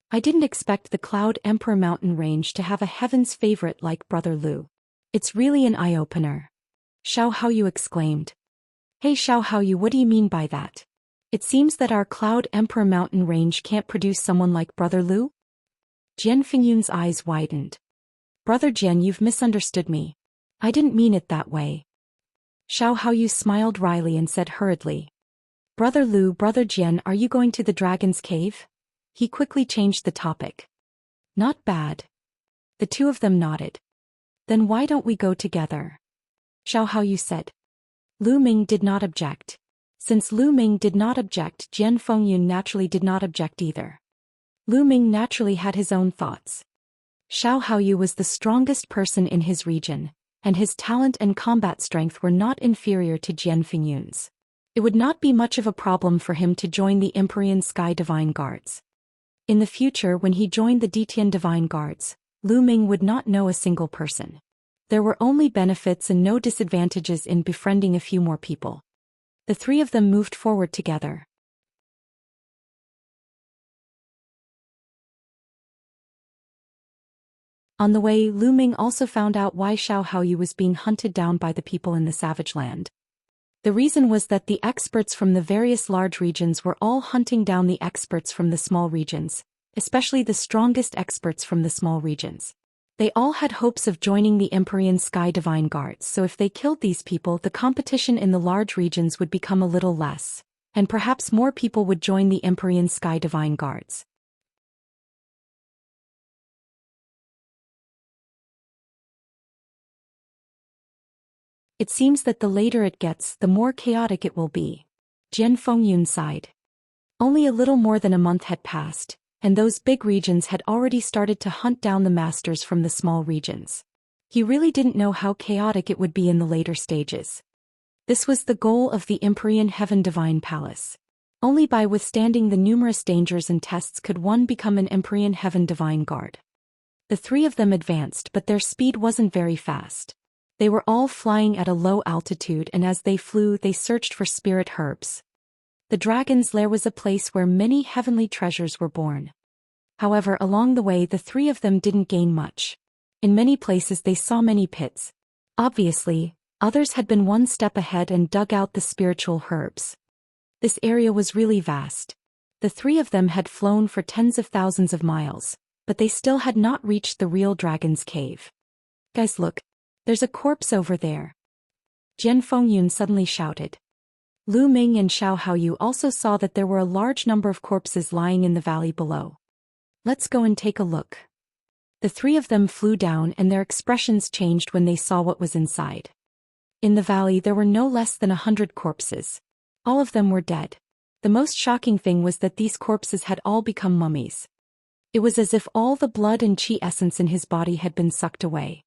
I didn't expect the Cloud Emperor mountain range to have a heaven's favorite like Brother Lu. It's really an eye-opener. Xiao Haoyu exclaimed. Hey Xiao Haoyu, what do you mean by that? It seems that our Cloud Emperor mountain range can't produce someone like Brother Lu? Jian Fingyun's eyes widened. Brother Jian, you've misunderstood me. I didn't mean it that way. Xiao Haoyu smiled wryly and said hurriedly. Brother Lu, Brother Jian, are you going to the dragon's cave? He quickly changed the topic. Not bad. The two of them nodded. Then why don't we go together? Xiao Haoyu said. Lu Ming did not object. Since Lu Ming did not object, Jian Fengyun naturally did not object either. Lu Ming naturally had his own thoughts. Xiao Haoyu was the strongest person in his region, and his talent and combat strength were not inferior to Jian Fengyun's. It would not be much of a problem for him to join the Empyrean Sky Divine Guards. In the future, when he joined the Detian Divine Guards, Lu Ming would not know a single person. There were only benefits and no disadvantages in befriending a few more people. The three of them moved forward together. On the way, Lu Ming also found out why Xiao Haoyu was being hunted down by the people in the Savage Land. The reason was that the experts from the various large regions were all hunting down the experts from the small regions, especially the strongest experts from the small regions. They all had hopes of joining the Empyrean Sky Divine Guards, so if they killed these people, the competition in the large regions would become a little less, and perhaps more people would join the Empyrean Sky Divine Guards. It seems that the later it gets, the more chaotic it will be. Jian Fengyun sighed. Only a little more than a month had passed, and those big regions had already started to hunt down the masters from the small regions. He really didn't know how chaotic it would be in the later stages. This was the goal of the Empyrean Heaven Divine Palace. Only by withstanding the numerous dangers and tests could one become an Empyrean Heaven Divine Guard. The three of them advanced, but their speed wasn't very fast. They were all flying at a low altitude, and as they flew, they searched for spirit herbs. The dragon's lair was a place where many heavenly treasures were born. However, along the way, the three of them didn't gain much. In many places they saw many pits. Obviously, others had been one step ahead and dug out the spiritual herbs. This area was really vast. The three of them had flown for tens of thousands of miles, but they still had not reached the real dragon's cave. Guys, look. There's a corpse over there. Jian Fengyun suddenly shouted. Lu Ming and Xiao Haoyu also saw that there were a large number of corpses lying in the valley below. Let's go and take a look. The three of them flew down, and their expressions changed when they saw what was inside. In the valley there were no less than 100 corpses. All of them were dead. The most shocking thing was that these corpses had all become mummies. It was as if all the blood and chi essence in his body had been sucked away.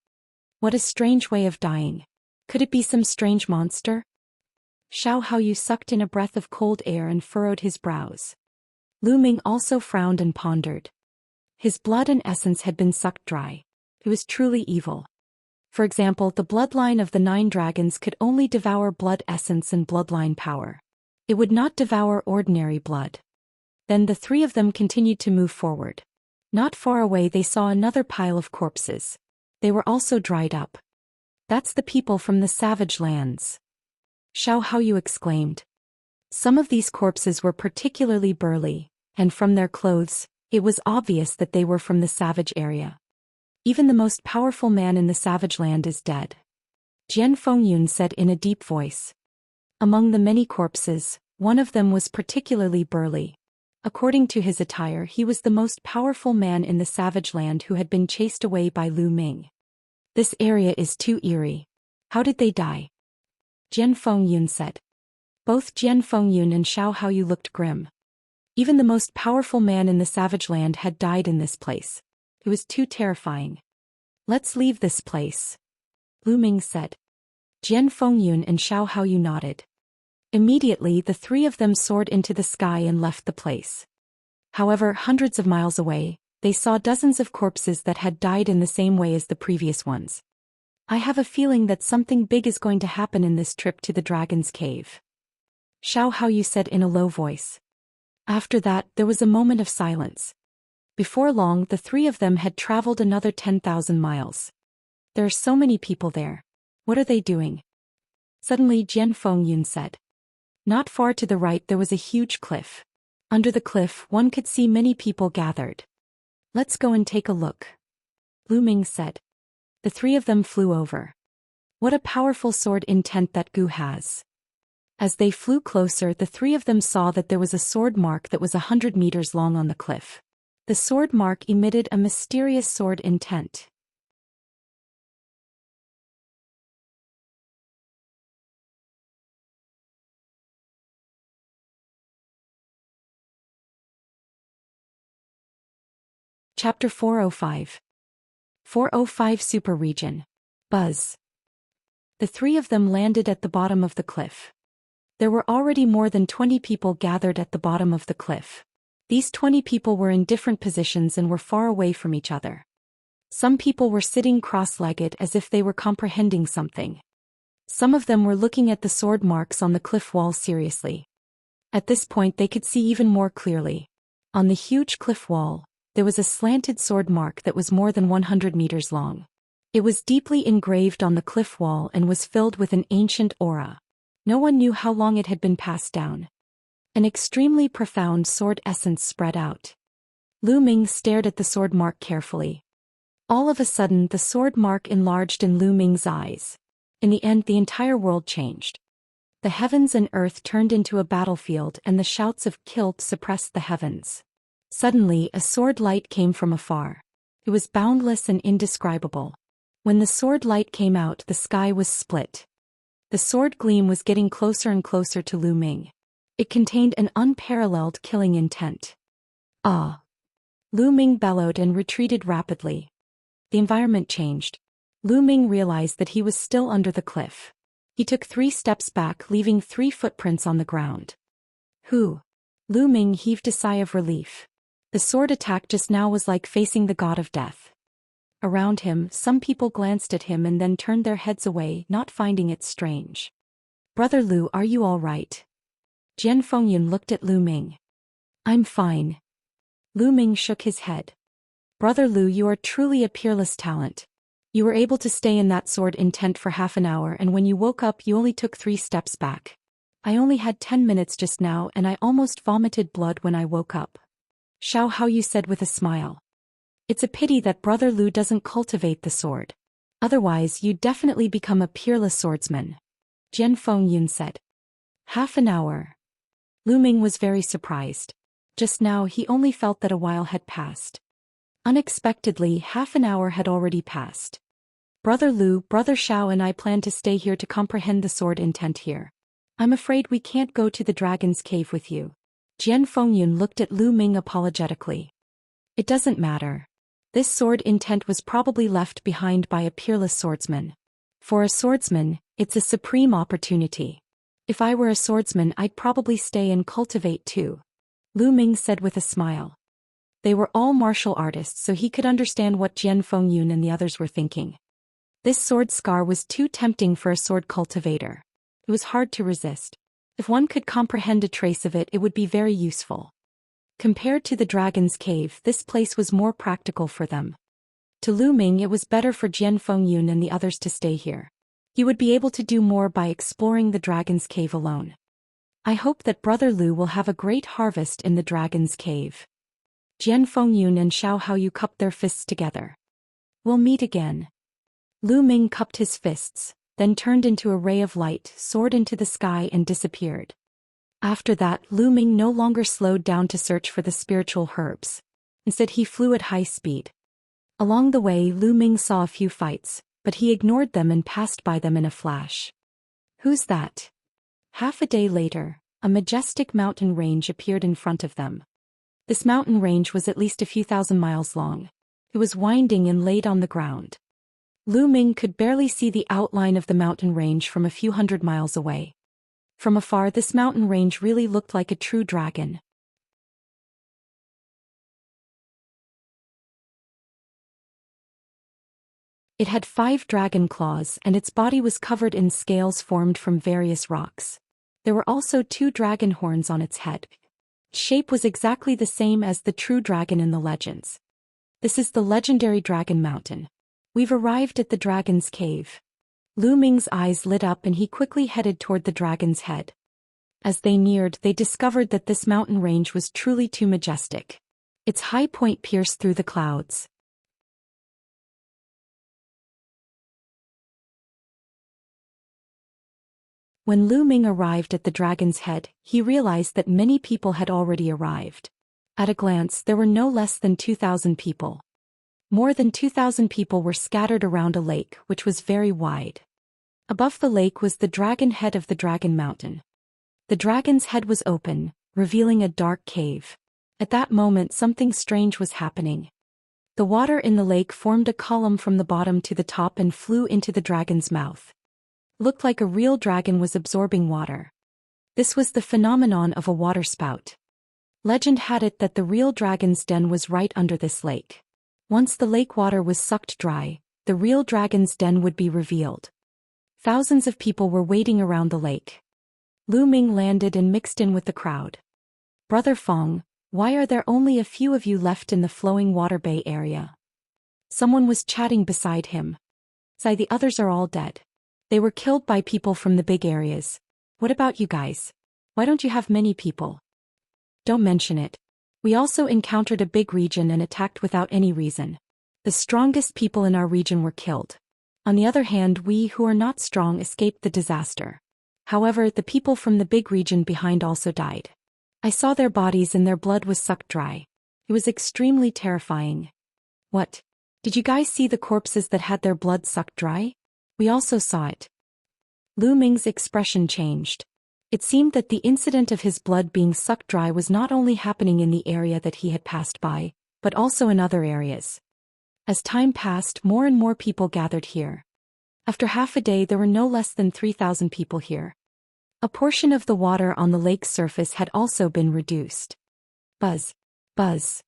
What a strange way of dying. Could it be some strange monster? Xiao Haoyu sucked in a breath of cold air and furrowed his brows. Lu Ming also frowned and pondered. His blood and essence had been sucked dry. It was truly evil. For example, the bloodline of the 9 dragons could only devour blood essence and bloodline power. It would not devour ordinary blood. Then the three of them continued to move forward. Not far away they saw another pile of corpses. They were also dried up. That's the people from the Savage Lands. Xiao Haoyu exclaimed. Some of these corpses were particularly burly, and from their clothes, it was obvious that they were from the savage area. Even the most powerful man in the Savage Land is dead. Jian Fengyun said in a deep voice. Among the many corpses, one of them was particularly burly. According to his attire, he was the most powerful man in the Savage Land who had been chased away by Lu Ming. This area is too eerie. How did they die? Jian Fengyun said. Both Jian Fengyun and Xiao Haoyu looked grim. Even the most powerful man in the Savage Land had died in this place. It was too terrifying. Let's leave this place, Lu Ming said. Jian Fengyun and Xiao Haoyu nodded. Immediately the three of them soared into the sky and left the place. However, hundreds of miles away, they saw dozens of corpses that had died in the same way as the previous ones. I have a feeling that something big is going to happen in this trip to the dragon's cave, Xiao Haoyu said in a low voice. After that, there was a moment of silence. Before long, the three of them had traveled another 10,000 miles. There are so many people there. What are they doing? Suddenly Jian Fengyun said. Not far to the right there was a huge cliff. Under the cliff one could see many people gathered. Let's go and take a look. Lu Ming said. The three of them flew over. What a powerful sword intent that Gu has. As they flew closer, the three of them saw that there was a sword mark that was 100 meters long on the cliff. The sword mark emitted a mysterious sword intent. Chapter 405. 405 Super Region. Buzz. The three of them landed at the bottom of the cliff. There were already more than 20 people gathered at the bottom of the cliff. These 20 people were in different positions and were far away from each other. Some people were sitting cross-legged as if they were comprehending something. Some of them were looking at the sword marks on the cliff wall seriously. At this point they could see even more clearly. On the huge cliff wall, there was a slanted sword mark that was more than 100 meters long. It was deeply engraved on the cliff wall and was filled with an ancient aura. No one knew how long it had been passed down. An extremely profound sword essence spread out. Lu Ming stared at the sword mark carefully. All of a sudden the sword mark enlarged in Lu Ming's eyes. In the end the entire world changed. The heavens and earth turned into a battlefield and the shouts of "Kill" suppressed the heavens. Suddenly a sword light came from afar. It was boundless and indescribable. When the sword light came out the sky was split. The sword gleam was getting closer and closer to Lu Ming. It contained an unparalleled killing intent. Ah! Lu Ming bellowed and retreated rapidly. The environment changed. Lu Ming realized that he was still under the cliff. He took 3 steps back, leaving 3 footprints on the ground. Who? Lu Ming heaved a sigh of relief. The sword attack just now was like facing the god of death. Around him, some people glanced at him and then turned their heads away, not finding it strange. Brother Lu, are you all right? Jian Fengyun looked at Lu Ming. I'm fine. Lu Ming shook his head. Brother Lu, you are truly a peerless talent. You were able to stay in that sword intent for half an hour, and when you woke up you only took 3 steps back. I only had 10 minutes just now and I almost vomited blood when I woke up. Xiao Hao Yu said with a smile. It's a pity that Brother Lu doesn't cultivate the sword. Otherwise you'd definitely become a peerless swordsman. Jian Fengyun said. Half an hour. Lu Ming was very surprised. Just now he only felt that a while had passed. Unexpectedly, half an hour had already passed. Brother Lu, Brother Xiao and I plan to stay here to comprehend the sword intent here. I'm afraid we can't go to the dragon's cave with you. Jian Fengyun looked at Lu Ming apologetically. It doesn't matter. This sword intent was probably left behind by a peerless swordsman. For a swordsman, it's a supreme opportunity. If I were a swordsman I'd probably stay and cultivate too. Lu Ming said with a smile. They were all martial artists, so he could understand what Jian Fengyun and the others were thinking. This sword scar was too tempting for a sword cultivator. It was hard to resist. If one could comprehend a trace of it, it would be very useful. Compared to the dragon's cave, this place was more practical for them. To Lu Ming, it was better for Jian Fengyun and the others to stay here. He would be able to do more by exploring the dragon's cave alone. I hope that Brother Lu will have a great harvest in the dragon's cave. Jian Fengyun and Xiao Hao Yu cupped their fists together. We'll meet again. Lu Ming cupped his fists, then turned into a ray of light, soared into the sky and disappeared. After that, Lu Ming no longer slowed down to search for the spiritual herbs. Instead he flew at high speed. Along the way Lu Ming saw a few fights, but he ignored them and passed by them in a flash. Who's that? Half a day later, a majestic mountain range appeared in front of them. This mountain range was at least a few thousand miles long. It was winding and laid on the ground. Lu Ming could barely see the outline of the mountain range from a few hundred miles away. From afar, this mountain range really looked like a true dragon. It had 5 dragon claws and its body was covered in scales formed from various rocks. There were also 2 dragon horns on its head. Shape was exactly the same as the true dragon in the legends. This is the legendary Dragon Mountain. We've arrived at the dragon's cave. Lu Ming's eyes lit up and he quickly headed toward the dragon's head. As they neared, they discovered that this mountain range was truly too majestic. Its high point pierced through the clouds. When Lu Ming arrived at the dragon's head, he realized that many people had already arrived. At a glance, there were no less than 2,000 people. More than 2,000 people were scattered around a lake, which was very wide. Above the lake was the dragon head of the Dragon Mountain. The dragon's head was open, revealing a dark cave. At that moment, something strange was happening. The water in the lake formed a column from the bottom to the top and flew into the dragon's mouth. Looked like a real dragon was absorbing water. This was the phenomenon of a water spout. Legend had it that the real dragon's den was right under this lake. Once the lake water was sucked dry, the real dragon's den would be revealed. Thousands of people were waiting around the lake. Lu Ming landed and mixed in with the crowd. "Brother Fong, why are there only a few of you left in the flowing water bay area?" Someone was chatting beside him. "Say, the others are all dead. They were killed by people from the big areas. What about you guys? Why don't you have many people?" "Don't mention it. We also encountered a big region and attacked without any reason. The strongest people in our region were killed. On the other hand, we who are not strong escaped the disaster. However, the people from the big region behind also died. I saw their bodies and their blood was sucked dry. It was extremely terrifying." "What? Did you guys see the corpses that had their blood sucked dry?" "We also saw it." Lu Ming's expression changed. It seemed that the incident of his blood being sucked dry was not only happening in the area that he had passed by, but also in other areas. As time passed, more and more people gathered here. After half a day, there were no less than 3,000 people here. A portion of the water on the lake's surface had also been reduced. Buzz. Buzz.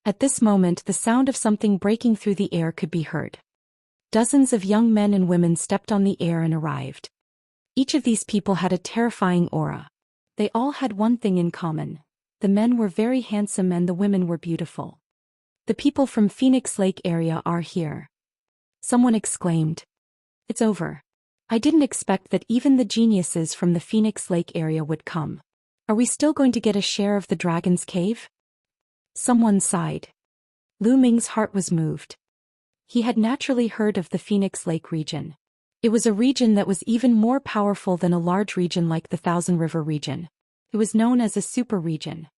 At this moment, the sound of something breaking through the air could be heard. Dozens of young men and women stepped on the air and arrived. Each of these people had a terrifying aura. They all had one thing in common. The men were very handsome and the women were beautiful. "The people from Phoenix Lake area are here." Someone exclaimed. "It's over. I didn't expect that even the geniuses from the Phoenix Lake area would come. Are we still going to get a share of the dragon's cave?" Someone sighed. Lu Ming's heart was moved. He had naturally heard of the Phoenix Lake region. It was a region that was even more powerful than a large region like the Thousand River region. It was known as a super region.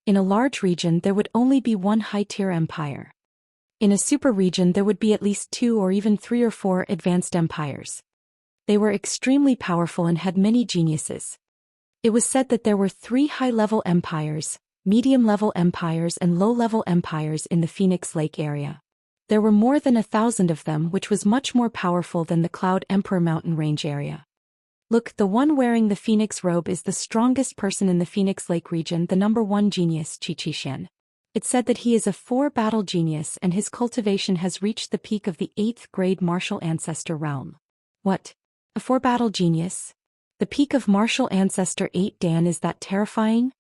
In a large region, there would only be one high-tier empire. In a super region, there would be at least 2 or even 3 or 4 advanced empires. They were extremely powerful and had many geniuses. It was said that there were 3 high-level empires, medium-level empires and low-level empires in the Phoenix Lake area. There were more than 1,000 of them, which was much more powerful than the Cloud Emperor mountain range area. "Look, the one wearing the Phoenix robe is the strongest person in the Phoenix Lake region, the number 1 genius, Zhou Xian. It's said that he is a 4-battle genius and his cultivation has reached the peak of the 8th grade martial ancestor realm." "What? A 4-battle genius? The peak of martial ancestor 8 Dan, is that terrifying?"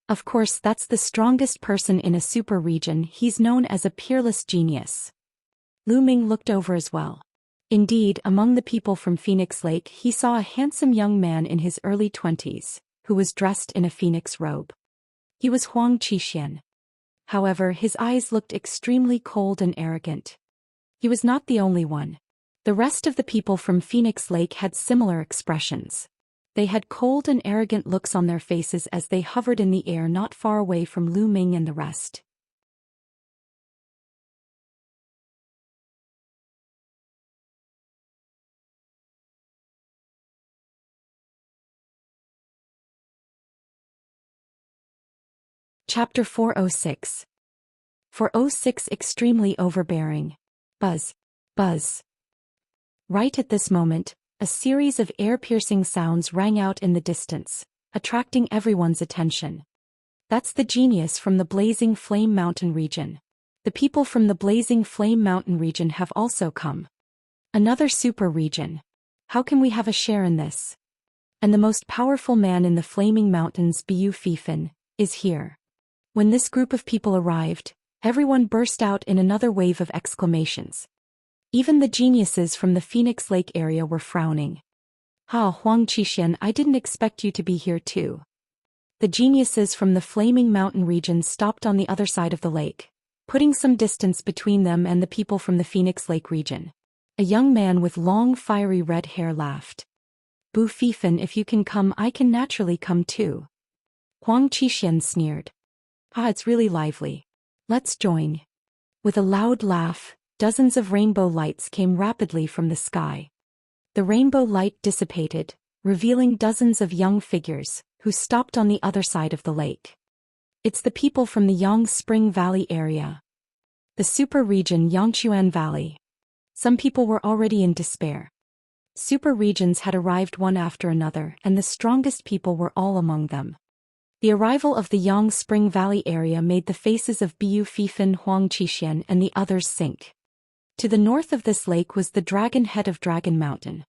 "Of course, that's the strongest person in a super region. He's known as a peerless genius." Lu Ming looked over as well. Indeed, among the people from Phoenix Lake, he saw a handsome young man in his early 20s, who was dressed in a phoenix robe. He was Zhou Xian. However, his eyes looked extremely cold and arrogant. He was not the only one. The rest of the people from Phoenix Lake had similar expressions. They had cold and arrogant looks on their faces as they hovered in the air not far away from Lu Ming and the rest. Chapter 406. 406 Extremely Overbearing. Buzz. Buzz. Right at this moment, a series of ear-piercing sounds rang out in the distance, attracting everyone's attention. That's the genius from the Blazing Flame Mountain region. The people from the Blazing Flame Mountain region have also come. Another super region. How can we have a share in this? And the most powerful man in the Flaming Mountains, Bu Fifan, is here. When this group of people arrived, everyone burst out in another wave of exclamations. Even the geniuses from the Phoenix Lake area were frowning. Huang Qixian, I didn't expect you to be here too. The geniuses from the Flaming Mountain region stopped on the other side of the lake, putting some distance between them and the people from the Phoenix Lake region. A young man with long fiery red hair laughed. Bu Fifan, if you can come, I can naturally come too. Huang Qixian sneered. It's really lively. Let's join. With a loud laugh, dozens of rainbow lights came rapidly from the sky. The rainbow light dissipated, revealing dozens of young figures, who stopped on the other side of the lake. It's the people from the Yang Spring Valley area. The super region Yangchuan Valley. Some people were already in despair. Super regions had arrived one after another, and the strongest people were all among them. The arrival of the Yang Spring Valley area made the faces of Bu Fifan, Huang Qixian, and the others sink. To the north of this lake was the dragon head of Dragon Mountain.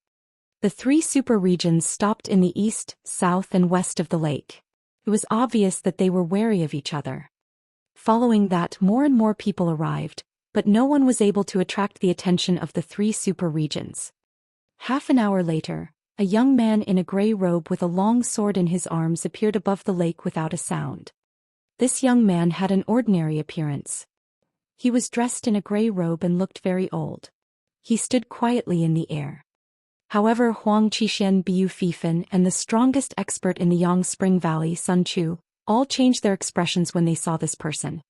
The three super regions stopped in the east, south, and west of the lake. It was obvious that they were wary of each other. Following that, more and more people arrived, but no one was able to attract the attention of the three super regions. Half an hour later, a young man in a gray robe with a long sword in his arms appeared above the lake without a sound. This young man had an ordinary appearance. He was dressed in a gray robe and looked very old. He stood quietly in the air. However, Huang Qixian, Bu Fifan, and the strongest expert in the Yang Spring Valley, Sun Chu, all changed their expressions when they saw this person.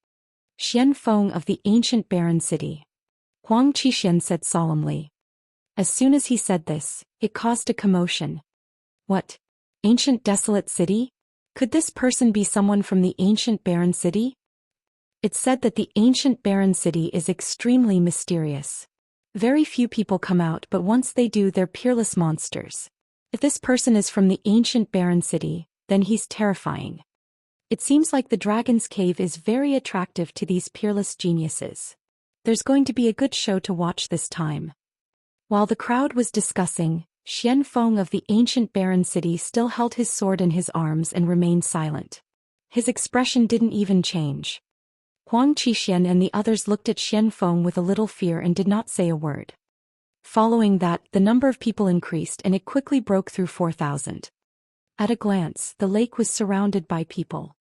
Xian Feng of the ancient barren city. Huang Qixian said solemnly. As soon as he said this, it caused a commotion. What? Ancient desolate city? Could this person be someone from the ancient barren city? It's said that the ancient barren city is extremely mysterious. Very few people come out, but once they do, they're peerless monsters. If this person is from the ancient barren city, then he's terrifying. It seems like the Dragon's Cave is very attractive to these peerless geniuses. There's going to be a good show to watch this time. While the crowd was discussing, Xian Feng of the ancient barren city still held his sword in his arms and remained silent. His expression didn't even change. Huang Qixian and the others looked at Xian Feng with a little fear and did not say a word. Following that, the number of people increased and it quickly broke through 4,000. At a glance, the lake was surrounded by people.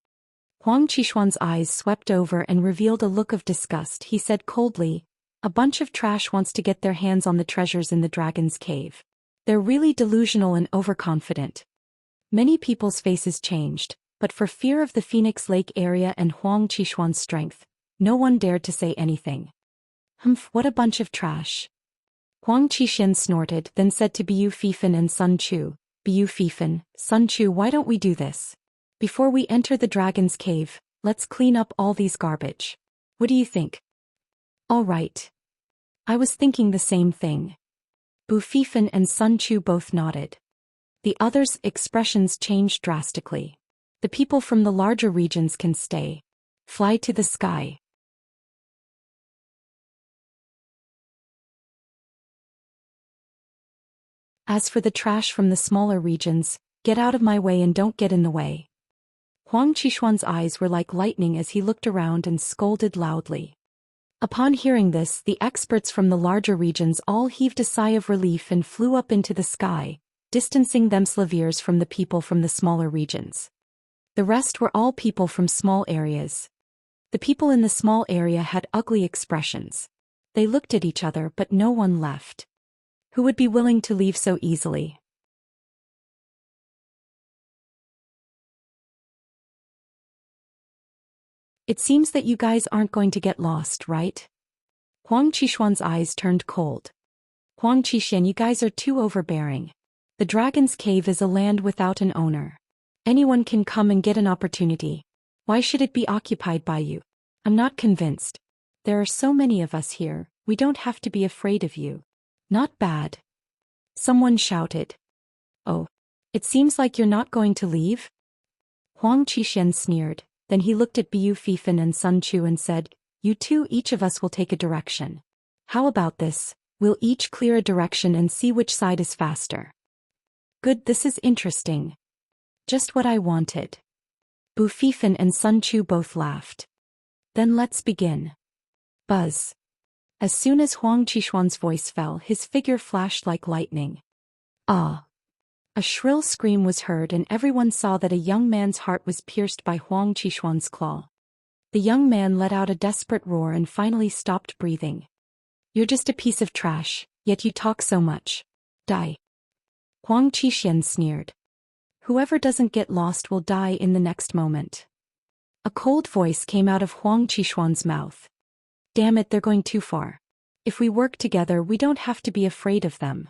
Huang Qixian's eyes swept over and revealed a look of disgust. He said coldly, "A bunch of trash wants to get their hands on the treasures in the Dragon's Cave. They're really delusional and overconfident." Many people's faces changed, but for fear of the Phoenix Lake area and Huang Qixian's strength, no one dared to say anything. "Humph, what a bunch of trash." Huang Qixian snorted, then said to Bu Fifan and Sun Chu, "Bu Fifan, Sun Chu, why don't we do this? Before we enter the Dragon's Cave, let's clean up all these garbage. What do you think?" "All right. I was thinking the same thing." Bu Fifan and Sun Chu both nodded. The others' expressions changed drastically. The people from the larger regions can stay. Fly to the sky. As for the trash from the smaller regions, get out of my way and don't get in the way. Huang Qixian's eyes were like lightning as he looked around and scolded loudly. Upon hearing this, the experts from the larger regions all heaved a sigh of relief and flew up into the sky, distancing themselves from the people from the smaller regions. The rest were all people from small areas. The people in the small area had ugly expressions. They looked at each other, but no one left. Who would be willing to leave so easily? It seems that you guys aren't going to get lost, right? Huang Qixian's eyes turned cold. Huang Qixian, you guys are too overbearing. The Dragon's Cave is a land without an owner. Anyone can come and get an opportunity. Why should it be occupied by you? I'm not convinced. There are so many of us here, we don't have to be afraid of you. Not bad. Someone shouted. Oh, it seems like you're not going to leave? Huang Qixian sneered. Then he looked at Bu Fifan and Sun Chu and said, "You two, each of us will take a direction. How about this? We'll each clear a direction and see which side is faster." "Good, this is interesting. Just what I wanted." Bu Fifan and Sun Chu both laughed. Then let's begin. Buzz. As soon as Huang Qishuan's voice fell, his figure flashed like lightning. Ah! A shrill scream was heard and everyone saw that a young man's heart was pierced by Huang Qishuan's claw. The young man let out a desperate roar and finally stopped breathing. You're just a piece of trash, yet you talk so much. Die. Huang Qishan sneered. Whoever doesn't get lost will die in the next moment. A cold voice came out of Huang Qishuan's mouth. Damn it, they're going too far. If we work together, we don't have to be afraid of them.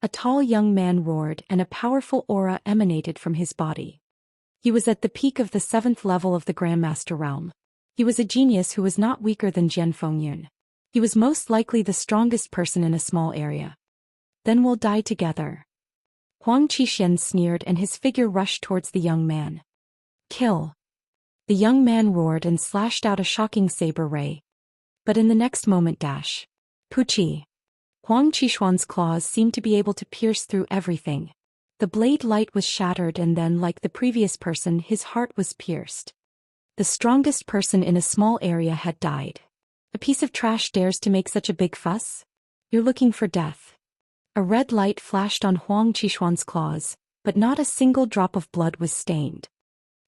A tall young man roared and a powerful aura emanated from his body. He was at the peak of the 7th level of the Grandmaster realm. He was a genius who was not weaker than Jian Fengyun. He was most likely the strongest person in a small area. Then we'll die together. Huang Qishan sneered and his figure rushed towards the young man. Kill. The young man roared and slashed out a shocking saber ray. But in the next moment Puchi. Huang Qishuan's claws seemed to be able to pierce through everything. The blade light was shattered and then, like the previous person, his heart was pierced. The strongest person in a small area had died. A piece of trash dares to make such a big fuss? You're looking for death. A red light flashed on Huang Qishuan's claws, but not a single drop of blood was stained.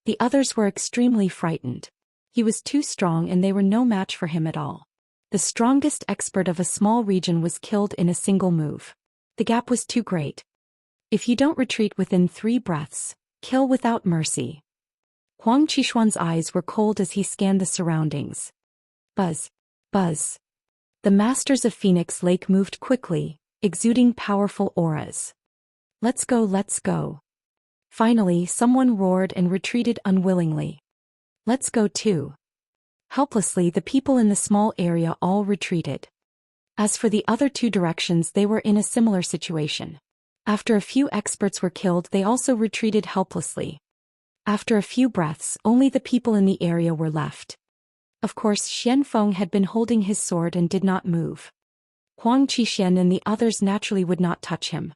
The others were extremely frightened. He was too strong and they were no match for him at all. The strongest expert of a small region was killed in a single move. The gap was too great. If you don't retreat within 3 breaths, kill without mercy. Huang Qishuan's eyes were cold as he scanned the surroundings. Buzz. Buzz. The masters of Phoenix Lake moved quickly, exuding powerful auras. Let's go, let's go. Finally, someone roared and retreated unwillingly. Let's go too. Helplessly, the people in the small area all retreated. As for the other 2 directions, they were in a similar situation. After a few experts were killed, they also retreated helplessly. After a few breaths, only the people in the area were left. Of course, Xian Feng had been holding his sword and did not move. Huang Qishan and the others naturally would not touch him.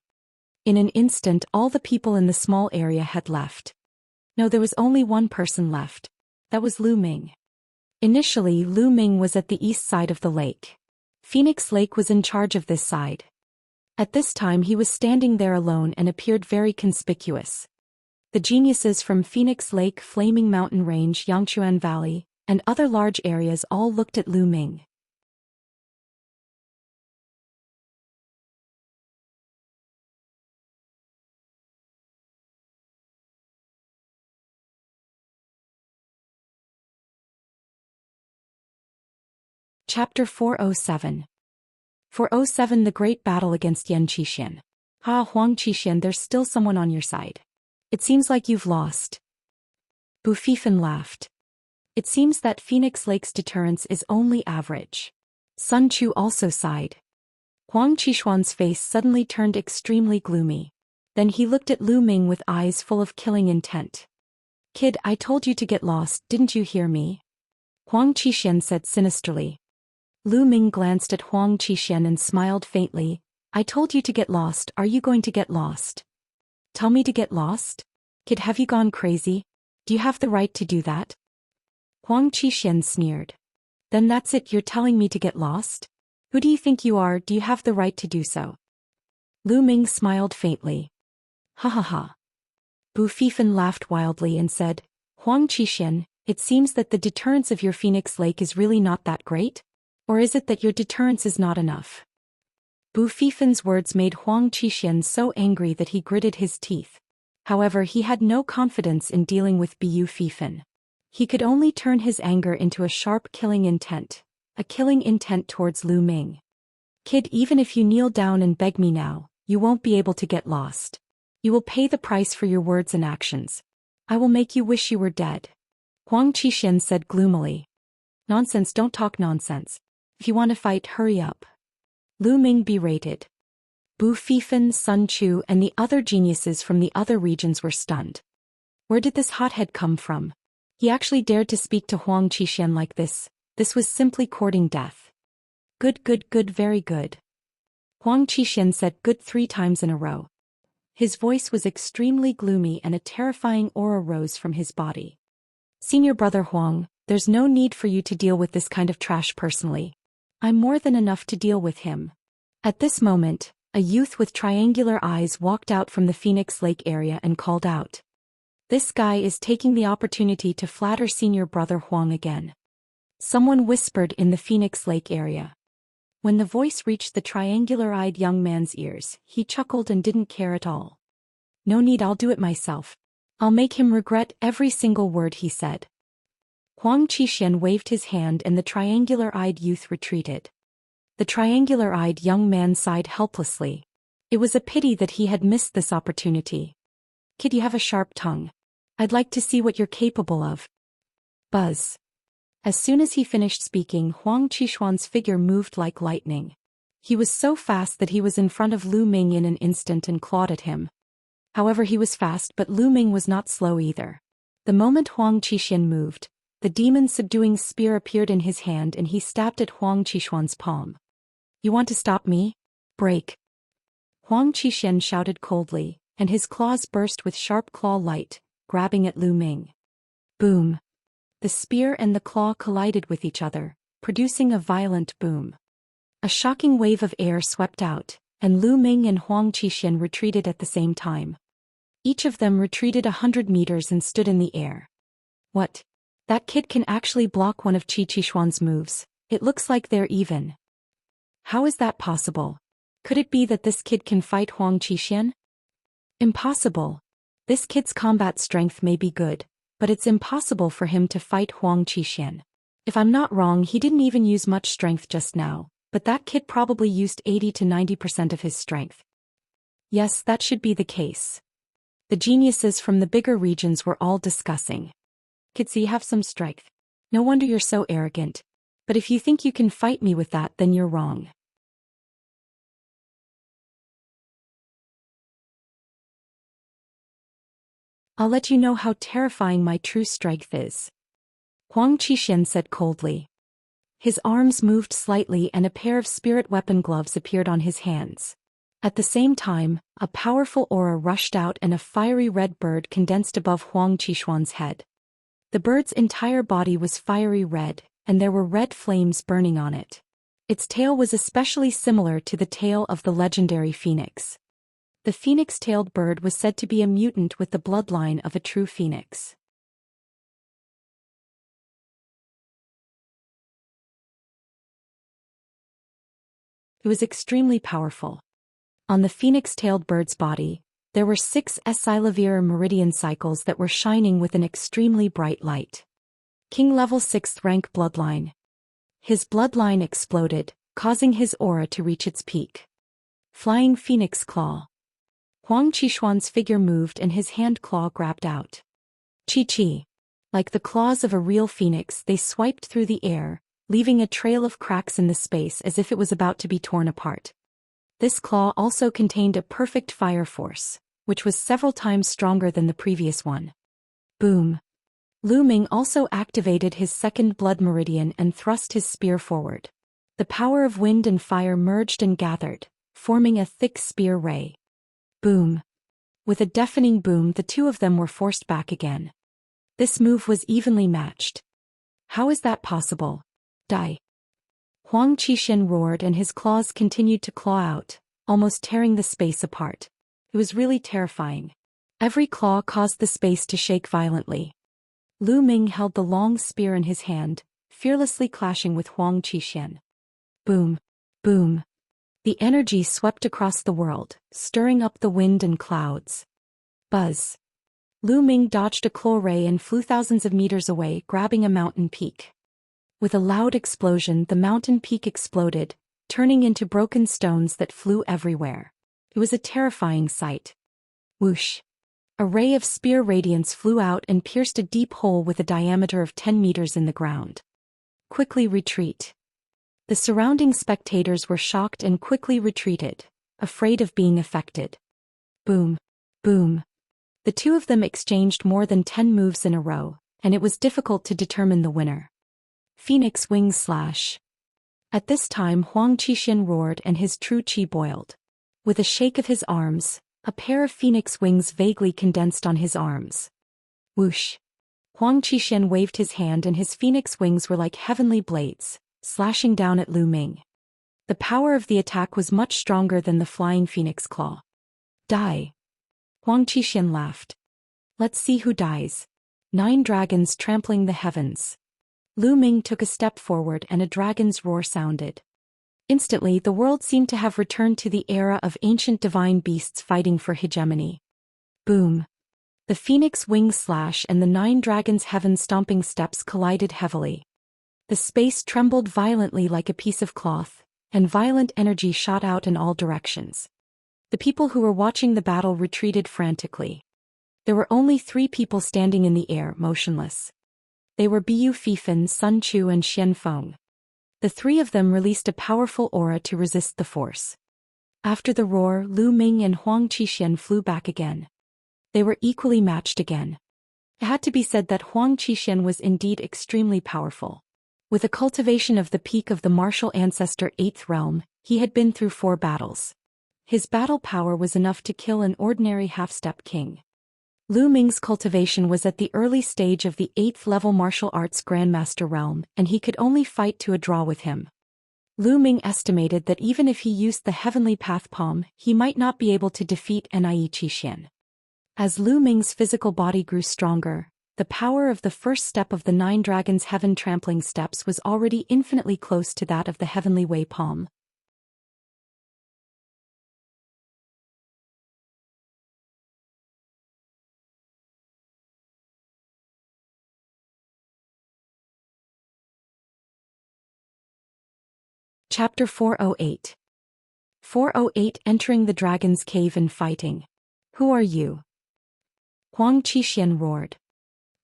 In an instant, all the people in the small area had left. No, there was only one person left. That was Lu Ming. Initially, Lu Ming was at the east side of the lake. Phoenix Lake was in charge of this side. At this time he was standing there alone and appeared very conspicuous. The geniuses from Phoenix Lake, Flaming Mountain Range, Yangchuan Valley, and other large areas all looked at Lu Ming. Chapter 407. 407 The Great Battle Against Yan Qishan. Ha, Huang Qishan, there's still someone on your side. It seems like you've lost. Bu Fifan laughed. It seems that Phoenix Lake's deterrence is only average. Sun Chu also sighed. Huang Qishuan's face suddenly turned extremely gloomy. Then he looked at Lu Ming with eyes full of killing intent. Kid, I told you to get lost, didn't you hear me? Huang Qishan said sinisterly. Lu Ming glanced at Huang Qishan and smiled faintly. I told you to get lost, are you going to get lost? Tell me to get lost? Kid, have you gone crazy? Do you have the right to do that? Huang Qishan sneered. Then that's it, you're telling me to get lost? Who do you think you are, do you have the right to do so? Lu Ming smiled faintly. Ha ha ha. Bu Fifan laughed wildly and said, Huang Qishan, it seems that the deterrence of your Phoenix Lake is really not that great? Or is it that your deterrence is not enough? Bu Fifan's words made Huang Qishan so angry that he gritted his teeth. However, he had no confidence in dealing with Bu Fifan. He could only turn his anger into a sharp killing intent. A killing intent towards Lu Ming. Kid, even if you kneel down and beg me now, you won't be able to get lost. You will pay the price for your words and actions. I will make you wish you were dead. Huang Qishan said gloomily. Nonsense, don't talk nonsense. If you want to fight, hurry up. Lu Ming berated. Bu Fifan, Sun Chu, and the other geniuses from the other regions were stunned. Where did this hothead come from? He actually dared to speak to Huang Qishan like this. This was simply courting death. Good, good, good, very good. Huang Qishan said good 3 times in a row. His voice was extremely gloomy and a terrifying aura rose from his body. Senior brother Huang, there's no need for you to deal with this kind of trash personally. I'm more than enough to deal with him. At this moment, a youth with triangular eyes walked out from the Phoenix Lake area and called out. This guy is taking the opportunity to flatter senior brother Huang again. Someone whispered in the Phoenix Lake area. When the voice reached the triangular-eyed young man's ears, he chuckled and didn't care at all. No need, I'll do it myself. I'll make him regret every single word he said. Huang Qixian waved his hand and the triangular-eyed youth retreated. The triangular-eyed young man sighed helplessly. It was a pity that he had missed this opportunity. Kid, you have a sharp tongue. I'd like to see what you're capable of. Buzz. As soon as he finished speaking, Huang Qixuan's figure moved like lightning. He was so fast that he was in front of Lu Ming in an instant and clawed at him. However, he was fast, but Lu Ming was not slow either. The moment Huang Qixian moved, the demon-subduing spear appeared in his hand and he stabbed at Huang Qixuan's palm. You want to stop me? Break. Huang Qixian shouted coldly, and his claws burst with sharp claw light, grabbing at Lu Ming. Boom. The spear and the claw collided with each other, producing a violent boom. A shocking wave of air swept out, and Lu Ming and Huang Qixian retreated at the same time. Each of them retreated 100 meters and stood in the air. What? That kid can actually block one of Qi Qixuan's moves. It looks like they're even. How is that possible? Could it be that this kid can fight Huang Qixian? Impossible. This kid's combat strength may be good, but it's impossible for him to fight Huang Qixian. If I'm not wrong, he didn't even use much strength just now, but that kid probably used 80 to 90% of his strength. Yes, that should be the case. The geniuses from the bigger regions were all discussing. Kids, you have some strength. No wonder you're so arrogant. But if you think you can fight me with that, then you're wrong. I'll let you know how terrifying my true strength is. Huang Qixian said coldly. His arms moved slightly and a pair of spirit weapon gloves appeared on his hands. At the same time, a powerful aura rushed out and a fiery red bird condensed above Huang Qixuan's head. The bird's entire body was fiery red, and there were red flames burning on it. Its tail was especially similar to the tail of the legendary phoenix. The phoenix-tailed bird was said to be a mutant with the bloodline of a true phoenix. It was extremely powerful. On the phoenix-tailed bird's body, there were 6 Silavir meridian cycles that were shining with an extremely bright light. King level 6th rank bloodline. His bloodline exploded, causing his aura to reach its peak. Flying phoenix claw. Huang Qixuan's figure moved and his hand claw grabbed out. Chi-chi. Like the claws of a real phoenix, they swiped through the air, leaving a trail of cracks in the space as if it was about to be torn apart. This claw also contained a perfect fire force, which was several times stronger than the previous one. Boom. Lu Ming also activated his second blood meridian and thrust his spear forward. The power of wind and fire merged and gathered, forming a thick spear ray. Boom. With a deafening boom, the two of them were forced back again. This move was evenly matched. How is that possible? Die. Huang Qixian roared and his claws continued to claw out, almost tearing the space apart. It was really terrifying. Every claw caused the space to shake violently. Lu Ming held the long spear in his hand, fearlessly clashing with Huang Qixian. Boom. Boom. The energy swept across the world, stirring up the wind and clouds. Buzz. Lu Ming dodged a claw ray and flew thousands of meters away, grabbing a mountain peak. With a loud explosion, the mountain peak exploded, turning into broken stones that flew everywhere. It was a terrifying sight. Whoosh. A ray of spear radiance flew out and pierced a deep hole with a diameter of 10 meters in the ground. Quickly retreat. The surrounding spectators were shocked and quickly retreated, afraid of being affected. Boom. Boom. The two of them exchanged more than 10 moves in a row, and it was difficult to determine the winner. Phoenix Wings Slash. At this time Huang Qixian roared and his true qi boiled. With a shake of his arms, a pair of phoenix wings vaguely condensed on his arms. Whoosh. Huang Qixian waved his hand and his phoenix wings were like heavenly blades, slashing down at Lu Ming. The power of the attack was much stronger than the flying phoenix claw. Die. Huang Qixian laughed. Let's see who dies. 9 dragons trampling the heavens. Lu Ming took a step forward and a dragon's roar sounded. Instantly the world seemed to have returned to the era of ancient divine beasts fighting for hegemony. Boom. The phoenix wings slash and the 9 dragons' heaven-stomping steps collided heavily. The space trembled violently like a piece of cloth, and violent energy shot out in all directions. The people who were watching the battle retreated frantically. There were only 3 people standing in the air, motionless. They were Biu Fifan, Sun Chu and Xian Feng. The 3 of them released a powerful aura to resist the force. After the roar, Lu Ming and Huang Qixian flew back again. They were equally matched again. It had to be said that Huang Qixian was indeed extremely powerful. With a cultivation of the peak of the martial ancestor 8th realm, he had been through 4 battles. His battle power was enough to kill an ordinary half-step king. Lu Ming's cultivation was at the early stage of the 8th level martial arts grandmaster realm, and he could only fight to a draw with him. Lu Ming estimated that even if he used the heavenly path palm, he might not be able to defeat Nai Qixian. As Lu Ming's physical body grew stronger, the power of the first step of the 9 dragons' heaven-trampling steps was already infinitely close to that of the heavenly way palm. Chapter 408. 408 Entering the Dragon's Cave and Fighting. Who are you? Huang Qixian roared.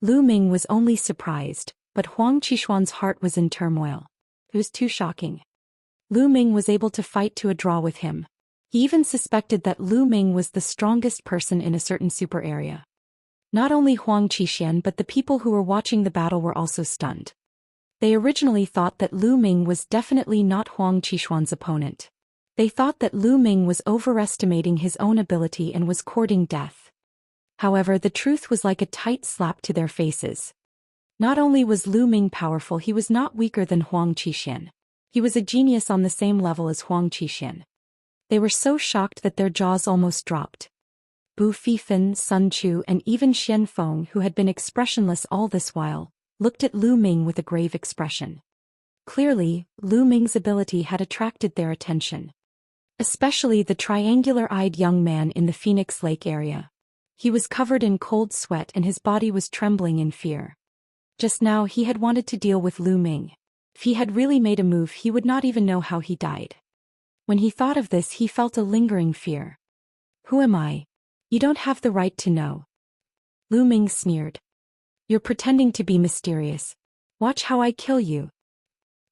Lu Ming was only surprised, but Huang Qixuan's heart was in turmoil. It was too shocking. Lu Ming was able to fight to a draw with him. He even suspected that Lu Ming was the strongest person in a certain super area. Not only Huang Qixian but the people who were watching the battle were also stunned. They originally thought that Lu Ming was definitely not Huang Qixuan's opponent. They thought that Lu Ming was overestimating his own ability and was courting death. However, the truth was like a tight slap to their faces. Not only was Lu Ming powerful, he was not weaker than Huang Qixian. He was a genius on the same level as Huang Qixian. They were so shocked that their jaws almost dropped. Bu Fifan, Sun Chu and even Xian Feng, who had been expressionless all this while, looked at Lu Ming with a grave expression. Clearly, Lu Ming's ability had attracted their attention. Especially the triangular-eyed young man in the Phoenix Lake area. He was covered in cold sweat and his body was trembling in fear. Just now he had wanted to deal with Lu Ming. If he had really made a move, he would not even know how he died. When he thought of this, he felt a lingering fear. Who am I? You don't have the right to know. Lu Ming sneered. You're pretending to be mysterious. Watch how I kill you.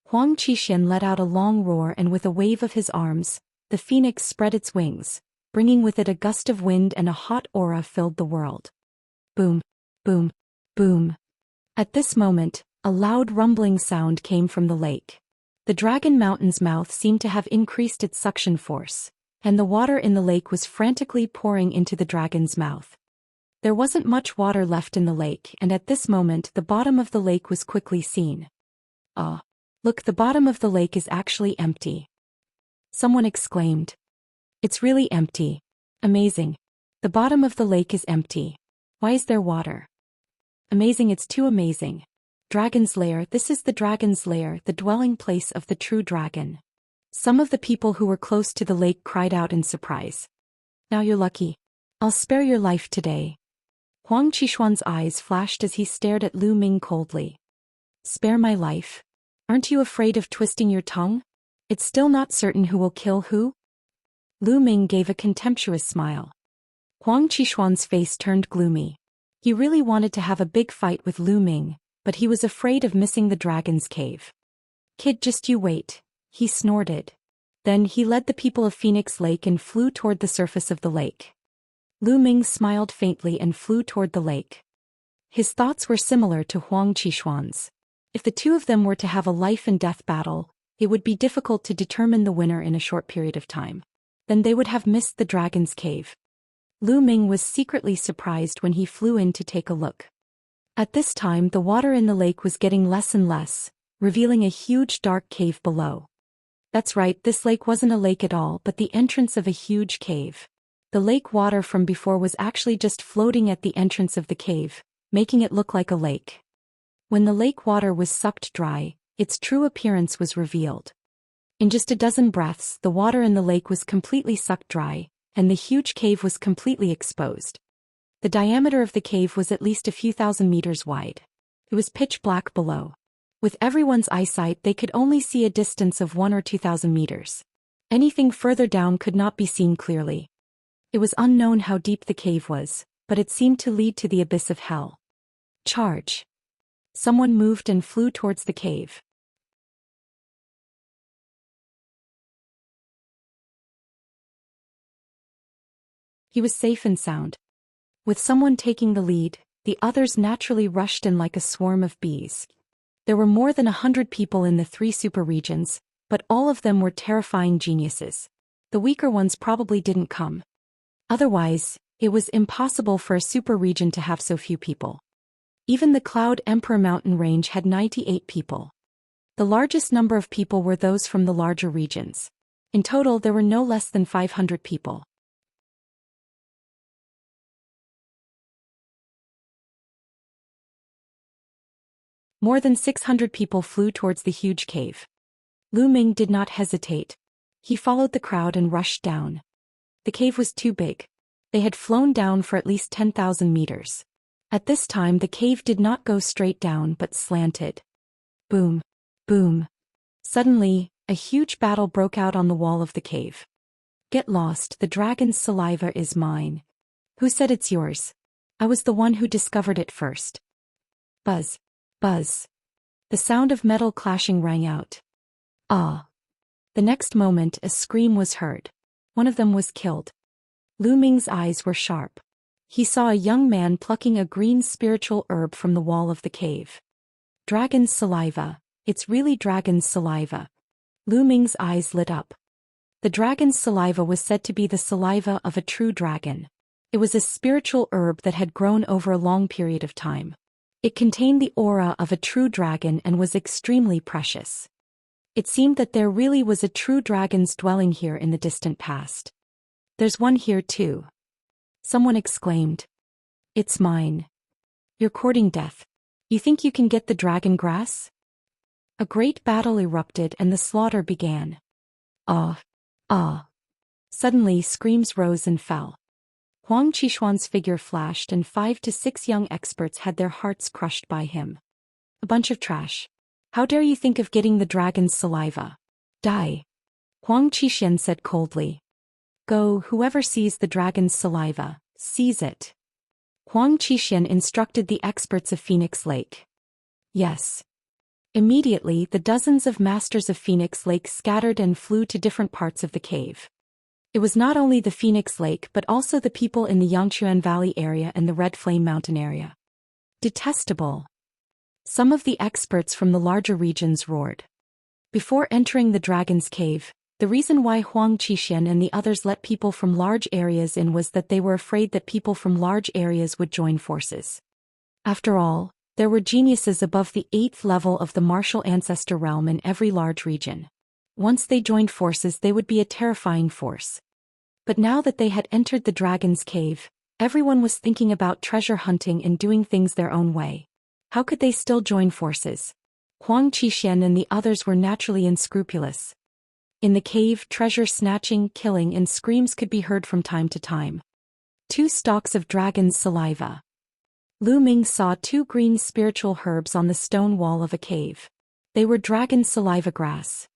Huang Qixian let out a long roar and with a wave of his arms, the phoenix spread its wings, bringing with it a gust of wind and a hot aura filled the world. Boom, boom, boom. At this moment, a loud rumbling sound came from the lake. The dragon mountain's mouth seemed to have increased its suction force, and the water in the lake was frantically pouring into the dragon's mouth. There wasn't much water left in the lake, and at this moment the bottom of the lake was quickly seen. Ah! Look, the bottom of the lake is actually empty. Someone exclaimed. It's really empty. Amazing. The bottom of the lake is empty. Why is there water? Amazing, it's too amazing. Dragon's Lair, this is the Dragon's Lair, the dwelling place of the true dragon. Some of the people who were close to the lake cried out in surprise. Now you're lucky. I'll spare your life today. Huang Qixuan's eyes flashed as he stared at Lu Ming coldly. Spare my life? Aren't you afraid of twisting your tongue? It's still not certain who will kill who? Lu Ming gave a contemptuous smile. Huang Qixuan's face turned gloomy. He really wanted to have a big fight with Lu Ming, but he was afraid of missing the dragon's cave. Kid, just you wait, he snorted. Then he led the people of Phoenix Lake and flew toward the surface of the lake. Lu Ming smiled faintly and flew toward the lake. His thoughts were similar to Huang Qixuan's. If the two of them were to have a life-and-death battle, it would be difficult to determine the winner in a short period of time. Then they would have missed the dragon's cave. Lu Ming was secretly surprised when he flew in to take a look. At this time the water in the lake was getting less and less, revealing a huge dark cave below. That's right, this lake wasn't a lake at all but the entrance of a huge cave. The lake water from before was actually just floating at the entrance of the cave, making it look like a lake. When the lake water was sucked dry, its true appearance was revealed. In just a dozen breaths, the water in the lake was completely sucked dry, and the huge cave was completely exposed. The diameter of the cave was at least a few thousand meters wide. It was pitch black below. With everyone's eyesight they could only see a distance of 1 or 2,000 meters. Anything further down could not be seen clearly. It was unknown how deep the cave was, but it seemed to lead to the abyss of hell. Charge! Someone moved and flew towards the cave. He was safe and sound. With someone taking the lead, the others naturally rushed in like a swarm of bees. There were more than 100 people in the 3 super regions, but all of them were terrifying geniuses. The weaker ones probably didn't come. Otherwise, it was impossible for a super region to have so few people. Even the Cloud Emperor mountain range had 98 people. The largest number of people were those from the larger regions. In total there were no less than 500 people. More than 600 people flew towards the huge cave. Lu Ming did not hesitate. He followed the crowd and rushed down. The cave was too big. They had flown down for at least 10,000 meters. At this time the cave did not go straight down but slanted. Boom! Boom! Suddenly, a huge battle broke out on the wall of the cave. Get lost, the dragon's saliva is mine. Who said it's yours? I was the one who discovered it first. Buzz! Buzz! The sound of metal clashing rang out. Ah! The next moment a scream was heard. One of them was killed. Lu Ming's eyes were sharp. He saw a young man plucking a green spiritual herb from the wall of the cave. Dragon's saliva. It's really dragon's saliva. Lu Ming's eyes lit up. The dragon's saliva was said to be the saliva of a true dragon. It was a spiritual herb that had grown over a long period of time. It contained the aura of a true dragon and was extremely precious. It seemed that there really was a true dragon's dwelling here in the distant past. There's one here too. Someone exclaimed. It's mine. You're courting death. You think you can get the dragon grass? A great battle erupted and the slaughter began. Ah! Ah! Suddenly screams rose and fell. Huang Qishuan's figure flashed and 5 to 6 young experts had their hearts crushed by him. A bunch of trash. How dare you think of getting the dragon's saliva? Die! Huang Qishuan said coldly. Go, whoever sees the dragon's saliva, seize it. Huang Qishuan instructed the experts of Phoenix Lake. Yes. Immediately the dozens of masters of Phoenix Lake scattered and flew to different parts of the cave. It was not only the Phoenix Lake but also the people in the Yangchuan Valley area and the Red Flame Mountain area. Detestable! Some of the experts from the larger regions roared. Before entering the dragon's cave, the reason why Huang Qishuan and the others let people from large areas in was that they were afraid that people from large areas would join forces. After all, there were geniuses above the 8th level of the martial ancestor realm in every large region. Once they joined forces they would be a terrifying force. But now that they had entered the dragon's cave, everyone was thinking about treasure hunting and doing things their own way. How could they still join forces? Huang Qishuan and the others were naturally unscrupulous. In the cave, treasure snatching, killing and screams could be heard from time to time. 2 stalks of dragon's saliva. Lu Ming saw 2 green spiritual herbs on the stone wall of a cave. They were dragon's saliva grass.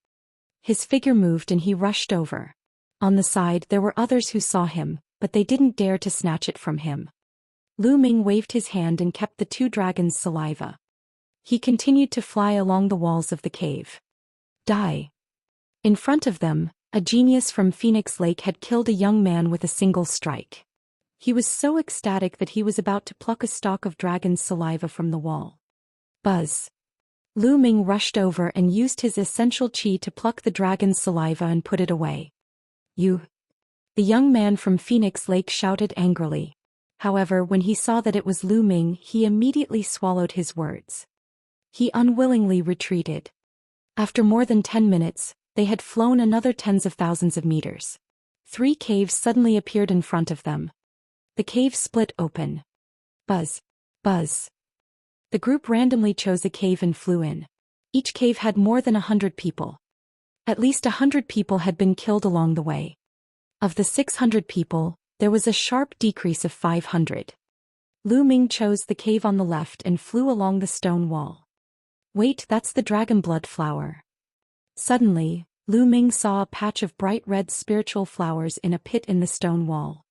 His figure moved and he rushed over. On the side there were others who saw him, but they didn't dare to snatch it from him. Lu Ming waved his hand and kept the 2 dragons' saliva. He continued to fly along the walls of the cave. Die! In front of them, a genius from Phoenix Lake had killed a young man with a single strike. He was so ecstatic that he was about to pluck a stalk of dragon's saliva from the wall. Buzz! Lu Ming rushed over and used his essential qi to pluck the dragon's saliva and put it away. You! The young man from Phoenix Lake shouted angrily. However, when he saw that it was Lu Ming, he immediately swallowed his words. He unwillingly retreated. After more than 10 minutes, they had flown another tens of thousands of meters. 3 caves suddenly appeared in front of them. The cave split open. Buzz. Buzz. The group randomly chose a cave and flew in. Each cave had more than 100 people. At least 100 people had been killed along the way. Of the 600 people, there was a sharp decrease of 500. Lu Ming chose the cave on the left and flew along the stone wall. Wait, that's the dragon blood flower. Suddenly, Lu Ming saw a patch of bright red spiritual flowers in a pit in the stone wall.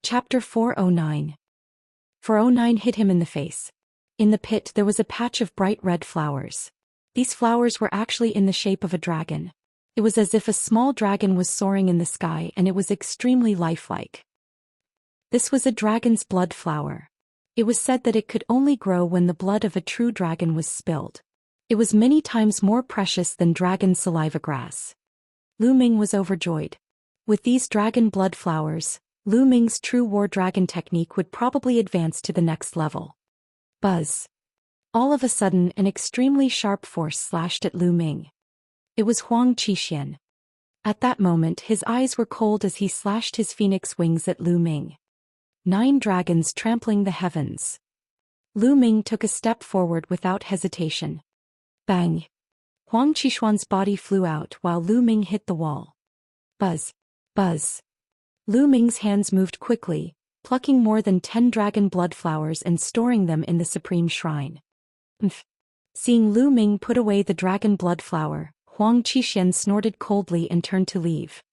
Chapter 409. 409 hit him in the face. In the pit there was a patch of bright red flowers. These flowers were actually in the shape of a dragon. It was as if a small dragon was soaring in the sky, and it was extremely lifelike. This was a dragon's blood flower. It was said that it could only grow when the blood of a true dragon was spilled. It was many times more precious than dragon saliva grass. Lu Ming was overjoyed. With these dragon blood flowers, Lu Ming's true war dragon technique would probably advance to the next level. Buzz. All of a sudden, an extremely sharp force slashed at Lu Ming. It was Zhou Xian. At that moment, his eyes were cold as he slashed his phoenix wings at Lu Ming. 9 dragons trampling the heavens. Lu Ming took a step forward without hesitation. Bang! Zhou Xian's body flew out while Lu Ming hit the wall. Buzz. Buzz. Lu Ming's hands moved quickly, plucking more than 10 dragon blood flowers and storing them in the supreme shrine. Seeing Lu Ming put away the dragon blood flower, Zhou Xian snorted coldly and turned to leave.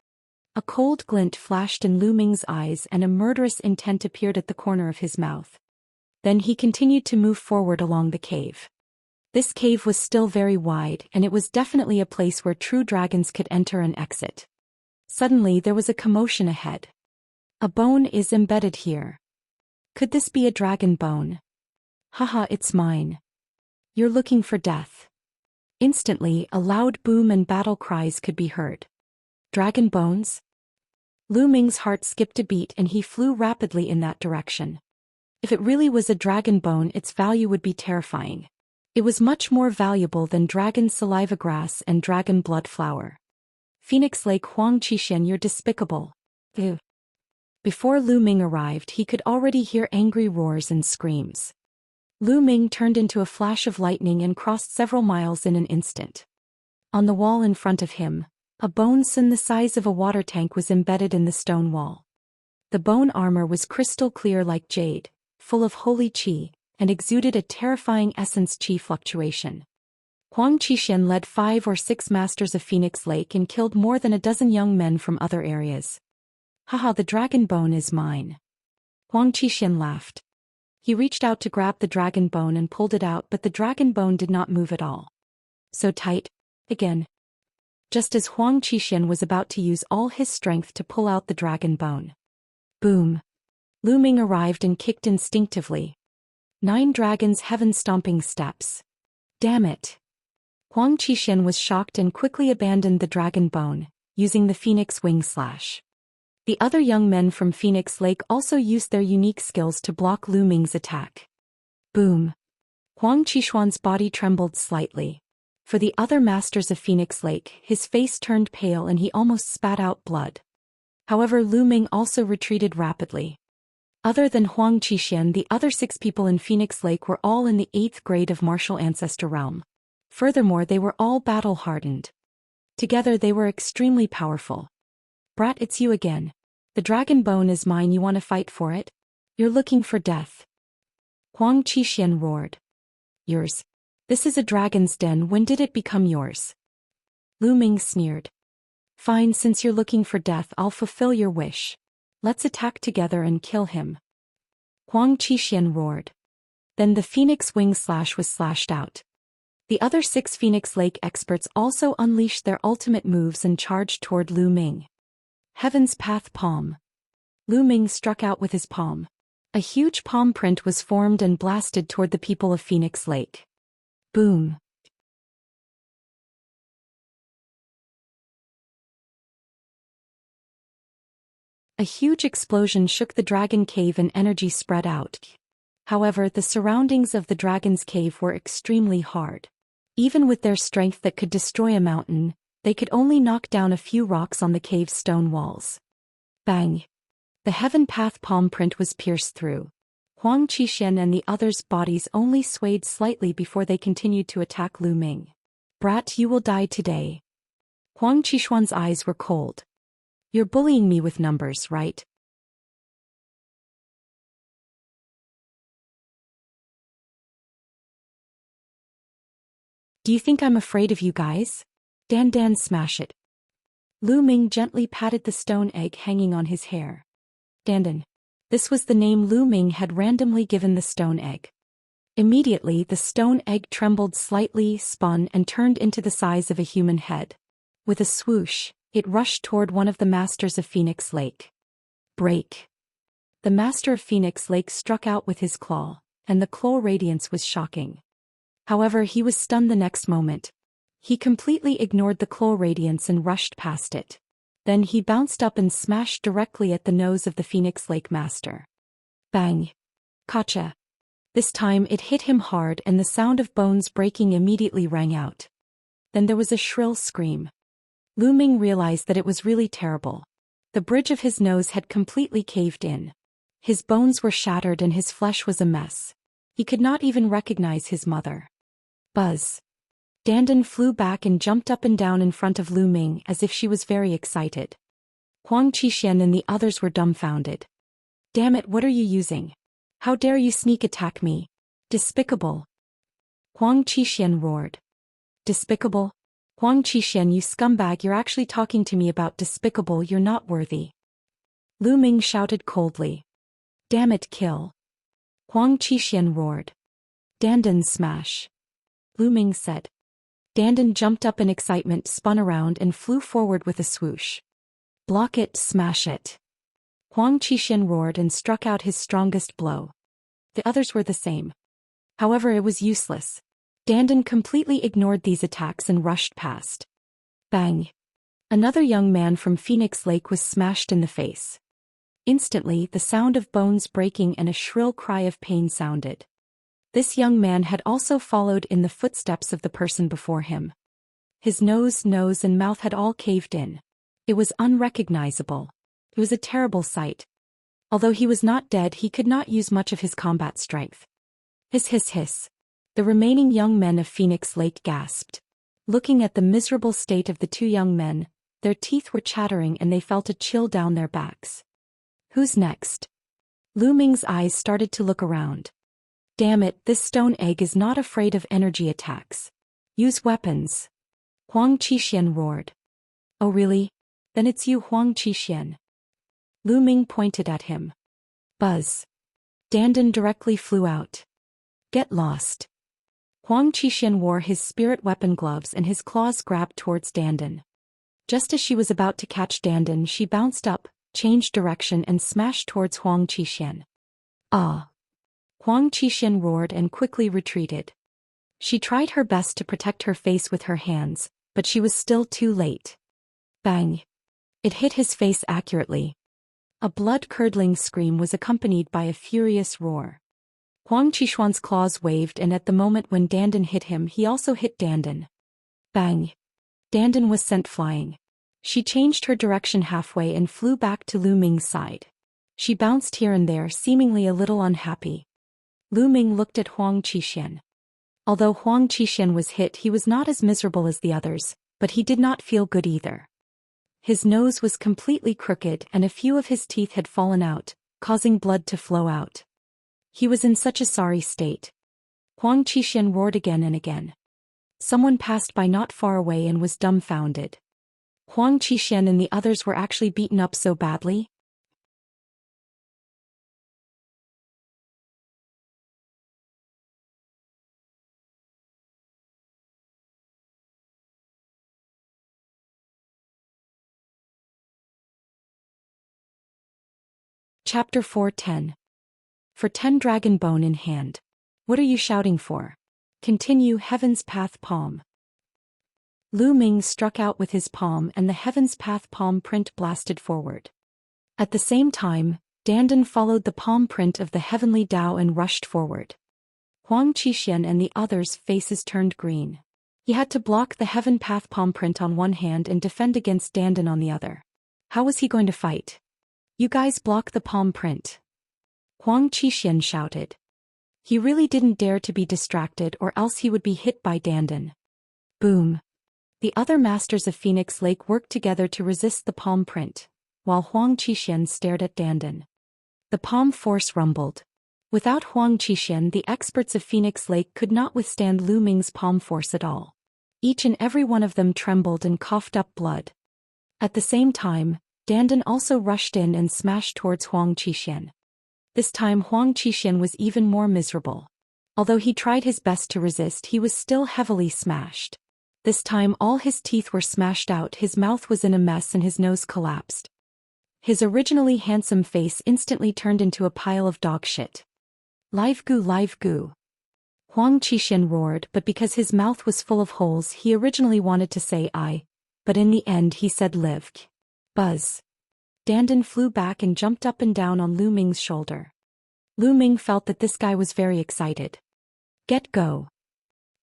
A cold glint flashed in Lu Ming's eyes and a murderous intent appeared at the corner of his mouth. Then he continued to move forward along the cave. This cave was still very wide, and it was definitely a place where true dragons could enter and exit. Suddenly there was a commotion ahead. A bone is embedded here. Could this be a dragon bone? Haha, it's mine. You're looking for death. Instantly, a loud boom and battle cries could be heard. Dragon bones? Lu Ming's heart skipped a beat and he flew rapidly in that direction. If it really was a dragon bone, its value would be terrifying. It was much more valuable than dragon saliva grass and dragon blood flower. Phoenix Lake Zhou Xian, you're despicable. Ew. Before Lu Ming arrived, he could already hear angry roars and screams. Lu Ming turned into a flash of lightning and crossed several miles in an instant. On the wall in front of him, a bone sun the size of a water tank was embedded in the stone wall. The bone armor was crystal clear like jade, full of holy qi, and exuded a terrifying essence qi fluctuation. Zhou Xian led 5 or 6 masters of Phoenix Lake and killed more than a dozen young men from other areas. Haha, the dragon bone is mine. Zhou Xian laughed. He reached out to grab the dragon bone and pulled it out, but the dragon bone did not move at all. So tight. Again. Just as Zhou Xian was about to use all his strength to pull out the dragon bone. Boom. Lu Ming arrived and kicked instinctively. 9 dragons heaven-stomping steps. Damn it. Zhou Xian was shocked and quickly abandoned the dragon bone, using the phoenix wing slash. The other young men from Phoenix Lake also used their unique skills to block Lu Ming's attack. Boom. Zhou Xian's body trembled slightly. For the other masters of Phoenix Lake, his face turned pale and he almost spat out blood. However, Lu Ming also retreated rapidly. Other than Zhou Xian, the other 6 people in Phoenix Lake were all in the 8th grade of martial ancestor realm. Furthermore, they were all battle-hardened. Together they were extremely powerful. Brat, it's you again. The dragon bone is mine, you want to fight for it? You're looking for death. Zhou Xian roared. Yours. This is a dragon's den, when did it become yours? Lu Ming sneered. Fine, since you're looking for death, I'll fulfill your wish. Let's attack together and kill him. Zhou Xian roared. Then the phoenix wing slash was slashed out. The other 6 Phoenix Lake experts also unleashed their ultimate moves and charged toward Lu Ming. Heaven's Path Palm. Lu Ming struck out with his palm. A huge palm print was formed and blasted toward the people of Phoenix Lake. Boom. A huge explosion shook the dragon cave and energy spread out. However, the surroundings of the dragon's cave were extremely hard. Even with their strength that could destroy a mountain, they could only knock down a few rocks on the cave's stone walls. Bang! The heaven path palm print was pierced through. Huang Qixian and the others' bodies only swayed slightly before they continued to attack Lu Ming. Brat, you will die today. Huang Qixuan's eyes were cold. You're bullying me with numbers, right? Do you think I'm afraid of you guys? Dan, smash it. Lu Ming gently patted the stone egg hanging on his hair. Dan. This was the name Lu Ming had randomly given the stone egg. Immediately, the stone egg trembled slightly, spun, and turned into the size of a human head. With a swoosh, it rushed toward one of the masters of Phoenix Lake. Break! The master of Phoenix Lake struck out with his claw, and the claw radiance was shocking. However, he was stunned the next moment. He completely ignored the claw radiance and rushed past it. Then he bounced up and smashed directly at the nose of the Phoenix Lake master. Bang! Gotcha! This time it hit him hard and the sound of bones breaking immediately rang out. Then there was a shrill scream. Lu Ming realized that it was really terrible. The bridge of his nose had completely caved in. His bones were shattered and his flesh was a mess. He could not even recognize his mother. Buzz! Dan flew back and jumped up and down in front of Lu Ming as if she was very excited. Huang Qixian and the others were dumbfounded. Damn it, what are you using? How dare you sneak attack me? Despicable! Huang Qixian roared. Despicable? Huang Qixian, you scumbag, you're actually talking to me about despicable, you're not worthy. Lu Ming shouted coldly. Damn it, kill! Huang Qixian roared. Dan smash! Lu Ming said. Dan jumped up in excitement, spun around and flew forward with a swoosh. Block it, smash it! Huang Qixian roared and struck out his strongest blow. The others were the same. However, it was useless. Dan completely ignored these attacks and rushed past. Bang! Another young man from Phoenix Lake was smashed in the face. Instantly, the sound of bones breaking and a shrill cry of pain sounded. This young man had also followed in the footsteps of the person before him. His nose and mouth had all caved in. It was unrecognizable. It was a terrible sight. Although he was not dead, he could not use much of his combat strength. Hiss. The remaining young men of Phoenix Lake gasped. Looking at the miserable state of the two young men, their teeth were chattering and they felt a chill down their backs. Who's next? Lu Ming's eyes started to look around. Damn it, this stone egg is not afraid of energy attacks. Use weapons. Huang Qixian roared. Oh really? Then it's you, Huang Qixian. Lu Ming pointed at him. Buzz! Dan directly flew out. Get lost! Huang Qixian wore his spirit weapon gloves and his claws grabbed towards Dan. Just as she was about to catch Dan, she bounced up, changed direction and smashed towards Huang Qixian. Ah! Huang Qixian roared and quickly retreated. She tried her best to protect her face with her hands, but she was still too late. Bang! It hit his face accurately. A blood-curdling scream was accompanied by a furious roar. Huang Qixuan's claws waved and at the moment when Dan hit him, he also hit Dan. Bang! Dan was sent flying. She changed her direction halfway and flew back to Lu Ming's side. She bounced here and there, seemingly a little unhappy. Lu Ming looked at Huang Qixian. Although Huang Qixian was hit, he was not as miserable as the others, but he did not feel good either. His nose was completely crooked and a few of his teeth had fallen out, causing blood to flow out. He was in such a sorry state. Huang Qixian roared again and again. Someone passed by not far away and was dumbfounded. Huang Qixian and the others were actually beaten up so badly? Chapter 410. For 10 dragon bone in hand. What are you shouting for? Continue Heaven's Path palm. Lu Ming struck out with his palm and the Heaven's Path palm print blasted forward. At the same time, Dandan followed the palm print of the heavenly Tao and rushed forward. Huang Qixian and the others' faces turned green. He had to block the Heaven Path palm print on one hand and defend against Dandan on the other. How was he going to fight? You guys block the palm print. Huang Qixian shouted. He really didn't dare to be distracted or else he would be hit by Dandan. Boom. The other masters of Phoenix Lake worked together to resist the palm print, while Huang Qixian stared at Dandan. The palm force rumbled. Without Huang Qixian, the experts of Phoenix Lake could not withstand Lu Ming's palm force at all. Each and every one of them trembled and coughed up blood. At the same time, Dandan also rushed in and smashed towards Huang Qixian. This time Huang Qixian was even more miserable. Although he tried his best to resist, he was still heavily smashed. This time all his teeth were smashed out, his mouth was in a mess and his nose collapsed. His originally handsome face instantly turned into a pile of dog shit. Live goo, live goo. Huang Qixian roared, but because his mouth was full of holes he originally wanted to say I, but in the end he said live. Buzz. Dandan flew back and jumped up and down on Lu Ming's shoulder. Lu Ming felt that this guy was very excited. Get go.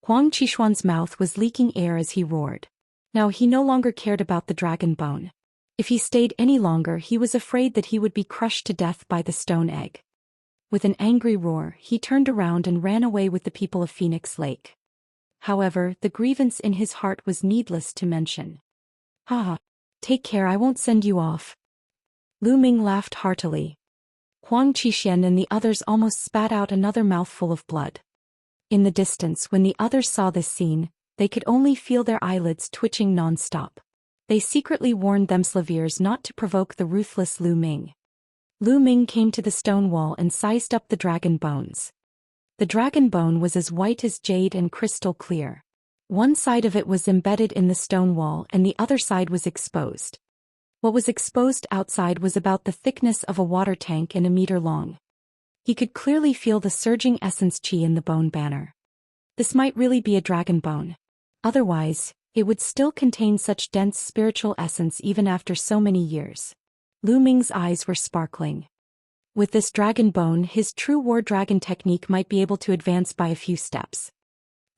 Huang Qixuan's mouth was leaking air as he roared. Now he no longer cared about the dragon bone. If he stayed any longer he was afraid that he would be crushed to death by the stone egg. With an angry roar, he turned around and ran away with the people of Phoenix Lake. However, the grievance in his heart was needless to mention. Ha! Take care, I won't send you off. Lu Ming laughed heartily. Huang Qixian and the others almost spat out another mouthful of blood. In the distance, when the others saw this scene, they could only feel their eyelids twitching non-stop. They secretly warned themselves not to provoke the ruthless Lu Ming. Lu Ming came to the stone wall and sized up the dragon bones. The dragon bone was as white as jade and crystal clear. One side of it was embedded in the stone wall and the other side was exposed. What was exposed outside was about the thickness of a water tank and a meter long. He could clearly feel the surging essence qi in the bone banner. This might really be a dragon bone. Otherwise, it would still contain such dense spiritual essence even after so many years. Lu Ming's eyes were sparkling. With this dragon bone, his true war dragon technique might be able to advance by a few steps.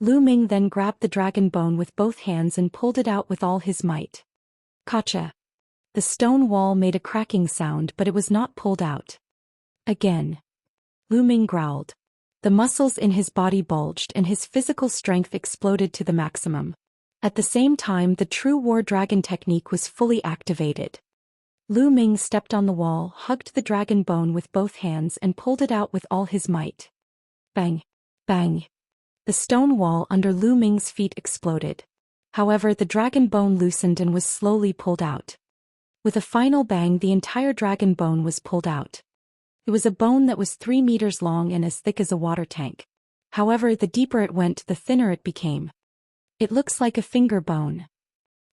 Lu Ming then grabbed the dragon bone with both hands and pulled it out with all his might. Gotcha. The stone wall made a cracking sound, but it was not pulled out. Again. Lu Ming growled. The muscles in his body bulged and his physical strength exploded to the maximum. At the same time, the true war dragon technique was fully activated. Lu Ming stepped on the wall, hugged the dragon bone with both hands and pulled it out with all his might. Bang! Bang! The stone wall under Lu Ming's feet exploded. However, the dragon bone loosened and was slowly pulled out. With a final bang, the entire dragon bone was pulled out. It was a bone that was 3 meters long and as thick as a water tank. However, the deeper it went, the thinner it became. It looks like a finger bone.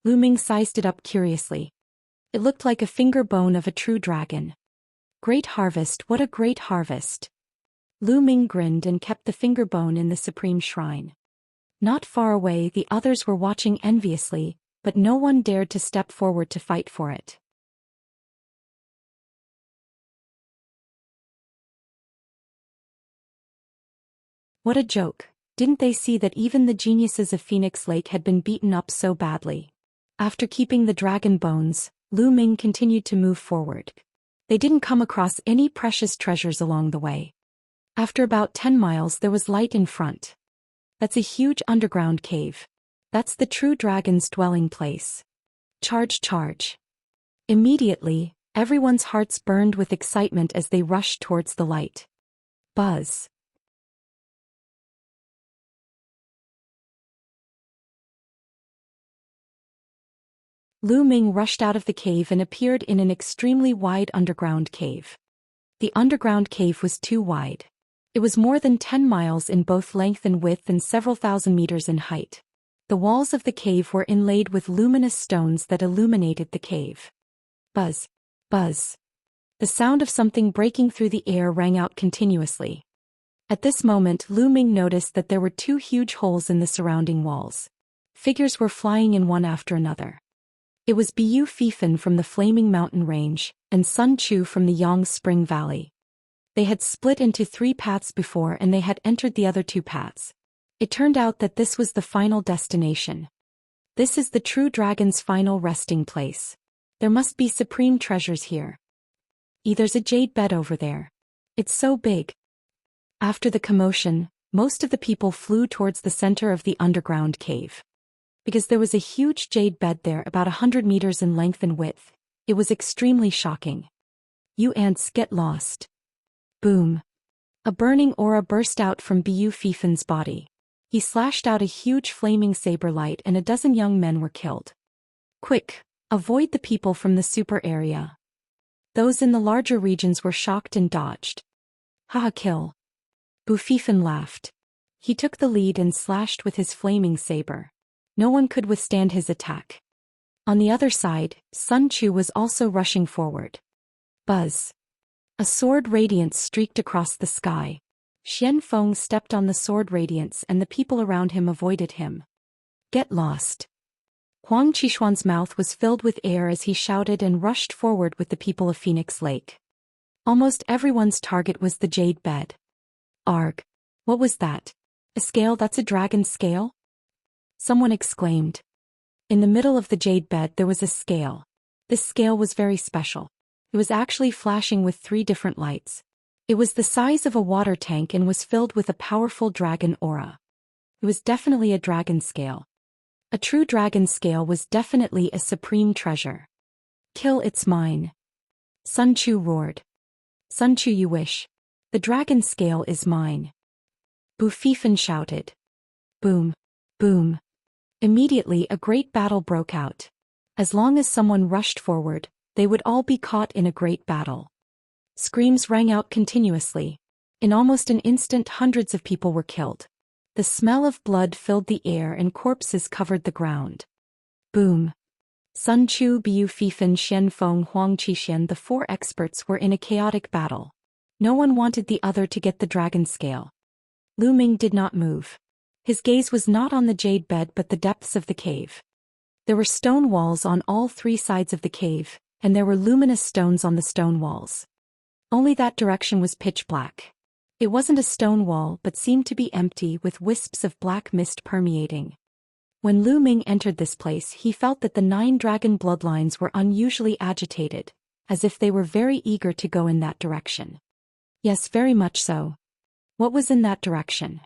Lu Ming sized it up curiously. It looked like a finger bone of a true dragon. Great harvest, what a great harvest. Lu Ming grinned and kept the finger bone in the supreme shrine. Not far away, the others were watching enviously, but no one dared to step forward to fight for it. What a joke. Didn't they see that even the geniuses of Phoenix Lake had been beaten up so badly? After keeping the dragon bones, Lu Ming continued to move forward. They didn't come across any precious treasures along the way. After about 10 miles there was light in front. That's a huge underground cave. That's the true dragon's dwelling place. Charge, charge. Immediately, everyone's hearts burned with excitement as they rushed towards the light. Buzz. Lu Ming rushed out of the cave and appeared in an extremely wide underground cave. The underground cave was too wide. It was more than 10 miles in both length and width and several thousand meters in height. The walls of the cave were inlaid with luminous stones that illuminated the cave. Buzz. Buzz. The sound of something breaking through the air rang out continuously. At this moment Lu Ming noticed that there were two huge holes in the surrounding walls. Figures were flying in one after another. It was Biu Fifan from the Flaming Mountain Range, and Sun Chu from the Yang Spring Valley. They had split into 3 paths before and they had entered the other 2 paths. It turned out that this was the final destination. This is the true dragon's final resting place. There must be supreme treasures here. There's a jade bed over there. It's so big. After the commotion, most of the people flew towards the center of the underground cave. Because there was a huge jade bed there about 100 meters in length and width, it was extremely shocking. You ants get lost. Boom. A burning aura burst out from Biu Fifan's body. He slashed out a huge flaming saber light and a dozen young men were killed. Quick, avoid the people from the super area. Those in the larger regions were shocked and dodged. Haha, kill. Bu Fifan laughed. He took the lead and slashed with his flaming saber. No one could withstand his attack. On the other side, Sun Chu was also rushing forward. Buzz. A sword radiance streaked across the sky. Xian Feng stepped on the sword radiance and the people around him avoided him. Get lost. Huang Qishuan's mouth was filled with air as he shouted and rushed forward with the people of Phoenix Lake. Almost everyone's target was the jade bed. Arg. What was that? A scale that's a dragon's scale? Someone exclaimed. In the middle of the jade bed there was a scale. This scale was very special. It was actually flashing with 3 different lights. It was the size of a water tank and was filled with a powerful dragon aura. It was definitely a dragon scale. A true dragon scale was definitely a supreme treasure. Kill, it's mine. Sun Chu roared. Sun Chu, you wish. The dragon scale is mine. Bu Fifan shouted. Boom. Boom. Immediately a great battle broke out. As long as someone rushed forward, they would all be caught in a great battle. Screams rang out continuously. In almost an instant hundreds of people were killed. The smell of blood filled the air and corpses covered the ground. Boom. Sun Chu, Biu Fifan, Xian Feng, Huang Qishuan, the 4 experts were in a chaotic battle. No one wanted the other to get the dragon scale. Lu Ming did not move. His gaze was not on the jade bed but the depths of the cave. There were stone walls on all 3 sides of the cave, and there were luminous stones on the stone walls. Only that direction was pitch black. It wasn't a stone wall but seemed to be empty with wisps of black mist permeating. When Lu Ming entered this place he felt that the 9 dragon bloodlines were unusually agitated, as if they were very eager to go in that direction. Yes, very much so. What was in that direction?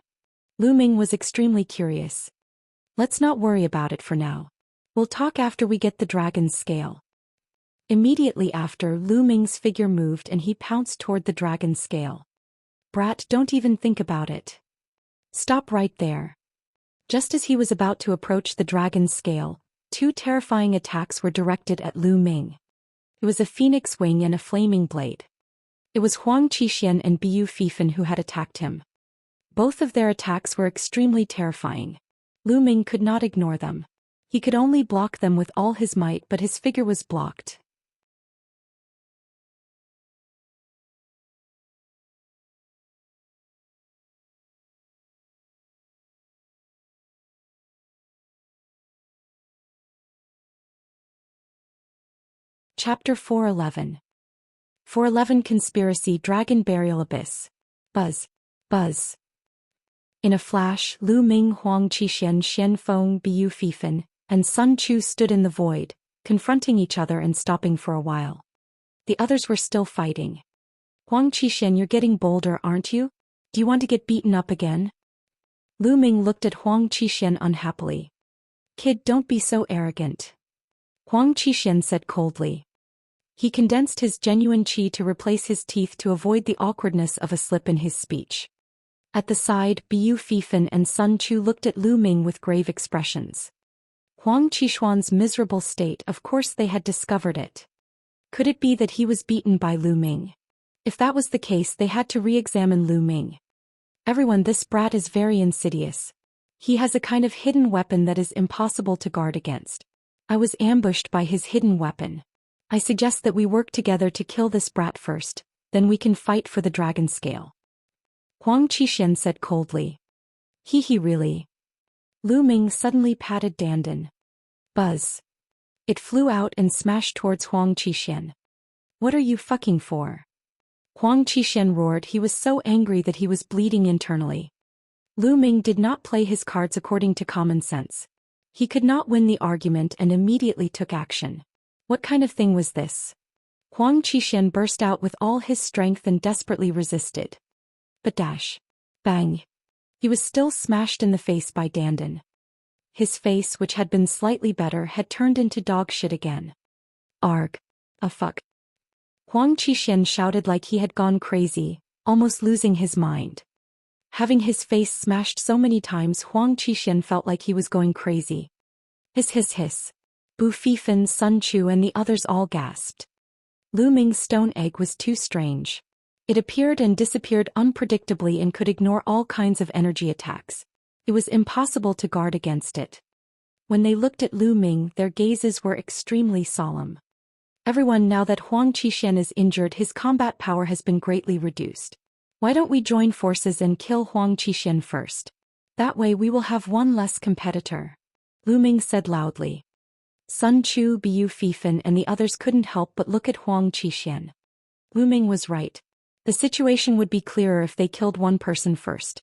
Lu Ming was extremely curious. Let's not worry about it for now. We'll talk after we get the dragon's scale. Immediately after, Lu Ming's figure moved and he pounced toward the dragon's scale. Brat, don't even think about it. Stop right there. Just as he was about to approach the dragon's scale, 2 terrifying attacks were directed at Lu Ming. It was a phoenix wing and a flaming blade. It was Huang Qishuan and Biu Fifan who had attacked him. Both of their attacks were extremely terrifying. Lu Ming could not ignore them. He could only block them with all his might but his figure was blocked. Chapter 411. 411 Conspiracy Dragon Burial Abyss. Buzz. Buzz. In a flash, Lu Ming, Huang Qishuan, Xian Feng, Biu Fifan, and Sun Chu stood in the void, confronting each other and stopping for a while. The others were still fighting. Huang Qishuan, you're getting bolder, aren't you? Do you want to get beaten up again? Lu Ming looked at Huang Qishuan unhappily. Kid, don't be so arrogant. Huang Qishuan said coldly. He condensed his genuine qi to replace his teeth to avoid the awkwardness of a slip in his speech. At the side, Biu Fifan and Sun Chu looked at Lu Ming with grave expressions. Huang Qishuan's miserable state, of course they had discovered it. Could it be that he was beaten by Lu Ming? If that was the case they had to re-examine Lu Ming. Everyone, this brat is very insidious. He has a kind of hidden weapon that is impossible to guard against. I was ambushed by his hidden weapon. I suggest that we work together to kill this brat first, then we can fight for the dragon scale. Huang Qixian said coldly. He really? Lu Ming suddenly patted Dandan. Buzz. It flew out and smashed towards Huang Qixian. What are you fucking for? Huang Qixian roared. He was so angry that he was bleeding internally. Lu Ming did not play his cards according to common sense. He could not win the argument and immediately took action. What kind of thing was this? Huang Qixian burst out with all his strength and desperately resisted. But dash. Bang. He was still smashed in the face by Dandan. His face, which had been slightly better, had turned into dog shit again. Arg. A fuck. Huang Qixian shouted like he had gone crazy, almost losing his mind. Having his face smashed so many times, Huang Qixian felt like he was going crazy. Hiss. Bu Fifan, Sun Chu and the others all gasped. Lu Ming's stone egg was too strange. It appeared and disappeared unpredictably and could ignore all kinds of energy attacks. It was impossible to guard against it. When they looked at Lu Ming, their gazes were extremely solemn. Everyone, now that Huang Qixian is injured, his combat power has been greatly reduced. Why don't we join forces and kill Huang Qixian first? That way we will have one less competitor. Lu Ming said loudly. Sun Chu, Bu Fifan and the others couldn't help but look at Huang Qixian. Lu Ming was right. The situation would be clearer if they killed one person first.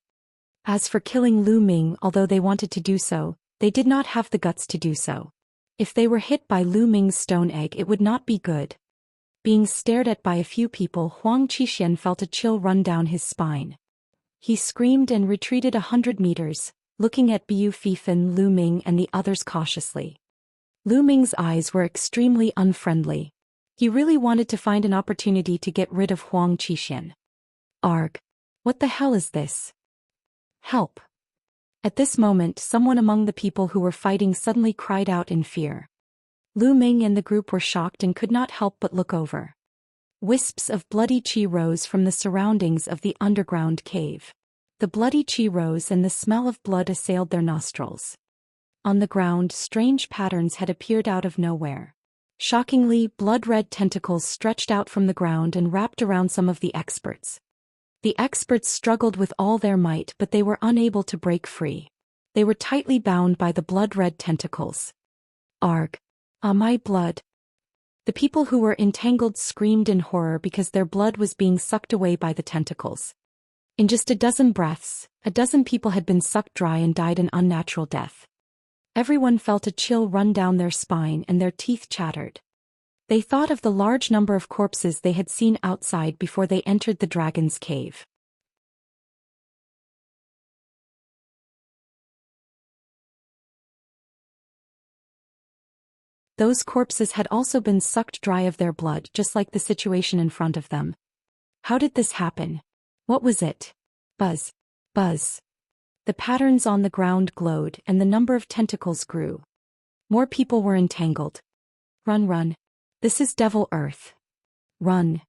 As for killing Lu Ming, although they wanted to do so, they did not have the guts to do so. If they were hit by Lu Ming's stone egg, it would not be good. Being stared at by a few people, Huang Qixian felt a chill run down his spine. He screamed and retreated 100 meters, looking at Bu Fifan, Lu Ming and the others cautiously. Lu Ming's eyes were extremely unfriendly. He really wanted to find an opportunity to get rid of Huang Qixian. Arg. What the hell is this? Help. At this moment, someone among the people who were fighting suddenly cried out in fear. Lu Ming and the group were shocked and could not help but look over. Wisps of bloody qi rose from the surroundings of the underground cave. The bloody qi rose and the smell of blood assailed their nostrils. On the ground, strange patterns had appeared out of nowhere. Shockingly, blood-red tentacles stretched out from the ground and wrapped around some of the experts. The experts struggled with all their might, but they were unable to break free. They were tightly bound by the blood-red tentacles. Arg. Ah, my blood. The people who were entangled screamed in horror because their blood was being sucked away by the tentacles. In just a dozen breaths, a dozen people had been sucked dry and died an unnatural death. Everyone felt a chill run down their spine and their teeth chattered. They thought of the large number of corpses they had seen outside before they entered the dragon's cave. Those corpses had also been sucked dry of their blood, just like the situation in front of them. How did this happen? What was it? Buzz. Buzz. The patterns on the ground glowed and the number of tentacles grew. More people were entangled. Run. This is Devil Earth. Run.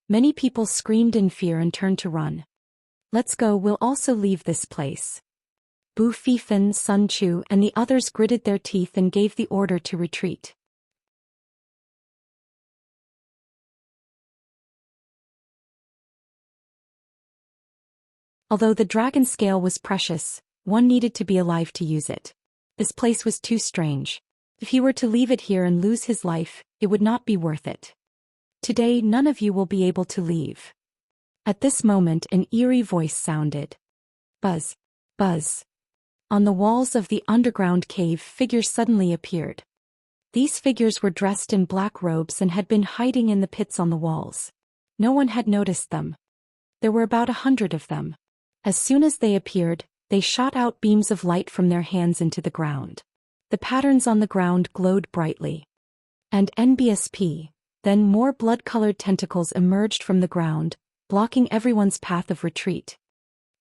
Many people screamed in fear and turned to run. Let's go, we'll also leave this place. Bu Fifan, Sun Chu and the others gritted their teeth and gave the order to retreat. Although the dragon scale was precious, one needed to be alive to use it. This place was too strange. If he were to leave it here and lose his life, it would not be worth it. Today none of you will be able to leave. At this moment an eerie voice sounded. Buzz. Buzz. On the walls of the underground cave, figures suddenly appeared. These figures were dressed in black robes and had been hiding in the pits on the walls. No one had noticed them. There were about 100 of them. As soon as they appeared, they shot out beams of light from their hands into the ground. The patterns on the ground glowed brightly. And NBSP, then more blood-colored tentacles emerged from the ground, blocking everyone's path of retreat.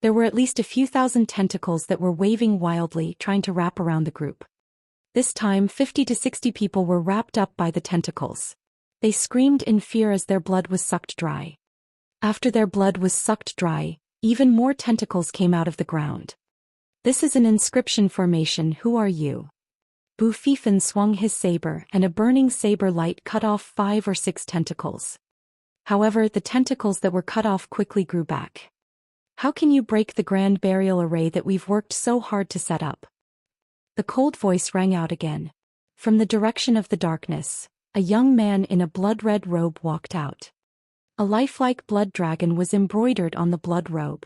There were at least a few thousand tentacles that were waving wildly, trying to wrap around the group. This time 50 to 60 people were wrapped up by the tentacles. They screamed in fear as their blood was sucked dry. After their blood was sucked dry, even more tentacles came out of the ground. This is an inscription formation. Who are you? Bu Fifan swung his saber and a burning saber light cut off 5 or 6 tentacles. However, the tentacles that were cut off quickly grew back. How can you break the grand burial array that we've worked so hard to set up? The cold voice rang out again. From the direction of the darkness, a young man in a blood-red robe walked out. A lifelike blood dragon was embroidered on the blood robe.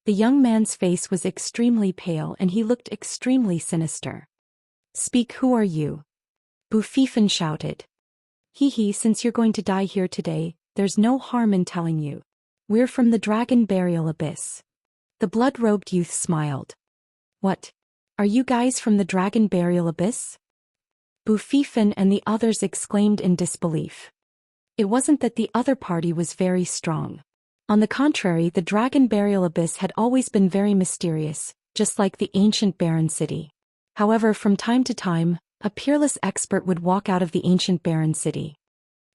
The young man's face was extremely pale and he looked extremely sinister. Speak, who are you? Bu Fifan shouted. Hee, since you're going to die here today, there's no harm in telling you. We're from the Dragon Burial Abyss. The blood-robed youth smiled. What? Are you guys from the Dragon Burial Abyss? Bu Fifan and the others exclaimed in disbelief. It wasn't that the other party was very strong. On the contrary, the Dragon Burial Abyss had always been very mysterious, just like the ancient barren city. However, from time to time, a peerless expert would walk out of the ancient barren city.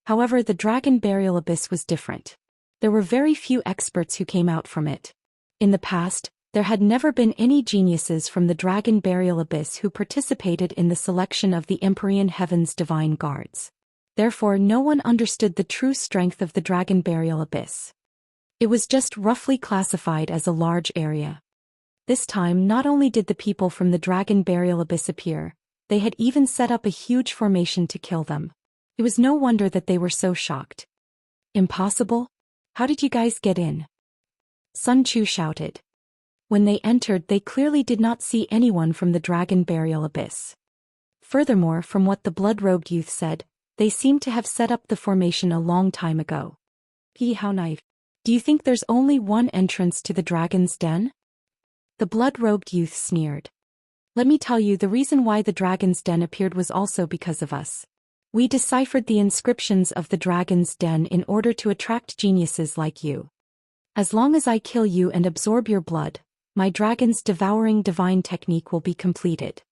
However, the Dragon Burial Abyss was different. There were very few experts who came out from it. In the past, there had never been any geniuses from the Dragon Burial Abyss who participated in the selection of the Empyrean Heaven's divine guards. Therefore, no one understood the true strength of the Dragon Burial Abyss. It was just roughly classified as a large area. This time, not only did the people from the Dragon Burial Abyss appear, they had even set up a huge formation to kill them. It was no wonder that they were so shocked. Impossible? How did you guys get in? Sun Chu shouted. When they entered, they clearly did not see anyone from the Dragon Burial Abyss. Furthermore, from what the blood-robed youth said, they seemed to have set up the formation a long time ago. How naive. Do you think there's only one entrance to the dragon's den? The blood-robed youth sneered. Let me tell you, the reason why the dragon's den appeared was also because of us. We deciphered the inscriptions of the dragon's den in order to attract geniuses like you. As long as I kill you and absorb your blood, my dragon's devouring divine technique will be completed.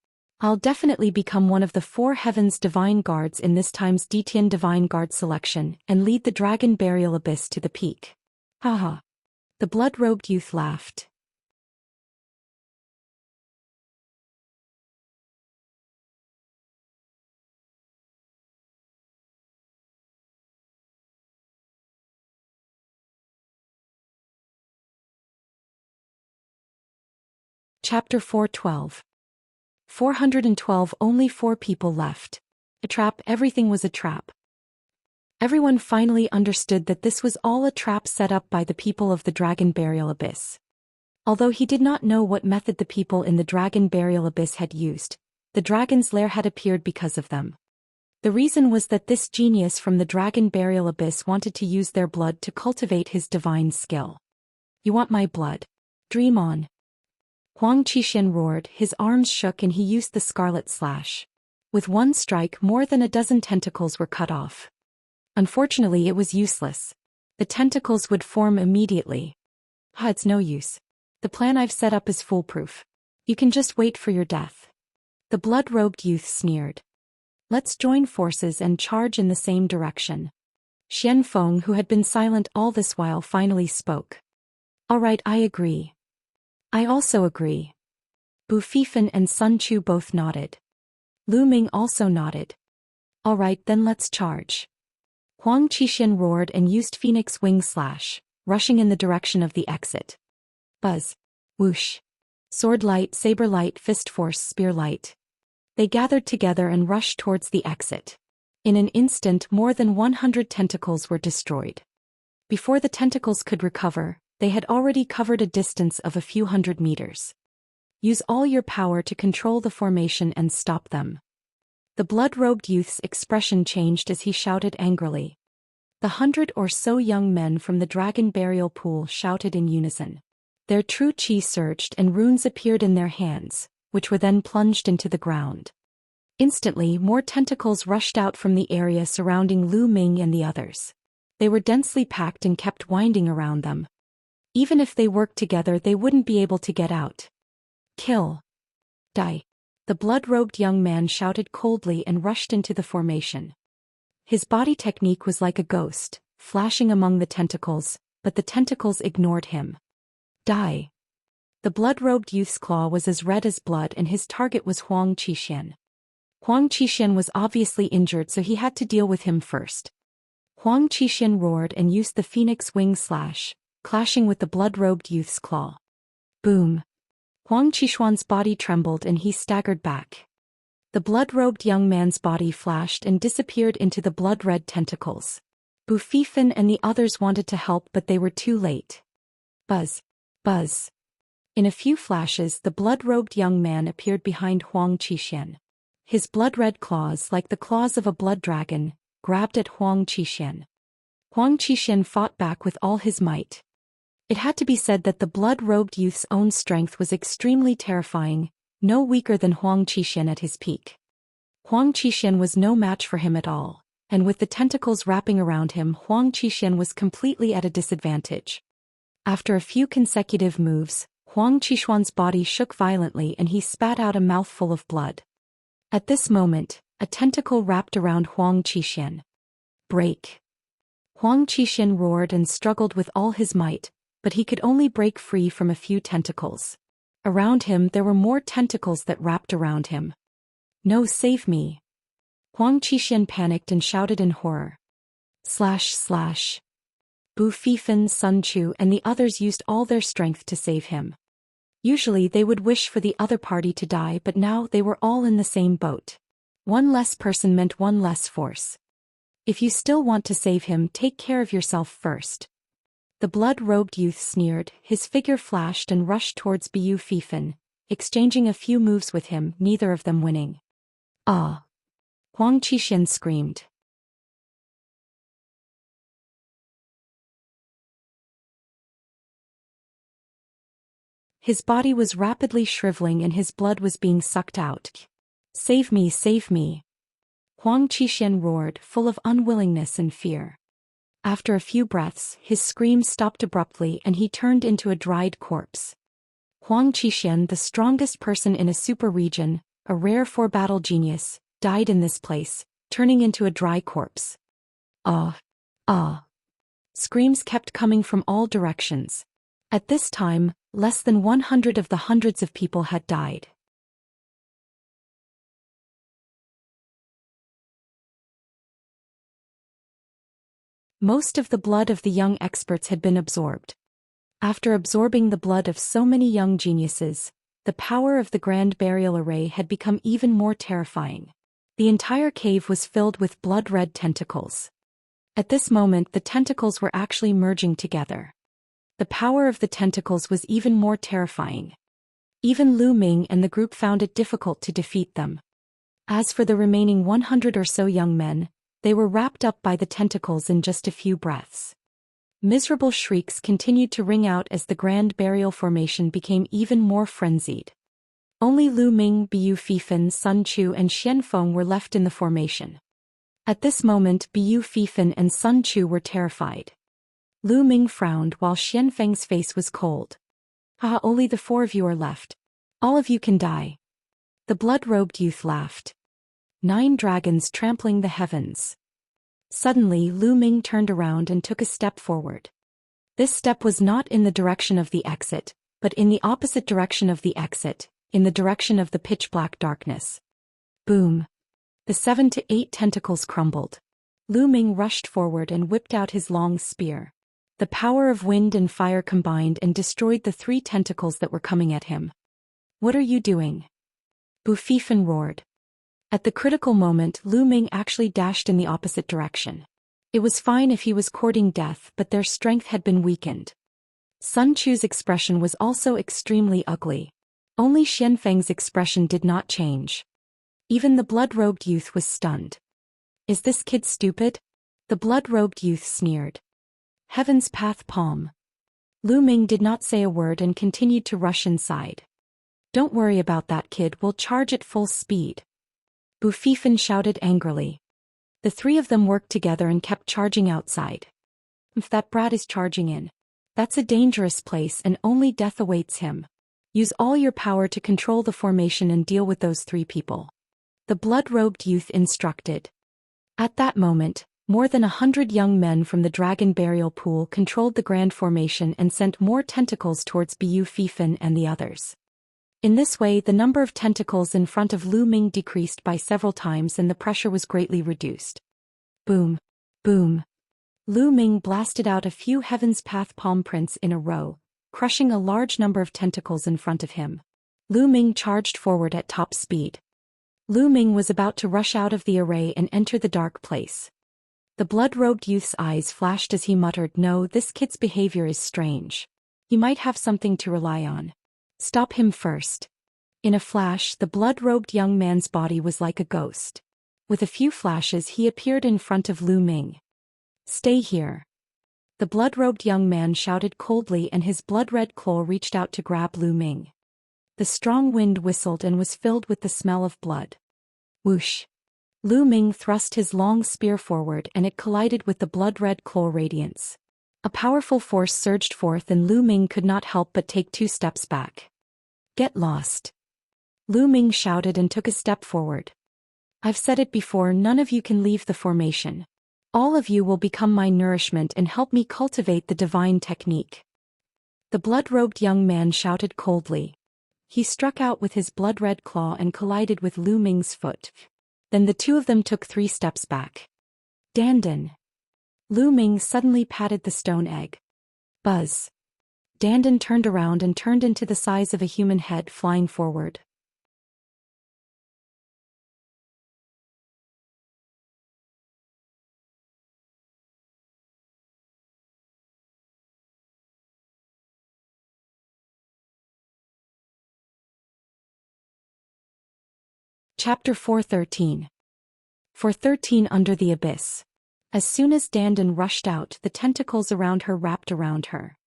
I'll definitely become one of the 4 heavens divine guards in this time's Detian divine guard selection and lead the Dragon Burial Abyss to the peak. Haha. The blood-robed youth laughed. Chapter 412. 412. Only 4 people left. A trap. Everything was a trap. Everyone finally understood that this was all a trap set up by the people of the Dragon Burial Abyss. Although he did not know what method the people in the Dragon Burial Abyss had used, the dragon's lair had appeared because of them. The reason was that this genius from the Dragon Burial Abyss wanted to use their blood to cultivate his divine skill. You want my blood? Dream on. Zhou Xian roared, his arms shook and he used the scarlet slash. With one strike, more than a dozen tentacles were cut off. Unfortunately, it was useless. The tentacles would form immediately. It's no use. The plan I've set up is foolproof. You can just wait for your death. The blood-robed youth sneered. Let's join forces and charge in the same direction. Xian Feng, who had been silent all this while, finally spoke. All right, I agree. I also agree. Bu Fifan and Sun Chu both nodded. Lu Ming also nodded. All right, then let's charge. Zhou Xian roared and used Phoenix Wing Slash, rushing in the direction of the exit. Buzz. Whoosh. Sword light, saber light, fist force, spear light. They gathered together and rushed towards the exit. In an instant, more than 100 tentacles were destroyed. Before the tentacles could recover, they had already covered a distance of a few hundred meters. Use all your power to control the formation and stop them. The blood-robed youth's expression changed as he shouted angrily. The 100 or so young men from the dragon burial pool shouted in unison. Their true chi surged and runes appeared in their hands, which were then plunged into the ground. Instantly, more tentacles rushed out from the area surrounding Lu Ming and the others. They were densely packed and kept winding around them. Even if they worked together, they wouldn't be able to get out. Kill. Die. The blood-robed young man shouted coldly and rushed into the formation. His body technique was like a ghost, flashing among the tentacles, but the tentacles ignored him. Die. The blood-robed youth's claw was as red as blood and his target was Zhou Xian. Huang Qixian was obviously injured, so he had to deal with him first. Huang Qixian roared and used the phoenix wing slash, clashing with the blood-robed youth's claw. Boom! Huang Qixuan's body trembled and he staggered back. The blood-robed young man's body flashed and disappeared into the blood-red tentacles. Bu Fifan and the others wanted to help, but they were too late. Buzz! Buzz! In a few flashes, the blood-robed young man appeared behind Huang Qixian. His blood-red claws, like the claws of a blood dragon, grabbed at Huang Qixian. Huang Qixian fought back with all his might. It had to be said that the blood-robed youth's own strength was extremely terrifying, no weaker than Huang Qixian at his peak. Huang Qixian was no match for him at all, and with the tentacles wrapping around him, Huang Qixian was completely at a disadvantage. After a few consecutive moves, Huang Qixuan's body shook violently and he spat out a mouthful of blood. At this moment, a tentacle wrapped around Huang Qixian. Break! Huang Qixian roared and struggled with all his might, but he could only break free from a few tentacles. Around him there were more tentacles that wrapped around him. No, save me! Huang Qixian panicked and shouted in horror. Slash slash! Bu Fifan, Sun Chu and the others used all their strength to save him. Usually they would wish for the other party to die, but now they were all in the same boat. One less person meant one less force. If you still want to save him, take care of yourself first. The blood-robed youth sneered, his figure flashed and rushed towards Bu Fifan, exchanging a few moves with him, neither of them winning. Ah! Huang Qixian screamed. His body was rapidly shriveling and his blood was being sucked out. Save me, save me! Huang Qixian roared, full of unwillingness and fear. After a few breaths, his screams stopped abruptly and he turned into a dried corpse. Huang Qixian, the strongest person in a super region, a rare for-battle genius, died in this place, turning into a dry corpse. Ah! Ah! Screams kept coming from all directions. At this time, less than 100 of the hundreds of people had died. Most of the blood of the young experts had been absorbed. After absorbing the blood of so many young geniuses, the power of the Grand Burial Array had become even more terrifying. The entire cave was filled with blood-red tentacles. At this moment, the tentacles were actually merging together. The power of the tentacles was even more terrifying. Even Lu Ming and the group found it difficult to defeat them. As for the remaining 100 or so young men, they were wrapped up by the tentacles in just a few breaths. Miserable shrieks continued to ring out as the Grand Burial Formation became even more frenzied. Only Lu Ming, Bu Fifan, Sun Chu and Xian Feng were left in the formation. At this moment, Bu Fifan and Sun Chu were terrified. Lu Ming frowned while Xian Feng's face was cold. Ah, only the 4 of you are left. All of you can die. The blood-robed youth laughed. 9 dragons trampling the heavens. Suddenly, Lu Ming turned around and took a step forward. This step was not in the direction of the exit, but in the opposite direction of the exit, in the direction of the pitch-black darkness. Boom! The 7 to 8 tentacles crumbled. Lu Ming rushed forward and whipped out his long spear. The power of wind and fire combined and destroyed the 3 tentacles that were coming at him. What are you doing? Bu Fifan roared. At the critical moment, Lu Ming actually dashed in the opposite direction. It was fine if he was courting death, but their strength had been weakened. Sun Chu's expression was also extremely ugly. Only Xian Feng's expression did not change. Even the blood-robed youth was stunned. Is this kid stupid? The blood-robed youth sneered. Heaven's Path Palm. Lu Ming did not say a word and continued to rush inside. Don't worry about that kid, we'll charge at full speed. Bu Fifan shouted angrily. The 3 of them worked together and kept charging outside. If that brat is charging in, that's a dangerous place and only death awaits him. Use all your power to control the formation and deal with those 3 people. The blood-robed youth instructed. At that moment, more than 100 young men from the Dragon Burial Pool controlled the Grand Formation and sent more tentacles towards Bu Fifan and the others. In this way, the number of tentacles in front of Lu Ming decreased by several times and the pressure was greatly reduced. Boom. Boom. Lu Ming blasted out a few Heaven's Path palm prints in a row, crushing a large number of tentacles in front of him. Lu Ming charged forward at top speed. Lu Ming was about to rush out of the array and enter the dark place. The blood-robed youth's eyes flashed as he muttered, "No, this kid's behavior is strange. He might have something to rely on. Stop him first." In a flash, the blood-robed young man's body was like a ghost. With a few flashes, he appeared in front of Lu Ming. "Stay here." The blood-robed young man shouted coldly and his blood-red claw reached out to grab Lu Ming. The strong wind whistled and was filled with the smell of blood. Whoosh! Lu Ming thrust his long spear forward and it collided with the blood-red claw radiance. A powerful force surged forth and Lu Ming could not help but take 2 steps back. "Get lost!" Lu Ming shouted and took a step forward. "I've said it before, none of you can leave the formation. All of you will become my nourishment and help me cultivate the divine technique." The blood-robed young man shouted coldly. He struck out with his blood-red claw and collided with Lu Ming's foot. Then the two of them took 3 steps back. "Dandan!" Lu Ming suddenly patted the stone egg. Buzz! Dandan turned around and turned into the size of a human head, flying forward. Chapter 413. 413 Under the Abyss. As soon as Dandan rushed out, the tentacles around her wrapped around her.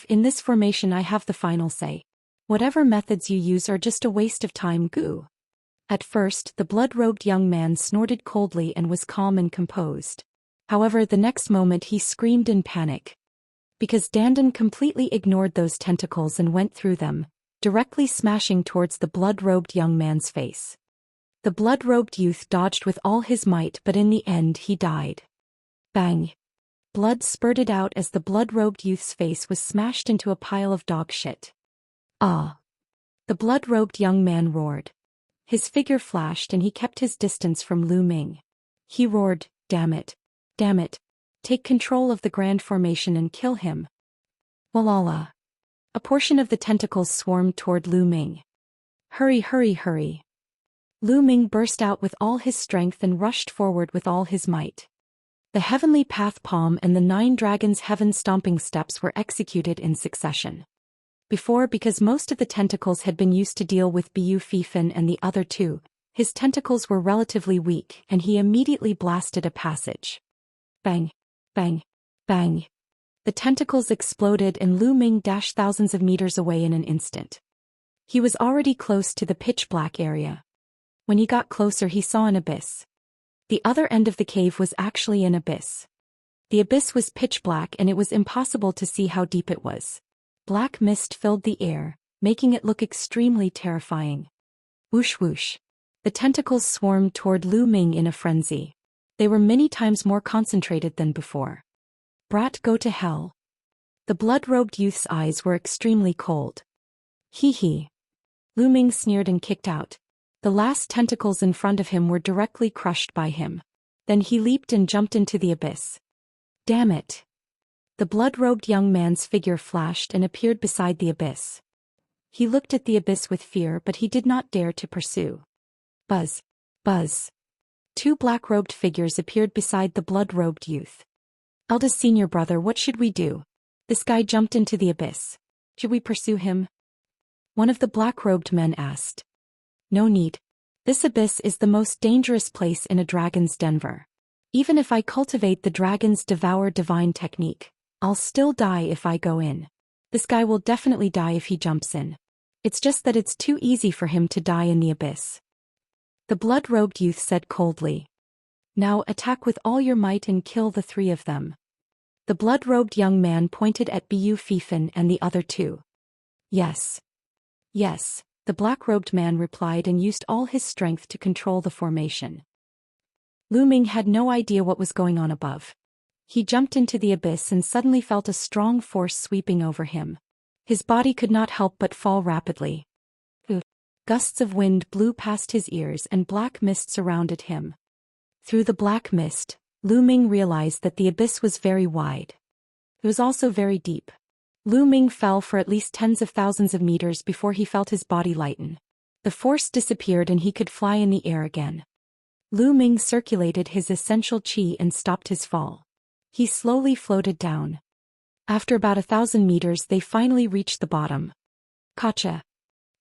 "In this formation I have the final say. Whatever methods you use are just a waste of time, goo." At first, the blood-robed young man snorted coldly and was calm and composed. However, the next moment he screamed in panic. Because Dandan completely ignored those tentacles and went through them, directly smashing towards the blood-robed young man's face. The blood-robed youth dodged with all his might, but in the end he died. Bang! Blood spurted out as the blood-robed youth's face was smashed into a pile of dog shit. "Ah!" The blood-robed young man roared. His figure flashed and he kept his distance from Lu Ming. He roared, "Damn it! Damn it! Take control of the grand formation and kill him." Walala! A portion of the tentacles swarmed toward Lu Ming. "Hurry, hurry, hurry!" Lu Ming burst out with all his strength and rushed forward with all his might. The Heavenly Path Palm and the 9 Dragons' Heaven Stomping Steps were executed in succession. Before, because most of the tentacles had been used to deal with Bu Fifan and the other 2, his tentacles were relatively weak and he immediately blasted a passage. Bang! Bang! Bang! The tentacles exploded and Lu Ming dashed thousands of meters away in an instant. He was already close to the pitch-black area. When he got closer he saw an abyss. The other end of the cave was actually an abyss. The abyss was pitch-black and it was impossible to see how deep it was. Black mist filled the air, making it look extremely terrifying. Whoosh whoosh. The tentacles swarmed toward Lu Ming in a frenzy. They were many times more concentrated than before. "Brat, go to hell." The blood-robed youth's eyes were extremely cold. "Hee hee." Lu Ming sneered and kicked out. The last tentacles in front of him were directly crushed by him. Then he leaped and jumped into the abyss. "Damn it." The blood-robed young man's figure flashed and appeared beside the abyss. He looked at the abyss with fear, but he did not dare to pursue. Buzz! Buzz! 2 black-robed figures appeared beside the blood-robed youth. "Eldest senior brother, what should we do? This guy jumped into the abyss. Should we pursue him?" One of the black-robed men asked. "No need. This abyss is the most dangerous place in a dragon's den. Even if I cultivate the dragon's devour divine technique, I'll still die if I go in. This guy will definitely die if he jumps in. It's just that it's too easy for him to die in the abyss." The blood-robed youth said coldly. "Now attack with all your might and kill the 3 of them." The blood-robed young man pointed at Bu Fifan and the other 2. "Yes. Yes," the black-robed man replied and used all his strength to control the formation. Lu Ming had no idea what was going on above. He jumped into the abyss and suddenly felt a strong force sweeping over him. His body could not help but fall rapidly. Gusts of wind blew past his ears and black mist surrounded him. Through the black mist, Lu Ming realized that the abyss was very wide. It was also very deep. Lu Ming fell for at least tens of thousands of meters before he felt his body lighten. The force disappeared and he could fly in the air again. Lu Ming circulated his essential qi and stopped his fall. He slowly floated down. After about 1,000 meters they finally reached the bottom. Gotcha.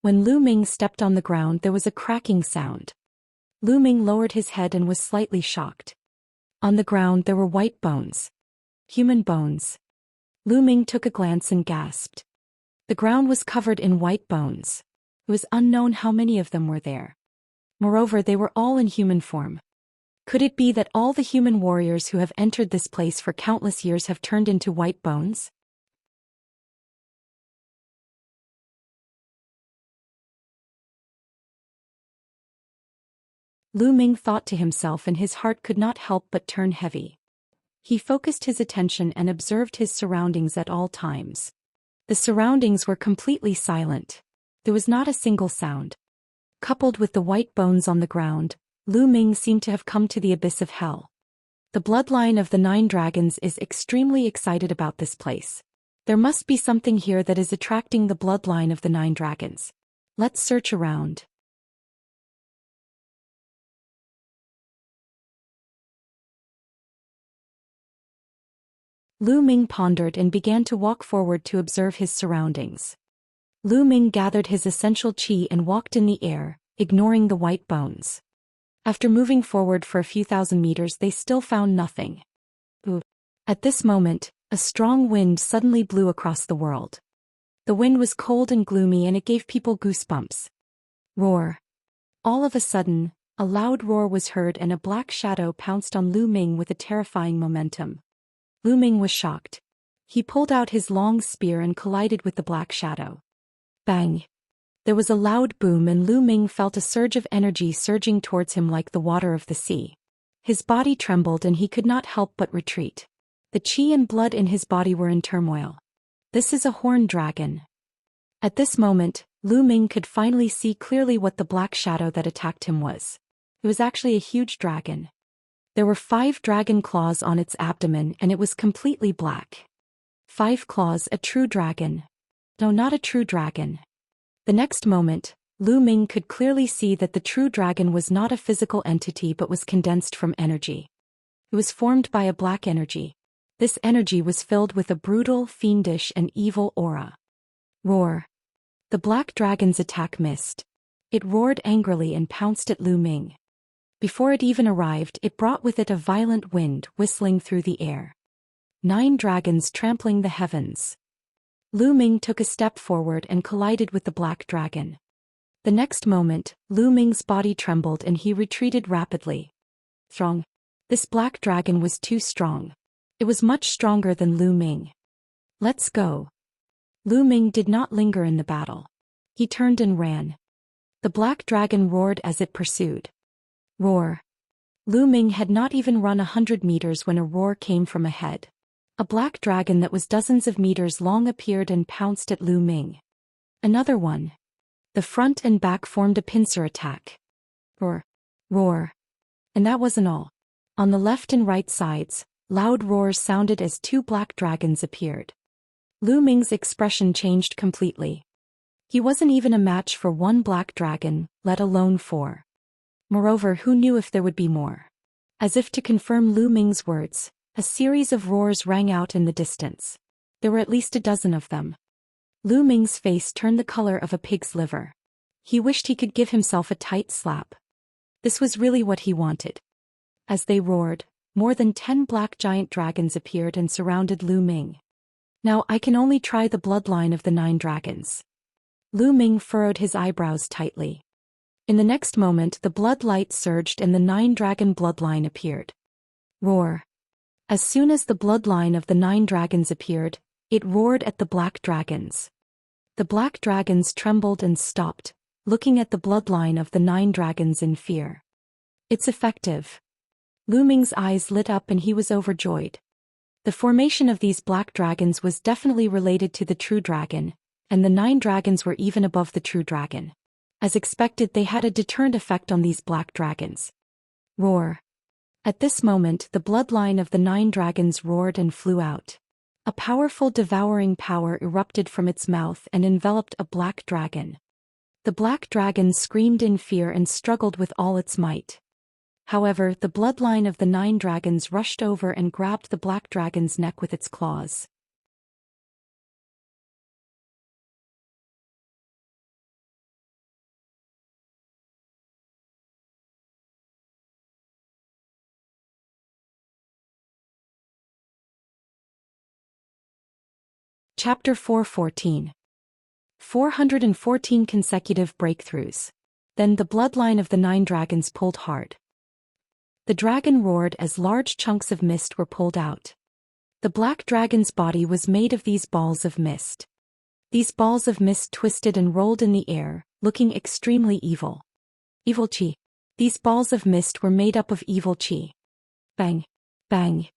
When Lu Ming stepped on the ground there was a cracking sound. Lu Ming lowered his head and was slightly shocked. On the ground there were white bones. Human bones. Lu Ming took a glance and gasped. The ground was covered in white bones. It was unknown how many of them were there. Moreover, they were all in human form. Could it be that all the human warriors who have entered this place for countless years have turned into white bones? Lu Ming thought to himself and his heart could not help but turn heavy. He focused his attention and observed his surroundings at all times. The surroundings were completely silent. There was not a single sound. Coupled with the white bones on the ground, Lu Ming seemed to have come to the abyss of hell. The bloodline of the 9 dragons is extremely excited about this place. There must be something here that is attracting the bloodline of the 9 dragons. Let's search around. Lu Ming pondered and began to walk forward to observe his surroundings. Lu Ming gathered his essential qi and walked in the air, ignoring the white bones. After moving forward for a few thousand meters they still found nothing. At this moment, a strong wind suddenly blew across the world. The wind was cold and gloomy and it gave people goosebumps. Roar. All of a sudden, a loud roar was heard and a black shadow pounced on Lu Ming with a terrifying momentum. Lu Ming was shocked. He pulled out his long spear and collided with the black shadow. Bang! There was a loud boom and Lu Ming felt a surge of energy surging towards him like the water of the sea. His body trembled and he could not help but retreat. The qi and blood in his body were in turmoil. This is a horned dragon. At this moment, Lu Ming could finally see clearly what the black shadow that attacked him was. It was actually a huge dragon. There were 5 dragon claws on its abdomen and it was completely black. 5 claws, a true dragon. No, not a true dragon. The next moment, Lu Ming could clearly see that the true dragon was not a physical entity but was condensed from energy. It was formed by a black energy. This energy was filled with a brutal, fiendish and evil aura. Roar. The black dragon's attack missed. It roared angrily and pounced at Lu Ming. Before it even arrived, it brought with it a violent wind whistling through the air. 9 dragons trampling the heavens. Lu Ming took a step forward and collided with the black dragon. The next moment, Lu Ming's body trembled and he retreated rapidly. Strong. This black dragon was too strong. It was much stronger than Lu Ming. Let's go. Lu Ming did not linger in the battle. He turned and ran. The black dragon roared as it pursued. Roar. Lu Ming had not even run 100 meters when a roar came from ahead. A black dragon that was dozens of meters long appeared and pounced at Lu Ming. Another one. The front and back formed a pincer attack. Roar. Roar. And that wasn't all. On the left and right sides, loud roars sounded as 2 black dragons appeared. Lu Ming's expression changed completely. He wasn't even a match for 1 black dragon, let alone 4. Moreover, who knew if there would be more? As if to confirm Lu Ming's words, a series of roars rang out in the distance. There were at least a dozen of them. Lu Ming's face turned the color of a pig's liver. He wished he could give himself a tight slap. This was really what he wanted. As they roared, more than 10 black giant dragons appeared and surrounded Lu Ming. Now I can only try the bloodline of the 9 dragons. Lu Ming furrowed his eyebrows tightly. In the next moment the blood light surged and the 9 dragon bloodline appeared. Roar. As soon as the bloodline of the 9 dragons appeared, it roared at the black dragons. The black dragons trembled and stopped, looking at the bloodline of the 9 dragons in fear. It's effective. Lu Ming's eyes lit up and he was overjoyed. The formation of these black dragons was definitely related to the true dragon, and the 9 dragons were even above the true dragon. As expected, they had a deterrent effect on these black dragons. Roar. At this moment, the bloodline of the 9 dragons roared and flew out. A powerful devouring power erupted from its mouth and enveloped a black dragon. The black dragon screamed in fear and struggled with all its might. However, the bloodline of the 9 dragons rushed over and grabbed the black dragon's neck with its claws. Chapter 414. 414 consecutive breakthroughs. Then the bloodline of the 9 dragons pulled hard. The dragon roared as large chunks of mist were pulled out. The black dragon's body was made of these balls of mist. These balls of mist twisted and rolled in the air, looking extremely evil. Evil chi. These balls of mist were made up of evil chi. Bang! Bang!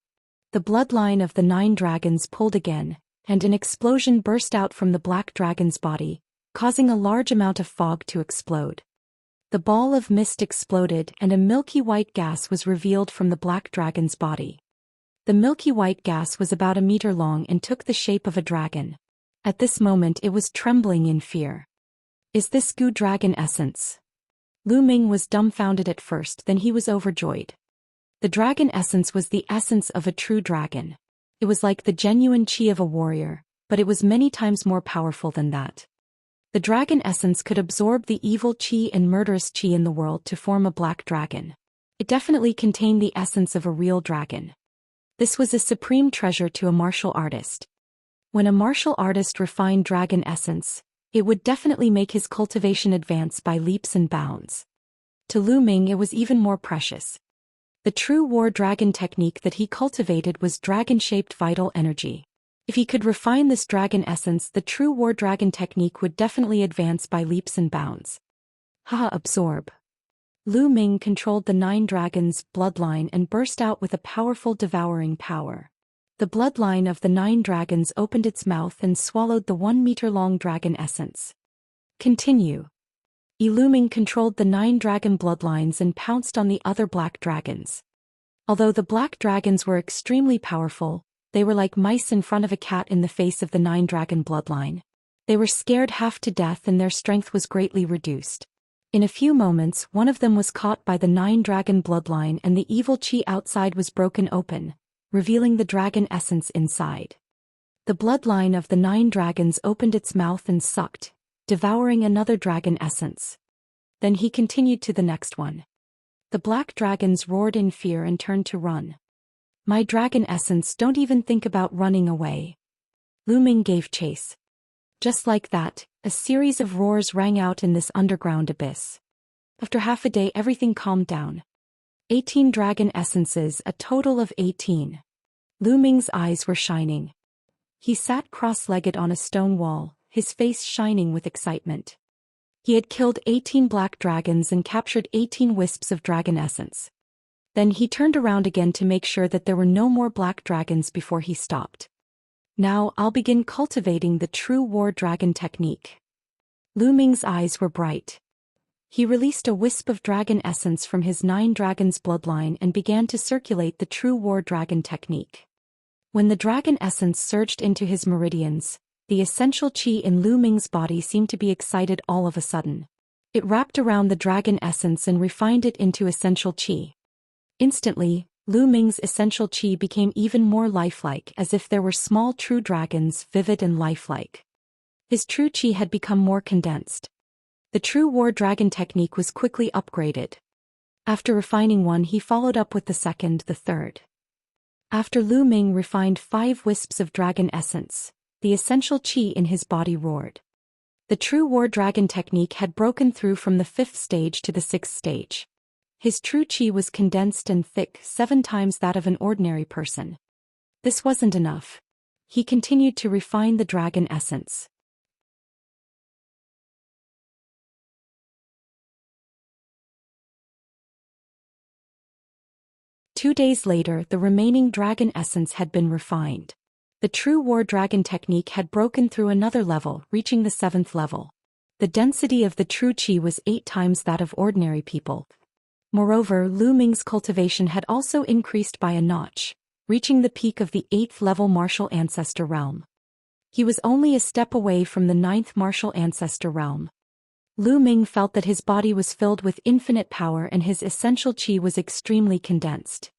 The bloodline of the 9 dragons pulled again, and an explosion burst out from the black dragon's body, causing a large amount of fog to explode. The ball of mist exploded and a milky white gas was revealed from the black dragon's body. The milky white gas was about a meter long and took the shape of a dragon. At this moment it was trembling in fear. Is this goo dragon essence? Lu Ming was dumbfounded at first, then he was overjoyed. The dragon essence was the essence of a true dragon. It was like the genuine chi of a warrior, but it was many times more powerful than that. The dragon essence could absorb the evil chi and murderous chi in the world to form a black dragon. It definitely contained the essence of a real dragon. This was a supreme treasure to a martial artist. When a martial artist refined dragon essence, it would definitely make his cultivation advance by leaps and bounds. To Lu Ming it was even more precious. The true war dragon technique that he cultivated was dragon-shaped vital energy. If he could refine this dragon essence, the true war dragon technique would definitely advance by leaps and bounds. Haha, absorb. Lu Ming controlled the 9 dragons' bloodline and burst out with a powerful devouring power. The bloodline of the 9 dragons opened its mouth and swallowed the 1-meter-long dragon essence. Continue. Lu Ming controlled the 9 dragon bloodlines and pounced on the other black dragons. Although the black dragons were extremely powerful, they were like mice in front of a cat in the face of the 9 dragon bloodline. They were scared half to death and their strength was greatly reduced. In a few moments, one of them was caught by the 9 dragon bloodline and the evil chi outside was broken open, revealing the dragon essence inside. The bloodline of the 9 dragons opened its mouth and sucked, devouring another dragon essence. Then he continued to the next one. The black dragons roared in fear and turned to run. My dragon essence, don't even think about running away. Lu Ming gave chase. Just like that, a series of roars rang out in this underground abyss. After half a day everything calmed down. 18 dragon essences, a total of 18. Lu Ming's eyes were shining. He sat cross-legged on a stone wall, his face shining with excitement. He had killed 18 black dragons and captured 18 wisps of dragon essence. Then he turned around again to make sure that there were no more black dragons before he stopped. Now I'll begin cultivating the true war dragon technique. Lu Ming's eyes were bright. He released a wisp of dragon essence from his 9 dragons bloodline and began to circulate the true war dragon technique. When the dragon essence surged into his meridians, the essential chi in Lu Ming's body seemed to be excited all of a sudden. It wrapped around the dragon essence and refined it into essential chi. Instantly, Lu Ming's essential chi became even more lifelike, as if there were small true dragons, vivid and lifelike. His true chi had become more condensed. The true war dragon technique was quickly upgraded. After refining one, he followed up with the second, the third. After Lu Ming refined 5 wisps of dragon essence, the essential chi in his body roared. The true war dragon technique had broken through from the 5th stage to the 6th stage. His true chi was condensed and thick, 7 times that of an ordinary person. This wasn't enough. He continued to refine the dragon essence. Two days later, the remaining dragon essence had been refined. The true war dragon technique had broken through another level, reaching the 7th level. The density of the true qi was 8 times that of ordinary people. Moreover, Lu Ming's cultivation had also increased by a notch, reaching the peak of the 8th level martial ancestor realm. He was only a step away from the 9th martial ancestor realm. Lu Ming felt that his body was filled with infinite power and his essential qi was extremely condensed.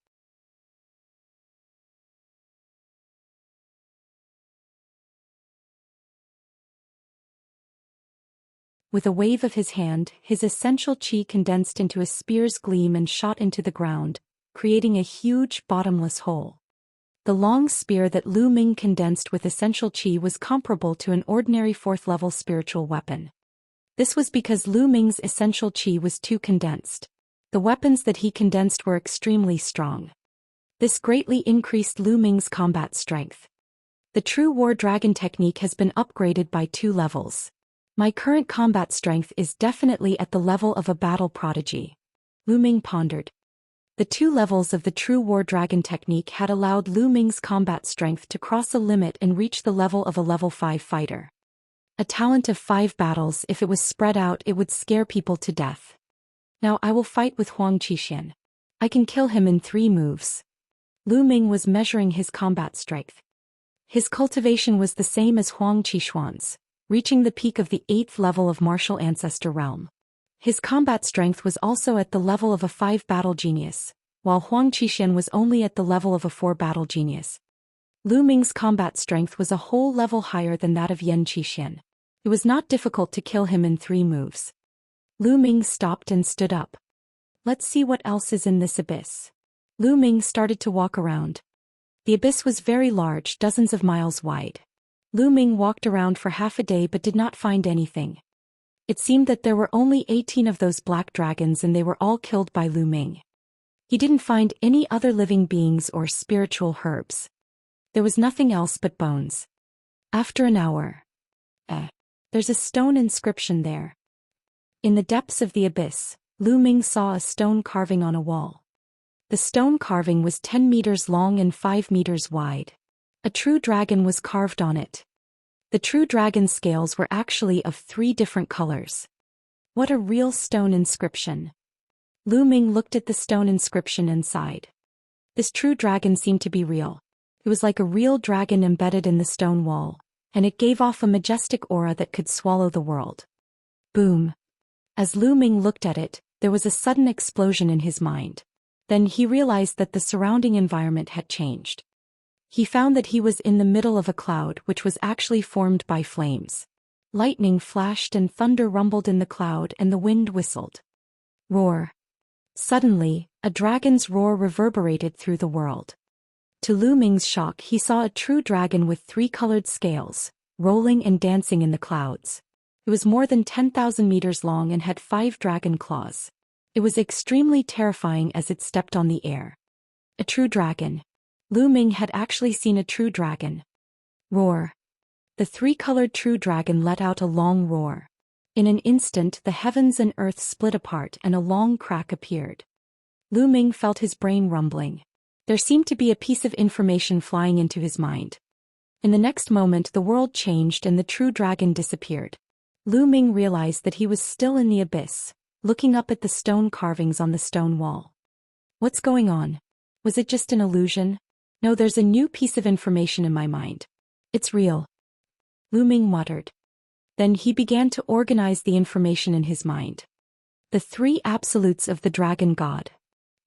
With a wave of his hand, his essential qi condensed into a spear's gleam and shot into the ground, creating a huge, bottomless hole. The long spear that Lu Ming condensed with essential qi was comparable to an ordinary 4th-level spiritual weapon. This was because Lu Ming's essential qi was too condensed. The weapons that he condensed were extremely strong. This greatly increased Lu Ming's combat strength. The true war dragon technique has been upgraded by 2 levels. My current combat strength is definitely at the level of a battle prodigy. Lu Ming pondered. The 2 levels of the true war dragon technique had allowed Lu Ming's combat strength to cross a limit and reach the level of a level 5 fighter. A talent of 5 battles, if it was spread out, it would scare people to death. Now I will fight with Zhou Xian. I can kill him in 3 moves. Lu Ming was measuring his combat strength. His cultivation was the same as Zhou Xian's, reaching the peak of the 8th level of martial ancestor realm. His combat strength was also at the level of a 5 battle genius, while Zhou Xian was only at the level of a 4 battle genius. Lu Ming's combat strength was a whole level higher than that of Zhou Xian. It was not difficult to kill him in 3 moves. Lu Ming stopped and stood up. Let's see what else is in this abyss. Lu Ming started to walk around. The abyss was very large, dozens of miles wide. Lu Ming walked around for half a day but did not find anything. It seemed that there were only 18 of those black dragons and they were all killed by Lu Ming. He didn't find any other living beings or spiritual herbs. There was nothing else but bones. After an hour. There's a stone inscription there. In the depths of the abyss, Lu Ming saw a stone carving on a wall. The stone carving was 10 meters long and 5 meters wide. A true dragon was carved on it. The true dragon scales were actually of 3 different colors. What a real stone inscription. Lu Ming looked at the stone inscription and sighed. This true dragon seemed to be real. It was like a real dragon embedded in the stone wall, and it gave off a majestic aura that could swallow the world. Boom. As Lu Ming looked at it, there was a sudden explosion in his mind. Then he realized that the surrounding environment had changed. He found that he was in the middle of a cloud which was actually formed by flames. Lightning flashed and thunder rumbled in the cloud and the wind whistled. Roar. Suddenly, a dragon's roar reverberated through the world. To Lu Ming's shock, he saw a true dragon with 3 colored scales, rolling and dancing in the clouds. It was more than 10,000 meters long and had 5 dragon claws. It was extremely terrifying as it stepped on the air. A true dragon. Lu Ming had actually seen a true dragon. Roar. The 3-colored true dragon let out a long roar. In an instant, the heavens and earth split apart and a long crack appeared. Lu Ming felt his brain rumbling. There seemed to be a piece of information flying into his mind. In the next moment, the world changed and the true dragon disappeared. Lu Ming realized that he was still in the abyss, looking up at the stone carvings on the stone wall. What's going on? Was it just an illusion? No, there's a new piece of information in my mind. It's real. Lu Ming muttered. Then he began to organize the information in his mind. The 3 absolutes of the dragon god.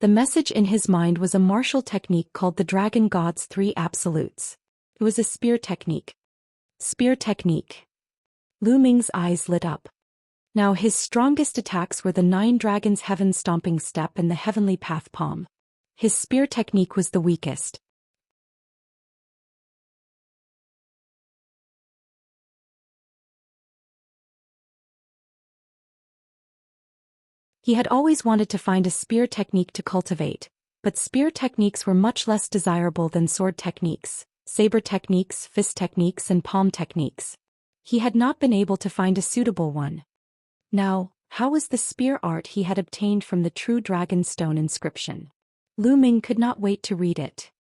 The message in his mind was a martial technique called the Dragon God's 3 Absolutes. It was a spear technique. Spear technique. Lu Ming's eyes lit up. Now his strongest attacks were the 9 Dragons Heaven Stomping Step and the Heavenly Path Palm. His spear technique was the weakest. He had always wanted to find a spear technique to cultivate, but spear techniques were much less desirable than sword techniques, saber techniques, fist techniques, and palm techniques. He had not been able to find a suitable one. Now, how was the spear art he had obtained from the true dragon stone inscription? Lu Ming could not wait to read it.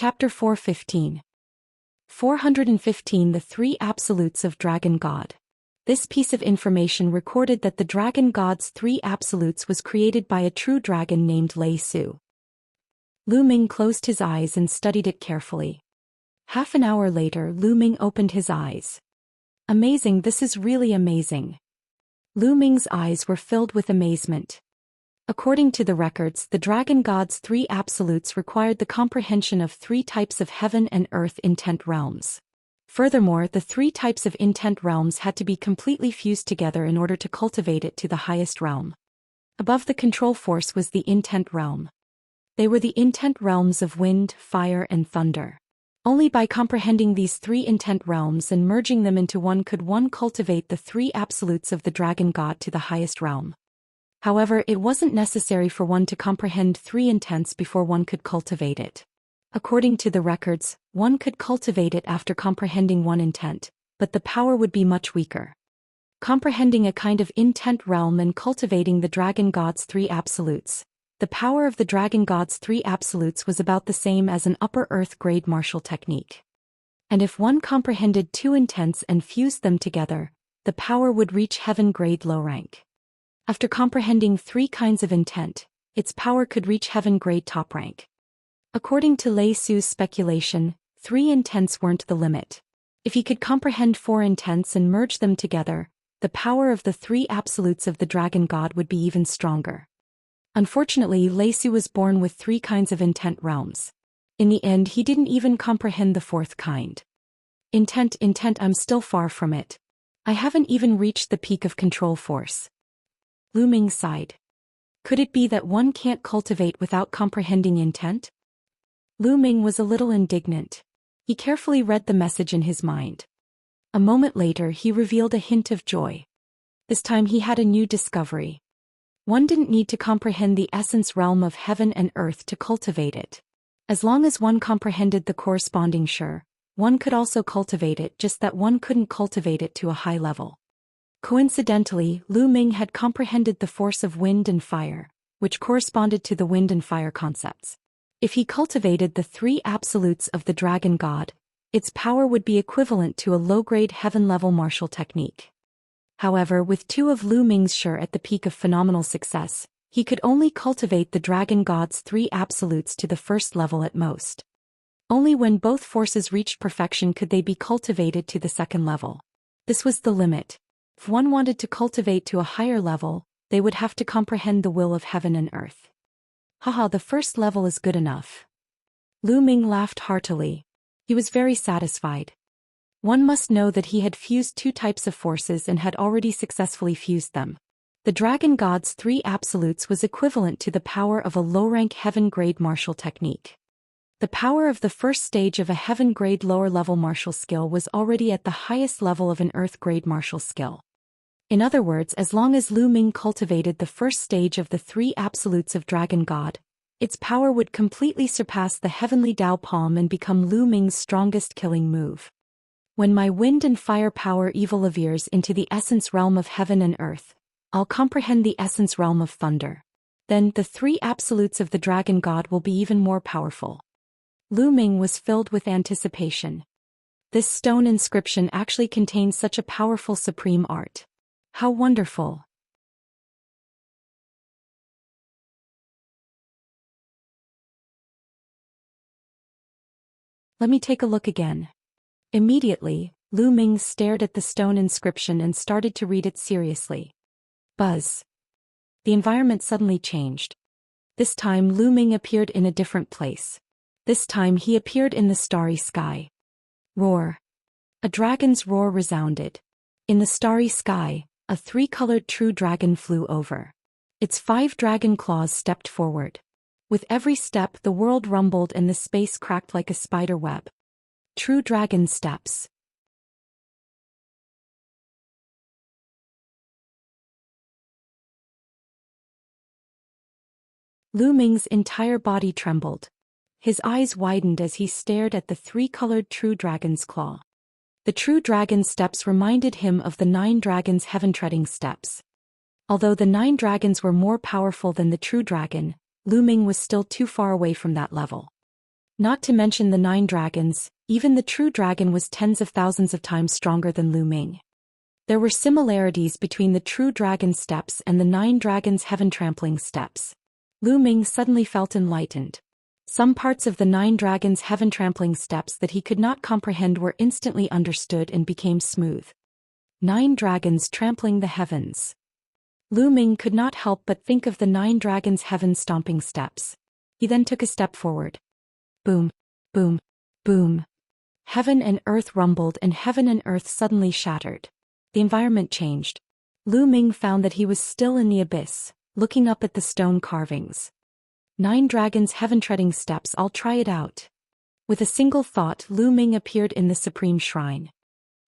Chapter 415. 415 The Three Absolutes of Dragon God. This piece of information recorded that the Dragon God's three absolutes was created by a true dragon named Lei Su. Lu Ming closed his eyes and studied it carefully. Half an hour later, Lu Ming opened his eyes. Amazing, this is really amazing. Lu Ming's eyes were filled with amazement. According to the records, the Dragon God's three absolutes required the comprehension of three types of heaven and earth intent realms. Furthermore, the three types of intent realms had to be completely fused together in order to cultivate it to the highest realm. Above the control force was the intent realm. They were the intent realms of wind, fire, and thunder. Only by comprehending these three intent realms and merging them into one could one cultivate the three absolutes of the Dragon God to the highest realm. However, it wasn't necessary for one to comprehend three intents before one could cultivate it. According to the records, one could cultivate it after comprehending one intent, but the power would be much weaker. Comprehending a kind of intent realm and cultivating the Dragon God's three absolutes. The power of the Dragon God's three absolutes was about the same as an upper earth grade martial technique. And if one comprehended two intents and fused them together, the power would reach heaven grade low rank. After comprehending three kinds of intent, its power could reach heaven grade top rank. According to Lei Su's speculation, three intents weren't the limit. If he could comprehend four intents and merge them together, the power of the three absolutes of the Dragon God would be even stronger. Unfortunately, Lei Su was born with three kinds of intent realms. In the end, he didn't even comprehend the fourth kind. Intent, I'm still far from it. I haven't even reached the peak of control force. Lu Ming sighed. Could it be that one can't cultivate without comprehending intent? Lu Ming was a little indignant. He carefully read the message in his mind. A moment later, he revealed a hint of joy. This time he had a new discovery. One didn't need to comprehend the essence realm of heaven and earth to cultivate it. As long as one comprehended the corresponding shur, one could also cultivate it, just that one couldn't cultivate it to a high level. Coincidentally, Lu Ming had comprehended the force of wind and fire, which corresponded to the wind and fire concepts. If he cultivated the three absolutes of the Dragon God, its power would be equivalent to a low-grade heaven-level martial technique. However, with two of Lu Ming's shur at the peak of phenomenal success, he could only cultivate the Dragon God's three absolutes to the first level at most. Only when both forces reached perfection could they be cultivated to the second level. This was the limit. If one wanted to cultivate to a higher level, they would have to comprehend the will of heaven and earth. Haha, the first level is good enough. Lu Ming laughed heartily. He was very satisfied. One must know that he had fused two types of forces and had already successfully fused them. The Dragon God's three absolutes was equivalent to the power of a low-rank heaven-grade martial technique. The power of the first stage of a heaven-grade lower-level martial skill was already at the highest level of an earth-grade martial skill. In other words, as long as Lu Ming cultivated the first stage of the three absolutes of Dragon God, its power would completely surpass the heavenly Dao Palm and become Lu Ming's strongest killing move. When my wind and fire power evolves into the essence realm of heaven and earth, I'll comprehend the essence realm of thunder. Then the three absolutes of the Dragon God will be even more powerful. Lu Ming was filled with anticipation. This stone inscription actually contains such a powerful supreme art. How wonderful! Let me take a look again. Immediately, Lu Ming stared at the stone inscription and started to read it seriously. Buzz. The environment suddenly changed. This time Lu Ming appeared in a different place. This time he appeared in the starry sky. Roar. A dragon's roar resounded. In the starry sky, a three-colored true dragon flew over. Its 5 dragon claws stepped forward. With every step the world rumbled and the space cracked like a spider web. True dragon steps. Lu Ming's entire body trembled. His eyes widened as he stared at the 3-colored true dragon's claw. The true dragon steps reminded him of the 9 dragons' heaven-treading steps. Although the 9 dragons were more powerful than the true dragon, Lu Ming was still too far away from that level. Not to mention the 9 dragons, even the true dragon was tens of thousands of times stronger than Lu Ming. There were similarities between the true dragon steps and the 9 dragons' heaven-trampling steps. Lu Ming suddenly felt enlightened. Some parts of the 9 dragons' heaven-trampling steps that he could not comprehend were instantly understood and became smooth. 9 dragons trampling the heavens. Lu Ming could not help but think of the 9 dragons' heaven-stomping steps. He then took a step forward. Boom, boom, boom. Heaven and earth rumbled and heaven and earth suddenly shattered. The environment changed. Lu Ming found that he was still in the abyss, looking up at the stone carvings. 9 dragons' heaven-treading steps. I'll try it out. With a single thought, Lu Ming appeared in the supreme shrine.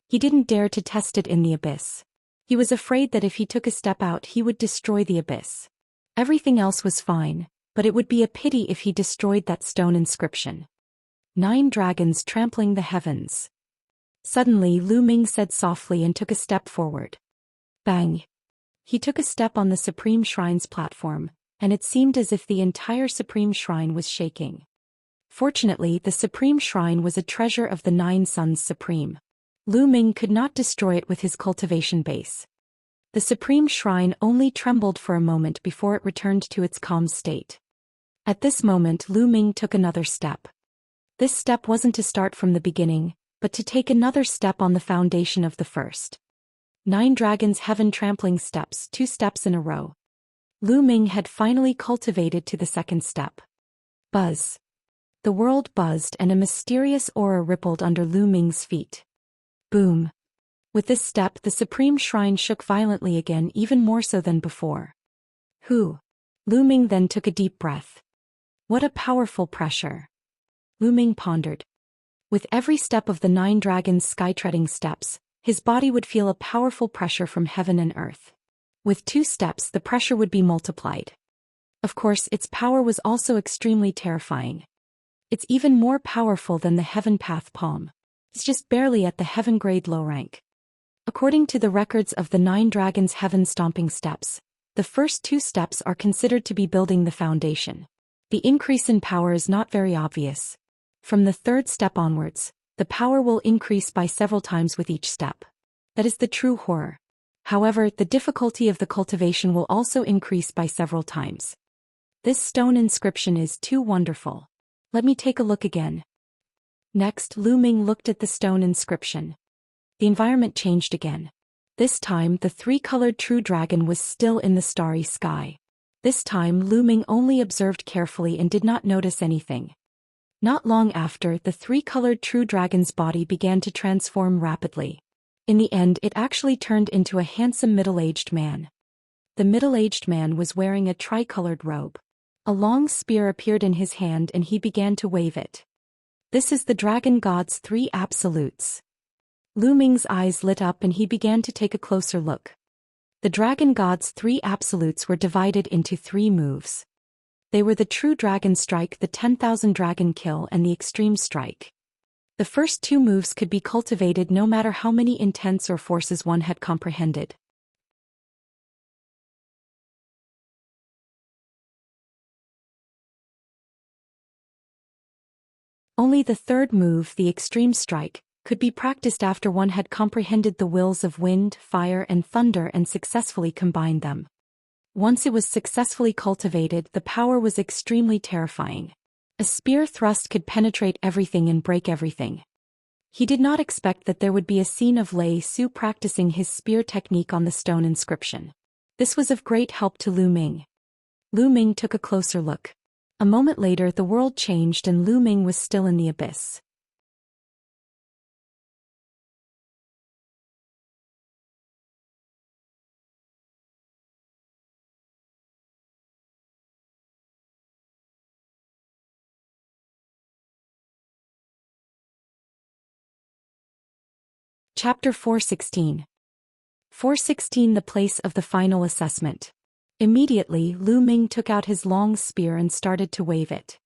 He didn't dare to test it in the abyss. He was afraid that if he took a step out he would destroy the abyss. Everything else was fine, but it would be a pity if he destroyed that stone inscription. 9 dragons trampling the heavens. Suddenly Lu Ming said softly and took a step forward. Bang! He took a step on the supreme shrine's platform, and it seemed as if the entire supreme shrine was shaking. Fortunately, the supreme shrine was a treasure of the 9 suns supreme. Lu Ming could not destroy it with his cultivation base. The supreme shrine only trembled for a moment before it returned to its calm state. At this moment Lu Ming took another step. This step wasn't to start from the beginning, but to take another step on the foundation of the first. 9 dragons' heaven-trampling steps, 2 steps in a row. Lu Ming had finally cultivated to the second step. Buzz. The world buzzed and a mysterious aura rippled under Lu Ming's feet. Boom. With this step the supreme shrine shook violently again, even more so than before. Lu Ming then took a deep breath. What a powerful pressure. Lu Ming pondered. With every step of the 9 dragons' sky-treading steps, his body would feel a powerful pressure from heaven and earth. With 2 steps the pressure would be multiplied. Of course, its power was also extremely terrifying. It's even more powerful than the Heaven Path Palm. It's just barely at the Heaven grade low rank. According to the records of the 9 dragons' heaven-stomping steps, the first 2 steps are considered to be building the foundation. The increase in power is not very obvious. From the 3rd step onwards, the power will increase by several times with each step. That is the true horror. However, the difficulty of the cultivation will also increase by several times. This stone inscription is too wonderful. Let me take a look again. Next, Lu Ming looked at the stone inscription. The environment changed again. This time, the 3-colored true dragon was still in the starry sky. This time, Lu Ming only observed carefully and did not notice anything. Not long after, the 3-colored true dragon's body began to transform rapidly. In the end, it actually turned into a handsome middle-aged man. The middle-aged man was wearing a tricolored robe. A long spear appeared in his hand and he began to wave it. This is the dragon god's 3 absolutes. Lu Ming's eyes lit up and he began to take a closer look. The dragon god's 3 absolutes were divided into 3 moves. They were the True Dragon Strike, the 10,000 Dragon Kill, and the Extreme Strike. The first 2 moves could be cultivated no matter how many intents or forces one had comprehended. Only the 3rd move, the Extreme Strike, could be practiced after one had comprehended the wills of wind, fire, and thunder and successfully combined them. Once it was successfully cultivated, the power was extremely terrifying. A spear thrust could penetrate everything and break everything. He did not expect that there would be a scene of Lei Su practicing his spear technique on the stone inscription. This was of great help to Lu Ming. Lu Ming took a closer look. A moment later the world changed and Lu Ming was still in the abyss. Chapter 416. 416 The place of the final assessment. Immediately, Lu Ming took out his long spear and started to wave it.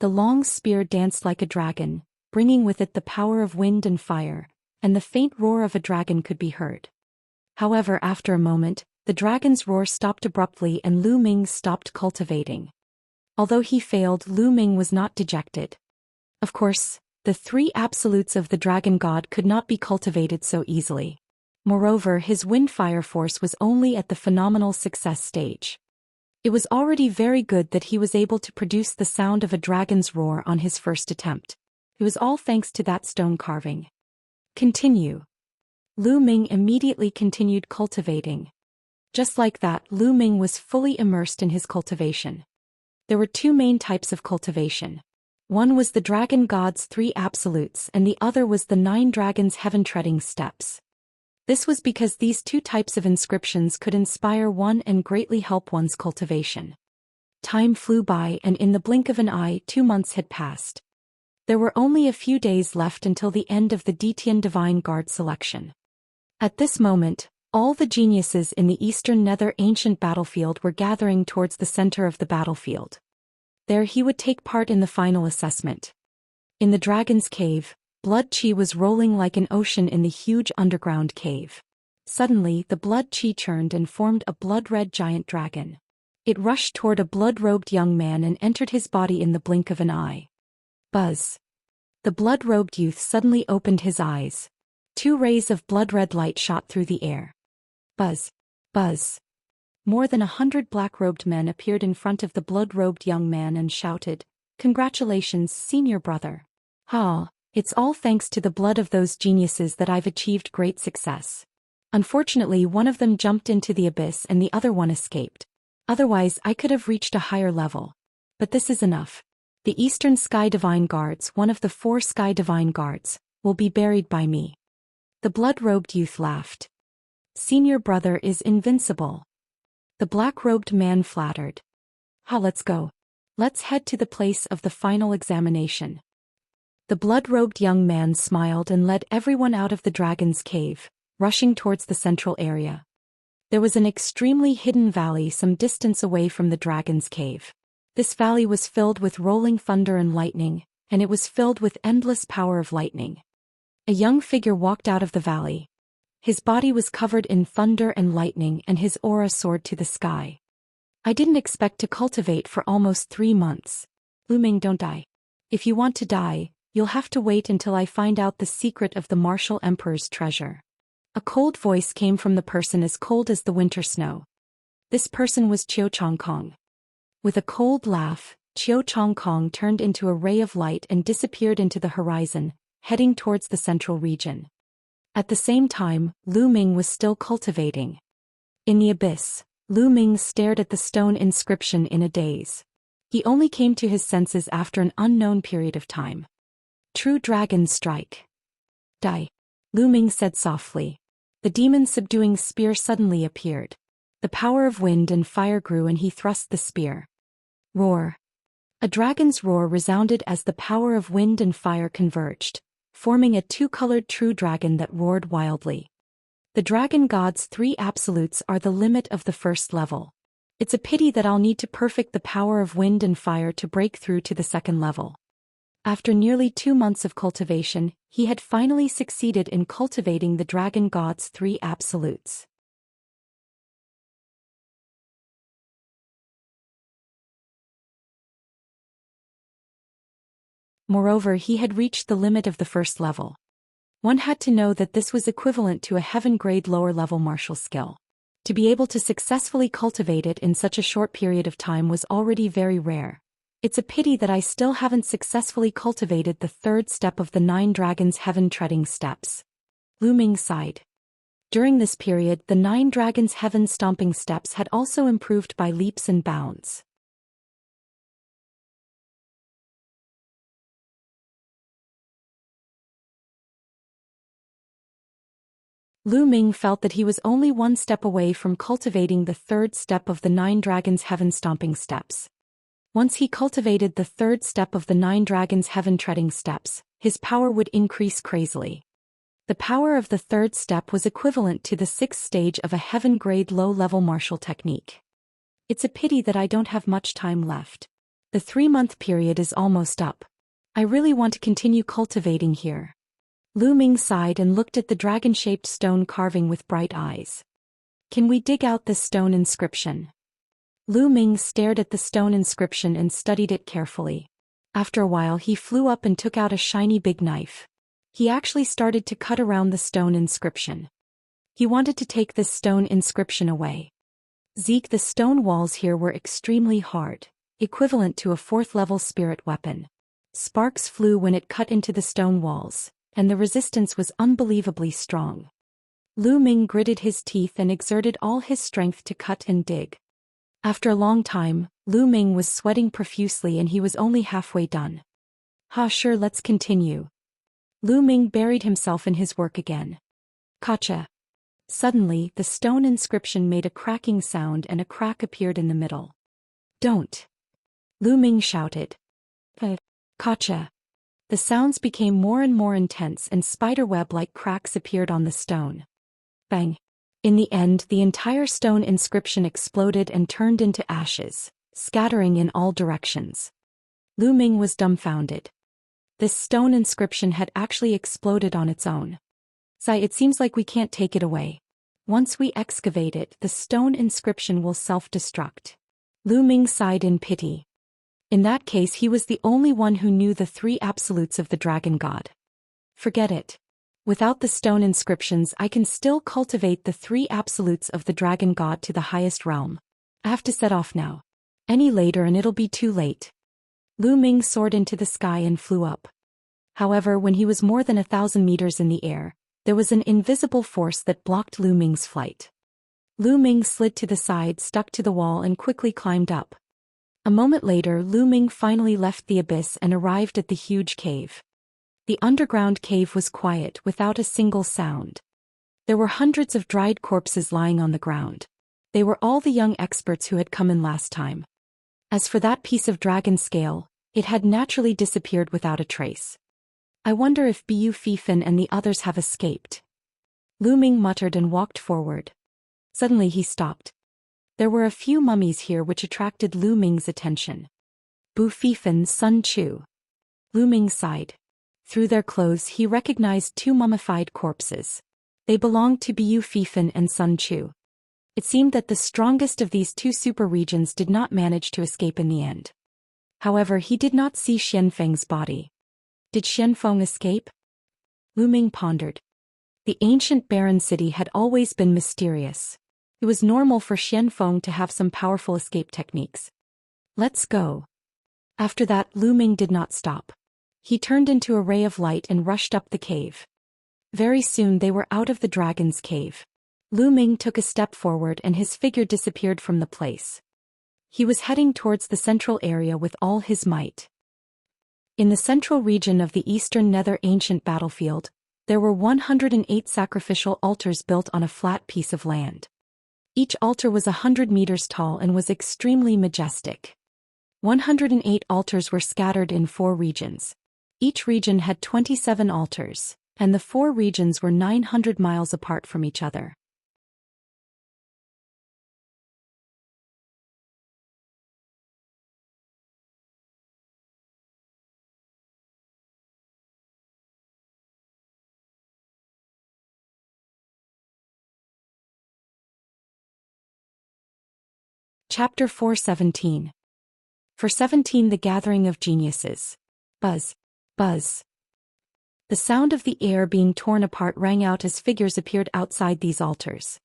The long spear danced like a dragon, bringing with it the power of wind and fire, and the faint roar of a dragon could be heard. However, after a moment, the dragon's roar stopped abruptly and Lu Ming stopped cultivating. Although he failed, Lu Ming was not dejected. Of course, the three absolutes of the dragon god could not be cultivated so easily. Moreover, his wind-fire force was only at the phenomenal success stage. It was already very good that he was able to produce the sound of a dragon's roar on his first attempt. It was all thanks to that stone carving. Continue. Lu Ming immediately continued cultivating. Just like that, Lu Ming was fully immersed in his cultivation. There were two main types of cultivation. One was the dragon god's three absolutes and the other was the 9 dragons heaven-treading steps. This was because these two types of inscriptions could inspire one and greatly help one's cultivation. Time flew by and in the blink of an eye 2 months had passed. There were only a few days left until the end of the Detian Divine Guard selection. At this moment, all the geniuses in the eastern nether ancient battlefield were gathering towards the center of the battlefield. There he would take part in the final assessment. In the dragon's cave, blood chi was rolling like an ocean in the huge underground cave. Suddenly, the blood chi churned and formed a blood-red giant dragon. It rushed toward a blood-robed young man and entered his body in the blink of an eye. Buzz. The blood-robed youth suddenly opened his eyes. 2 rays of blood-red light shot through the air. Buzz. Buzz. More than 100 black-robed men appeared in front of the blood-robed young man and shouted, "Congratulations, senior brother. Ha! It's all thanks to the blood of those geniuses that I've achieved great success. Unfortunately, one of them jumped into the abyss and the other one escaped. Otherwise, I could have reached a higher level. But this is enough. The Eastern Sky Divine Guards, one of the 4 Sky Divine Guards, will be buried by me." The blood-robed youth laughed. "Senior brother is invincible." The black-robed man flattered. "Ha, let's go. Let's head to the place of the final examination." The blood-robed young man smiled and led everyone out of the dragon's cave, rushing towards the central area. There was an extremely hidden valley some distance away from the dragon's cave. This valley was filled with rolling thunder and lightning, and it was filled with endless power of lightning. A young figure walked out of the valley. His body was covered in thunder and lightning and his aura soared to the sky. "I didn't expect to cultivate for almost 3 months. Lu Ming, don't die. If you want to die, you'll have to wait until I find out the secret of the martial emperor's treasure." A cold voice came from the person as cold as the winter snow. This person was Qiu Chongkong. With a cold laugh, Qiu Chongkong turned into a ray of light and disappeared into the horizon, heading towards the central region. At the same time, Lu Ming was still cultivating. In the abyss, Lu Ming stared at the stone inscription in a daze. He only came to his senses after an unknown period of time. "True dragon strike. Die," Lu Ming said softly. The demon-subduing spear suddenly appeared. The power of wind and fire grew and he thrust the spear. Roar. A dragon's roar resounded as the power of wind and fire converged, forming a 2-colored true dragon that roared wildly. The dragon god's 3 absolutes are the limit of the first level. It's a pity that I'll need to perfect the power of wind and fire to break through to the second level. After nearly 2 months of cultivation, he had finally succeeded in cultivating the dragon god's 3 absolutes. Moreover, he had reached the limit of the first level. One had to know that this was equivalent to a heaven-grade lower-level martial skill. To be able to successfully cultivate it in such a short period of time was already very rare. It's a pity that I still haven't successfully cultivated the 3rd step of the 9 dragons heaven-treading steps. Lu Ming sighed. During this period, the 9 dragons heaven-stomping steps had also improved by leaps and bounds. Lu Ming felt that he was only 1 step away from cultivating the 3rd step of the 9 dragons heaven-stomping steps. Once he cultivated the 3rd step of the 9 dragons heaven-treading steps, his power would increase crazily. The power of the 3rd step was equivalent to the 6th stage of a heaven-grade low-level martial technique. It's a pity that I don't have much time left. The 3-month period is almost up. I really want to continue cultivating here. Lu Ming sighed and looked at the dragon-shaped stone carving with bright eyes. Can we dig out this stone inscription? Lu Ming stared at the stone inscription and studied it carefully. After a while he flew up and took out a shiny big knife. He actually started to cut around the stone inscription. He wanted to take this stone inscription away. Zeke, the stone walls here were extremely hard, equivalent to a 4th-level spirit weapon. Sparks flew when it cut into the stone walls, and the resistance was unbelievably strong. Lu Ming gritted his teeth and exerted all his strength to cut and dig. After a long time, Lu Ming was sweating profusely and he was only halfway done. Sure, let's continue. Lu Ming buried himself in his work again. Gotcha. Suddenly, the stone inscription made a cracking sound and a crack appeared in the middle. Don't! Lu Ming shouted. Gotcha. The sounds became more and more intense and spiderweb-like cracks appeared on the stone. Bang! In the end, the entire stone inscription exploded and turned into ashes, scattering in all directions. Lu Ming was dumbfounded. This stone inscription had actually exploded on its own. It seems like we can't take it away. Once we excavate it, the stone inscription will self-destruct. Lu Ming sighed in pity. In that case, he was the only one who knew the 3 absolutes of the dragon god. Forget it. Without the stone inscriptions, I can still cultivate the 3 absolutes of the dragon god to the highest realm. I have to set off now. Any later and it'll be too late. Lu Ming soared into the sky and flew up. However, when he was more than 1,000 meters in the air, there was an invisible force that blocked Lu Ming's flight. Lu Ming slid to the side, stuck to the wall and quickly climbed up. A moment later, Lu Ming finally left the abyss and arrived at the huge cave. The underground cave was quiet, without a single sound. There were hundreds of dried corpses lying on the ground. They were all the young experts who had come in last time. As for that piece of dragon scale, it had naturally disappeared without a trace. I wonder if Bu Fifan and the others have escaped. Lu Ming muttered and walked forward. Suddenly he stopped. There were a few mummies here which attracted Lu Ming's attention. Bu Fifan, Sun Chu. Lu Ming sighed. Through their clothes he recognized 2 mummified corpses. They belonged to Bu Fifan and Sun Chu. It seemed that the strongest of these 2 super regions did not manage to escape in the end. However, he did not see Xianfeng's body. Did Xianfeng escape? Lu Ming pondered. The ancient barren city had always been mysterious. It was normal for Xianfeng to have some powerful escape techniques. Let's go. After that, Lu Ming did not stop. He turned into a ray of light and rushed up the cave. Very soon they were out of the dragon's cave. Lu Ming took a step forward and his figure disappeared from the place. He was heading towards the central area with all his might. In the central region of the eastern nether ancient battlefield, there were 108 sacrificial altars built on a flat piece of land. Each altar was 100 meters tall and was extremely majestic. 108 altars were scattered in 4 regions. Each region had 27 altars, and the 4 regions were 900 miles apart from each other. Chapter 4:17. For 17 The Gathering of Geniuses. Buzz. Buzz. The sound of the air being torn apart rang out as figures appeared outside these altars.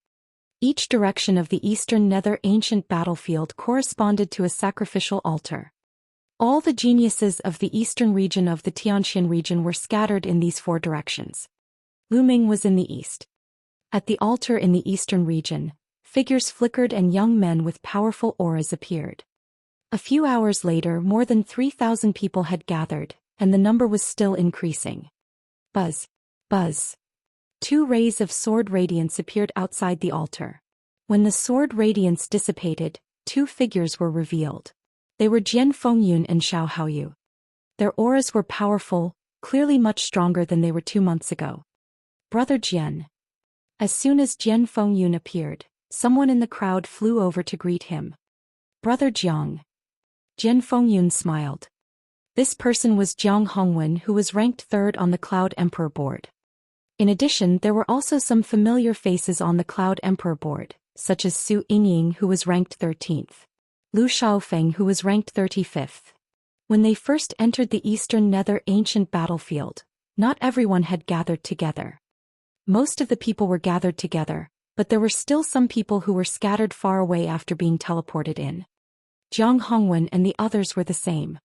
Each direction of the eastern nether ancient battlefield corresponded to a sacrificial altar. All the geniuses of the eastern region of the Xianxia region were scattered in these 4 directions. Lu Ming was in the east. At the altar in the eastern region, figures flickered and young men with powerful auras appeared. A few hours later, more than 3,000 people had gathered, and the number was still increasing. Buzz. Buzz. 2 rays of sword radiance appeared outside the altar. When the sword radiance dissipated, 2 figures were revealed. They were Jian Fengyun and Xiao Haoyu. Their auras were powerful, clearly much stronger than they were 2 months ago. Brother Jian. As soon as Jian Fengyun appeared, someone in the crowd flew over to greet him. Brother Jiang. Jian Fengyun smiled. This person was Jiang Hongwen, who was ranked 3rd on the Cloud Emperor board. In addition, there were also some familiar faces on the Cloud Emperor board, such as Su Yingying, who was ranked 13th. Liu Shaofeng, who was ranked 35th. When they first entered the eastern nether ancient battlefield, not everyone had gathered together. Most of the people were gathered together, but there were still some people who were scattered far away after being teleported in. Jiang Hongwen and the others were the same.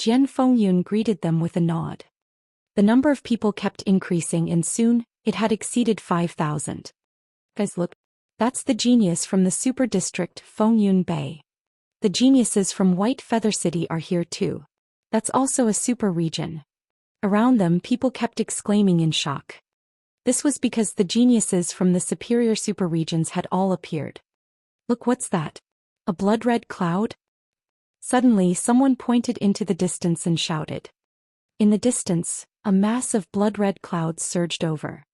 Jian Fengyun greeted them with a nod. The number of people kept increasing and soon, it had exceeded 5,000. Guys, look. That's the genius from the super district Fengyun Bay. The geniuses from White Feather City are here too. That's also a super region. Around them, people kept exclaiming in shock. This was because the geniuses from the superior super regions had all appeared. Look, what's that? A blood-red cloud? Suddenly, someone pointed into the distance and shouted. In the distance, a mass of blood-red clouds surged over.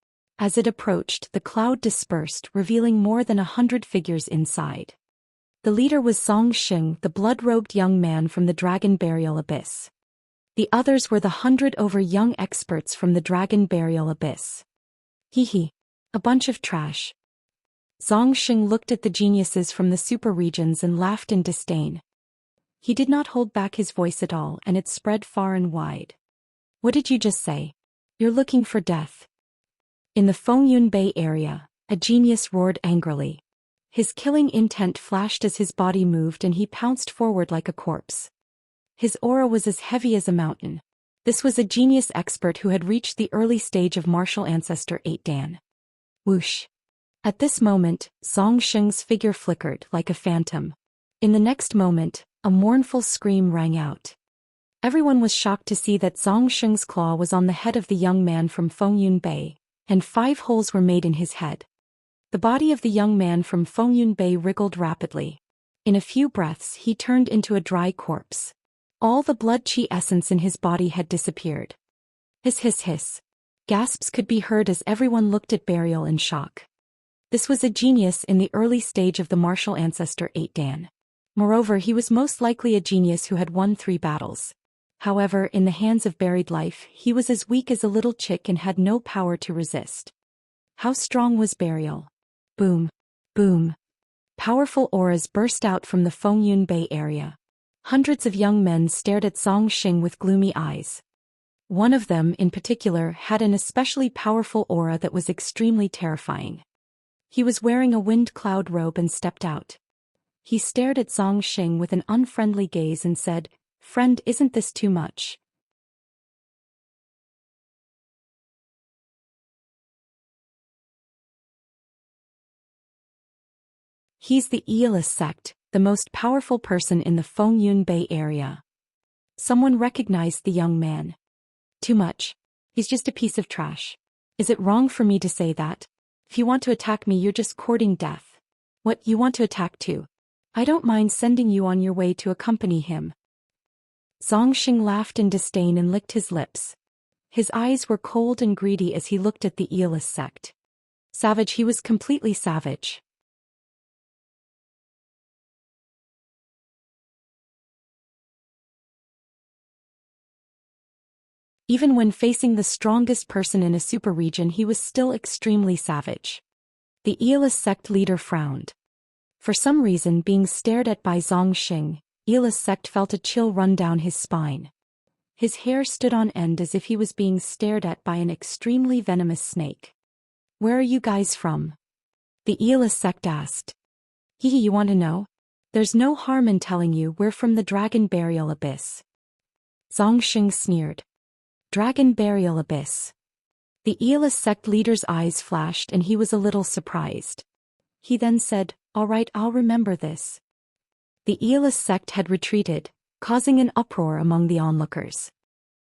As it approached, the cloud dispersed, revealing more than 100 figures inside. The leader was Zhou Xian, the blood-robed young man from the Dragon Burial Abyss. The others were the 100 over young experts from the Dragon Burial Abyss. Hee. A bunch of trash. Zhou Xian looked at the geniuses from the super regions and laughed in disdain. He did not hold back his voice at all, and it spread far and wide. What did you just say? You're looking for death. In the Fengyun Bay area, a genius roared angrily. His killing intent flashed as his body moved and he pounced forward like a corpse. His aura was as heavy as a mountain. This was a genius expert who had reached the early stage of martial ancestor 8 Dan. Whoosh. At this moment, Zhou Xian's figure flickered like a phantom. In the next moment, a mournful scream rang out. Everyone was shocked to see that Zhou Xian's claw was on the head of the young man from Fengyun Bay, and 5 holes were made in his head. The body of the young man from Fengyun Bay wriggled rapidly. In a few breaths he turned into a dry corpse. All the blood chi essence in his body had disappeared. Hiss. Gasps could be heard as everyone looked at Burial in shock. This was a genius in the early stage of the martial ancestor 8 Dan. Moreover, he was most likely a genius who had won 3 battles. However, in the hands of buried life, he was as weak as a little chick and had no power to resist. How strong was Burial? Boom. Boom. Powerful auras burst out from the Fengyun Bay area. Hundreds of young men stared at Zhou Xian with gloomy eyes. One of them, in particular, had an especially powerful aura that was extremely terrifying. He was wearing a wind cloud robe and stepped out. He stared at Zhou Xian with an unfriendly gaze and said, "Friend, isn't this too much?" He's the Aeolus sect, the most powerful person in the Fengyun Bay area. Someone recognized the young man. Too much. He's just a piece of trash. Is it wrong for me to say that? If you want to attack me, you're just courting death. What, you want to attack too? I don't mind sending you on your way to accompany him. Zhou Xian laughed in disdain and licked his lips. His eyes were cold and greedy as he looked at the Aeolus sect. Savage, he was completely savage. Even when facing the strongest person in a super region, he was still extremely savage. The Aeolus sect leader frowned. For some reason, being stared at by Zhou Xian, Aeolus sect felt a chill run down his spine. His hair stood on end as if he was being stared at by an extremely venomous snake. Where are you guys from? The Aeolus sect asked. Hee, you want to know? There's no harm in telling you, we're from the Dragon Burial Abyss. Zhou Xian sneered. Dragon Burial Abyss. The Aeolus sect leader's eyes flashed and he was a little surprised. He then said, "All right, I'll remember this." The Aeolus sect had retreated, causing an uproar among the onlookers.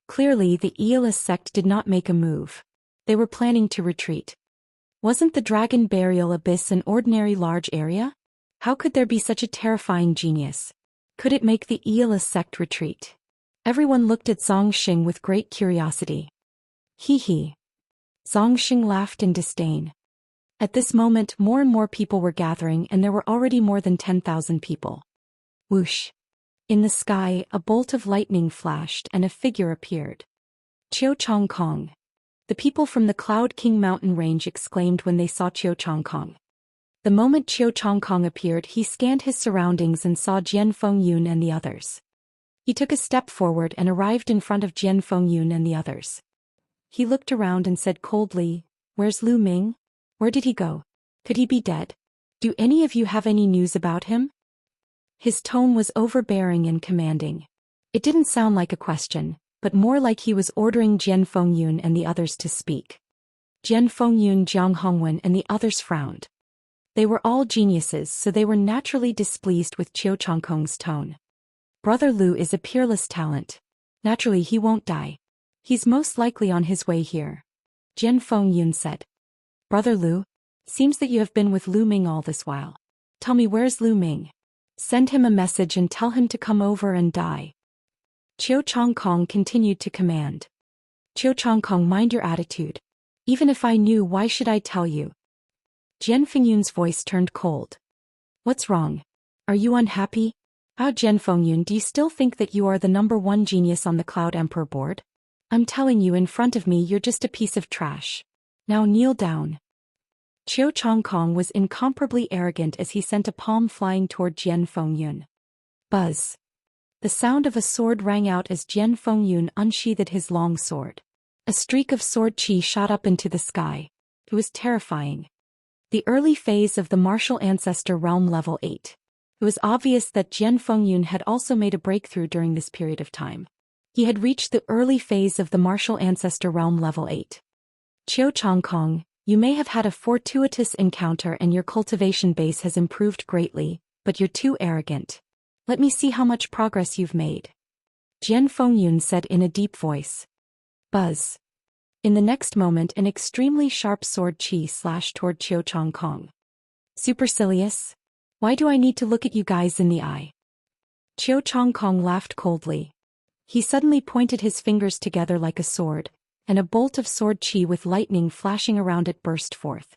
Clearly, the Aeolus sect did not make a move. They were planning to retreat. Wasn't the Dragon Burial Abyss an ordinary large area? How could there be such a terrifying genius? Could it make the Aeolus sect retreat? Everyone looked at Zhou Xian with great curiosity. Hee. Zhou Xian laughed in disdain. At this moment, more and more people were gathering and there were already more than 10,000 people. Whoosh. In the sky, a bolt of lightning flashed and a figure appeared. Qiu Chongkong. The people from the Cloud King mountain range exclaimed when they saw Qiu Chongkong. The moment Qiu Chongkong appeared, he scanned his surroundings and saw Jian Fengyun and the others. He took a step forward and arrived in front of Jian Fengyun and the others. He looked around and said coldly, "Where's Lu Ming? Where did he go? Could he be dead? Do any of you have any news about him?" His tone was overbearing and commanding. It didn't sound like a question, but more like he was ordering Jian Fengyun and the others to speak. Jian Fengyun, Jiang Hongwen and the others frowned. They were all geniuses, so they were naturally displeased with Qiu Chongkong's tone. Brother Lu is a peerless talent. Naturally he won't die. He's most likely on his way here. Jian Fengyun said. Brother Lu? Seems that you have been with Lu Ming all this while. Tell me, where's Lu Ming? Send him a message and tell him to come over and die. Qiu Chongkong continued to command. Qiu Chongkong, mind your attitude. Even if I knew, why should I tell you? Jian Fengyun's voice turned cold. What's wrong? Are you unhappy? Jian Fengyun, do you still think that you are the #1 genius on the Cloud Emperor board? I'm telling you in front of me, you're just a piece of trash. Now kneel down. Qiu Chongkong was incomparably arrogant as he sent a palm flying toward Jian Fengyun. Buzz. The sound of a sword rang out as Jian Fengyun unsheathed his long sword. A streak of sword chi shot up into the sky. It was terrifying. The early phase of the martial ancestor realm level 8. It was obvious that Jian Fengyun had also made a breakthrough during this period of time. He had reached the early phase of the martial ancestor realm level 8. Qiu Chongkong, you may have had a fortuitous encounter and your cultivation base has improved greatly, but you're too arrogant. Let me see how much progress you've made. Jian Fengyun said in a deep voice. Buzz. In the next moment, an extremely sharp sword chi slashed toward Qiu Chongkong. Supercilious? Why do I need to look at you guys in the eye? Qiu Chongkong laughed coldly. He suddenly pointed his fingers together like a sword, and a bolt of sword chi with lightning flashing around it burst forth.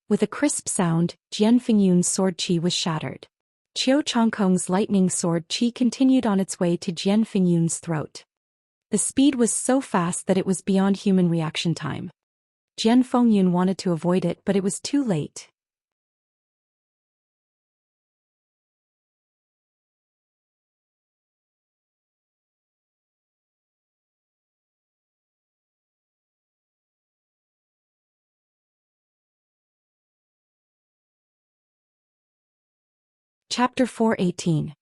With a crisp sound, Jian Fengyun's sword chi was shattered. Qiu Chongkong's lightning sword chi continued on its way to Jian Fengyun's throat. The speed was so fast that it was beyond human reaction time. Jian Fengyun wanted to avoid it, but it was too late. Chapter 4:18.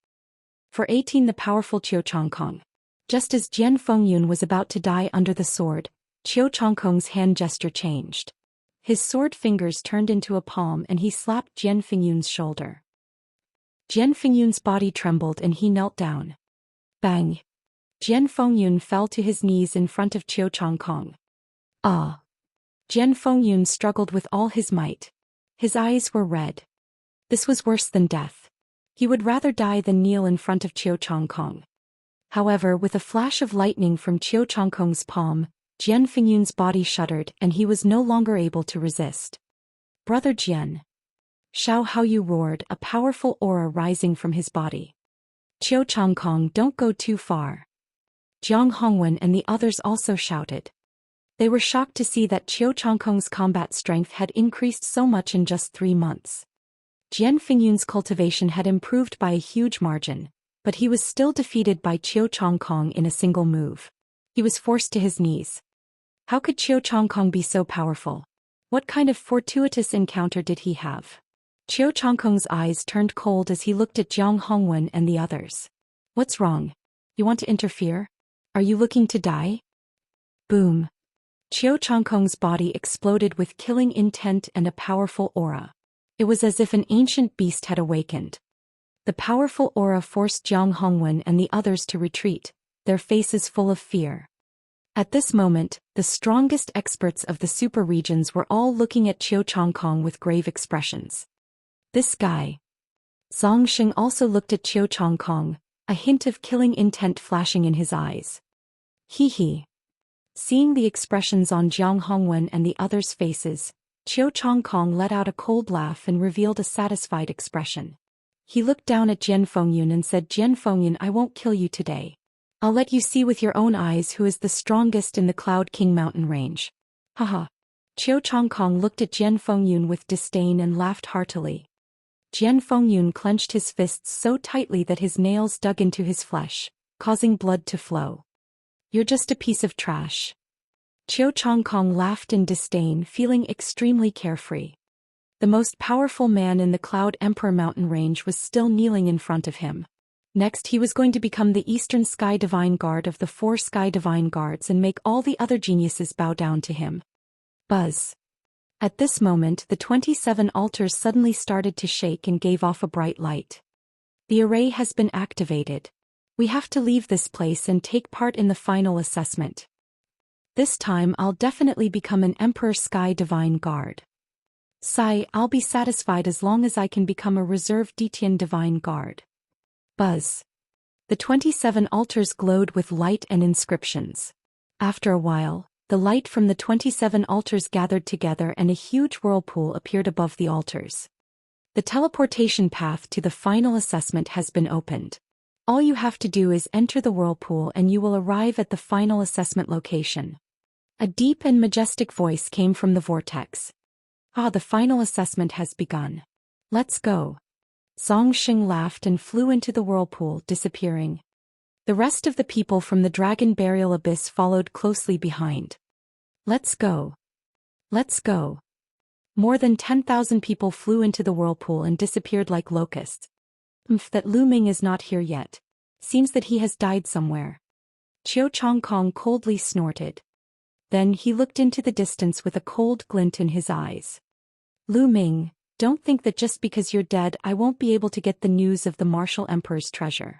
For 18, the powerful Qiu Chongkong. Just as Jian Fengyun was about to die under the sword, Qiu Chongkong's hand gesture changed. His sword fingers turned into a palm and he slapped Jian Fengyun's shoulder. Jian Fengyun's body trembled and he knelt down. Bang! Jian Fengyun fell to his knees in front of Qiu Chongkong. Ah! Jian Fengyun struggled with all his might. His eyes were red. This was worse than death. He would rather die than kneel in front of Qiu Chongkong. However, with a flash of lightning from Qiu Chongkong's palm, Jian Fengyun's body shuddered and he was no longer able to resist. Brother Jian. Xiao Haoyu roared, a powerful aura rising from his body. Qiu Chongkong, don't go too far. Jiang Hongwen and the others also shouted. They were shocked to see that Qiu Chongkong's combat strength had increased so much in just 3 months. Jian Fengyun's cultivation had improved by a huge margin, but he was still defeated by Qiu Chongkong in a single move. He was forced to his knees. How could Qiu Chongkong be so powerful? What kind of fortuitous encounter did he have? Qiu Chongkong's eyes turned cold as he looked at Jiang Hongwen and the others. What's wrong? You want to interfere? Are you looking to die? Boom. Qiu Chongkong's body exploded with killing intent and a powerful aura. It was as if an ancient beast had awakened. The powerful aura forced Jiang Hongwen and the others to retreat, their faces full of fear. At this moment, the strongest experts of the super regions were all looking at Qiu Chongkong with grave expressions. This guy. Zhang Xian also looked at Qiu Chongkong, a hint of killing intent flashing in his eyes. Hee hee. Seeing the expressions on Jiang Hongwen and the others' faces, Qiu Chongkong let out a cold laugh and revealed a satisfied expression. He looked down at Jian Fengyun and said, Jian Fengyun, I won't kill you today. I'll let you see with your own eyes who is the strongest in the Cloud King mountain range. Haha. Qiu Chongkong looked at Jian Fengyun with disdain and laughed heartily. Jian Fengyun clenched his fists so tightly that his nails dug into his flesh, causing blood to flow. You're just a piece of trash. Qiu Chongkong laughed in disdain, feeling extremely carefree. The most powerful man in the Cloud Emperor mountain range was still kneeling in front of him. Next he was going to become the Eastern Sky Divine Guard of the 4 Sky Divine Guards and make all the other geniuses bow down to him. Buzz. At this moment the 27 altars suddenly started to shake and gave off a bright light. The array has been activated. We have to leave this place and take part in the final assessment. This time I'll definitely become an Emperor Sky Divine Guard. Sigh, I'll be satisfied as long as I can become a reserve Detian Divine Guard. Buzz. The 27 altars glowed with light and inscriptions. After a while, the light from the 27 altars gathered together and a huge whirlpool appeared above the altars. The teleportation path to the final assessment has been opened. All you have to do is enter the whirlpool and you will arrive at the final assessment location. A deep and majestic voice came from the vortex. Ah, the final assessment has begun. Let's go. Zhang Xian laughed and flew into the whirlpool, disappearing. The rest of the people from the Dragon Burial Abyss followed closely behind. Let's go. Let's go. More than 10,000 people flew into the whirlpool and disappeared like locusts. That Lu Ming is not here yet. Seems that he has died somewhere. Qiu Chongkong coldly snorted. Then he looked into the distance with a cold glint in his eyes. Lu Ming, don't think that just because you're dead I won't be able to get the news of the Martial Emperor's treasure.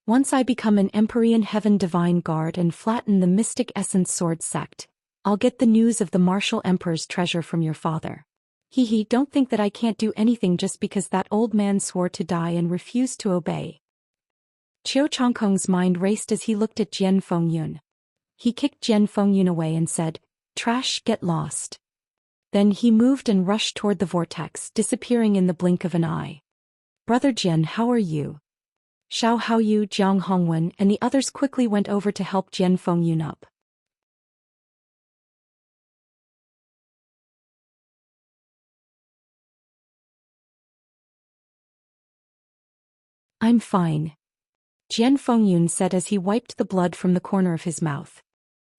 Once I become an Empyrean Heaven Divine Guard and flatten the Mystic Essence Sword sect, I'll get the news of the Martial Emperor's treasure from your father. Hee, don't think that I can't do anything just because that old man swore to die and refused to obey. Qiu Chongkong's mind raced as he looked at Jian Fengyun. He kicked Jian Fengyun away and said, "Trash, get lost." Then he moved and rushed toward the vortex, disappearing in the blink of an eye. Brother Jian, how are you? Xiao Haoyu, Jiang Hongwen, and the others quickly went over to help Jian Fengyun up. I'm fine. Jian Fengyun said as he wiped the blood from the corner of his mouth.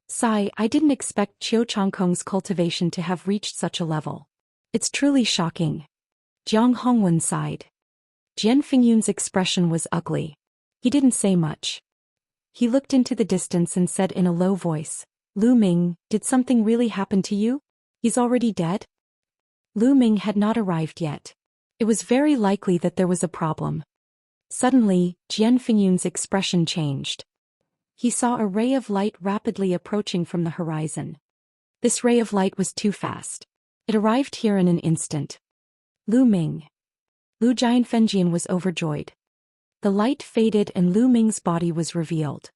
Sigh, I didn't expect Qiu Chongkong's cultivation to have reached such a level. It's truly shocking. Jiang Hongwen sighed. Jian Fengyun's expression was ugly. He didn't say much. He looked into the distance and said in a low voice, Lu Ming, did something really happen to you? He's already dead? Lu Ming had not arrived yet. It was very likely that there was a problem. Suddenly, Jian Fengyun's expression changed. He saw a ray of light rapidly approaching from the horizon. This ray of light was too fast. It arrived here in an instant. Lu Ming. Lu Jianfengjian was overjoyed. The light faded and Lu Ming's body was revealed.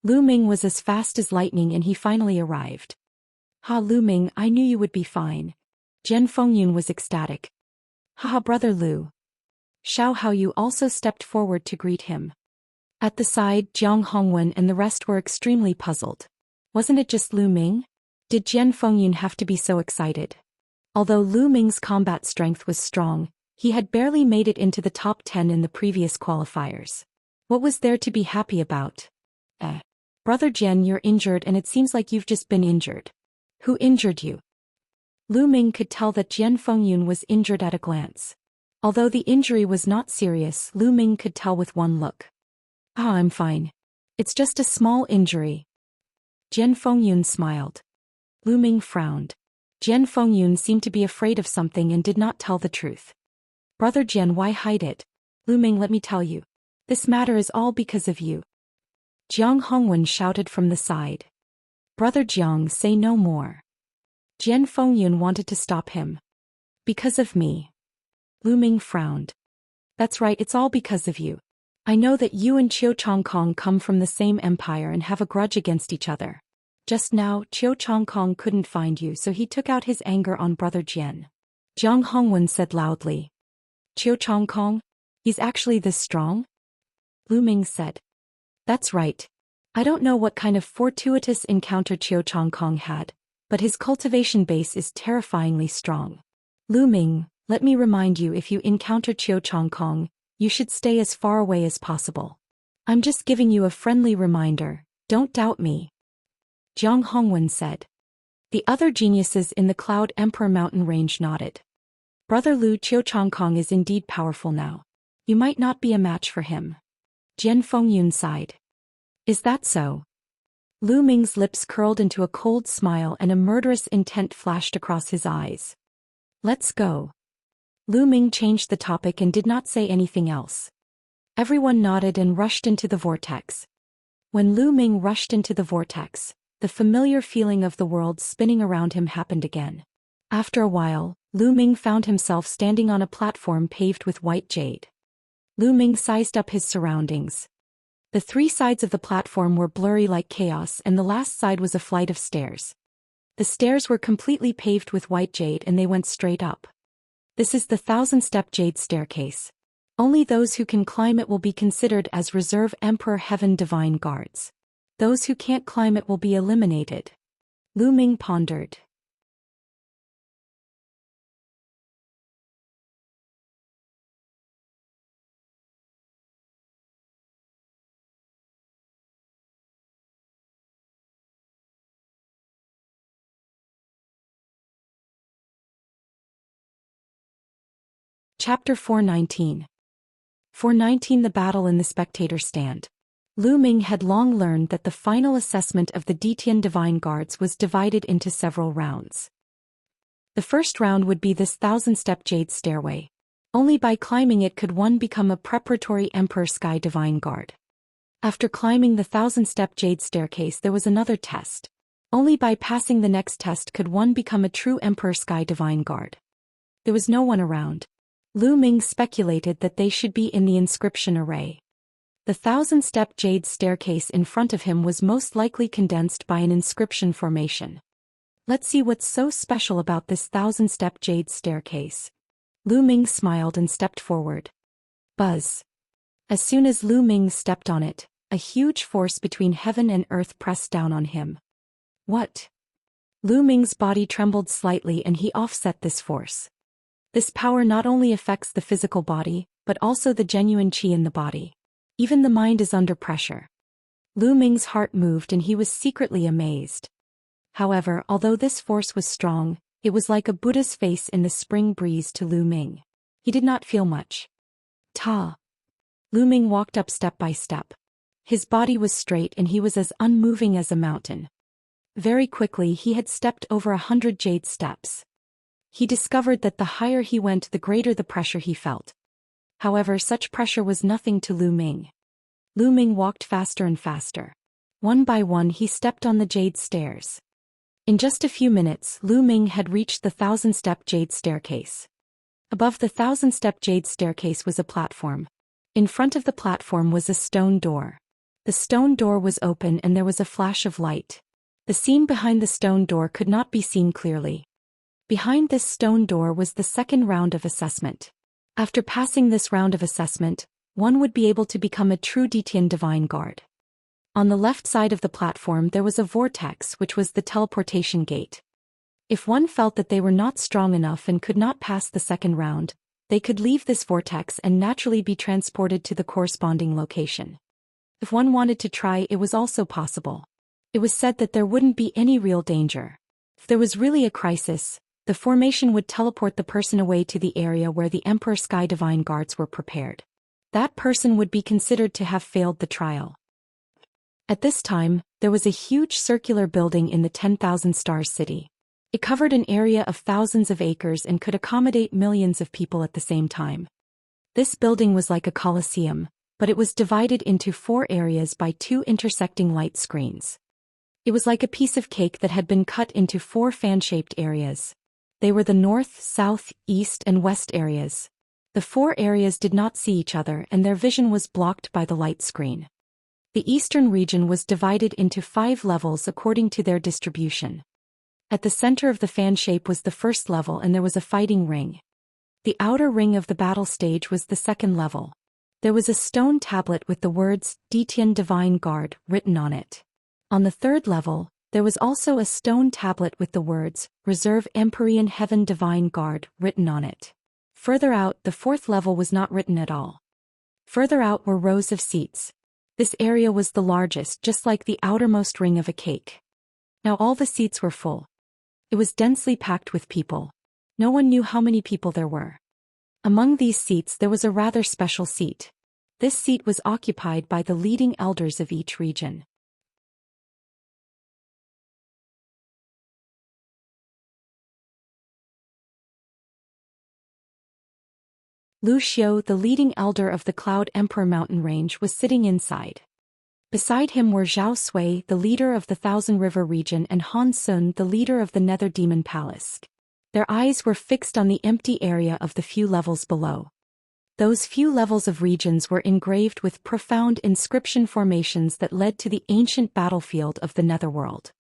Lu Ming was as fast as lightning and he finally arrived. Ha, Lu Ming, I knew you would be fine. Jian Fengyun was ecstatic. Haha, brother Lu. Xiao Haoyu also stepped forward to greet him. At the side, Jiang Hongwen and the rest were extremely puzzled. Wasn't it just Lu Ming? Did Jian Fengyun have to be so excited? Although Lu Ming's combat strength was strong, he had barely made it into the top 10 in the previous qualifiers. What was there to be happy about? Brother Jian, you're injured and it seems like you've just been injured. Who injured you? Lu Ming could tell that Jian Fengyun was injured at a glance. Although the injury was not serious, Lu Ming could tell with one look. Ah, I'm fine. It's just a small injury. Jian Fengyun smiled. Lu Ming frowned. Jian Fengyun seemed to be afraid of something and did not tell the truth. Brother Jian, why hide it? Lu Ming, let me tell you. This matter is all because of you. Jiang Hongwen shouted from the side. Brother Jiang, say no more. Jian Fengyun wanted to stop him. Because of me. Lu Ming frowned. That's right, it's all because of you. I know that you and Qiu Chongkong come from the same empire and have a grudge against each other. Just now, Qiu Chongkong couldn't find you, so he took out his anger on Brother Jian. Jiang Hongwen said loudly. Qiu Chongkong? He's actually this strong? Lu Ming said. That's right. I don't know what kind of fortuitous encounter Qiu Changkong had, but his cultivation base is terrifyingly strong. Lu Ming, let me remind you, if you encounter Qiu Changkong, you should stay as far away as possible. I'm just giving you a friendly reminder, don't doubt me. Jiang Hongwen said. The other geniuses in the Cloud Emperor mountain range nodded. Brother Lu, Qiu Changkong is indeed powerful now. You might not be a match for him. Jian Fengyun sighed. Is that so? Lu Ming's lips curled into a cold smile and a murderous intent flashed across his eyes. Let's go. Lu Ming changed the topic and did not say anything else. Everyone nodded and rushed into the vortex. When Lu Ming rushed into the vortex, the familiar feeling of the world spinning around him happened again. After a while, Lu Ming found himself standing on a platform paved with white jade. Lu Ming sized up his surroundings. The three sides of the platform were blurry like chaos, and the last side was a flight of stairs. The stairs were completely paved with white jade and they went straight up. This is the 1,000-step jade staircase. Only those who can climb it will be considered as reserve Emperor Heaven Divine Guards. Those who can't climb it will be eliminated. Lu Ming pondered. Chapter 419. 419 The Battle in the Spectator Stand. Lu Ming had long learned that the final assessment of the Detian Divine Guards was divided into several rounds. The first round would be this 1,000-step jade stairway. Only by climbing it could one become a preparatory Emperor Sky Divine Guard. After climbing the 1,000-step jade staircase, there was another test. Only by passing the next test could one become a true Emperor Sky Divine Guard. There was no one around. Lu Ming speculated that they should be in the inscription array. The 1,000-step jade staircase in front of him was most likely condensed by an inscription formation. Let's see what's so special about this 1,000-step jade staircase. Lu Ming smiled and stepped forward. Buzz. As soon as Lu Ming stepped on it, a huge force between heaven and earth pressed down on him. What? Lu Ming's body trembled slightly and he offset this force. This power not only affects the physical body, but also the genuine qi in the body. Even the mind is under pressure. Lu Ming's heart moved and he was secretly amazed. However, although this force was strong, it was like a Buddha's face in the spring breeze to Lu Ming. He did not feel much. Ta. Lu Ming walked up step by step. His body was straight and he was as unmoving as a mountain. Very quickly he had stepped over 100 jade steps. He discovered that the higher he went, the greater the pressure he felt. However, such pressure was nothing to Lu Ming. Lu Ming walked faster and faster. One by one he stepped on the jade stairs. In just a few minutes, Lu Ming had reached the 1,000-step jade staircase. Above the 1,000-step jade staircase was a platform. In front of the platform was a stone door. The stone door was open and there was a flash of light. The scene behind the stone door could not be seen clearly. Behind this stone door was the second round of assessment. After passing this round of assessment, one would be able to become a true Detian Divine Guard. On the left side of the platform there was a vortex, which was the teleportation gate. If one felt that they were not strong enough and could not pass the second round, they could leave this vortex and naturally be transported to the corresponding location. If one wanted to try, it was also possible. It was said that there wouldn't be any real danger. If there was really a crisis, the formation would teleport the person away to the area where the Emperor Sky Divine Guards were prepared. That person would be considered to have failed the trial. At this time, there was a huge circular building in the 10,000 Stars City. It covered an area of thousands of acres and could accommodate millions of people at the same time. This building was like a coliseum, but it was divided into 4 areas by 2 intersecting light screens. It was like a piece of cake that had been cut into 4 fan-shaped areas. They were the north, south, east, and west areas. The 4 areas did not see each other and their vision was blocked by the light screen. The eastern region was divided into 5 levels according to their distribution. At the center of the fan shape was the first level and there was a fighting ring. The outer ring of the battle stage was the second level. There was a stone tablet with the words, Detian Divine Guard, written on it. On the third level, there was also a stone tablet with the words, Reserve Empyrean Heaven Divine Guard, written on it. Further out, the fourth level was not written at all. Further out were rows of seats. This area was the largest, just like the outermost ring of a cake. Now all the seats were full. It was densely packed with people. No one knew how many people there were. Among these seats there was a rather special seat. This seat was occupied by the leading elders of each region. Lu Xiu, the leading elder of the Cloud Emperor mountain range, was sitting inside. Beside him were Zhao Sui, the leader of the Thousand River region, and Han Sun, the leader of the Nether Demon Palace. Their eyes were fixed on the empty area of the few levels below. Those few levels of regions were engraved with profound inscription formations that led to the ancient battlefield of the Netherworld.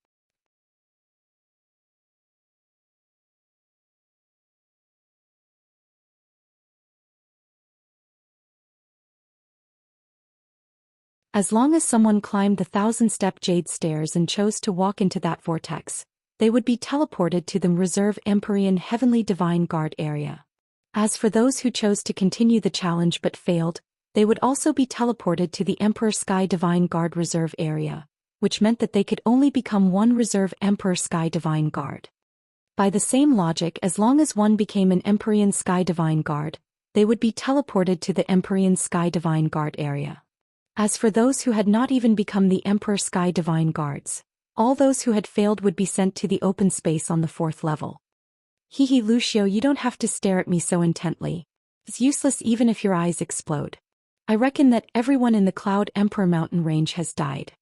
As long as someone climbed the 1,000-step jade stairs and chose to walk into that vortex, they would be teleported to the Reserve Empyrean Heavenly Divine Guard area. As for those who chose to continue the challenge but failed, they would also be teleported to the Emperor Sky Divine Guard Reserve area, which meant that they could only become one Reserve Emperor Sky Divine Guard. By the same logic, as long as one became an Empyrean Sky Divine Guard, they would be teleported to the Empyrean Sky Divine Guard area. As for those who had not even become the Emperor Sky Divine Guards, all those who had failed would be sent to the open space on the fourth level. Hehe, Lu Xiu, you don't have to stare at me so intently. It's useless even if your eyes explode. I reckon that everyone in the Cloud Emperor mountain range has died.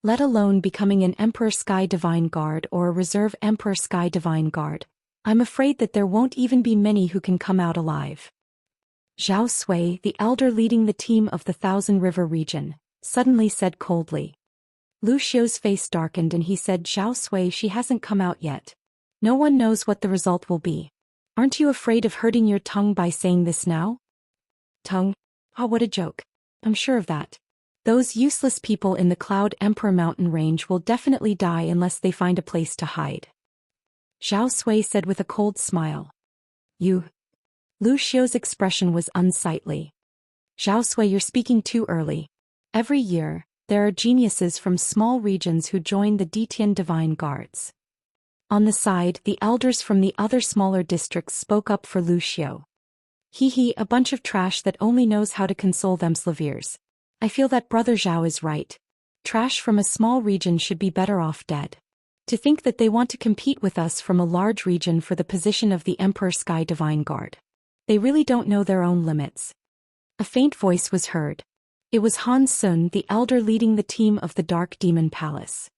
Let alone becoming an Emperor Sky Divine Guard or a Reserve Emperor Sky Divine Guard. I'm afraid that there won't even be many who can come out alive. Zhao Sui, the elder leading the team of the Thousand River region, suddenly said coldly. Lu Xiu's face darkened and he said, Zhao Sui, she hasn't come out yet. No one knows what the result will be. Aren't you afraid of hurting your tongue by saying this now? Tongue? Oh, what a joke. I'm sure of that. Those useless people in the Cloud Emperor mountain range will definitely die unless they find a place to hide. Zhao Sui said with a cold smile. You. Lu Xiu's expression was unsightly. Zhao Sui, you're speaking too early. Every year, there are geniuses from small regions who join the Detian Divine Guards. On the side, the elders from the other smaller districts spoke up for Lu Xiu. Hehe, a bunch of trash that only knows how to console themselves. I feel that Brother Zhao is right. Trash from a small region should be better off dead. To think that they want to compete with us from a large region for the position of the Emperor Sky Divine Guard. They really don't know their own limits. A faint voice was heard. It was Han Sun, the elder leading the team of the Dark Demon Palace.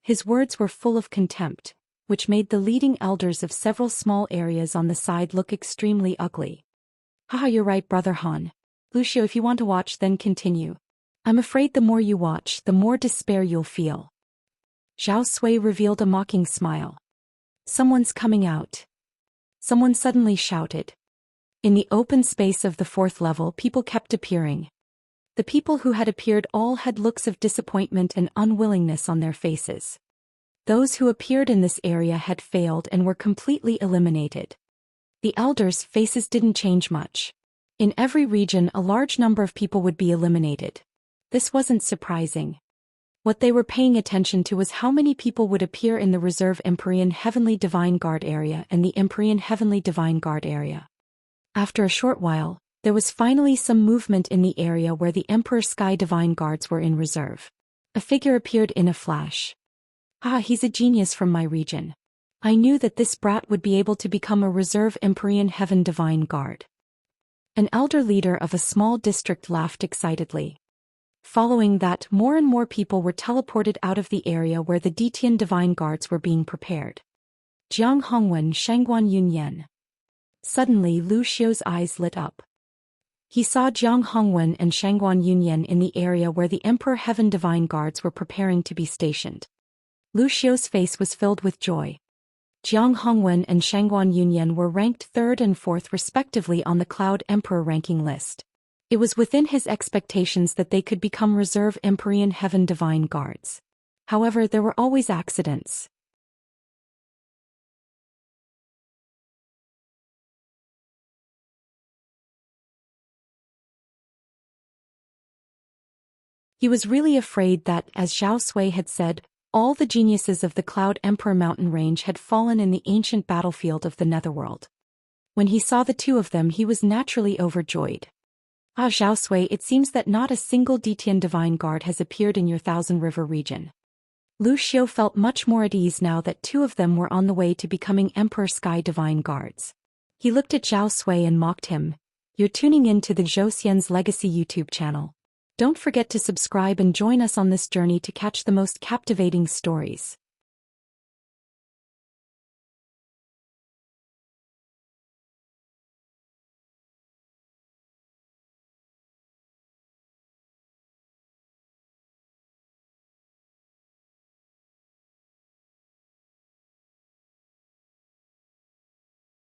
His words were full of contempt, which made the leading elders of several small areas on the side look extremely ugly. Haha, you're right, Brother Han. Lu Xiu, if you want to watch, then continue. I'm afraid the more you watch, the more despair you'll feel. Zhao Sui revealed a mocking smile. Someone's coming out. Someone suddenly shouted. In the open space of the fourth level, people kept appearing. The people who had appeared all had looks of disappointment and unwillingness on their faces. Those who appeared in this area had failed and were completely eliminated. The elders' faces didn't change much. In every region, a large number of people would be eliminated. This wasn't surprising. What they were paying attention to was how many people would appear in the Reserve Empyrean Heavenly Divine Guard area and the Empyrean Heavenly Divine Guard area. After a short while, there was finally some movement in the area where the Emperor Sky Divine Guards were in reserve. A figure appeared in a flash. Ah, he's a genius from my region. I knew that this brat would be able to become a Reserve Empyrean Heaven Divine Guard. An elder leader of a small district laughed excitedly. Following that, more and more people were teleported out of the area where the Detian Divine Guards were being prepared. Jiang Hongwen, Shangguan Yunyan. Suddenly Lu Xiu's eyes lit up. He saw Jiang Hongwen and Shangguan Yunyan in the area where the Emperor Heaven Divine Guards were preparing to be stationed. Lu Xiu's face was filled with joy. Jiang Hongwen and Shangguan Yunyan were ranked 3rd and 4th respectively on the Cloud Emperor ranking list. It was within his expectations that they could become reserve Empyrean Heaven Divine Guards. However, there were always accidents. He was really afraid that, as Zhao Sui had said, all the geniuses of the Cloud Emperor mountain range had fallen in the ancient battlefield of the Netherworld. When he saw the two of them, he was naturally overjoyed. Ah, Zhao Sui, it seems that not a single Detian Divine Guard has appeared in your Thousand River region. Lu Xiu felt much more at ease now that two of them were on the way to becoming Emperor Sky Divine Guards. He looked at Zhao Sui and mocked him. You're tuning in to the Zhou Xian's Legacy YouTube channel. Don't forget to subscribe and join us on this journey to catch the most captivating stories.